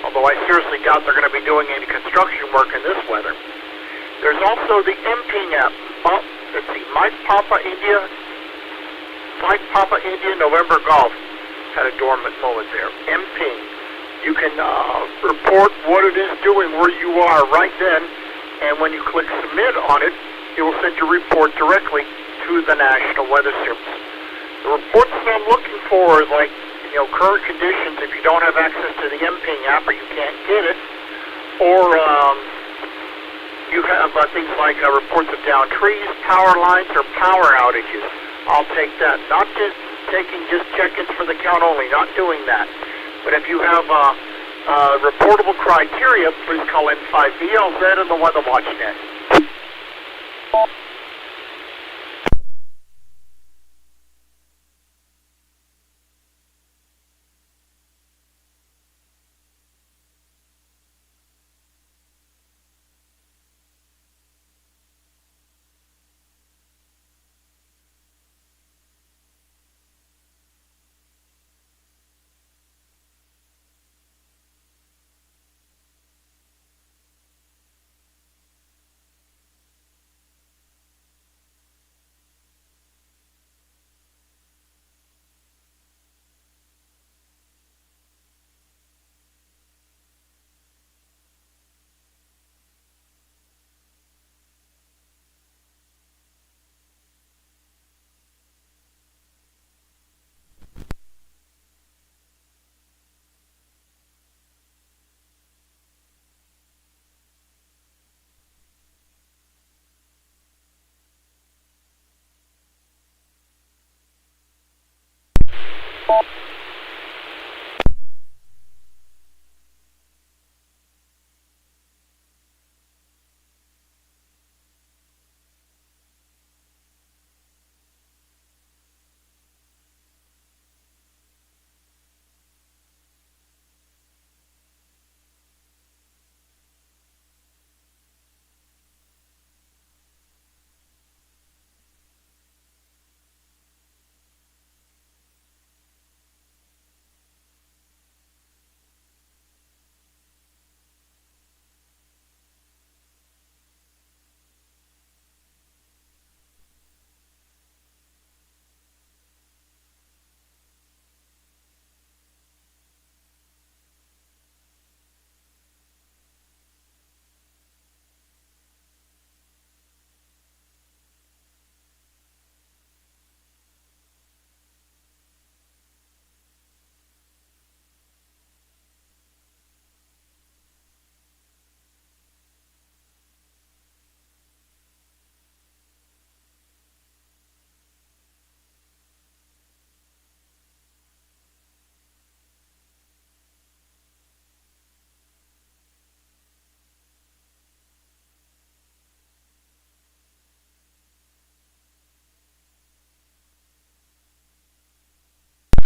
Although I seriously doubt they're going to be doing any construction work in this weather. There's also the MPing app. Let's see, Mike Papa India, November Golf. Had a dormant moment there. MPing. You can report what it is doing where you are right then, and when you click submit on it, it will send your report directly to the National Weather Service. The reports that I'm looking for is like, current conditions if you don't have access to the MPing app or you can't get it, or you have things like reports of downed trees, power lines, or power outages. I'll take that. Not just taking check-ins for the count only, not doing that. But if you have reportable criteria, please call N5VLZ and the Weather Watch Net.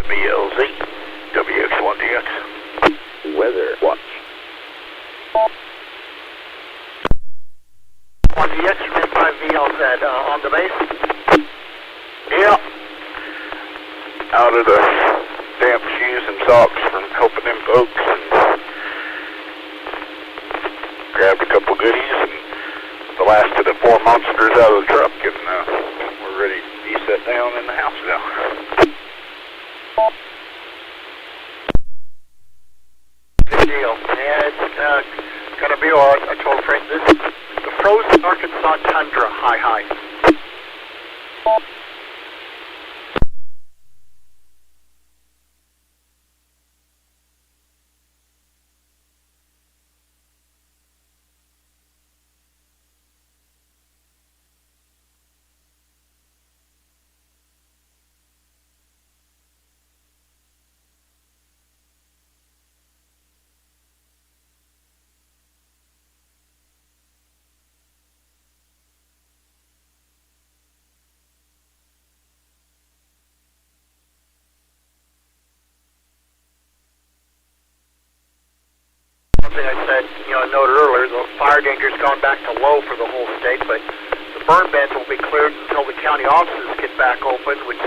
BLZ, WX1DX. Weather watch. 1DX, N5VLZ, on the base? Yeah. Out of the damp shoes and socks from helping them folks, and grabbed a couple goodies and the last of the 4 monsters out of the truck, and we're ready to be set down in the house now. Good deal. Yeah, it's going to be all right. I told Frank this is the frozen Arkansas tundra, high. Something I said, I noted earlier, the fire danger's gone back to low for the whole state, but the burn beds will be cleared until the county offices get back open, which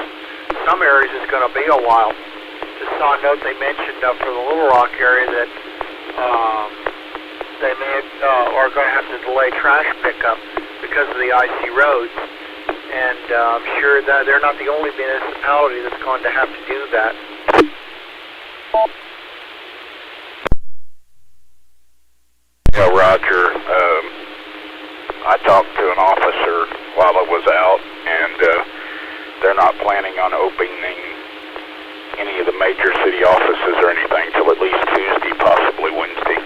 some areas is going to be a while. Just saw a note they mentioned for the Little Rock area that they may are going to have to delay trash pickup because of the icy roads, and I'm sure that they're not the only municipality that's going to have to do that. Yeah, Roger. I talked to an officer while I was out, and they're not planning on opening any of the major city offices or anything till at least Tuesday, possibly Wednesday.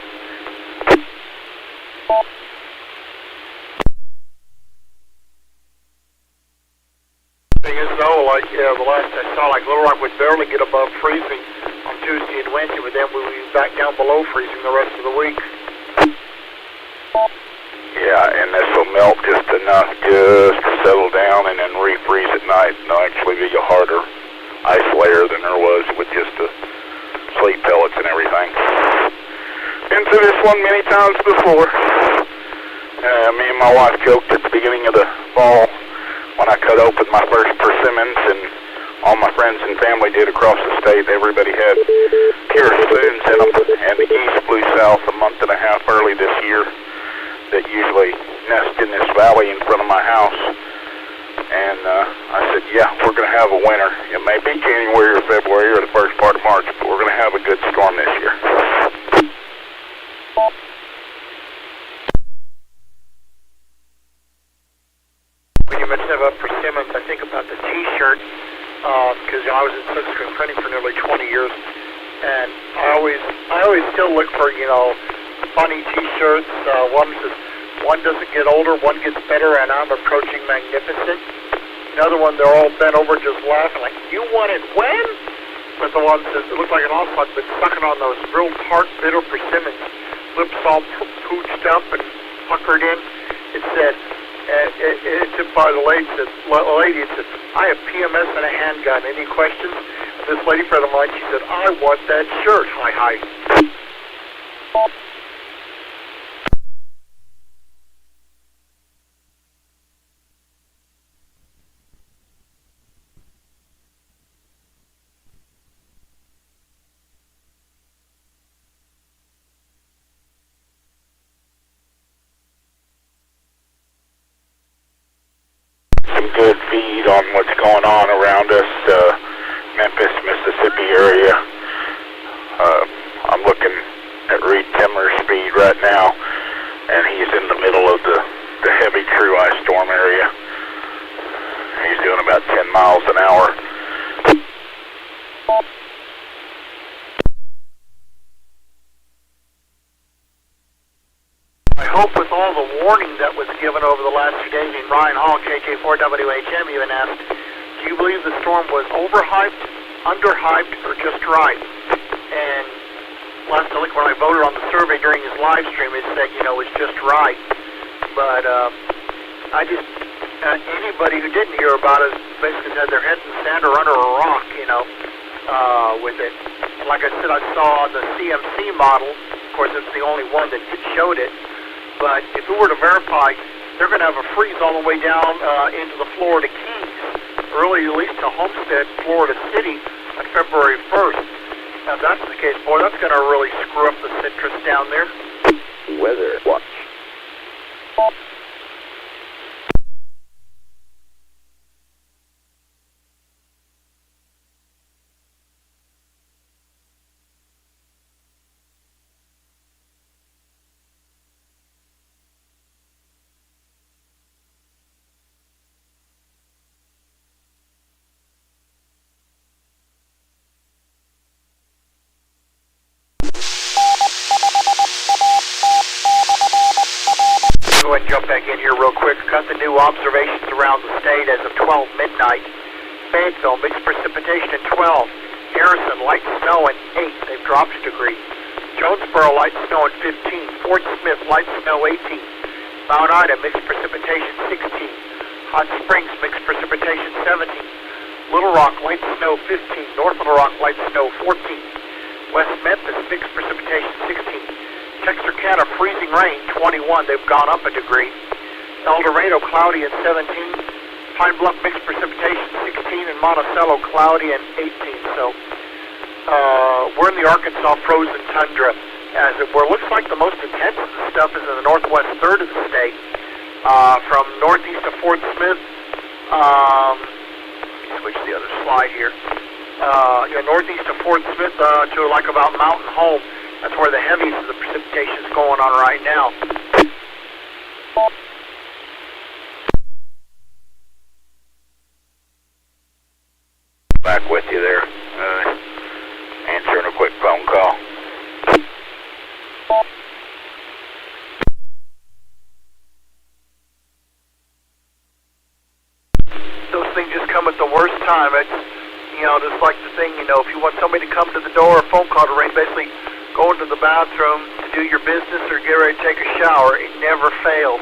Thing is, though, like the last I saw, like Little Rock would barely get above freezing on Tuesday and Wednesday, but then we'll be back down below freezing the rest of the week. Yeah, and this will melt just enough just to settle down and then refreeze at night. And there'll actually be a harder ice layer than there was with just the sleet pellets and everything. Been through this one many times before. Me and my wife joked at the beginning of the fall when I cut open my first persimmons, and all my friends and family did across the state. Everybody had pure spoons in them, and the geese flew south a month and a half early this year that usually nest in this valley in front of my house. And I said, yeah, we're going to have a winter. It may be January or February or the first part of March, but we're going to have a good storm this year. When you mentioned about persimmons, I think about the T-shirt, because I was in silkscreen printing for nearly 20 years, and I always still look for, funny T-shirts. One doesn't get older, one gets better, and I'm approaching magnificent. Another one, they're all bent over just laughing, like, you want it when? with the ones that look like an ocelot, but sucking on those real tart, bitter persimmons, lips all pooched up and puckered in. It said, it's by the lady, it said, I have PMS and a handgun. Any questions? And this lady friend of mine, she said, I want that shirt. Hi. Good feed on what's going on around us, Memphis, Mississippi area. I'm looking at Reed Timmer's speed right now, and he's in the middle of the heavy true ice storm area. He's doing about 10 miles an hour. I hope with all the warning that was given over the last few days in Ryan Hall, KJ4WHM, you and asked, do you believe the storm was overhyped, underhyped, or just right? And last week when I voted on the survey during his live stream, it said, it was just right. But anybody who didn't hear about it basically had their heads in the sand or under a rock, with it. Like I said, I saw the CMC model. Of course, it's the only one that showed it. But if we were to verify, they're going to have a freeze all the way down into the Florida Keys, early at least to Homestead, Florida City, on February 1st. Now, if that's the case, boy, that's going to really screw up the citrus down there. Weather watch. Go ahead and jump back in here real quick. Cut the new observations around the state as of 12 midnight. Fayetteville, mixed precipitation at 12. Harrison, light snow at 8. They've dropped a degree. Jonesboro, light snow at 15. Fort Smith, light snow 18. Mount Ida, mixed precipitation 16. Hot Springs, mixed precipitation 17. Little Rock, light snow 15. North Little Rock, light snow 14. West Memphis, mixed precipitation 16. Texarkana, freezing rain, 21. They've gone up a degree. El Dorado, cloudy at 17. Pine Bluff, mixed precipitation, 16. And Monticello, cloudy and 18. So, we're in the Arkansas frozen tundra, as it were. Looks like the most intense of the stuff is in the northwest third of the state. From northeast of Fort Smith, let me switch the other slide here. Northeast of Fort Smith to like about Mountain Home. That's where the heaviest of the precipitation is going on right now. Back with you there. Answering a quick phone call. Those things just come at the worst time. It's, just like the thing, if you want somebody to come to the door, a phone call to ring, basically go into the bathroom to do your business or get ready to take a shower. It never fails.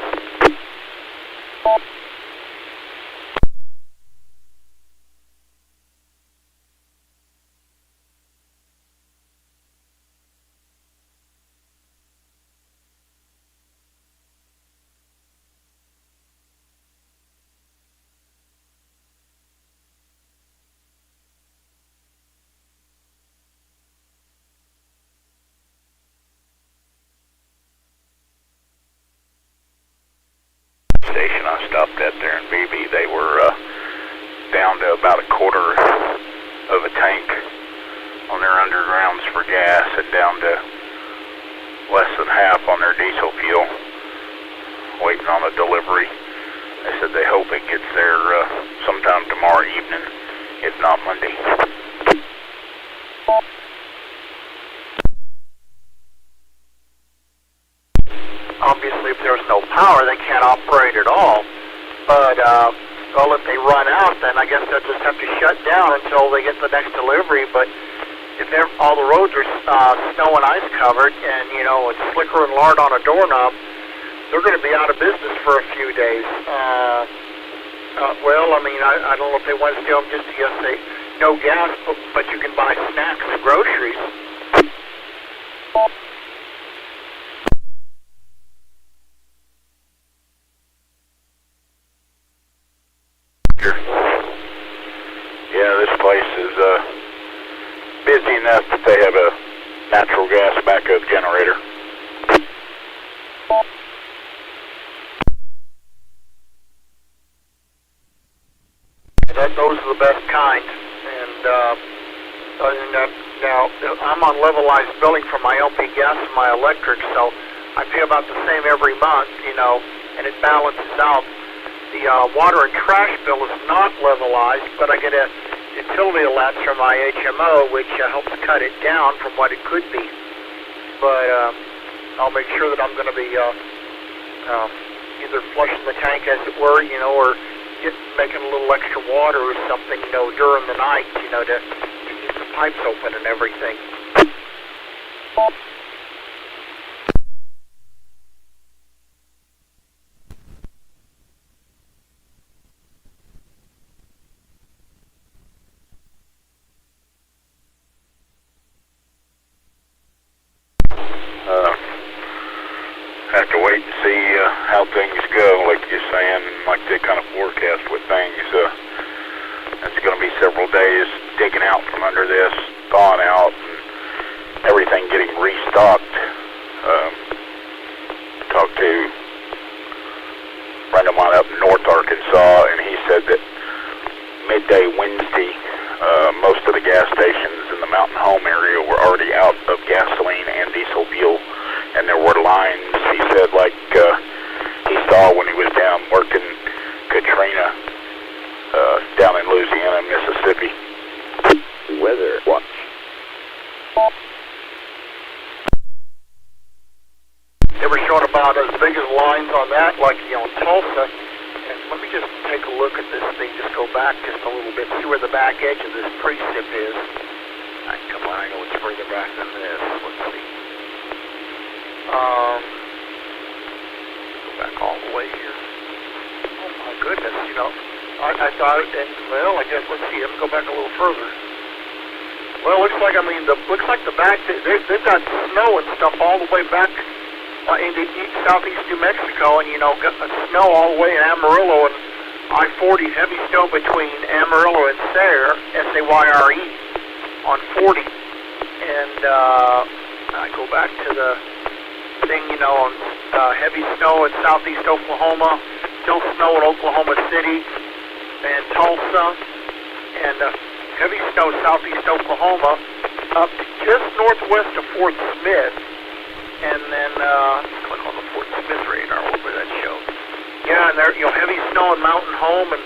Station I stopped at there in BB, they were down to about a quarter of a tank on their undergrounds for gas and down to less than half on their diesel fuel, waiting on a delivery. They said they hope it gets there sometime tomorrow evening, if not Monday. Obviously, if there's no power, they can't operate at all. But, if they run out, then I guess they'll just have to shut down until they get the next delivery. But all the roads are snow and ice covered, and it's slicker and lard on a doorknob, they're going to be out of business for a few days. Well, I mean, I don't know if they want to tell them just say no gas, but you can buy snacks and groceries. Yeah, this place is busy enough that they have a natural gas backup generator. Those are the best kind. And other than that, now I'm on levelized billing for my LP gas and my electric, so I pay about the same every month, and it balances out. The water and trash bill is not levelized, but I get a utility allowance from my HMO, which helps cut it down from what it could be. But I'll make sure that I'm going to be either flushing the tank, as it were, or making a little extra water or something, during the night, to keep the pipes open and everything. Have to wait and see how things go, like you're saying, and like they kind of forecast with things. It's going to be several days digging out from under this, thawing out, and everything getting restocked. Talked to a friend of mine up in North Arkansas, and he said that midday Wednesday, most of the gas stations in the Mountain Home area were already out of gasoline and diesel fuel, and there were lines. He said, like he saw when he was down working Katrina down in Louisiana and Mississippi. Weather watch. They were showing about as big as lines on that, like in Tulsa. And let me just take a look at this thing. Just go back just a little bit, see where the back edge of this precip is. Come on, I know it's further back than this. Let's see. Go back all the way here. Oh my goodness, I thought, I guess, let's see, let's go back a little further. Well, looks like the back, they've got snow and stuff all the way back into southeast New Mexico, and got snow all the way in Amarillo and I-40, heavy snow between Amarillo and C.A.R.E.N, S-A-Y-R-E, on 40. And I go back to the thing, on heavy snow in southeast Oklahoma, still snow in Oklahoma City and Tulsa, and heavy snow southeast Oklahoma up just northwest of Fort Smith. And then let's click on the Fort Smith radar, what would that show? Yeah, and there, heavy snow in Mountain Home, and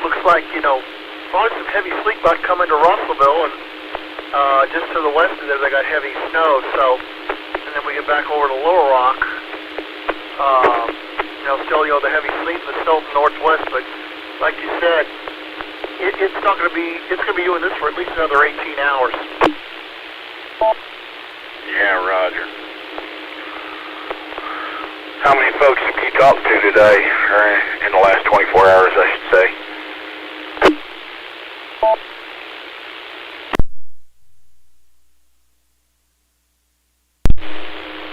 looks like, probably some heavy sleet about coming to Russellville, and just to the west of there, they got heavy snow. So, and then we get back over to Little Rock. Still, the heavy sleet and the snow from northwest, but like you said, it's not going to be. It's going to be doing this for at least another 18 hours. Yeah, Roger. How many folks have you talked to today, or in the last 24 hours, I should say?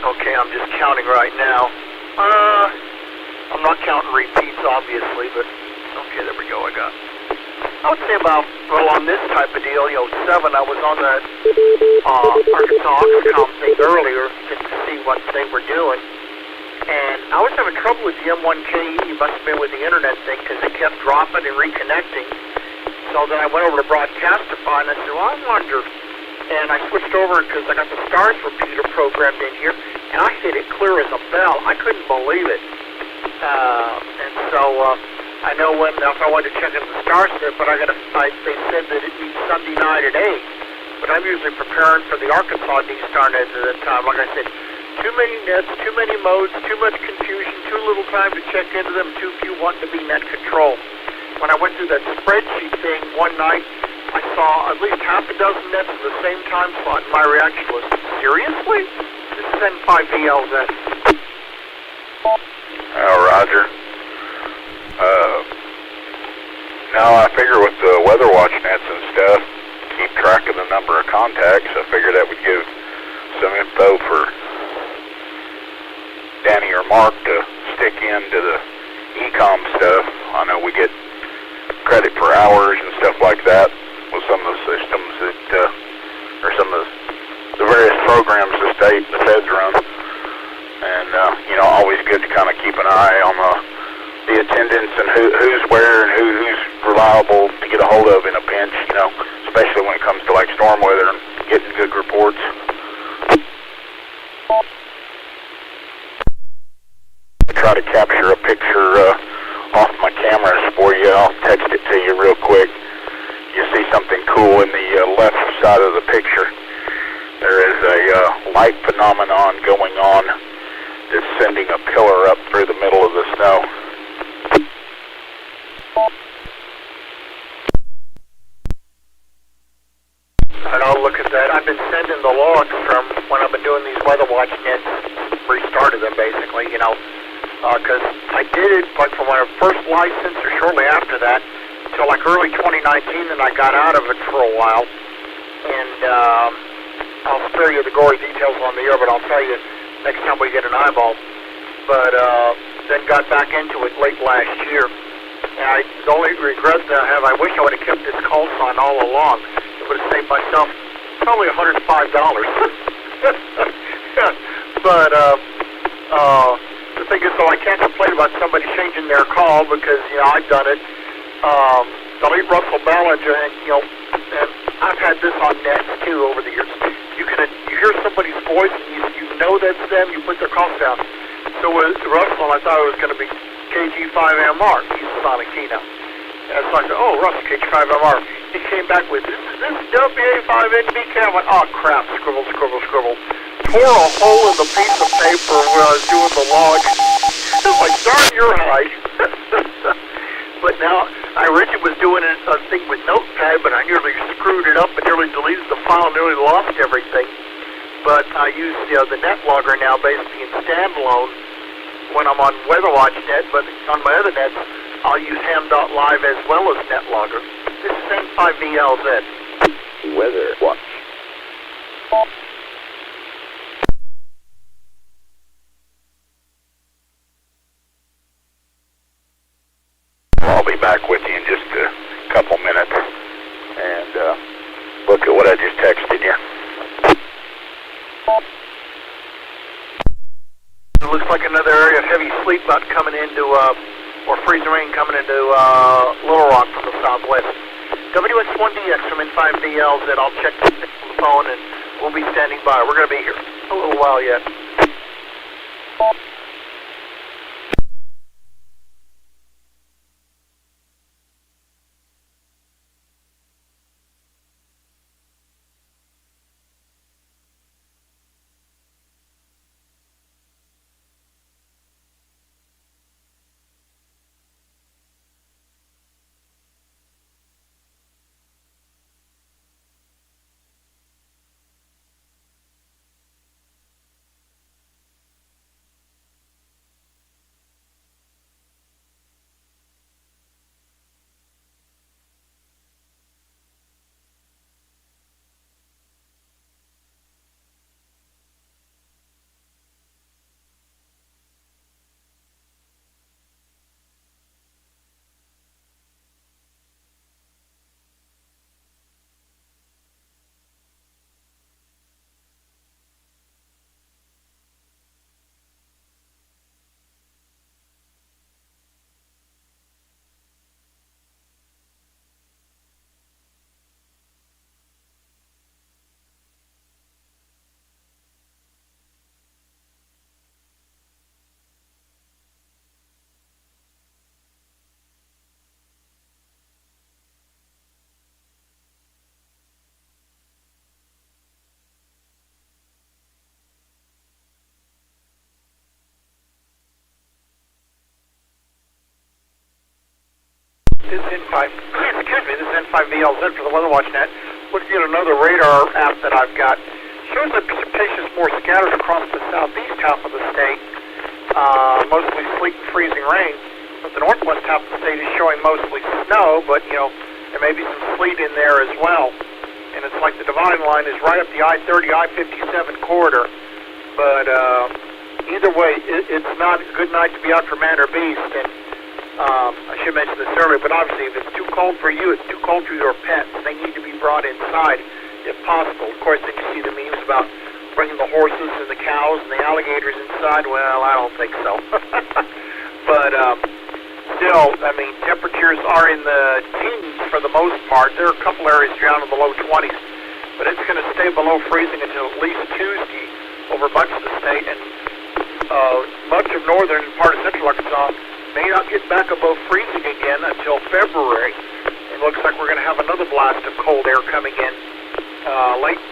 Okay, I'm just counting right now. I'm not counting repeats, obviously, but okay, there we go. I would say about, on this type of deal, 7. I was on that Arkansas Oxcom thing earlier just to see what they were doing. And I was having trouble with the M1KE. It must have been with the internet thing because it kept dropping and reconnecting. So then I went over to Broadcastify and I said, well, I wonder. And I switched over because I got the STARS repeater programmed in here, and I hit it clear as a bell. I couldn't believe it. And so I know when if I wanted to check into the STARS there, but they said that it needs Sunday night at 8. But I'm usually preparing for the Arkansas D-Star nets at that time. Like I said, too many nets, too many modes, too much confusion, too little time to check into them, too few want to be net control. When I went through that spreadsheet thing one night, I saw at least half a dozen nets in the same time slot, and my reaction was, seriously? This is N5VLZ. Roger. Now I figure with the weather watch nets and stuff, keep track of the number of contacts. I figure that would give some info for Danny or Mark to stick into the e-com stuff. I know we get credit for hours and stuff like that with some of the systems that, or some of the various programs the state and the feds run. And, always good to kind of keep an eye on the attendance and who's where and who's reliable to get a hold of in a pinch, especially when it comes to like storm weather and getting good reports. I try to capture a picture off my cameras for you. I'll text it to you real quick. You see something cool in the left side of the picture. There is a light phenomenon going on that's sending a pillar up through the middle of the snow. And I'll look at that. I've been sending the logs from when I've been doing these weather watch nets, restarted them basically, because I did it like from when I first licensed or shortly after that until like early 2019, and I got out of it for a while. And I'll spare you the gory details on the air, but I'll tell you next time we get an eyeball. But then got back into it late last year. And the only regret that I have, I wish I would have kept this call sign all along. It would have saved myself probably $105. But the thing is, though, I can't complain about somebody changing their call because, I've done it. The late Russell Ballinger, and I've had this on nets, too, over the years. You hear somebody's voice, and you know that's them, you put their call down. So with Russell, I thought it was going to be KG5MR. He's a Sonic Keynote. And so I said, oh, Russell, KG5MR. He came back with, this is W5DI. I went, oh, crap, scribble. Tore a hole in the piece of paper when I was doing the log. It was like, darn your hide. But now, I originally was doing a thing with Notepad, but I nearly screwed it up and nearly deleted the file, nearly lost everything. But I use the net logger now basically in standalone when I'm on WeatherWatchNet, but on my other nets, I'll use ham.live as well as netlogger. This is N5VLZ. Weather Watch. I'll be back with you in just a couple minutes and look at what I just texted you. It looks like another area of heavy sleet about coming into, or freezing rain coming into Little Rock from the southwest. WS1DX from N5VLZ. I'll check the phone and we'll be standing by. We're going to be here a little while yet. This is N5. It's excuse me, this is N5VLZ for the Weather Watch Net. Looking at another radar app that I've got. Shows that precipitation is more scattered across the southeast half of the state, mostly sleet and freezing rain. But the northwest half of the state is showing mostly snow, but, you know, there may be some sleet in there as well. And it's like the dividing line is right up the I-30, I-57 corridor. But either way, it's not a good night to be out for man or beast. And I should mention this earlier, but obviously if it's too cold for you, it's too cold for your pets. They need to be brought inside if possible. Of course, then you see the memes about bringing the horses and the cows and the alligators inside. Well, I don't think so. But still, I mean, temperatures are in the teens for the most part. There are a couple areas down in the low 20s, but it's going to stay below freezing until at least Tuesday over much of the state, and much of northern and part of central Arkansas may not get back above freezing again until February. It looks like we're going to have another blast of cold air coming in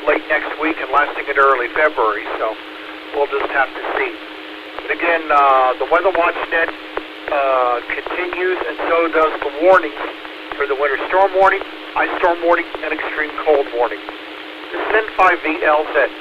late next week and lasting into early February, so we'll just have to see. But again, the Weather Watch Net continues, and so does the warnings for the winter storm warning, ice storm warning, and extreme cold warning. This is N5VLZ.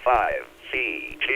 N5CG.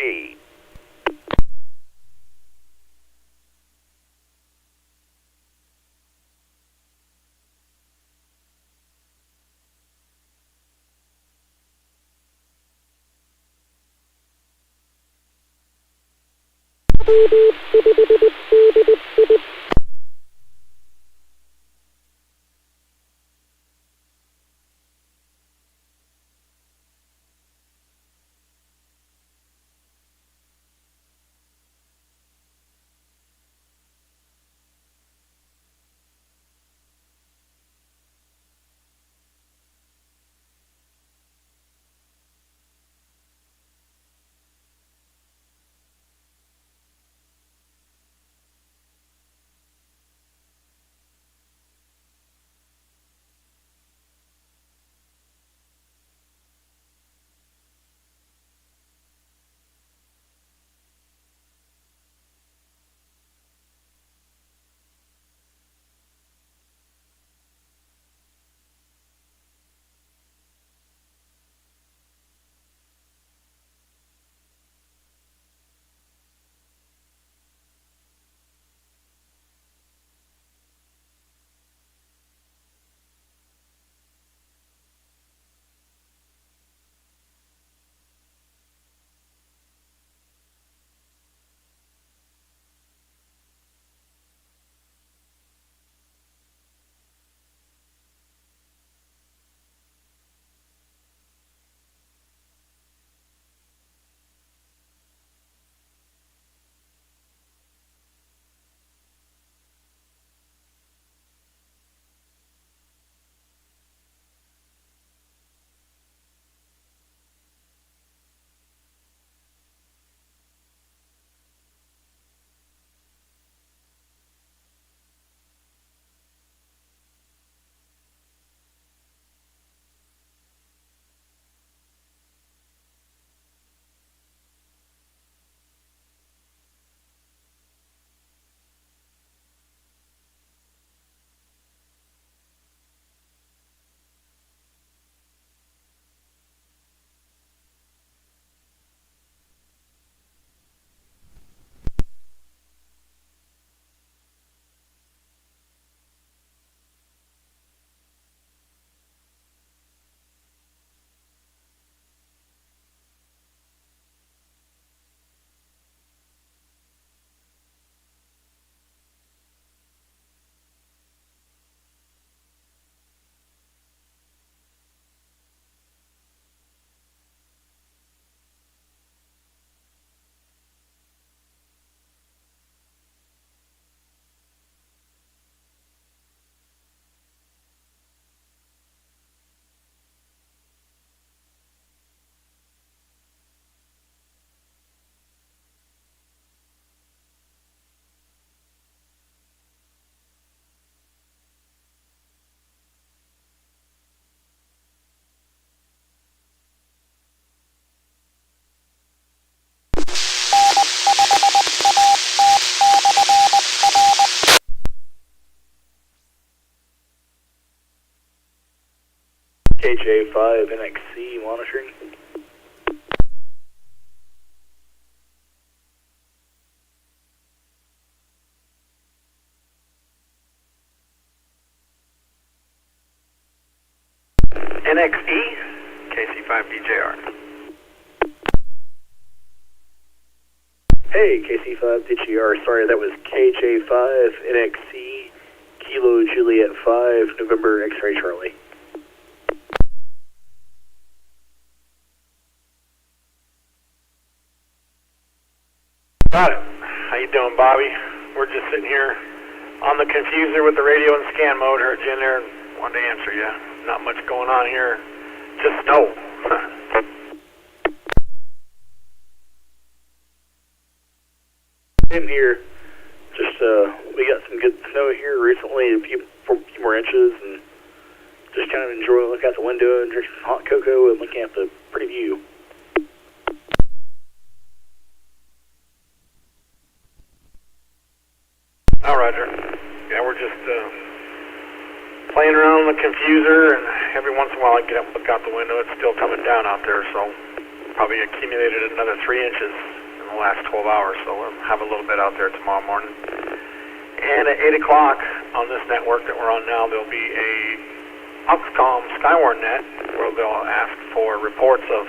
KJ5NXC monitoring. NXE, KC5DJR. Hey, KC5DJR, sorry, that was KJ5NXC, Kilo Juliet 5, November X-Ray Charlie. Got it. How you doing, Bobby? We're just sitting here on the confuser with the radio and scan mode. Heard you in there and wanted to answer you. Not much going on here. Just snow. Same here. Just, we got some good snow here recently, a few more inches, and just kind of enjoying looking out the window and drinking some hot cocoa and looking at the pretty view. Oh, Roger. Yeah, we're just playing around on the confuser, and every once in a while I get up and look out the window. It's still coming down out there, so probably accumulated another 3 inches in the last 12 hours, so we'll have a little bit out there tomorrow morning. And at 8 o'clock on this network that we're on now, there'll be a Oxcom Skywarn net where they'll ask for reports of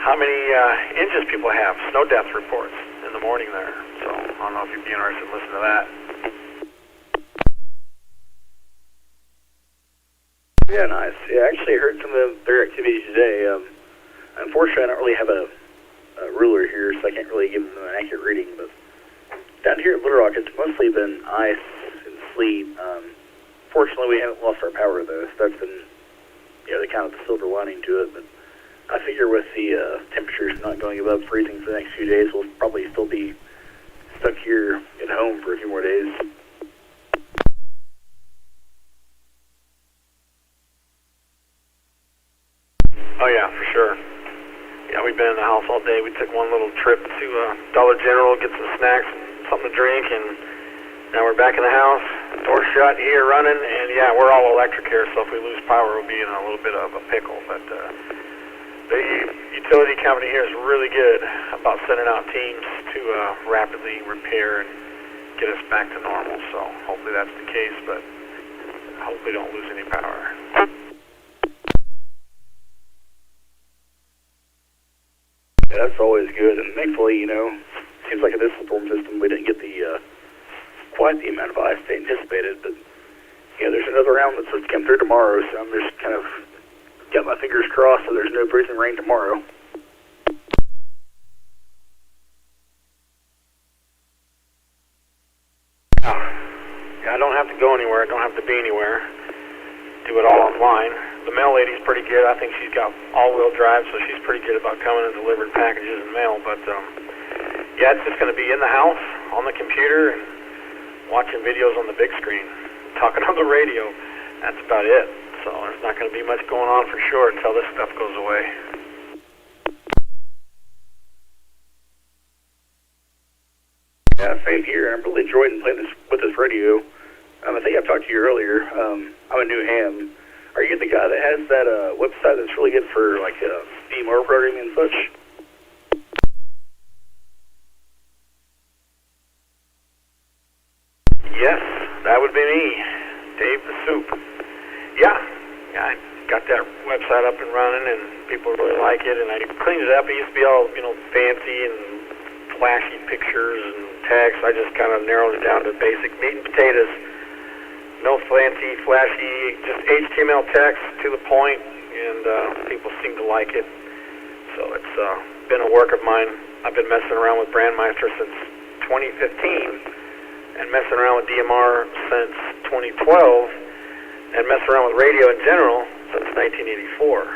how many inches people have, snow depth reports in the morning there. So I don't know if you'd be interested in listening to that. Yeah, nice. Yeah, I actually heard some of their activities today. Unfortunately, I don't really have a ruler here, so I can't really give them an accurate reading, but down here at Little Rock, it's mostly been ice and sleet. Fortunately, we haven't lost our power, though, so that's been, the kind of the silver lining to it. But I figure with the temperatures not going above freezing for the next few days, we'll probably still be stuck here at home for a few more days. Oh, yeah, for sure. Yeah, we've been in the house all day. We took one little trip to Dollar General, get some snacks, something to drink, and now we're back in the house, door shut, heater running, and yeah, we're all electric here, so if we lose power, we'll be in a little bit of a pickle. But the utility company here is really good about sending out teams to rapidly repair and get us back to normal, so hopefully that's the case, but hopefully don't lose any power. Yeah, that's always good, and thankfully, seems like in this storm system we didn't get the quite the amount of ice they anticipated, but there's another round that's supposed to come through tomorrow, so I'm just kind of got my fingers crossed so there's no freezing rain tomorrow. Yeah, I don't have to go anywhere, I don't have to be anywhere. Do it all online. The mail lady's pretty good. I think she's got all-wheel drive, so she's pretty good about coming and delivering packages and mail. But yeah, it's just going to be in the house, on the computer, and watching videos on the big screen, talking on the radio. That's about it. So there's not going to be much going on for sure until this stuff goes away. Yeah, same here. I'm really enjoying playing with this radio. I think I've talked to you earlier. I'm a new ham. Are you the guy that has that website that's really good for like DMR programming and such? Yes, that would be me, Dave the Soup. Yeah, I got that website up and running, and people really like it. And I cleaned it up. It used to be all fancy and flashy pictures and text. I just kind of narrowed it down to basic meat and potatoes. No fancy, flashy, just HTML text to the point, and people seem to like it. So it's been a work of mine. I've been messing around with Brandmeister since 2015, and messing around with DMR since 2012, and messing around with radio in general since 1984.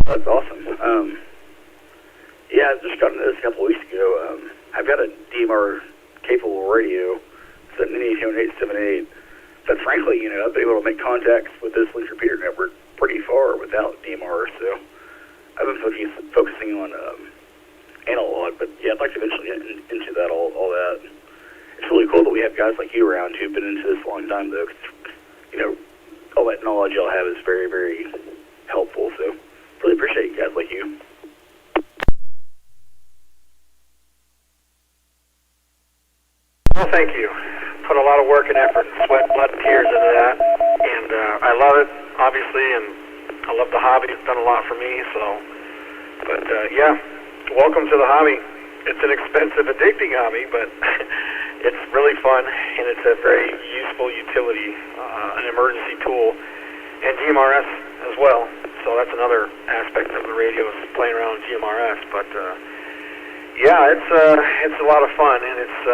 That's awesome. Yeah, I just got into this a couple weeks ago. I've got a DMR capable radio, set an 878. But frankly, I've been able to make contacts with this link repeater network pretty far without DMR, so I've been focusing on analog, but yeah, I'd like to eventually get into that, all that. have guys like you around who've been into this a long time, though. 'Cause, you know, all that knowledge y'all have is very, very helpful. So, really appreciate guys like you. Well, thank you. Put a lot of work and effort, sweat, blood, and tears into that, and I love it, obviously, and I love the hobby. It's done a lot for me, so. But yeah, welcome to the hobby. It's an expensive, addicting hobby, but it's really fun, and it's a very useful utility, an emergency tool, and GMRS as well. So that's another aspect of the radio is playing around with GMRS. But yeah, it's a lot of fun, and it's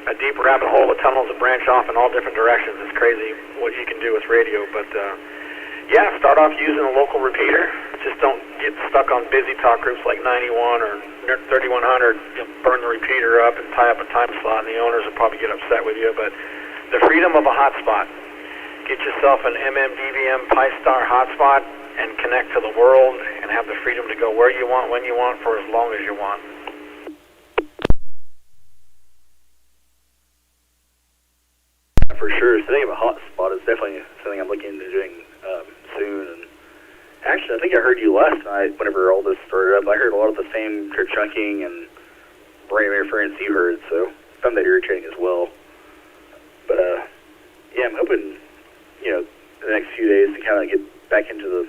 a deep rabbit hole with tunnels that branch off in all different directions. It's crazy what you can do with radio, but yeah, start off using a local repeater. Just don't get stuck on busy talk groups like 91 or 3100. You'll burn the repeater up and tie up a time slot, and the owners will probably get upset with you. But the freedom of a hotspot. Get yourself an MMDVM Pi-Star hotspot and connect to the world and have the freedom to go where you want, when you want, for as long as you want. For sure, setting up a hotspot is definitely something I'm looking into doing soon. And actually, I think I heard you last night whenever all this started up. I heard a lot of the same trip chunking and radio interference you heard, so I found that irritating as well. But yeah, I'm hoping, you know, the next few days to kind of get back into the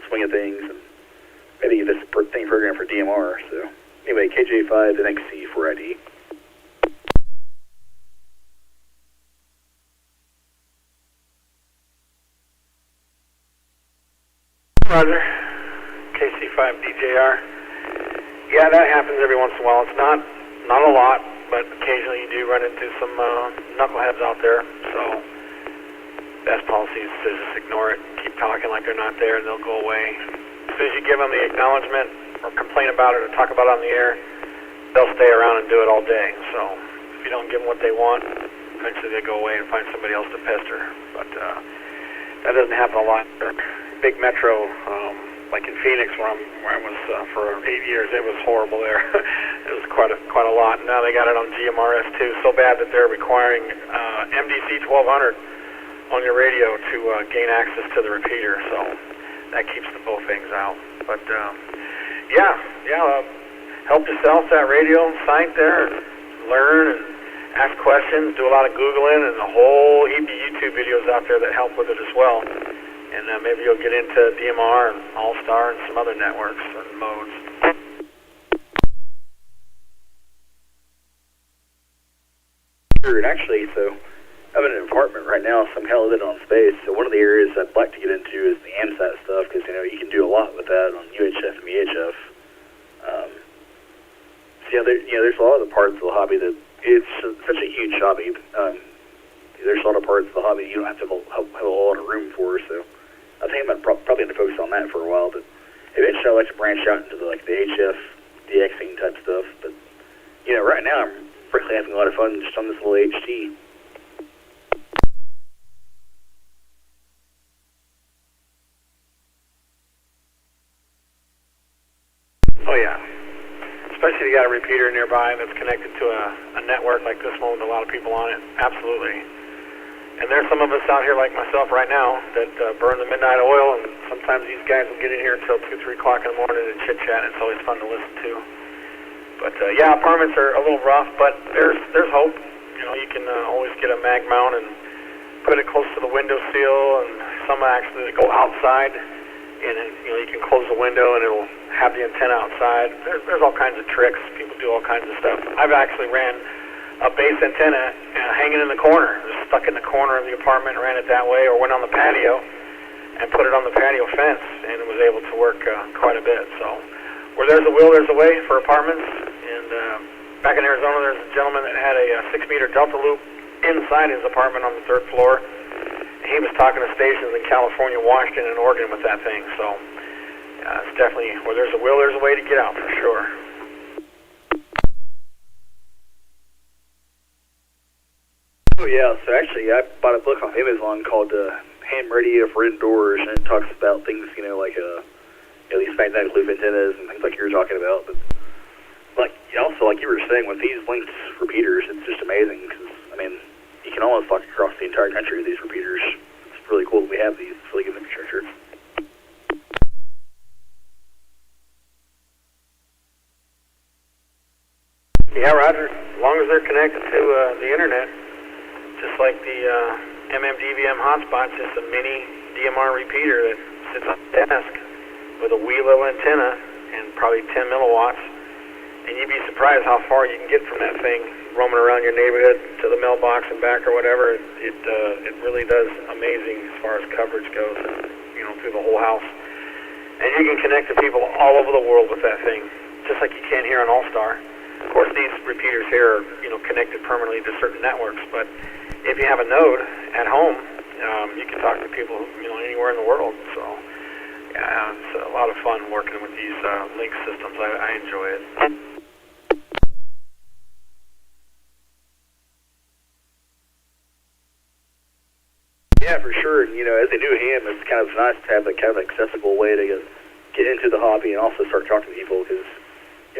swing of things and maybe get this thing program for DMR. So anyway, KJ5 NXC4ID. Roger. KC5DJR. Yeah, that happens every once in a while. It's not a lot, but occasionally you do run into some knuckleheads out there. So best policy is to just ignore it, keep talking like they're not there, and they'll go away. As soon as you give them the acknowledgement or complain about it or talk about it on the air, they'll stay around and do it all day. So if you don't give them what they want, eventually they go away and find somebody else to pester. But that doesn't happen a lot. Big metro, like in Phoenix, where I was for 8 years, it was horrible there. It was quite a lot. Now they got it on GMRS too, so bad that they're requiring MDC 1200 on your radio to gain access to the repeater. So that keeps the both things out. But yeah, help yourself that radio site there, and learn and ask questions, do a lot of Googling, and a whole heap of YouTube videos out there that help with it as well. And maybe you'll get into DMR and All-Star and some other networks and modes. Sure, and actually, so I'm in an apartment right now, so I'm kind of living on space. So one of the areas I'd like to get into is the AMSAT stuff, because, you know, you can do a lot with that on UHF and VHF. So, yeah, there's a lot of the parts of the hobby that it's such a huge hobby. There's a lot of parts of the hobby you don't have to have a lot of room for, so I think I'm probably going to focus on that for a while, but eventually I'd like to branch out into the HF, DXing type stuff. But, you know, right now I'm frankly having a lot of fun just on this little HT. Oh yeah, especially if you got a repeater nearby that's connected to a network like this one with a lot of people on it. Absolutely. And there's some of us out here like myself right now that burn the midnight oil, and sometimes these guys will get in here until 2, 3 o'clock in the morning and chit-chat. It's always fun to listen to. But yeah, apartments are a little rough, but there's hope. You know, you can always get a mag mount and put it close to the window sill, and some actually go outside, and you know, you can close the window and it'll have the antenna outside. There's all kinds of tricks. People do all kinds of stuff. I've actually ran a base antenna hanging in the corner, just stuck in the corner of the apartment and ran it that way, or went on the patio and put it on the patio fence, and it was able to work quite a bit. So where there's a will, there's a way for apartments. And back in Arizona, there's a gentleman that had a 6-meter delta loop inside his apartment on the 3rd floor. He was talking to stations in California, Washington, and Oregon with that thing. So it's definitely, where there's a will, there's a way to get out, for sure. Oh yeah, so actually I bought a book on Amazon called Ham Radio for Indoors, and it talks about things, you know, like these magnetic loop antennas and things like you were talking about. But like also, like you were saying, with these linked repeaters, it's just amazing because, I mean, you can almost talk across the entire country with these repeaters. It's really cool that we have these. It's really good infrastructure. Yeah, Roger. As long as they're connected to the internet, just like the MMDVM hotspot's just a mini DMR repeater that sits on the desk with a wee little antenna and probably 10 milliwatts. And you'd be surprised how far you can get from that thing, roaming around your neighborhood to the mailbox and back or whatever. It really does amazing as far as coverage goes, you know, through the whole house. And you can connect to people all over the world with that thing, just like you can here on All-Star. Of course, these repeaters here are, you know, connected permanently to certain networks, but if you have a node at home, you can talk to people, you know, anywhere in the world. So, yeah, it's a lot of fun working with these link systems. I enjoy it. Yeah, for sure. And, you know, as a new ham, it's kind of nice to have a kind of accessible way to get into the hobby and also start talking to people, because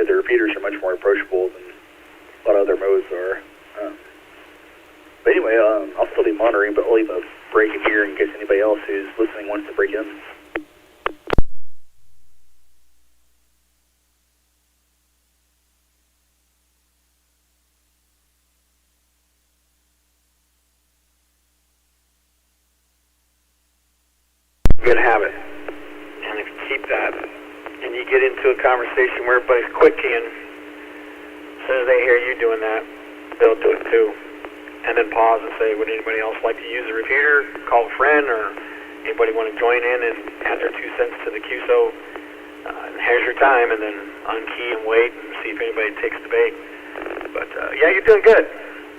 the repeaters are much more approachable than a lot of other modes are. But anyway, I'll still be monitoring, but I'll leave a break in here in case anybody else who's listening wants to break in. Good habit. And if you keep that, and you get into a conversation where everybody's quick in, as soon as they hear you doing that, they'll do it too. And then pause and say, would anybody else like to use a repeater, call a friend, or anybody want to join in and add their 2 cents to the QSO? And here's your time, and then unkey and wait and see if anybody takes the bait. But yeah, you're doing good.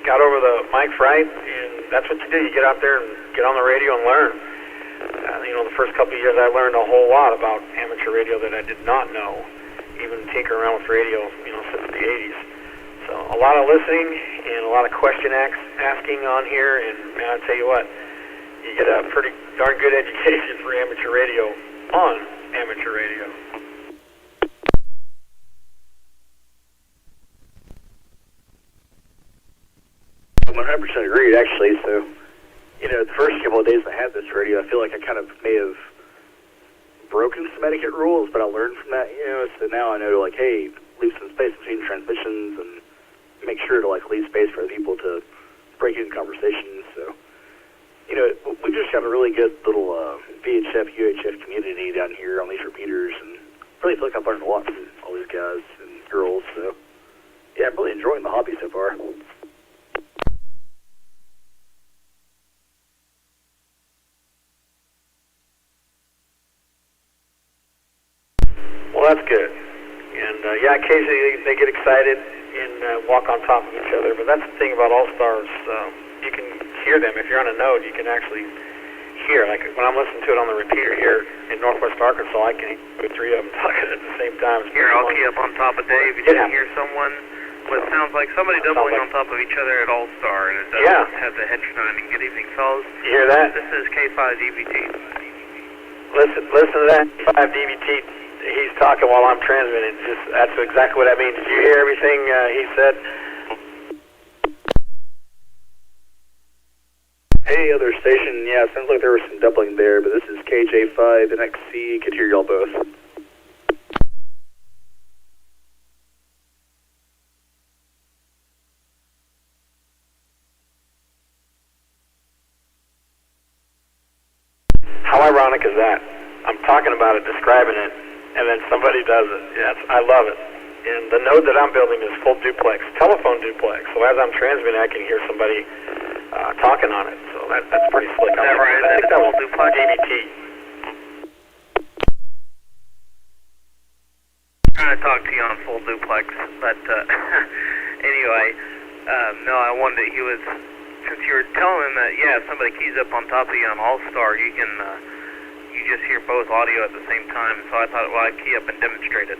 Got over the mic fright, and that's what you do. You get out there and get on the radio and learn. You know, the first couple of years I learned a whole lot about amateur radio that I did not know, even tinkering around with radio, you know, since the 80s. So a lot of listening and a lot of question asking on here, and man, I tell you what, you get a pretty darn good education for amateur radio on amateur radio. I'm 100% agreed, actually. So, you know, the first couple of days I had this radio, I feel like I kind of may have broken some etiquette rules, but I learned from that, you know, so now I know, like, hey, leave some space between transmissions and make sure to, like, leave space for people to break into conversations. So, you know, we just have a really good little VHF, UHF community down here on these repeaters, and really feel like I've learned a lot from all these guys and girls. So, yeah, I'm really enjoying the hobby so far. Well, that's good. And, yeah, occasionally they get excited and walk on top of each other. But that's the thing about All-Stars. You can hear them. If you're on a node, you can actually hear. Like when I'm listening to it on the repeater here in northwest Arkansas, I can hear 3 of them talking at the same time. Here, I'll key up on top of Dave. You can hear someone, what sounds like somebody doubling on top of each other at All-Star. And it doesn't have the headline. Good evening, fellas. You hear that? This is K5DPK. Listen to that 5DVT. He's talking while I'm transmitting. That's exactly what I mean. Did you hear everything he said? Hey, other station. Yeah, sounds like there was some doubling there, but this is KJ5, NXC. Could hear y'all both. How ironic is that? I'm talking about it, describing it, and then somebody does it. Yeah, I love it. And the node that I'm building is full duplex, telephone duplex. So as I'm transmitting, I can hear somebody talking on it. So that's pretty slick. Is that right? I think that was duplex DVT. Trying to talk to you on full duplex, but anyway, no, I wanted he was, since you were telling him that, yeah, if somebody keys up on top of you on All-Star, you can, you just hear both audio at the same time, so I thought, well, I'd key up and demonstrate it.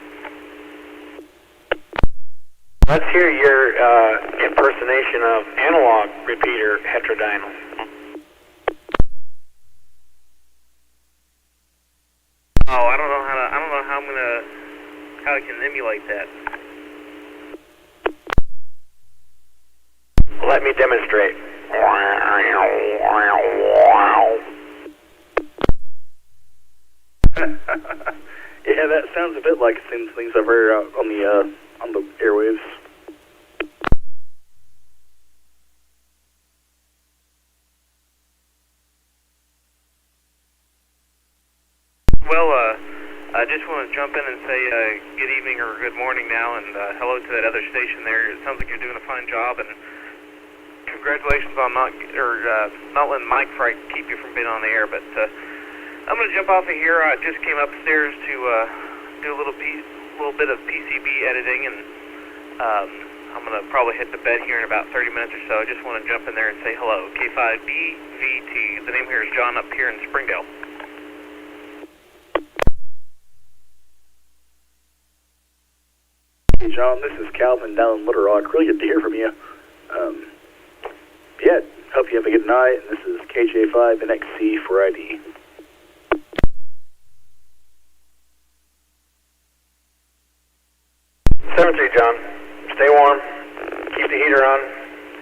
Let's hear your impersonation of analog repeater heterodynal. Oh, I don't know how I can emulate that. Let me demonstrate. Yeah, that sounds a bit like some things I've heard out on the airwaves. Well, I just want to jump in and say good evening or good morning now, and hello to that other station there. It sounds like you're doing a fine job, and congratulations on not letting Mike Fright keep you from being on the air. But I'm going to jump off of here. I just came upstairs to do a little bit of PCB editing, and I'm going to probably hit the bed here in about 30 minutes or so. I just want to jump in there and say hello. K5DVT. The name here is John up here in Springdale. Hey John, this is Calvin down in Little Rock. Really good to hear from you. Yeah, hope you have a good night. And this is KJ5NXC4ID. 7-3, John. Stay warm, keep the heater on,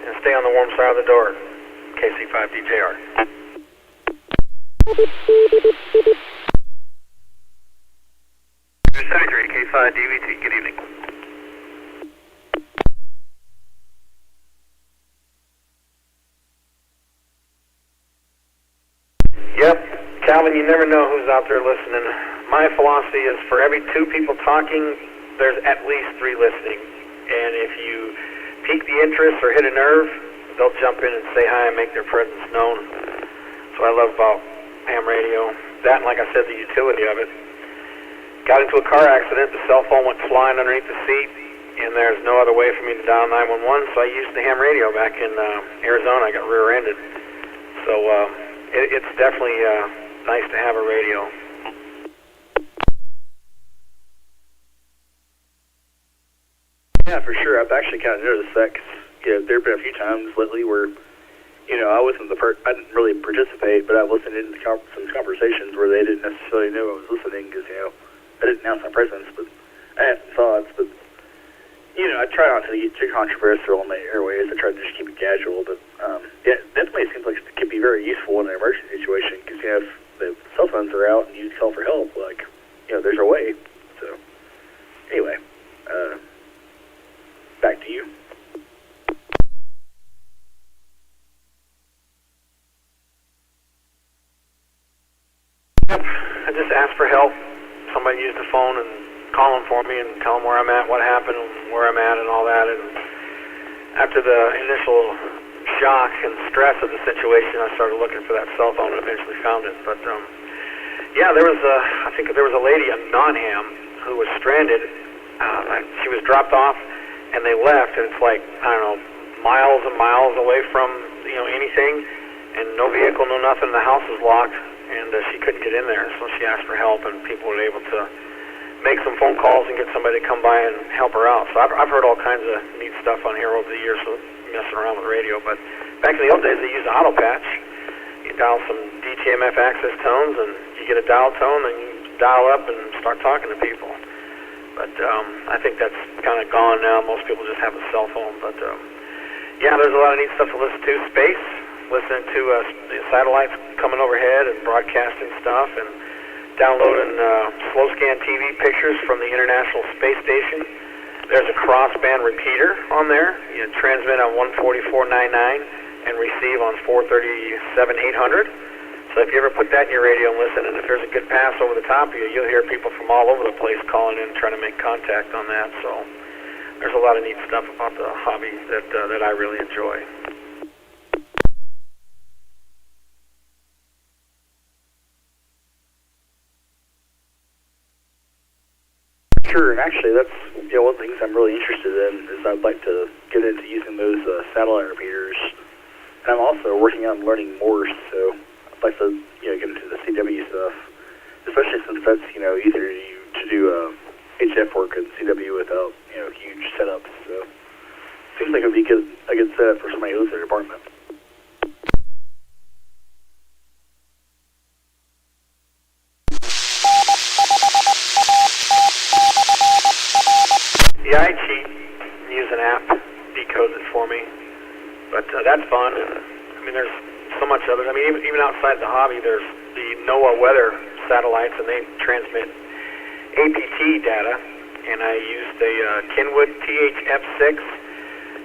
and stay on the warm side of the door. KC5DJR. K5DVT, good evening. Yep, Calvin, you never know who's out there listening. My philosophy is for every 2 people talking, there's at least 3 listening. And if you pique the interest or hit a nerve, they'll jump in and say hi and make their presence known. That's what I love about ham radio. That and, like I said, the utility of it. Got into a car accident, the cell phone went flying underneath the seat, and there's no other way for me to dial 911, so I used the ham radio back in Arizona. I got rear-ended. So it's definitely nice to have a radio. Yeah, for sure. I've actually kind of noticed that because there have been a few times lately where, I wasn't I didn't really participate, but I listened into some conversations where they didn't necessarily know I was listening because, I didn't announce my presence, but I had some thoughts, but, I try not to get too controversial on my airways. I try to just keep it casual, but, yeah, it definitely seems like it could be very useful in an emergency situation because, if the cell phones are out and you call for help, like, there's a way. So, anyway, back to you. Yep, I just asked for help. Somebody used the phone and call them for me and tell them where I'm at, what happened, where I'm at, and all that. And after the initial shock and stress of the situation, I started looking for that cell phone and eventually found it. But yeah, I think there was a lady in Nonham who was stranded. She was dropped off, and they left, and it's like, I don't know, miles and miles away from anything, and no vehicle, no nothing. The house was locked, and she couldn't get in there, so she asked for help, and people were able to make some phone calls and get somebody to come by and help her out. So I've heard all kinds of neat stuff on here over the years, so messing around with radio. But back in the old days, they used an auto patch. You dial some DTMF access tones, and you get a dial tone, and you dial up and start talking to people. But I think that's kind of gone now. Most people just have a cell phone. But yeah, there's a lot of neat stuff to listen to. Space, listening to satellites coming overhead and broadcasting stuff, and downloading slow scan TV pictures from the International Space Station. There's a crossband repeater on there. You transmit on 144.99 and receive on 437.800. So if you ever put that in your radio and listen, and if there's a good pass over the top of you, you'll hear people from all over the place calling in trying to make contact on that. So there's a lot of neat stuff about the hobby that I really enjoy. Sure, and actually that's one of the things I'm really interested in is I'd like to get into using those satellite repeaters. And I'm also working on learning Morse, so I'd like to get into the CW stuff, especially since that's easier to do HF work in CW without huge setups. So seems like it would be a good setup for somebody who lives in their apartment. Yeah, I cheat. Use an app, decodes it for me. But that's fun. And I mean, there's so much others. I mean, even outside the hobby, there's the NOAA weather satellites, and they transmit APT data. And I used a Kenwood THF6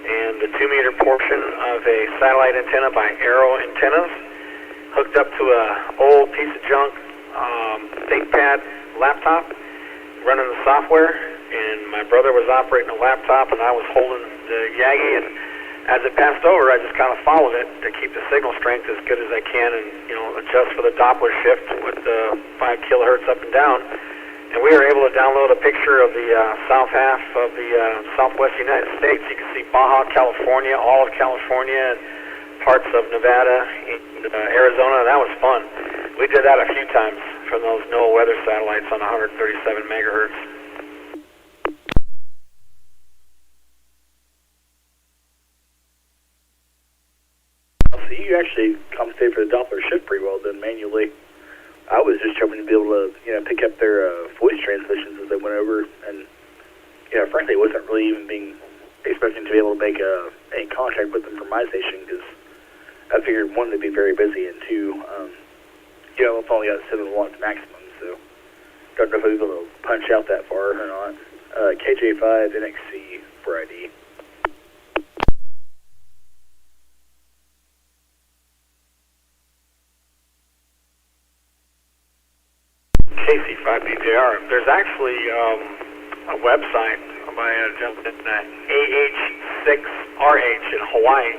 and the 2-meter portion of a satellite antenna by Arrow Antennas, hooked up to a old piece of junk ThinkPad laptop, running the software. And my brother was operating a laptop, and I was holding the Yagi, and as it passed over, I just kind of followed it to keep the signal strength as good as I can, and adjust for the Doppler shift with the 5 kilohertz up and down. And we were able to download a picture of the south half of the southwest United States. You can see Baja California, all of California, and parts of Nevada and Arizona. That was fun. We did that a few times from those NOAA weather satellites on 137 megahertz. So you actually compensated for the Doppler shift pretty well then manually. I was just hoping to be able to, pick up their voice transmissions as they went over, and frankly, wasn't really even expecting to be able to make any contact with them from my station, because I figured, one, they'd be very busy, and two, I've only got 7 watts maximum, so don't know if I'll be able to punch out that far or not. KJ5 for ID. KC5DJR. There's actually a website by a gentleman AH6RH in Hawaii.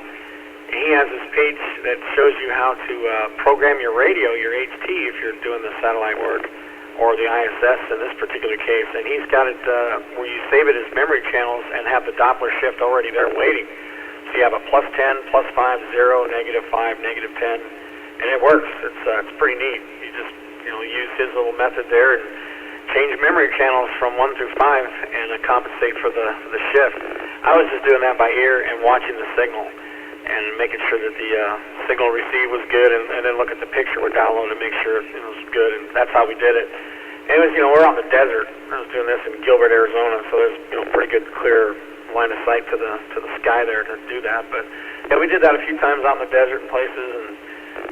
He has this page that shows you how to program your radio, your HT, if you're doing the satellite work, or the ISS in this particular case. And he's got it where you save it as memory channels and have the Doppler shift already there waiting. So you have a +10, +5, 0, -5, -10, and it works. It's pretty neat. You just use his little method there and change memory channels from 1 through 5 and compensate for the shift. I was just doing that by ear and watching the signal and making sure that the signal received was good, and then look at the picture we're downloading to make sure it was good, and that's how we did it. And it was, we're out in the desert. I was doing this in Gilbert, Arizona, so there's pretty good clear line of sight to the sky there to do that. But yeah, we did that a few times out in the desert and places, and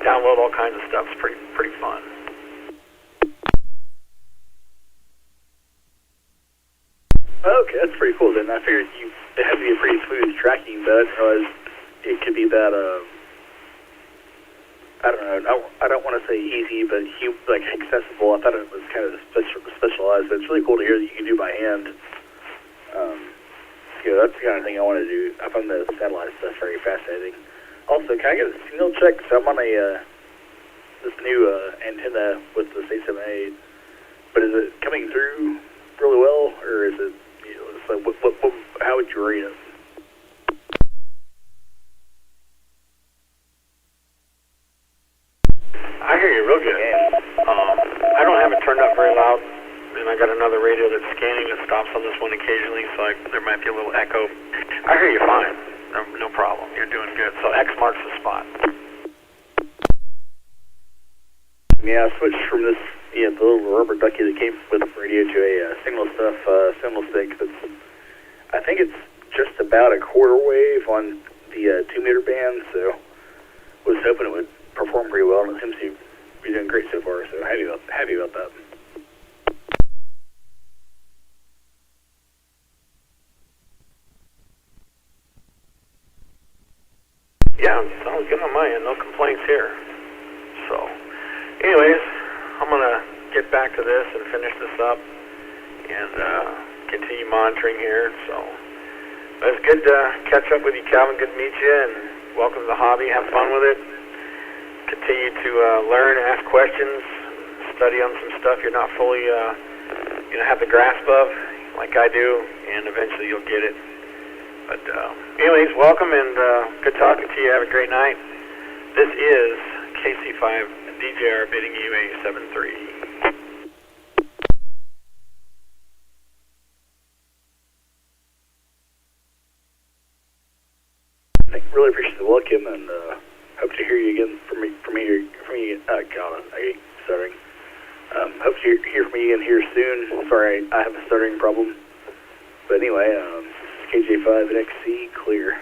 download all kinds of stuff. It's pretty fun. Okay, that's pretty cool then. I figured it had to be a pretty smooth tracking, but I didn't realize it could be that, I don't know, I don't want to say easy, but accessible. I thought it was kind of specialized, but it's really cool to hear that you can do by hand. That's the kind of thing I want to do. I find the satellite stuff very fascinating. Also, can I get a signal check? So I'm on this new antenna with the C7A, but is it coming through really well, or is it, it's like, how would you rate it? I hear you real good. I don't have it turned up very loud, and I got another radio that's scanning that stops on this one occasionally, so there might be a little echo. I hear you fine. No problem. You're doing good. So X marks the spot. Yeah, I switched from this, the little rubber ducky that came with the radio to a signal stick. I think it's just about a quarter wave on the 2-meter band, so was hoping it would perform pretty well, and it seems to be doing great so far, so happy about that. Yeah, sounds good on my end. No complaints here. So, anyways, I'm going to get back to this and finish this up and continue monitoring here. So, it's good to catch up with you, Calvin. Good to meet you, and welcome to the hobby. Have fun with it. Continue to learn, ask questions, study on some stuff you're not fully, have the grasp of, like I do, and eventually you'll get it. But anyways, welcome, and good talking to you. Have a great night. This is KC5DJR bidding you a 7-3. Really appreciate the welcome, and hope to hear you again from me again. God, I hate stuttering. Hope to hear from you again here soon. Sorry, I have a stuttering problem. But anyway, KJ5 NXC clear.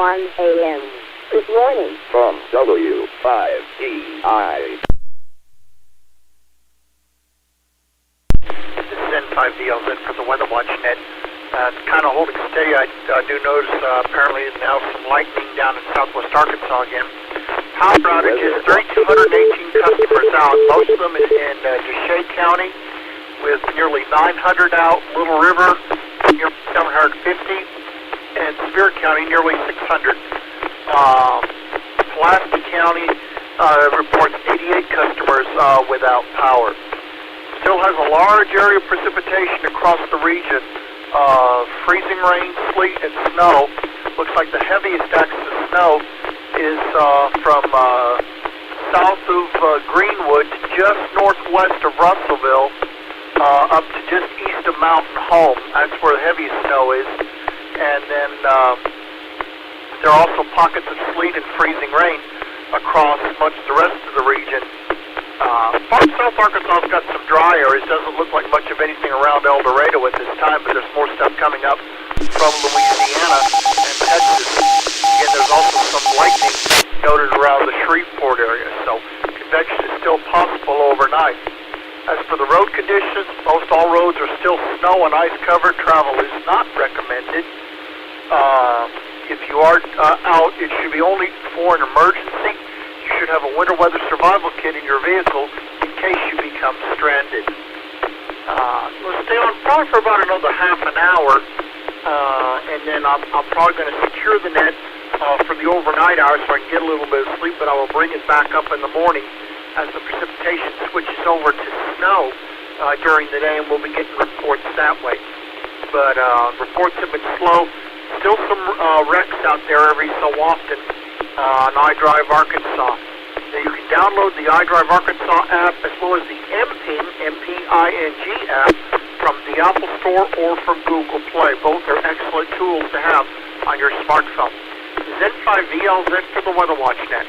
A5FM. Good morning. From W5DI. This is N5DLZ for the Weather Watch Net. Kind of holding steady. I do notice apparently now some lightning down in southwest Arkansas again. Power outages, 3,218 customers out. Most of them in Duchesne County, with nearly 900 out. Little River, nearly 750. And Spear County, nearly 600. Pulaski County reports 88 customers without power. Still has a large area of precipitation across the region. Freezing rain, sleet, and snow. Looks like the heaviest axis of snow is from south of Greenwood to just northwest of Russellville up to just east of Mountain Home. That's where the heaviest snow is. And then there are also pockets of sleet and freezing rain across much of the rest of the region. Part of South Arkansas's got some dry areas. Doesn't look like much of anything around El Dorado at this time, but there's more stuff coming up from Louisiana and Texas. Again, there's also some lightning noted around the Shreveport area, so convection is still possible overnight. As for the road conditions, most all roads are still snow and ice covered. Travel is not recommended. If you are out, it should be only for an emergency. You should have a winter weather survival kit in your vehicle in case you become stranded. We'll stay on probably for about another half an hour, and then I'm probably going to secure the net for the overnight hours so I can get a little bit of sleep, but I will bring it back up in the morning as the precipitation switches over to snow during the day, and we'll be getting reports that way. But reports have been slow. Still some wrecks out there every so often on iDrive Arkansas. Now you can download the iDrive Arkansas app as well as the MPING, M-P-I-N-G app from the Apple Store or from Google Play. Both are excellent tools to have on your smartphone. Z5VLZ for the Weather Watch Net.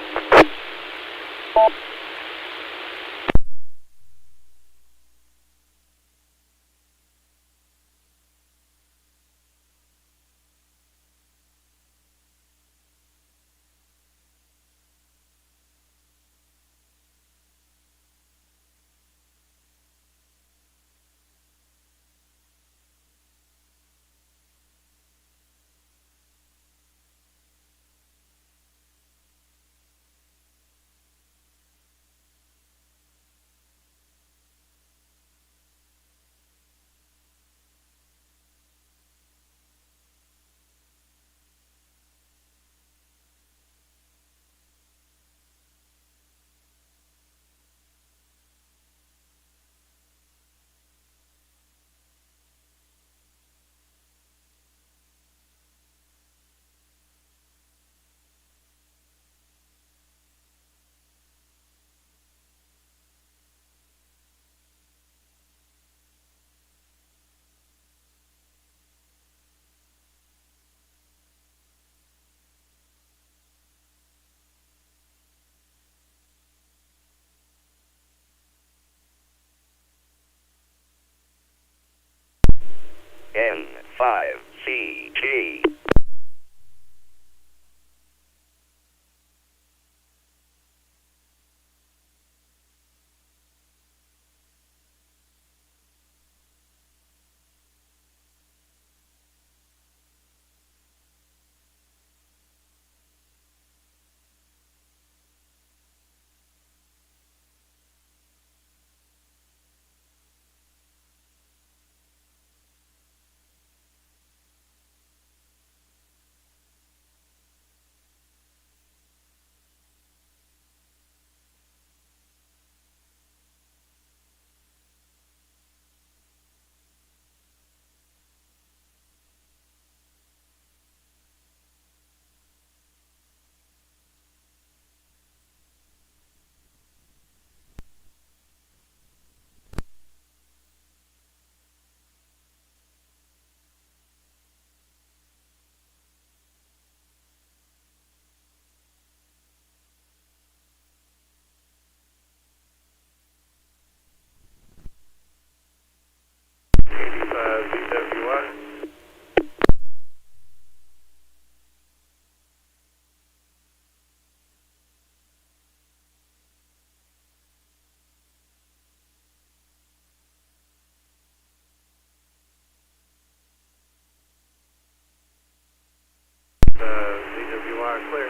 N5CG. and clear.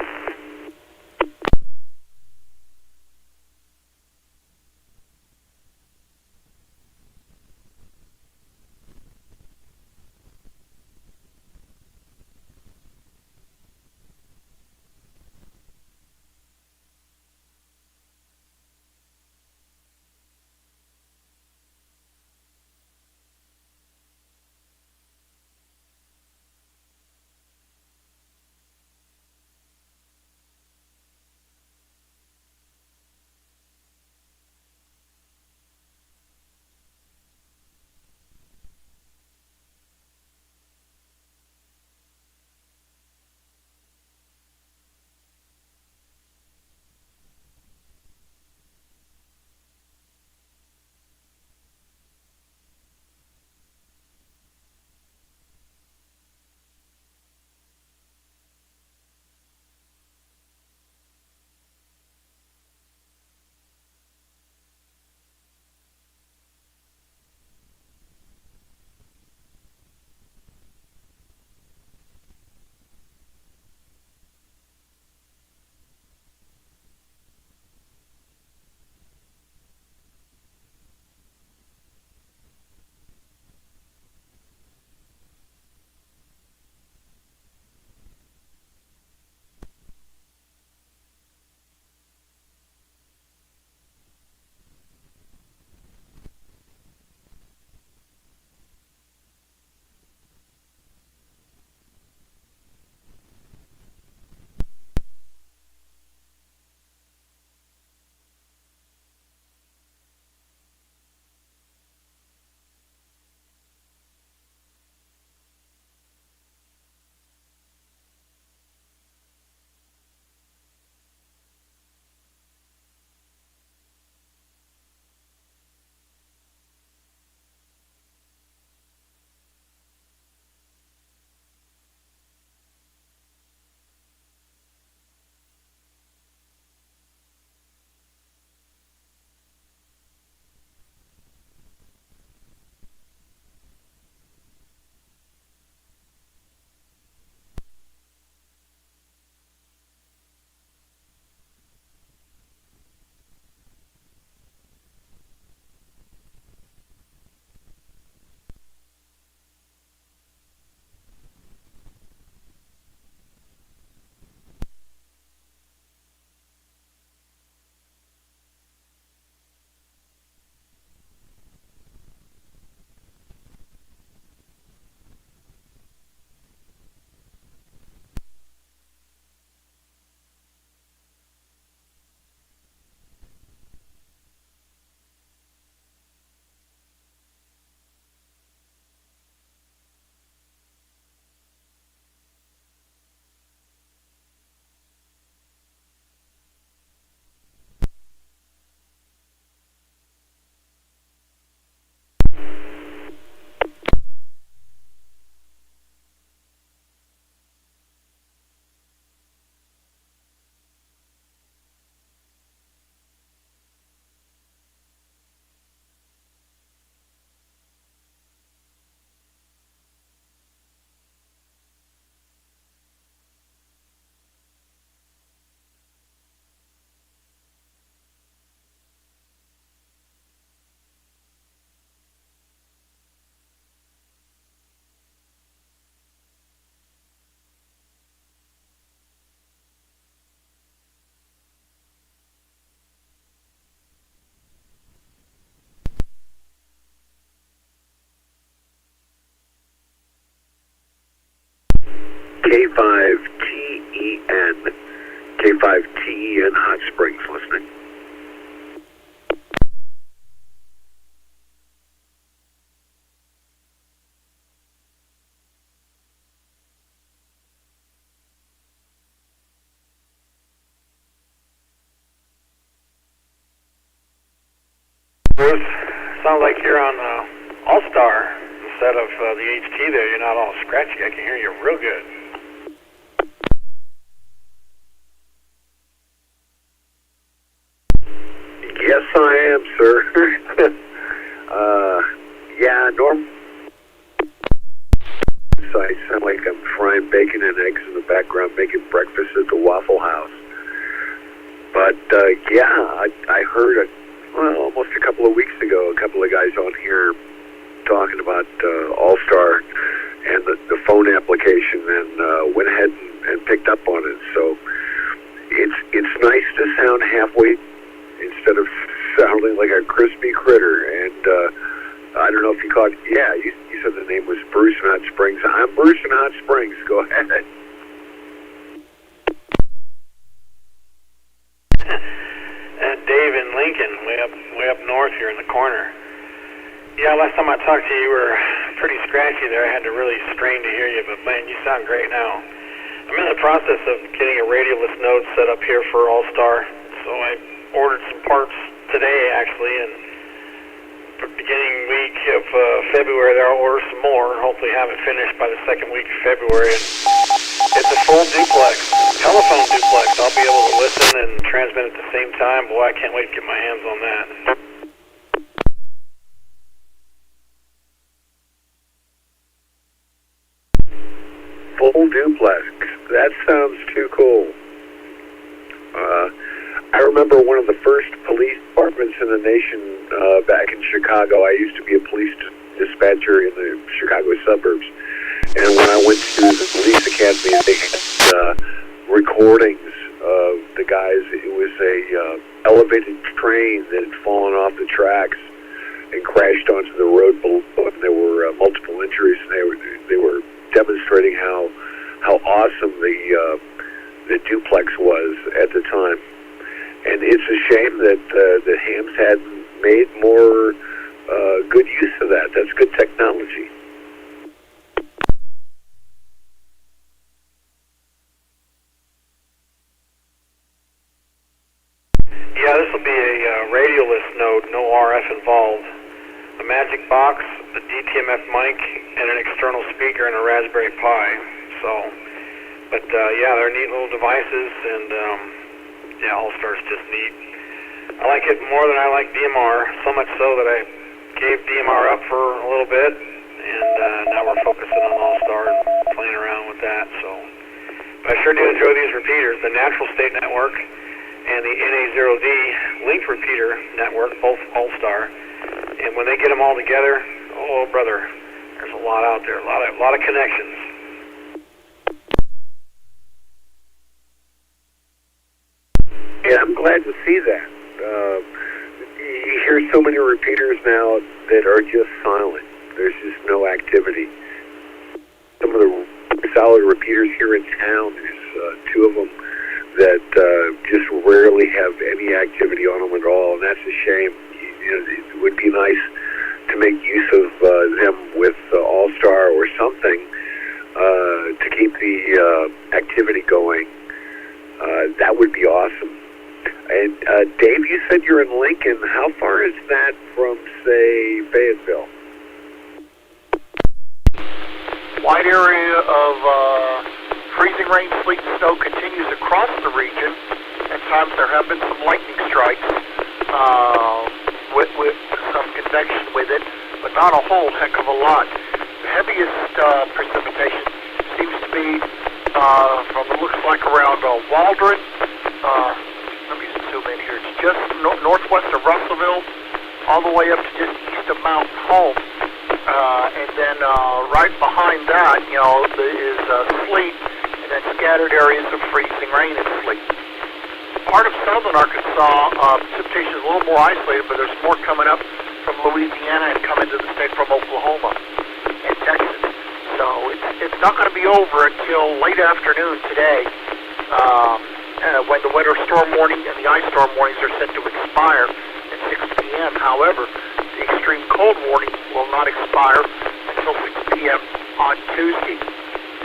K5TEN, K5TEN Hot Springs listening. Bruce, sounds like you're on All-Star instead of the HT there. You're not all scratchy. I can hear you real good. Yes, I am, sir. Yeah, Norm. I sound like I'm frying bacon and eggs in the background, making breakfast at the Waffle House. But yeah, I heard almost a couple of weeks ago, a couple of guys on here talking about All-Star and the phone application, and went ahead and picked up on it. So it's nice to sound halfway instead of sounding like a crispy critter. And I don't know if you caught. Yeah, you said the name was Bruce in Hot Springs. I'm Bruce in Hot Springs. Go ahead. Dave in Lincoln, way up north here in the corner. Yeah, last time I talked to you, you were pretty scratchy there. I had to really strain to hear you, but man, you sound great now. I'm in the process of getting a radioless node set up here for All-Star, so I ordered some parts today, actually, and beginning week of February there, I'll order some more, and hopefully have it finished by the second week of February. And it's a full duplex, telephone duplex. I'll be able to listen and transmit at the same time. Boy, I can't wait to get my hands on that. Full duplex. That sounds too cool. I remember one of the first police departments in the nation back in Chicago. I used to be a police dispatcher in the Chicago suburbs. And when I went to the police academy, they had recordings of the guys. It was a elevated train that had fallen off the tracks and crashed onto the road below. And there were multiple injuries, and they were demonstrating how awesome the duplex was at the time. And it's a shame that hams hadn't made more good use of that. That's good technology. Yeah, this will be a radioless node, no RF involved. A magic box, a DTMF mic, and an external speaker and a Raspberry Pi. So, but yeah, they're neat little devices, and yeah, All-Star's just neat. I like it more than I like DMR, so much so that I gave DMR up for a little bit, and now we're focusing on All-Star and playing around with that. So, but I sure do enjoy these repeaters. The Natural State Network and the NA0D linked repeater network, both All-Star. And when they get them all together, oh brother, there's a lot out there, a lot of connections. Yeah, I'm glad to see that. You hear so many repeaters now that are just silent. There's just no activity. Some of the solid repeaters here in town, there's two of them that just rarely have any activity on them at all, and that's a shame. It would be nice to make use of them with All-Star or something to keep the activity going. That would be awesome. And Dave, you said you're in Lincoln. How far is that from, say, Fayetteville? Wide area of freezing rain, sleet, and snow continues across the region. At times there have been some lightning strikes with some convection with it, but not a whole heck of a lot. The heaviest precipitation seems to be from it looks like around Waldron. Let me zoom in here. It's just northwest of Russellville, all the way up to just east of Mount Holm. And then right behind that, is sleet, and then scattered areas of freezing rain and sleet. Part of southern Arkansas, precipitation is a little more isolated, but there's more coming up from Louisiana and coming to the state from Oklahoma and Texas. So it's not going to be over until late afternoon today, when the winter storm warning and the ice storm warnings are set to expire at 6 p.m. However, the extreme cold warning will not expire until 6 p.m. on Tuesday.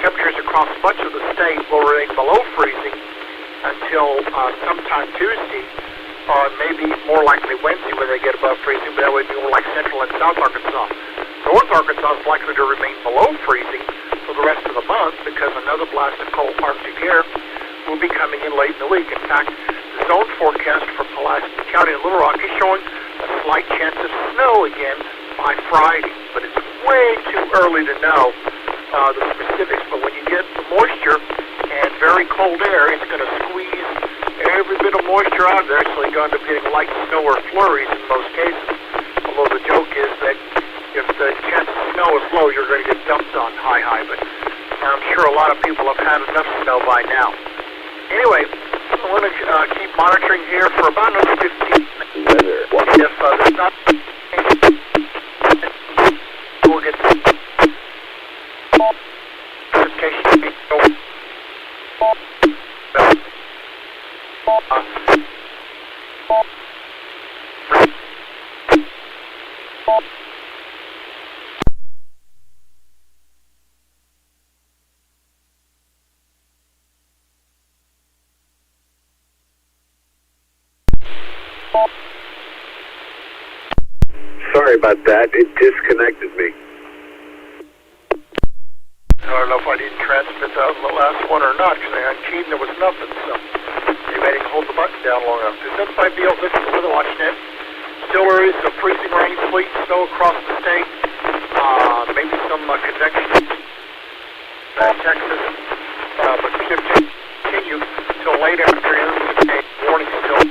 Temperatures across much of the state will remain below freezing until sometime Tuesday, or maybe more likely Wednesday when they get above freezing, but that would be more like Central and South Arkansas. North Arkansas is likely to remain below freezing for the rest of the month because another blast of cold Arctic air will be coming in late in the week. In fact, the zone forecast for Pulaski County and Little Rock is showing a slight chance of snow again by Friday, but it's way too early to know the specifics, but when you get the moisture and very cold air, it's going to squeeze every bit of moisture out of there, so you're going to be getting light snow or flurries in most cases. Although the joke is that if the chance of snow is low, you're going to get dumped on high, but I'm sure a lot of people have had enough snow by now. Anyway, I'm going to keep monitoring here for about another 15 minutes. If there's not... We'll get Sorry about that. It disconnected me. I don't know if I didn't transmit that on the last one or not, because I unkeyed and there was nothing, so maybe I didn't hold the button down long enough. This is N5VL, this is the Weather Watch Net. Still areas of freezing rain, sleet, snow across the state. Maybe some convection in Texas, but should continue till late afternoon today. Morning still.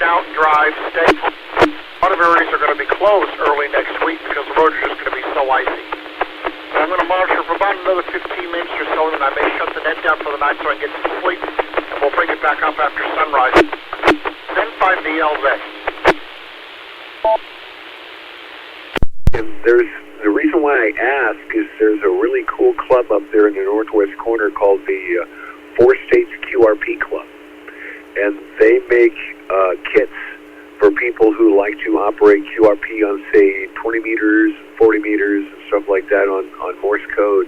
Out, drive, stay. A lot of areas are going to be closed early next week because the roads are just going to be so icy. I'm going to monitor for about another 15 minutes or so, and I may shut the net down for the night so I can get some sleep, and we'll bring it back up after sunrise. N5VLZ. And the reason why I ask is there's a really cool club up there in the northwest corner called the 4 States QRP Club. And they make kits for people who like to operate QRP on, say, 20 meters, 40 meters, and stuff like that on Morse code.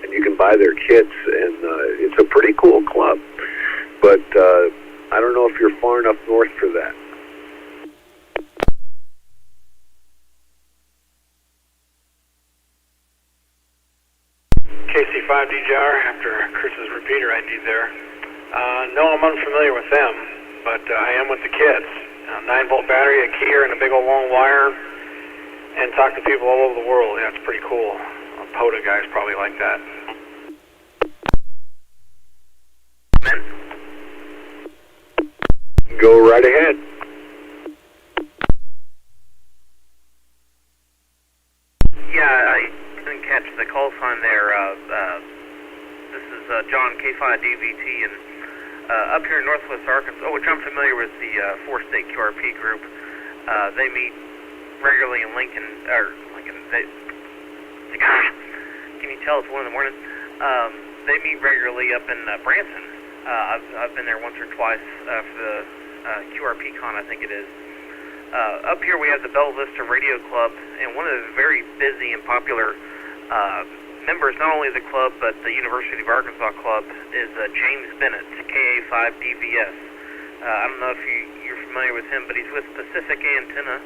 And you can buy their kits, and it's a pretty cool club. But I don't know if you're far enough north for that. KC5DJR after Chris's repeater ID there. No, I'm unfamiliar with them, but I am with the kids. 9-volt battery, a keyer, and a big old long wire, and talk to people all over the world. Yeah, it's pretty cool. POTA guys probably like that. Go right ahead. Yeah, I didn't catch the call sign there. This is John, K5DVT, and up here in northwest Arkansas, which I'm familiar with the 4-state QRP group. They meet regularly in Lincoln. Can you tell it's 1 in the morning? They meet regularly up in Branson. I've been there once or twice for the QRP Con, I think it is. Up here we have the Bella Vista Radio Club, and one of the very busy and popular members, not only of the club, but the University of Arkansas Club, is James Bennett, Ka5DVS. I don't know if you're familiar with him, but he's with Pacific Antenna,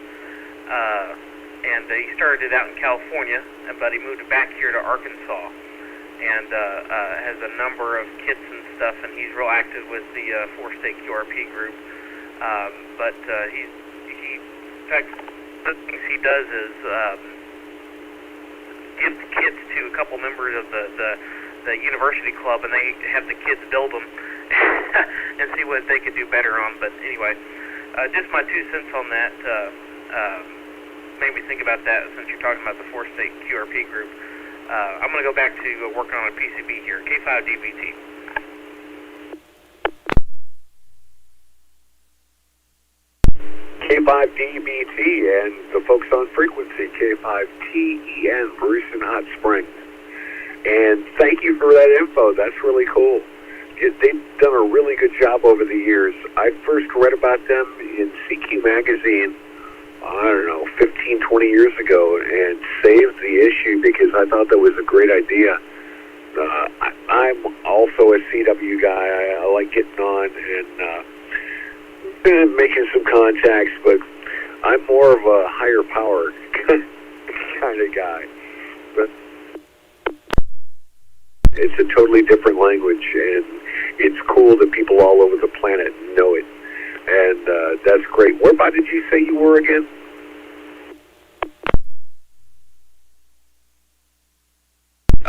and he started out in California, but he moved back here to Arkansas, and has a number of kits and stuff, and he's real active with the 4-state QRP group. But he, in fact, the things he does is give the kits to a couple members of the university club, and they have the kids build them and see what they could do better on. But anyway, just my 2 cents on that. Made me think about that since you're talking about the 4-state QRP group. I'm going to go back to working on a PCB here, K5DVT. K5DBT and the folks on frequency, K5TEN, Bruce and Hot Springs. And thank you for that info. That's really cool. They've done a really good job over the years. I first read about them in CQ magazine, I don't know, 15, 20 years ago, and saved the issue because I thought that was a great idea. I'm also a CW guy. I like getting on and making some contacts, but I'm more of a higher power kind of guy. But it's a totally different language, and it's cool that people all over the planet know it. And that's great. Whereabout did you say you were again?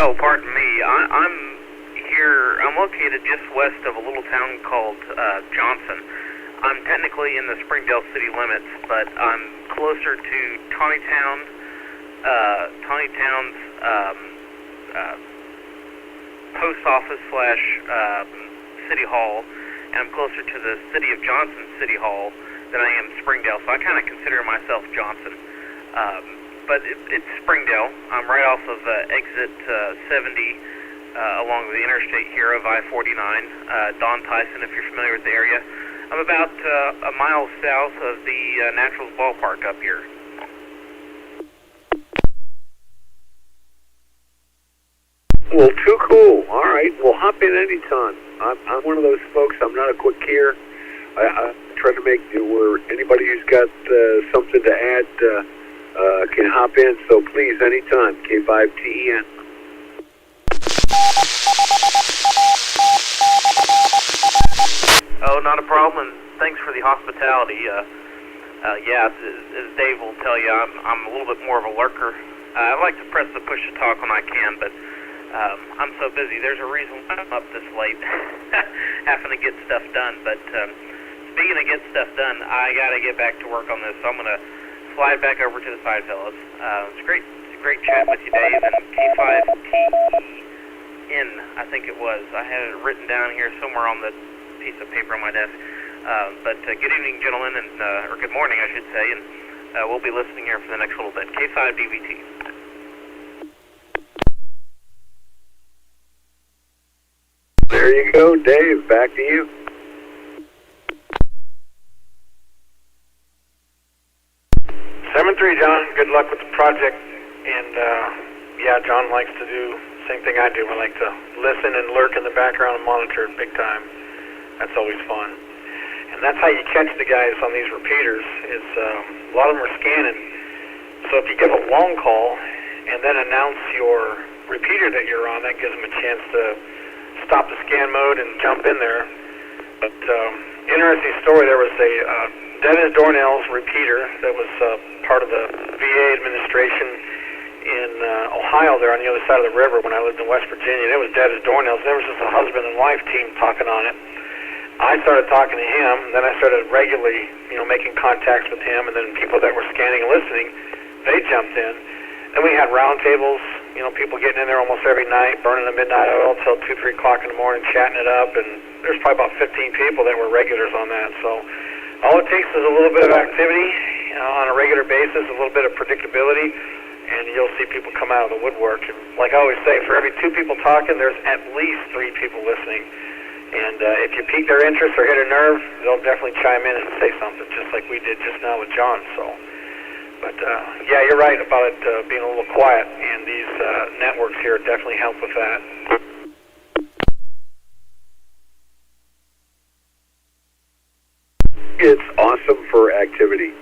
Oh, pardon me. I'm here. I'm located just west of a little town called Johnson. I'm technically in the Springdale city limits, but I'm closer to Tawnytown's post office / city hall, and I'm closer to the city of Johnson city hall than I am Springdale, so I kind of consider myself Johnson. But it's Springdale. I'm right off of exit 70 along the interstate here of I-49. Don Tyson, if you're familiar with the area. I'm about a mile south of the Naturals ballpark up here. Well, too cool. All right. Well, hop in anytime. I'm one of those folks. I'm not a quick hearer. I try to make it where anybody who's got something to add can hop in. So please, anytime. K5TEN. Oh, not a problem, and thanks for the hospitality. Yeah, as Dave will tell you, I'm a little bit more of a lurker. I like to press the push-to-talk when I can, but I'm so busy. There's a reason why I'm up this late, having to get stuff done. But speaking of get stuff done, I got to get back to work on this, so I'm going to slide back over to the side, fellas. It's great chat with you, Dave, and K5TEN, I think it was. I had it written down here somewhere on the piece of paper on my desk. But good evening, gentlemen, and or good morning, I should say, and we'll be listening here for the next little bit. K5DVT. There you go, Dave. Back to you. John. Good luck with the project. And yeah, John likes to do the same thing I do. I like to listen and lurk in the background and monitor it big time. That's always fun. And that's how you catch the guys on these repeaters, is a lot of them are scanning. So if you give a long call and then announce your repeater that you're on, that gives them a chance to stop the scan mode and jump in there. But interesting story, there was a dead as doornails repeater that was part of the VA administration in Ohio there on the other side of the river when I lived in West Virginia. And it was dead as doornails. There was just a husband and wife team talking on it. I started talking to him, then I started regularly, making contacts with him, and then people that were scanning and listening, they jumped in. Then we had roundtables, people getting in there almost every night, burning the midnight oil till 2, 3 o'clock in the morning, chatting it up, and there's probably about 15 people that were regulars on that. So all it takes is a little bit of activity on a regular basis, a little bit of predictability, and you'll see people come out of the woodwork. And like I always say, for every 2 people talking, there's at least 3 people listening. And if you pique their interest or hit a nerve, they'll definitely chime in and say something, just like we did just now with John. So, but yeah, you're right about it being a little quiet, and these networks here definitely help with that. It's awesome for activity.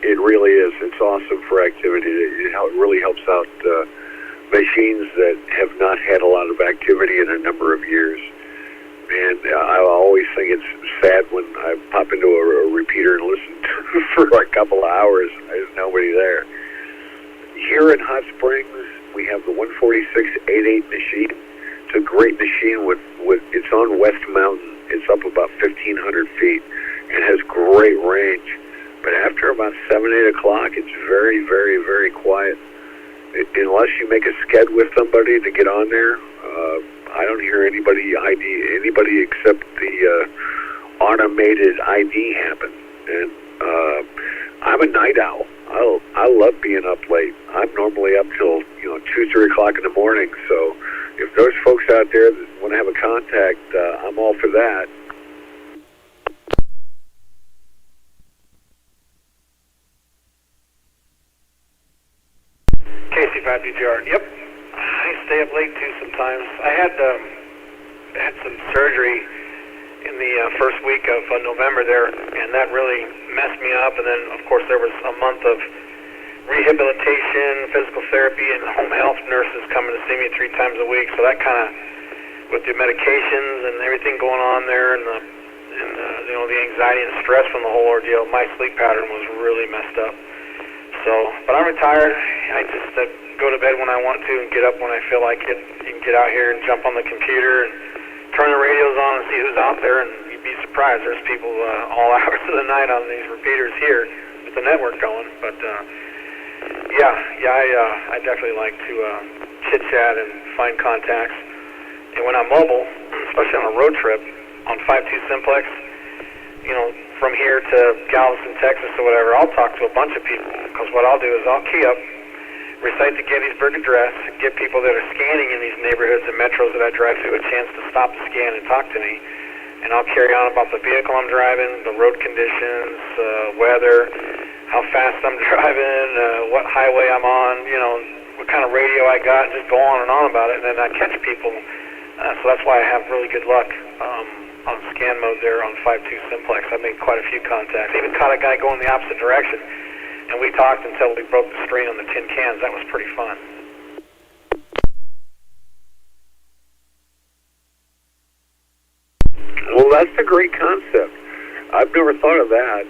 It really is. It's awesome for activity. It really helps out machines that have not had a lot of activity in a number of years. And I always think it's sad when I pop into a repeater and listen to for a couple of hours and there's nobody there. Here in Hot Springs, we have the 146-88 machine. It's a great machine. It's on West Mountain. It's up about 1,500 feet and has great range. But after about 7, 8 o'clock, it's very, very, very quiet. Unless you make a sked with somebody to get on there, I don't hear anybody except the automated ID happen. And I'm a night owl. I love being up late. I'm normally up till 2, 3 o'clock in the morning. So if those folks out there that want to have a contact, I'm all for that. KC5DGR. Yep. I stay up late too sometimes. I had some surgery in the first week of November there, and that really messed me up. And then, of course, there was a month of rehabilitation, physical therapy, and home health nurses coming to see me 3 times a week. So that kind of, with the medications and everything going on there, and the anxiety and stress from the whole ordeal, my sleep pattern was really messed up. So, but I'm retired. I just go to bed when I want to and get up when I feel like it. You can get out here and jump on the computer and turn the radios on and see who's out there, and you'd be surprised. There's people all hours of the night on these repeaters here with the network going. But I definitely like to chit-chat and find contacts. And when I'm mobile, especially on a road trip, on 5.2 simplex, you know, from here to Galveston, Texas or whatever, I'll talk to a bunch of people, because what I'll do is I'll key up, recite the Gettysburg Address, give people that are scanning in these neighborhoods and metros that I drive through a chance to stop the scan and talk to me, and I'll carry on about the vehicle I'm driving, the road conditions, weather, how fast I'm driving, what highway I'm on, you know, what kind of radio I got, and just go on and on about it, and then I catch people. So that's why I have really good luck on scan mode there on 5.2 simplex. I made quite a few contacts. Even caught a guy going the opposite direction, and we talked until we broke the screen on the tin cans. That was pretty fun. Well, that's a great concept. I've never thought of that.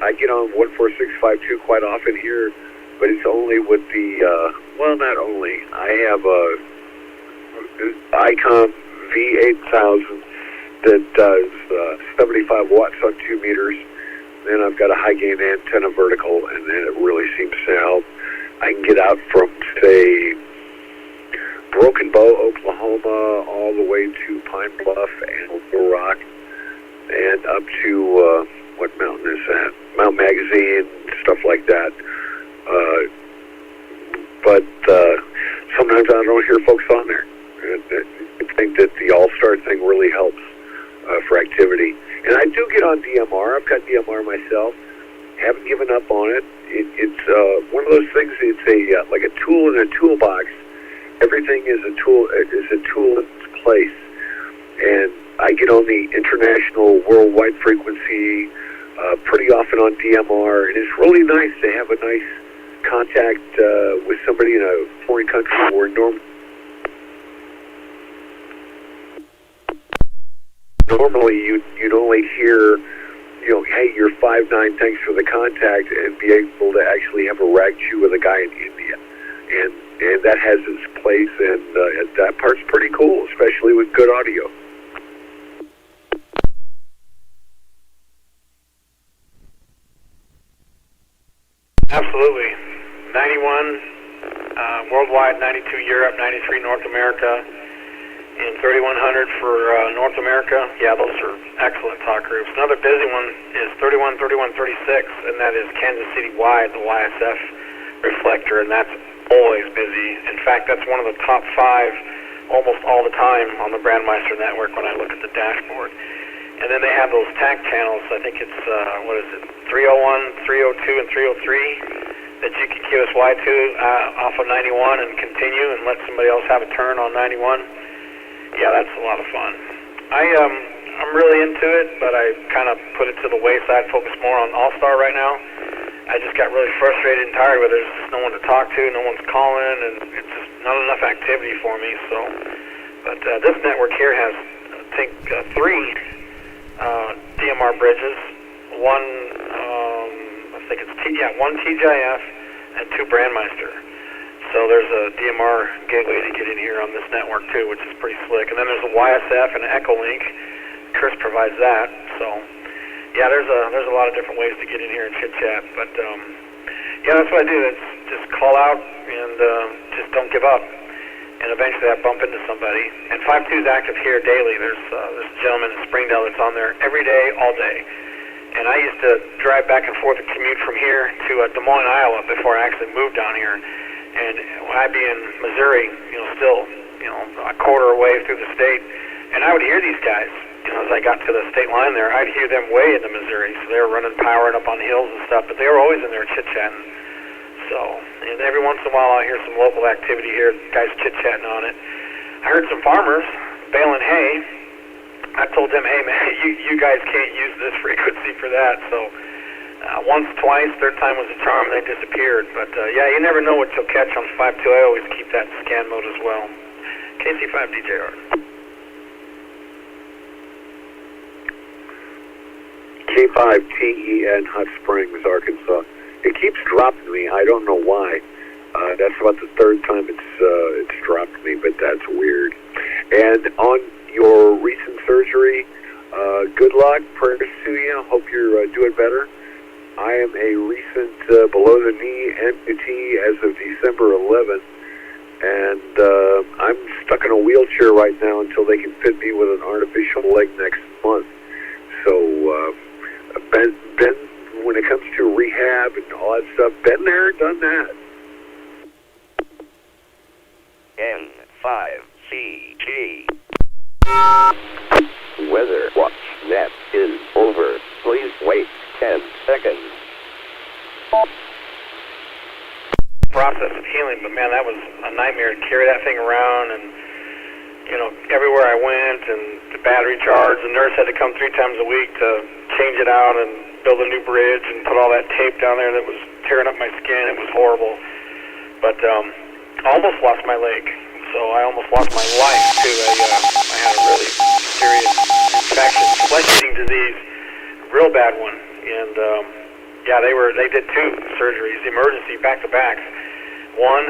I get on 14652 quite often here, but it's only with the, well, not only. I have a ICOM V8000 that does 75 watts on 2 meters. Then I've got a high gain antenna vertical, and then it really seems to help. I can get out from, say, Broken Bow, Oklahoma, all the way to Pine Bluff and Little Rock, and up to, what mountain is that? Mount Magazine, stuff like that. But sometimes I don't hear folks on there. I think that the All-Star thing really helps for activity. And I do get on DMR. I've got DMR myself. Haven't given up on it. It's one of those things. It's a like a tool in a toolbox. Everything is a tool. Is a tool in its place. And I get on the international worldwide frequency pretty often on DMR, and it's really nice to have a nice contact with somebody in a foreign country where normally you'd only hear, you know, hey, you're 5'9", thanks for the contact, and be able to actually have a rag chew with a guy in India. And that has its place, and that part's pretty cool, especially with good audio. Absolutely. 91 worldwide, 92 Europe, 93 North America, and 3100 for North America. Yeah, those are excellent talk groups. Another busy one is 3136, and that is Kansas City wide, the YSF reflector, and that's always busy. In fact, that's one of the top 5 almost all the time on the Brandmeister network when I look at the dashboard. And then they have those TAC channels. I think it's, 301, 302, and 303 that you can QSY to off of 91 and continue and let somebody else have a turn on 91. Yeah, that's a lot of fun. I'm really into it, but I kind of put it to the wayside, focus more on All-Star right now. I just got really frustrated and tired with it. There's just no one to talk to, no one's calling, and it's just not enough activity for me. So, but this network here has, I think, 3 DMR bridges, one TGIF and 2 Brandmeister. So there's a DMR gateway to get in here on this network too, which is pretty slick. And then there's a YSF and an Echolink. Chris provides that. So yeah, there's a lot of different ways to get in here and chit chat. But yeah, that's what I do. It's just call out and just don't give up. And eventually I bump into somebody. And 5.2 is active here daily. There's this gentleman in Springdale that's on there every day, all day. And I used to drive back and forth and commute from here to Des Moines, Iowa before I actually moved down here. And when I'd be in Missouri, still, a quarter away through the state, and I would hear these guys, as I got to the state line there, I'd hear them way into Missouri. So they were running power and up on hills and stuff, but they were always in there chit-chatting. So, and every once in a while I'll hear some local activity here, guys chit-chatting on it. I heard some farmers baling hay. I told them, hey man, you guys can't use this frequency for that. So once, twice, third time was a charm, they disappeared. But yeah, you never know what you'll catch on 5.2. I always keep that in scan mode as well. KC5DJR. K5TEN, Hot Springs, Arkansas. It keeps dropping me. I don't know why. That's about the third time it's dropped me, but that's weird. And on your recent surgery, good luck, prayers to you. Hope you're doing better. I am a recent below-the-knee amputee as of December 11th, and I'm stuck in a wheelchair right now until they can fit me with an artificial leg next month. So, Ben, when it comes to rehab and all that stuff, been there, done that. N5CG. Weather watch net is over. Please wait 10 seconds. Process of healing, but man, that was a nightmare to carry that thing around, and you know, everywhere I went, and the battery charge, the nurse had to come 3 times a week to change it out and build a new bridge and put all that tape down there that was tearing up my skin. It was horrible. But I almost lost my leg, so I almost lost my life too. I had a really serious infection, flesh-eating disease, real bad one, and yeah, they did 2 surgeries, emergency back-to-backs. One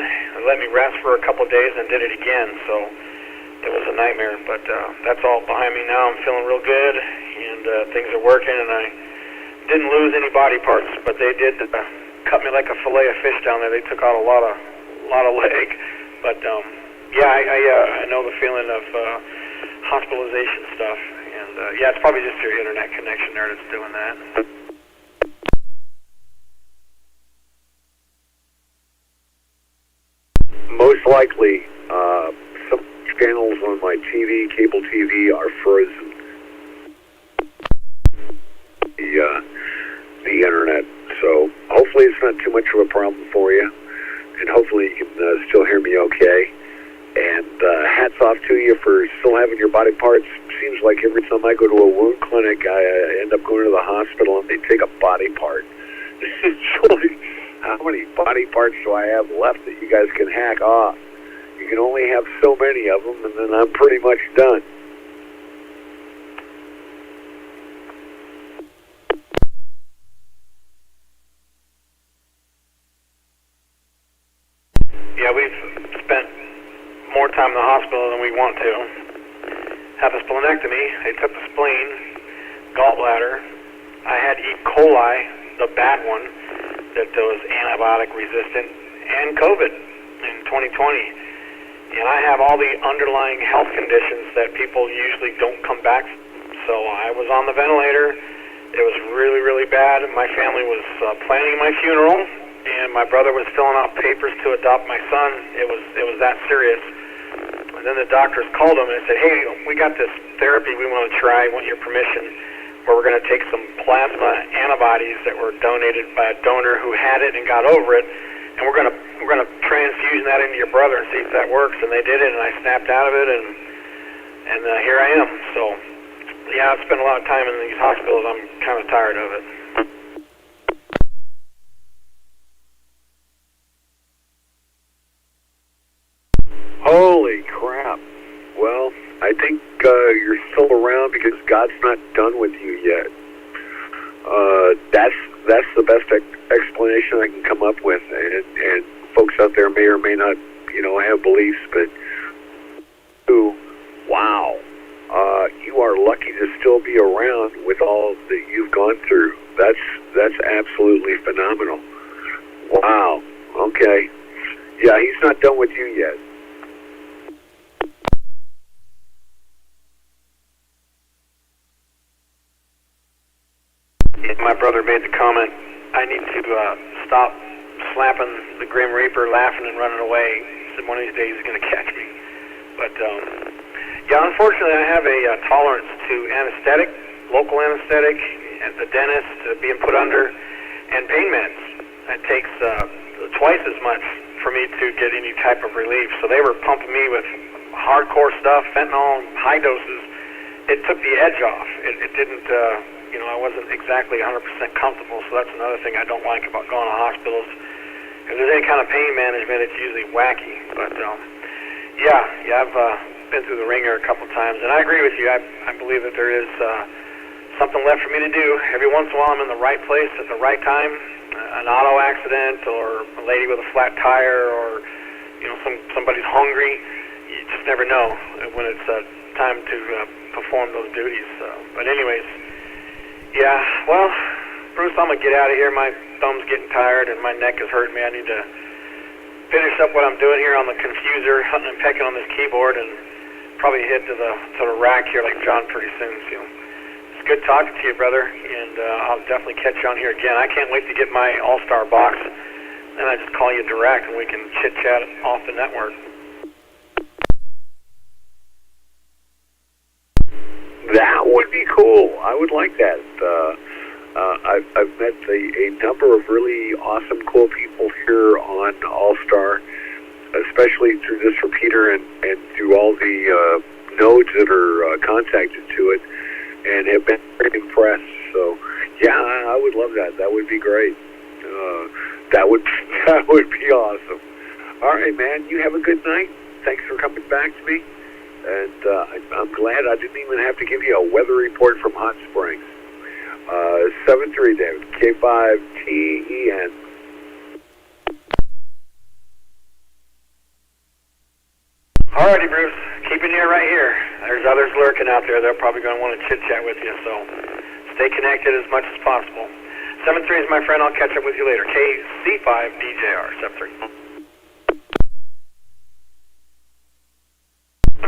let me rest for a couple of days and did it again, so it was a nightmare. But that's all behind me now. I'm feeling real good, and things are working, and I didn't lose any body parts, but they did cut me like a fillet of fish down there. They took out a lot of leg, but yeah, I know the feeling of hospitalization stuff, and yeah, it's probably just your internet connection there that's doing that. Most likely, some channels on my TV, cable TV, are frozen. The internet. So hopefully it's not too much of a problem for you, and hopefully you can still hear me okay. And hats off to you for still having your body parts. Seems like every time I go to a wound clinic, I end up going to the hospital and they take a body part. It's like, how many body parts do I have left that you guys can hack off? You can only have so many of them, and then I'm pretty much done. Yeah, we've spent more time in the hospital than we want to. Had a splenectomy. They took the spleen, gallbladder. I had E. coli, the bad one, that was antibiotic resistant, and COVID in 2020. And I have all the underlying health conditions that people usually don't come back from. So I was on the ventilator. It was really, really bad. My family was planning my funeral, and my brother was filling out papers to adopt my son. It was that serious. And then the doctors called him and said, hey, we got this therapy we want to try. I want your permission, where we're going to take some plasma antibodies that were donated by a donor who had it and got over it, and we're going to transfusion that into your brother and see if that works. And they did it, and I snapped out of it, and here I am. So yeah, I've spent a lot of time in these hospitals. I'm kind of tired of it. Holy crap. Well, I think you're still around because God's not done with you yet. That's the best explanation I can come up with, and folks out there may or may not, have beliefs, but wow, you are lucky to still be around with all that you've gone through. That's absolutely phenomenal. Wow. Okay. Yeah, he's not done with you yet. My brother made the comment, I need to stop slapping the Grim Reaper, laughing and running away. He said one of these days he's going to catch me. But, yeah, unfortunately I have a tolerance to anesthetic, local anesthetic, at the dentist, being put under, and pain meds. It takes twice as much for me to get any type of relief. So they were pumping me with hardcore stuff, fentanyl, high doses. It took the edge off. It didn't... I wasn't exactly 100% comfortable, so that's another thing I don't like about going to hospitals. If there's any kind of pain management, it's usually wacky. But, yeah, I've been through the ringer a couple times, and I agree with you. I believe that there is something left for me to do. Every once in a while I'm in the right place at the right time. an auto accident or a lady with a flat tire or, you know, somebody's hungry. You just never know when it's time to perform those duties. But anyways, yeah, well, Bruce, I'm going to get out of here. My thumb's getting tired and my neck is hurting me. I need to finish up what I'm doing here on the confuser, hunting and pecking on this keyboard, and probably head to the rack here like John pretty soon. So it's good talking to you, brother, and I'll definitely catch you on here again. I can't wait to get my All-Star box, and I just call you direct, and we can chit-chat off the network. That would be cool. I would like that. I've met a number of really awesome, cool people here on All-Star, especially through this repeater and through all the nodes that are contacted to it, and have been very impressed. So, yeah, I would love that. That would be great. That would be awesome. All right, man. You have a good night. Thanks for coming back to me. And I'm glad I didn't even have to give you a weather report from Hot Springs. 7-3, David. K5TEN. Alrighty, Bruce. Keeping you right here. There's others lurking out there. They're probably going to want to chit-chat with you, so stay connected as much as possible. 7-3 is my friend. I'll catch up with you later. KC5DJR, 7-3.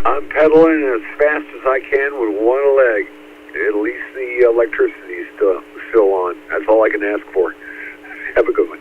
I'm pedaling as fast as I can with one leg. At least the electricity is still on. That's all I can ask for. Have a good one.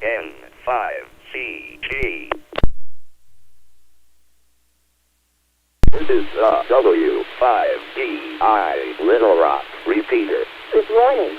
N5CG. This is the W5DI Little Rock repeater. Good morning.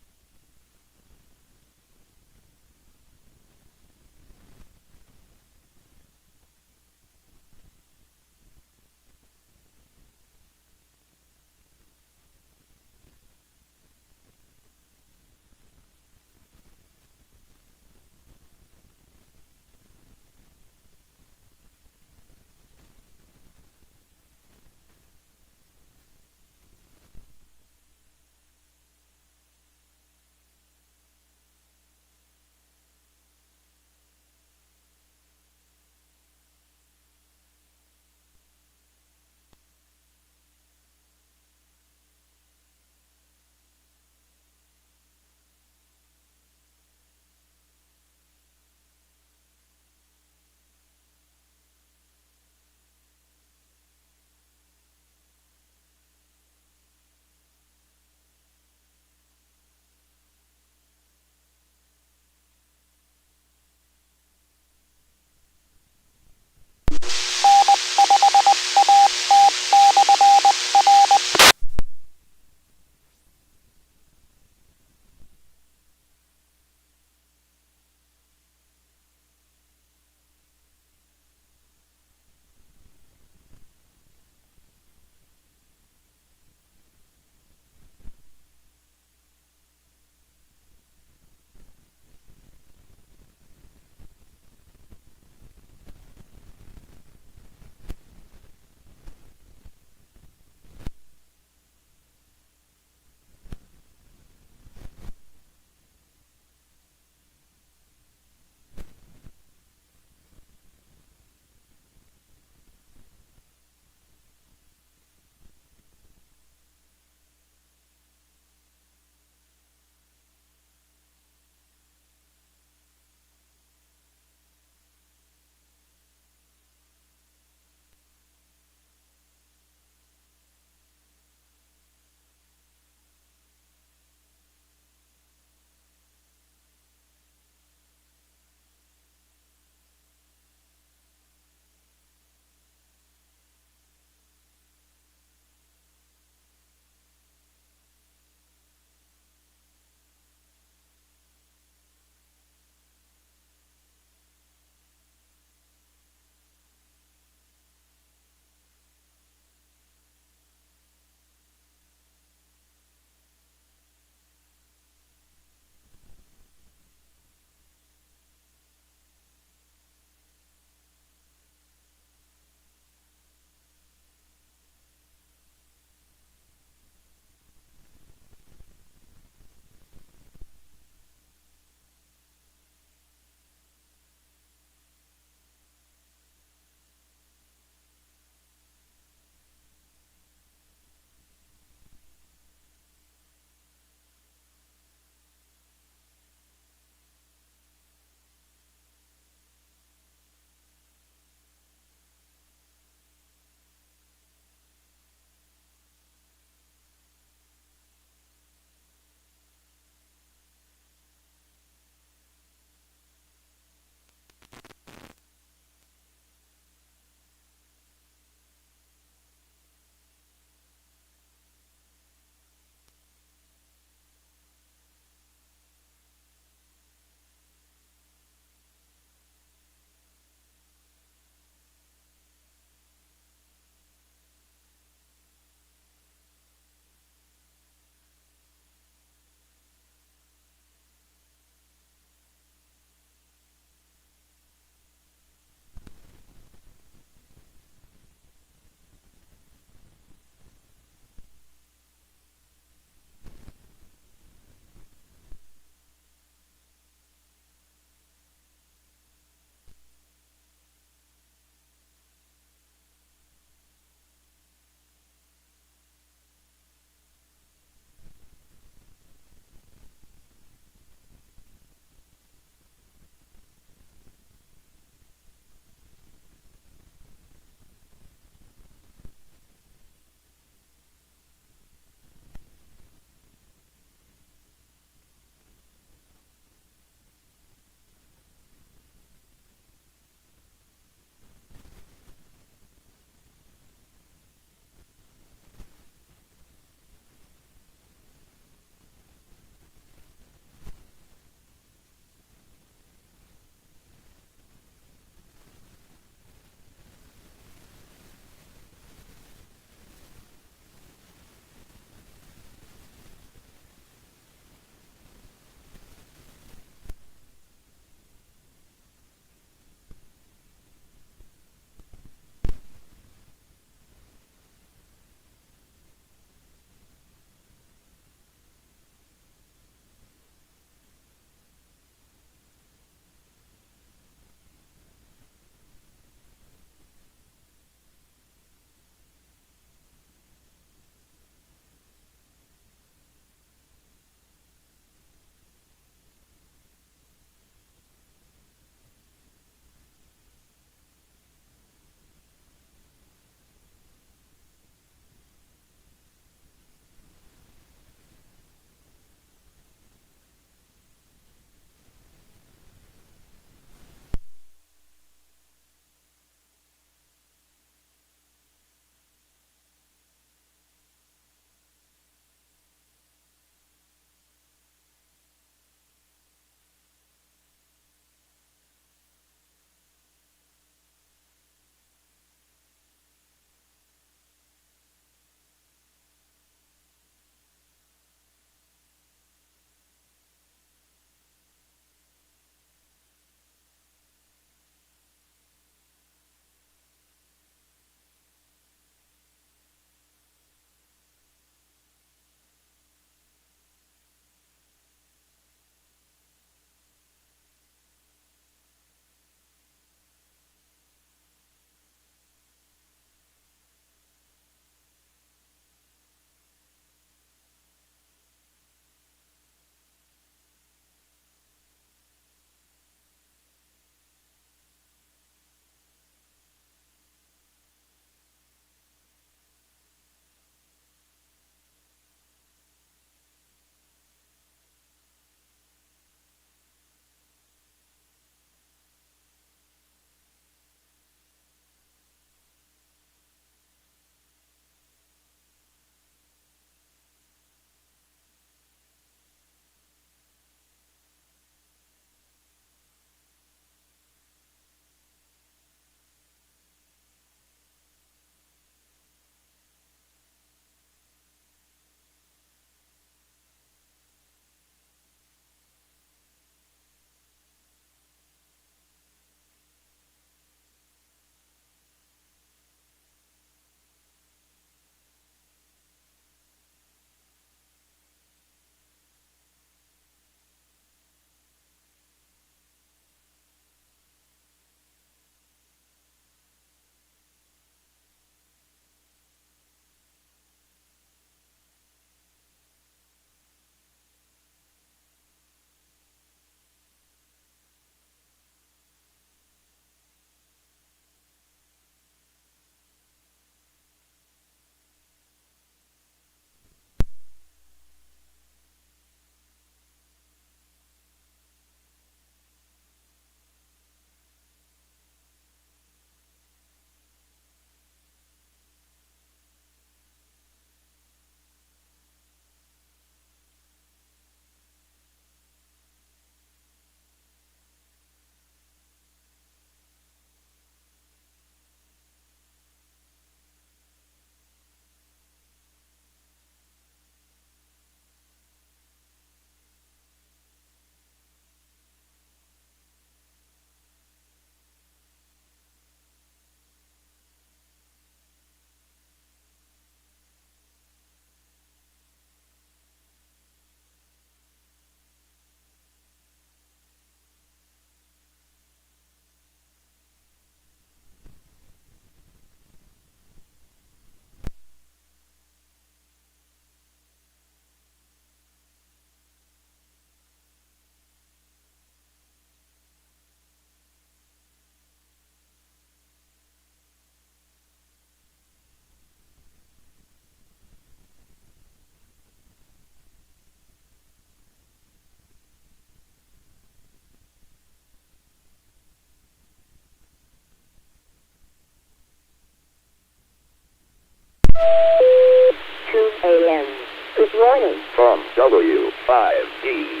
from W5DI.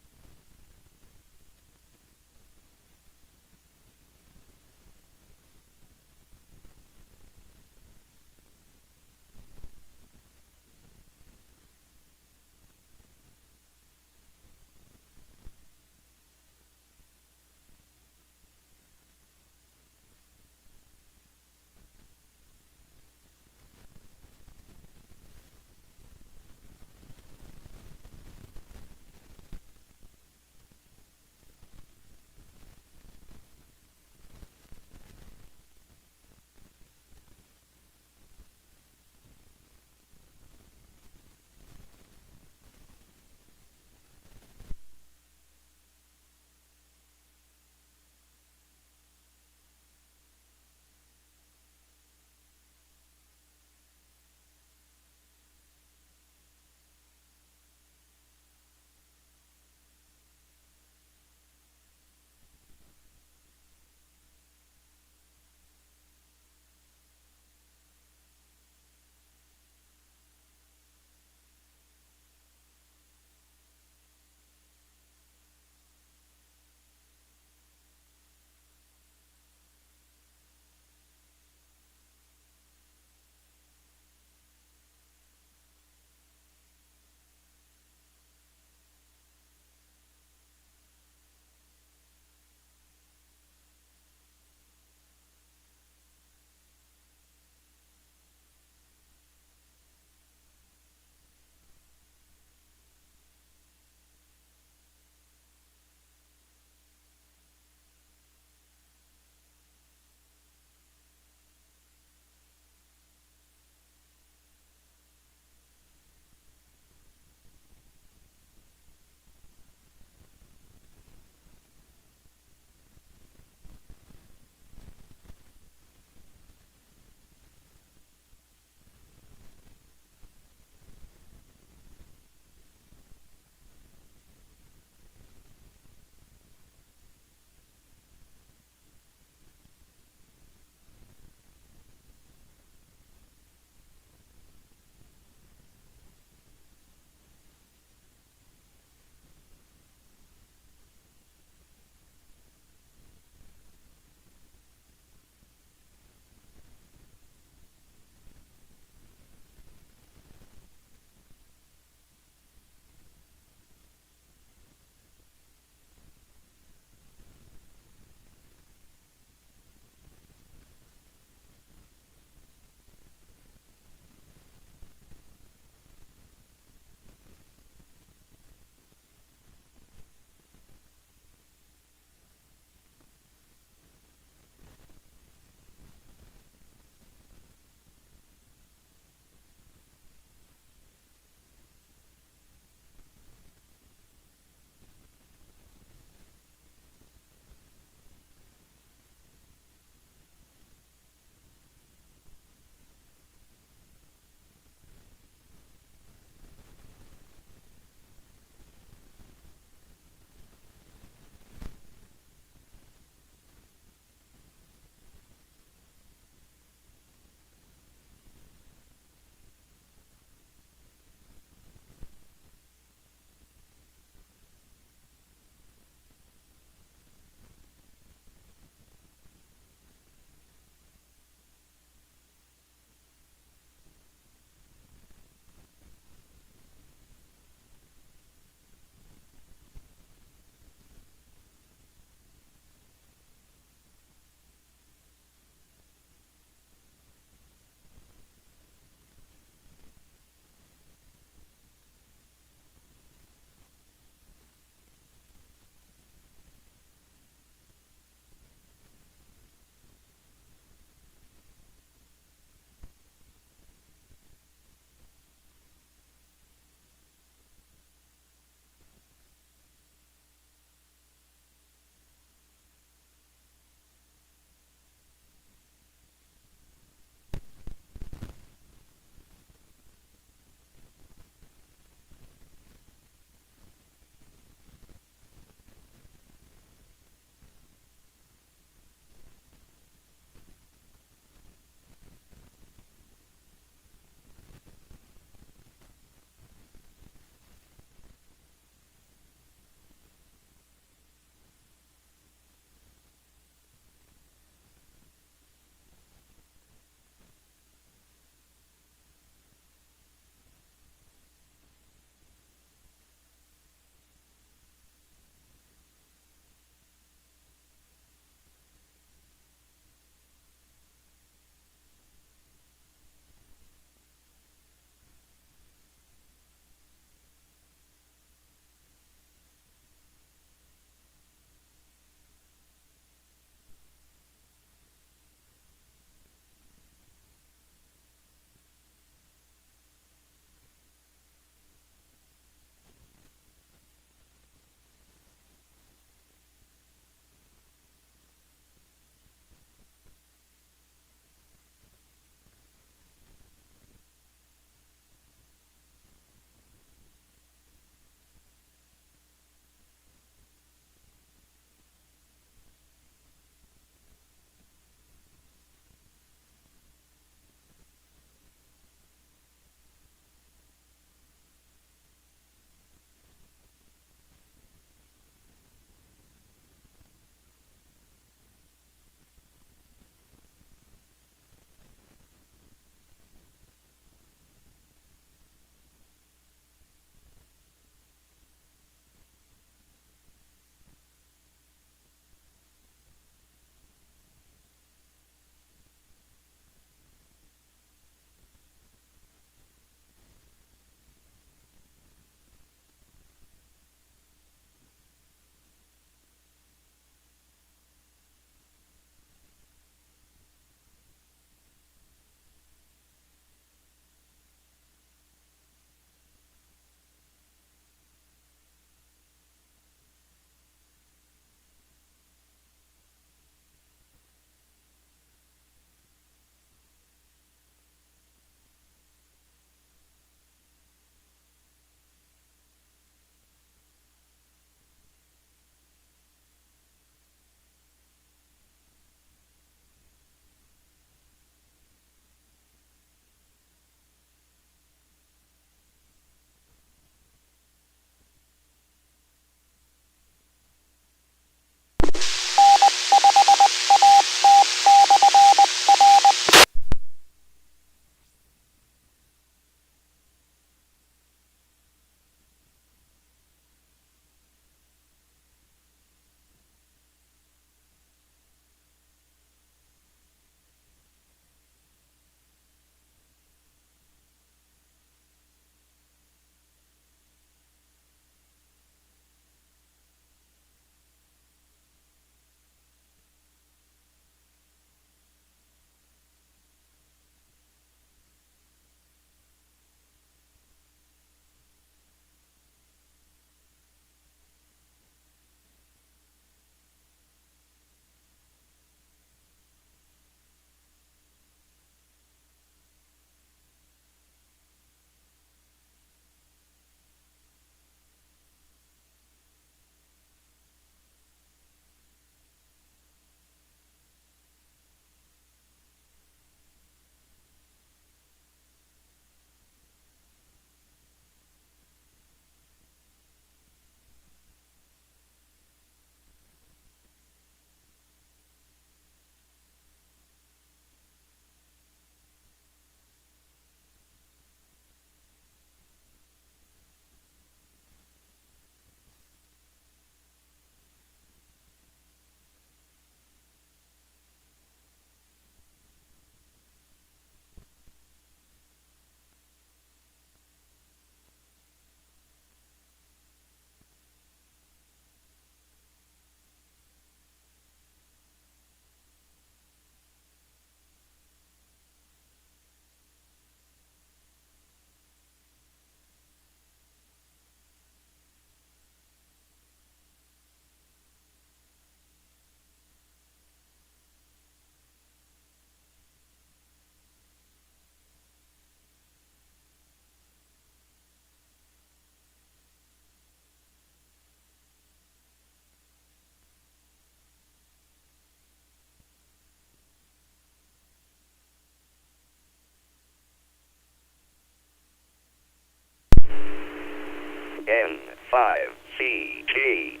N5CG.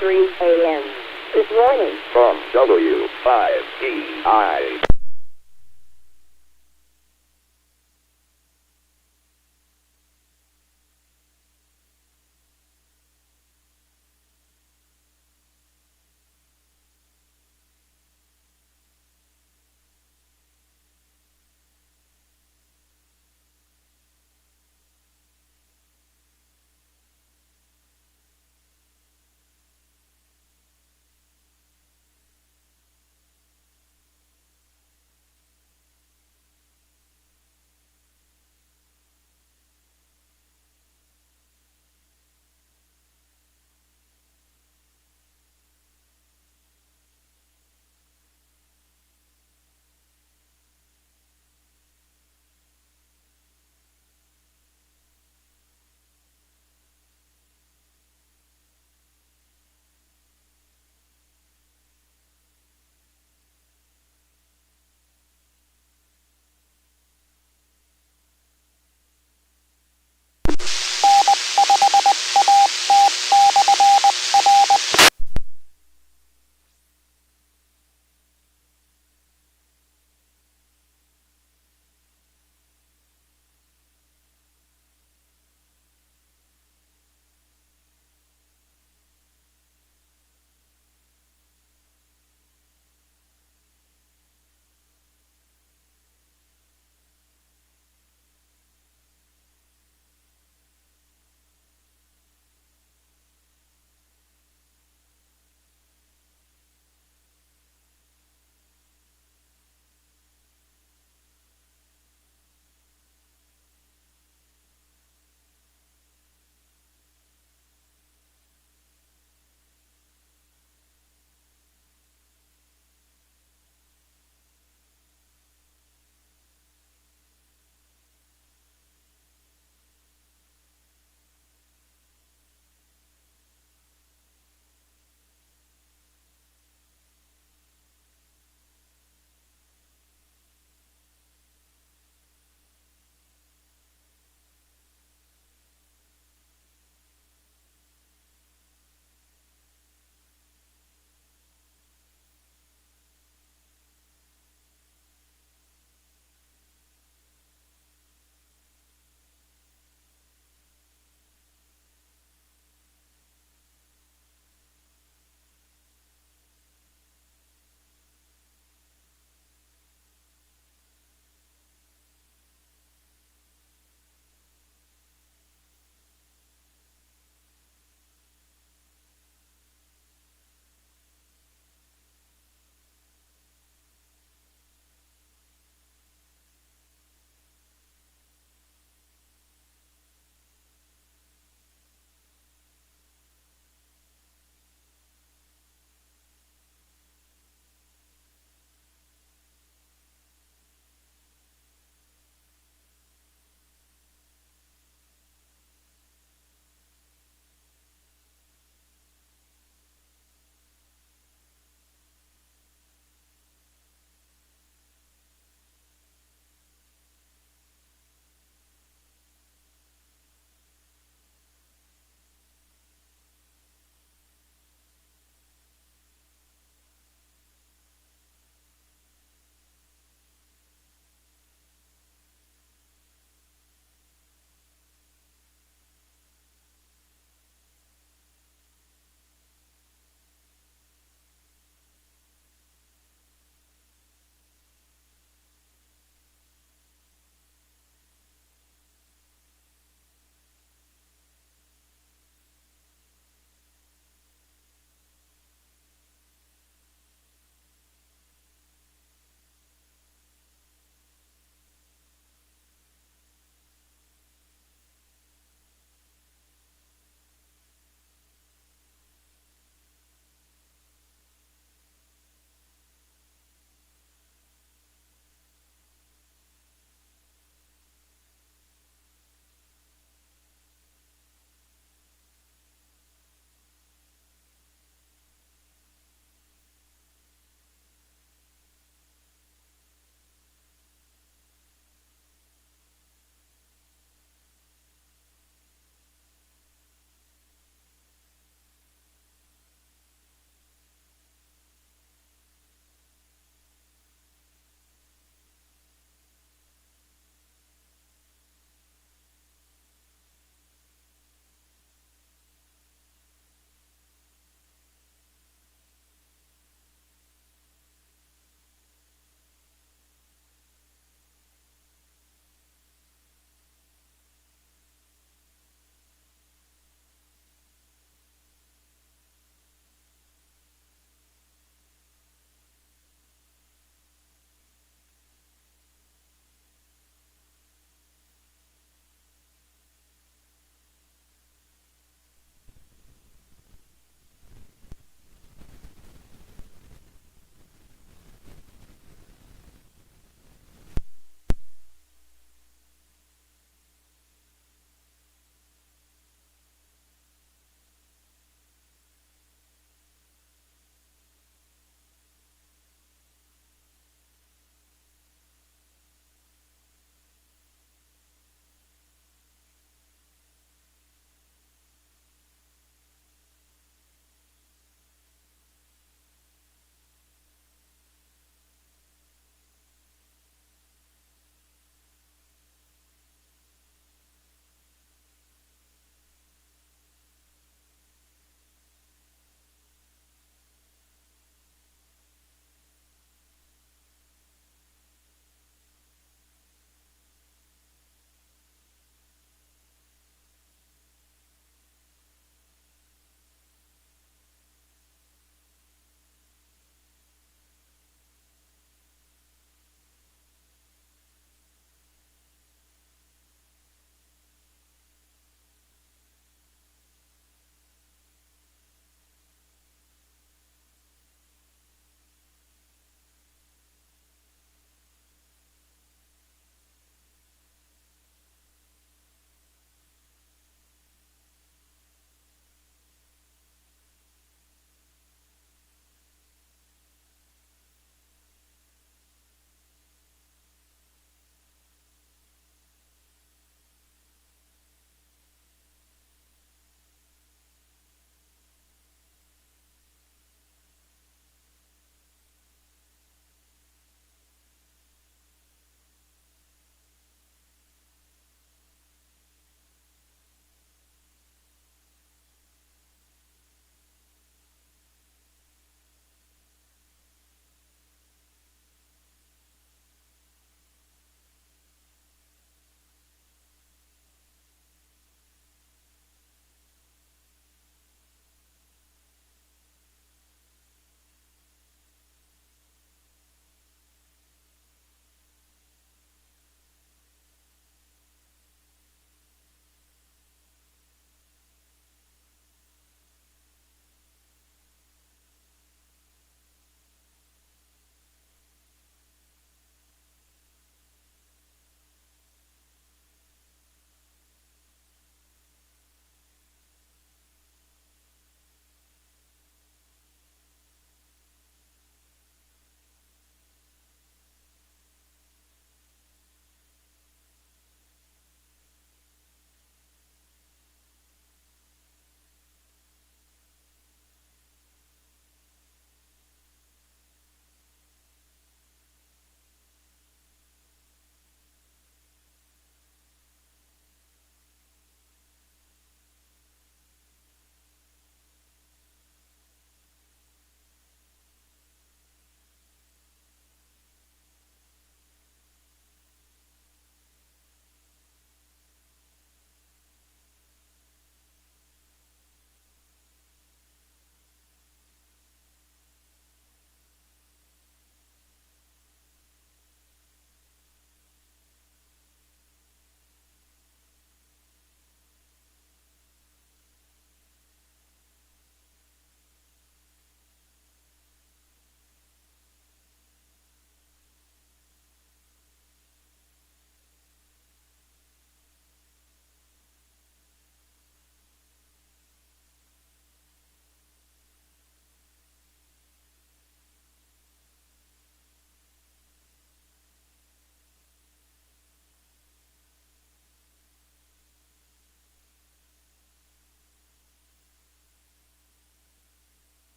3 a.m. Good morning. From W5DI.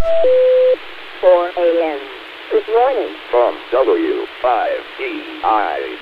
4 a.m. Good morning. From W5DI.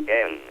N5CG.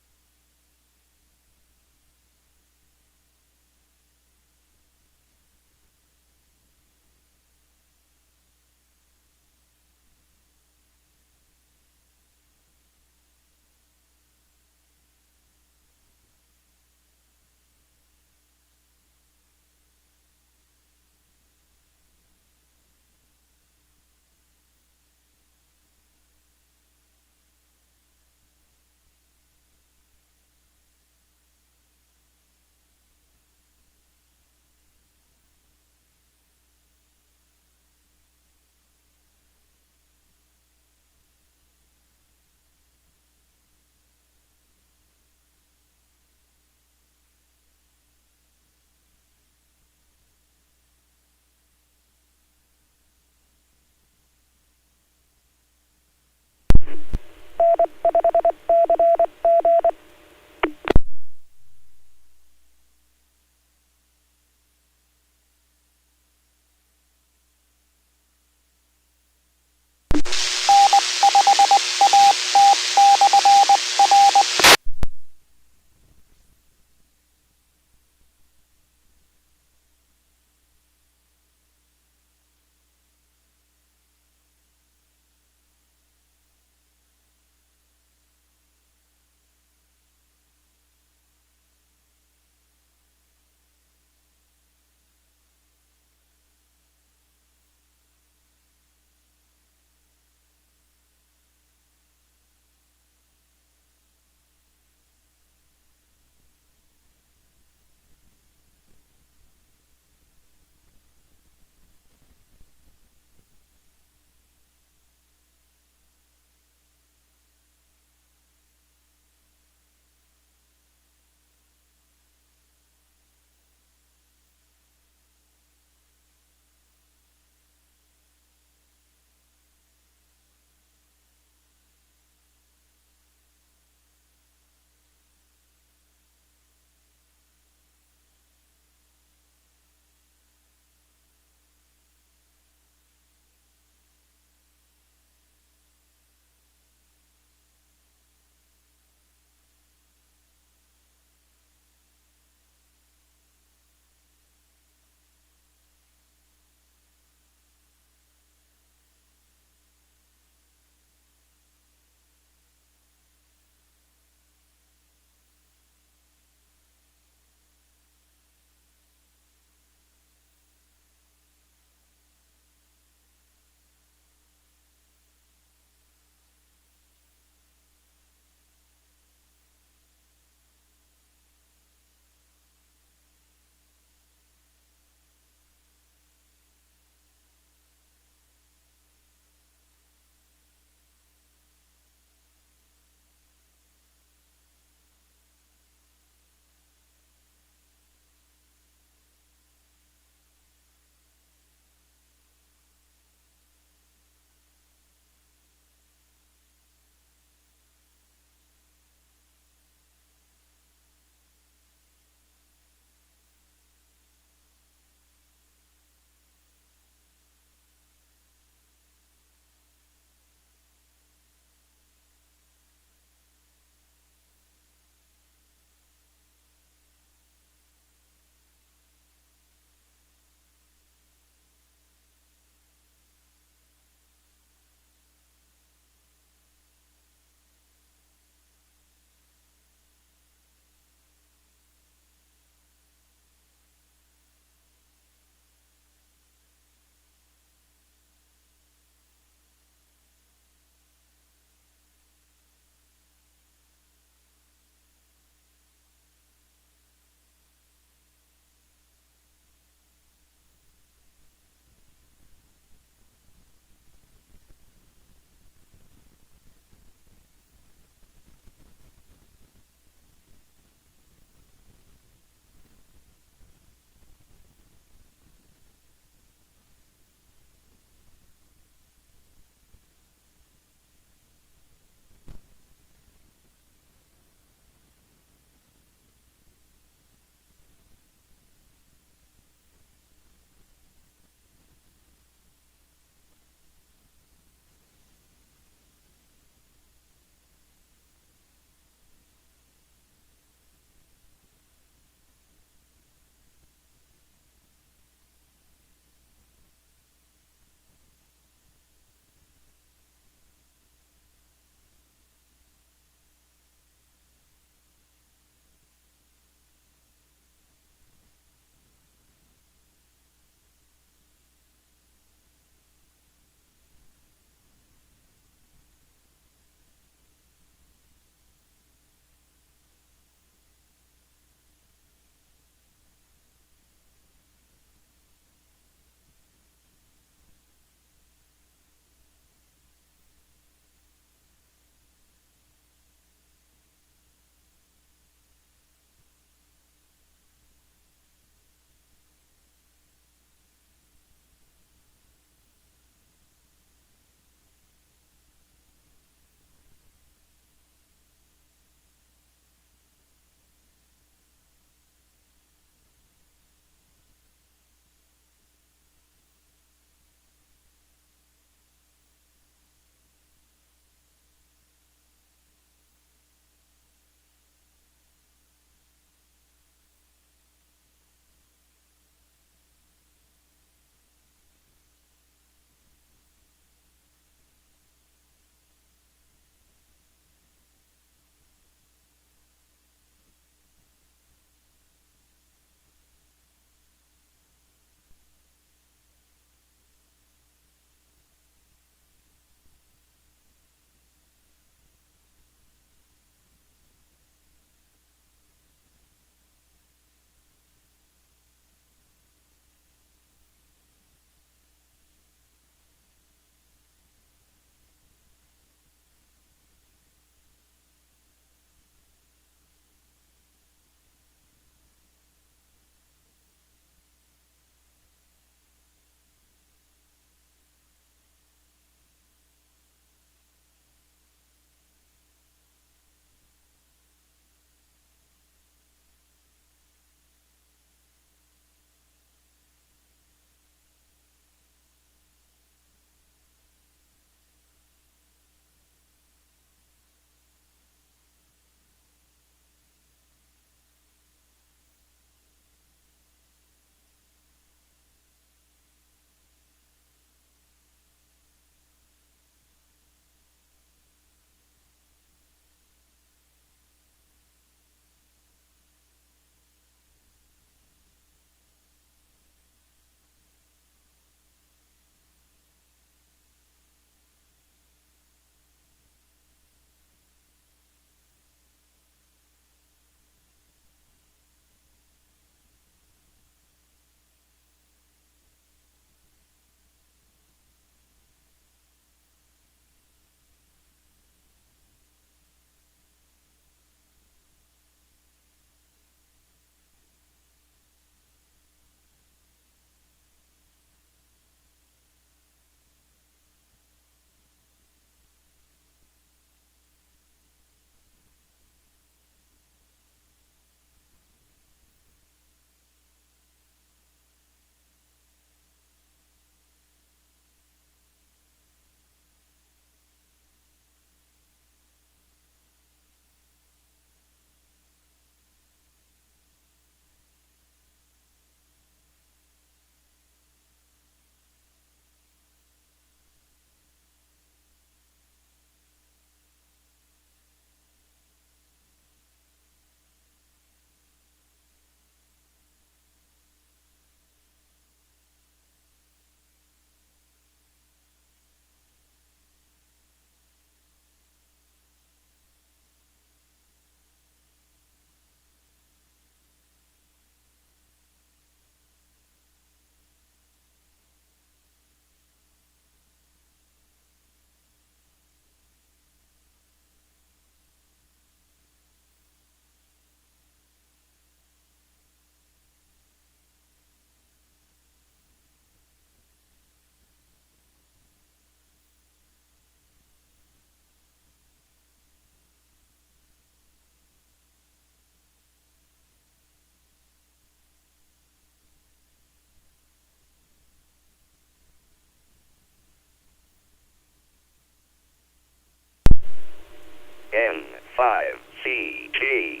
N5CG.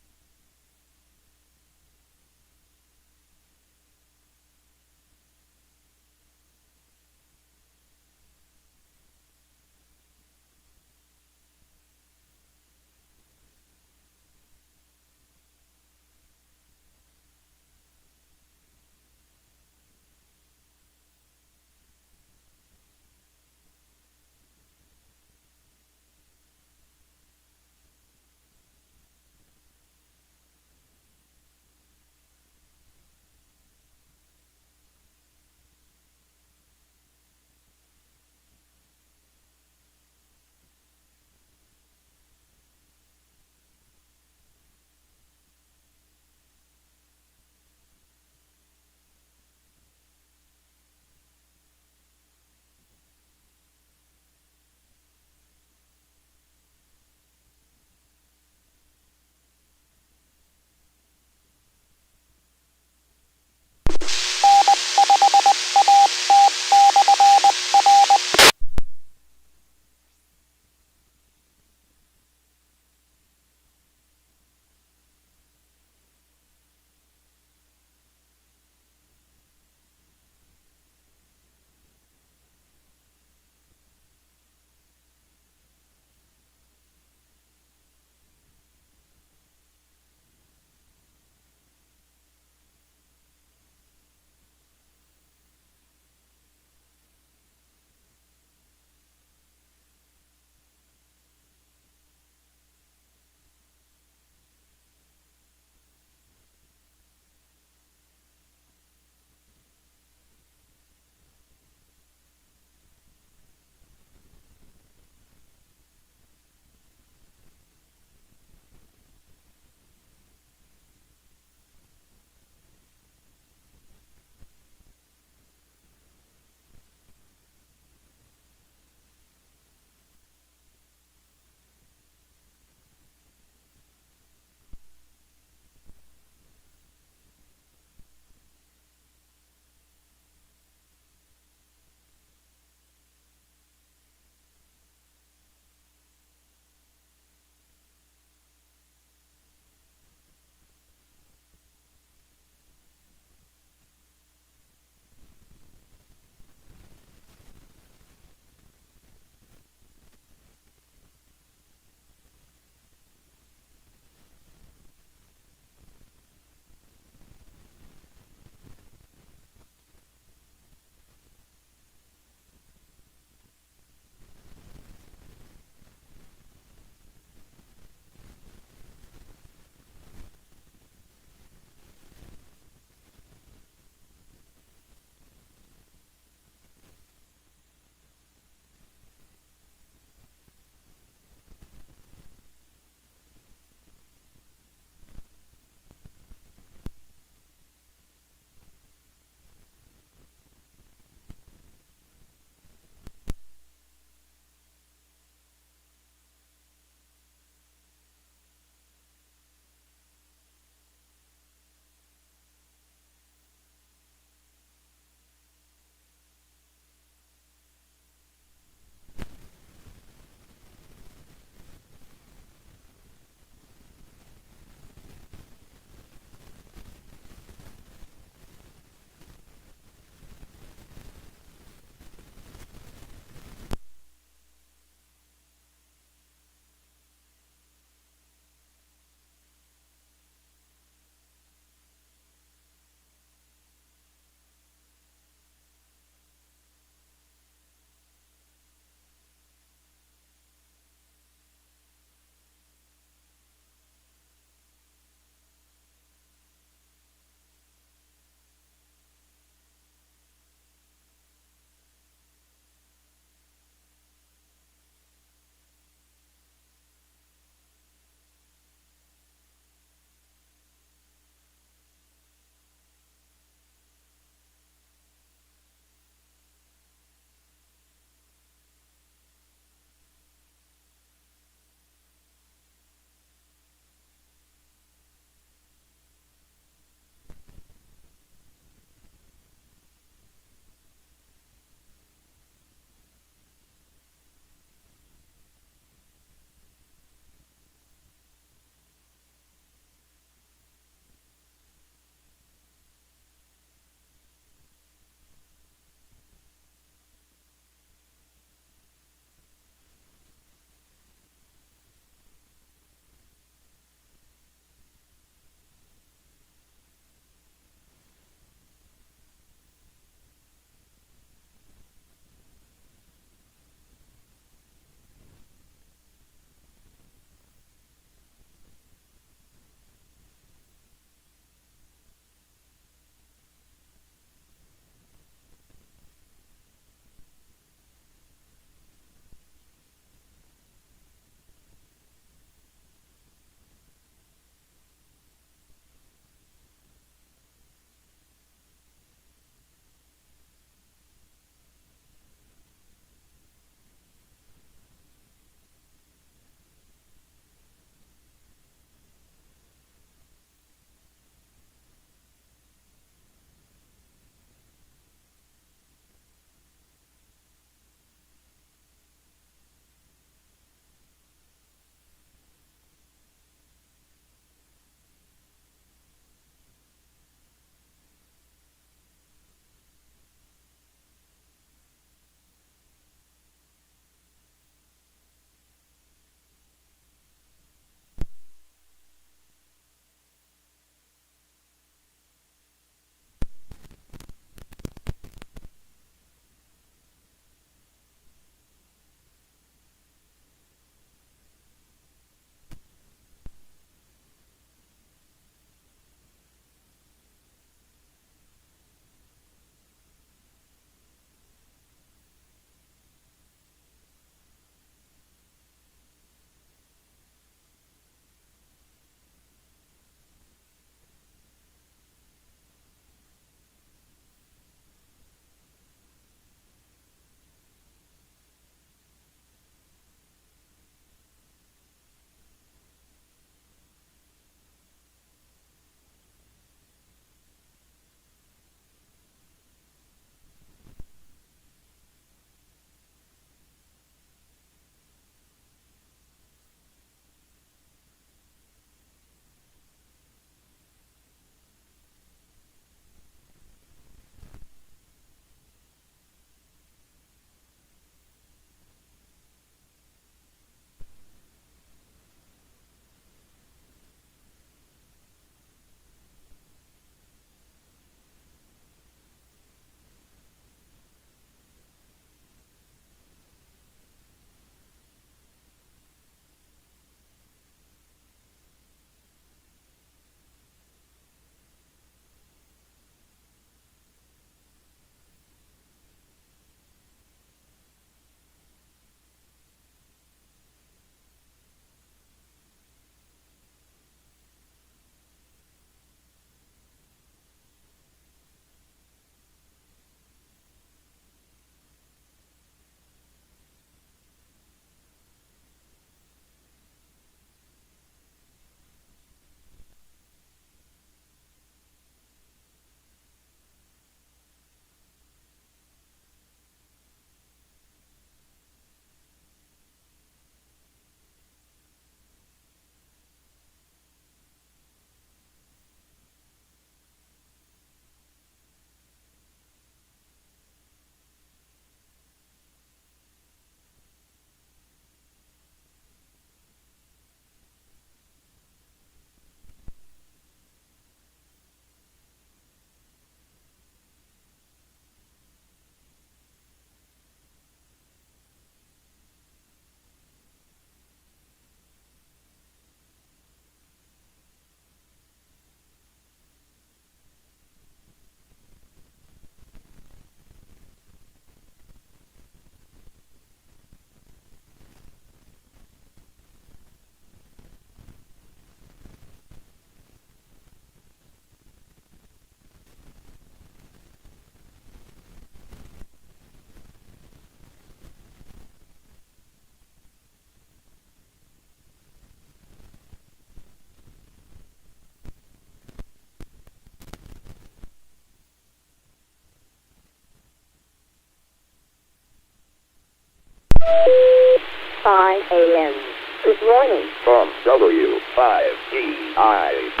5 a.m. Good morning. From W5DI.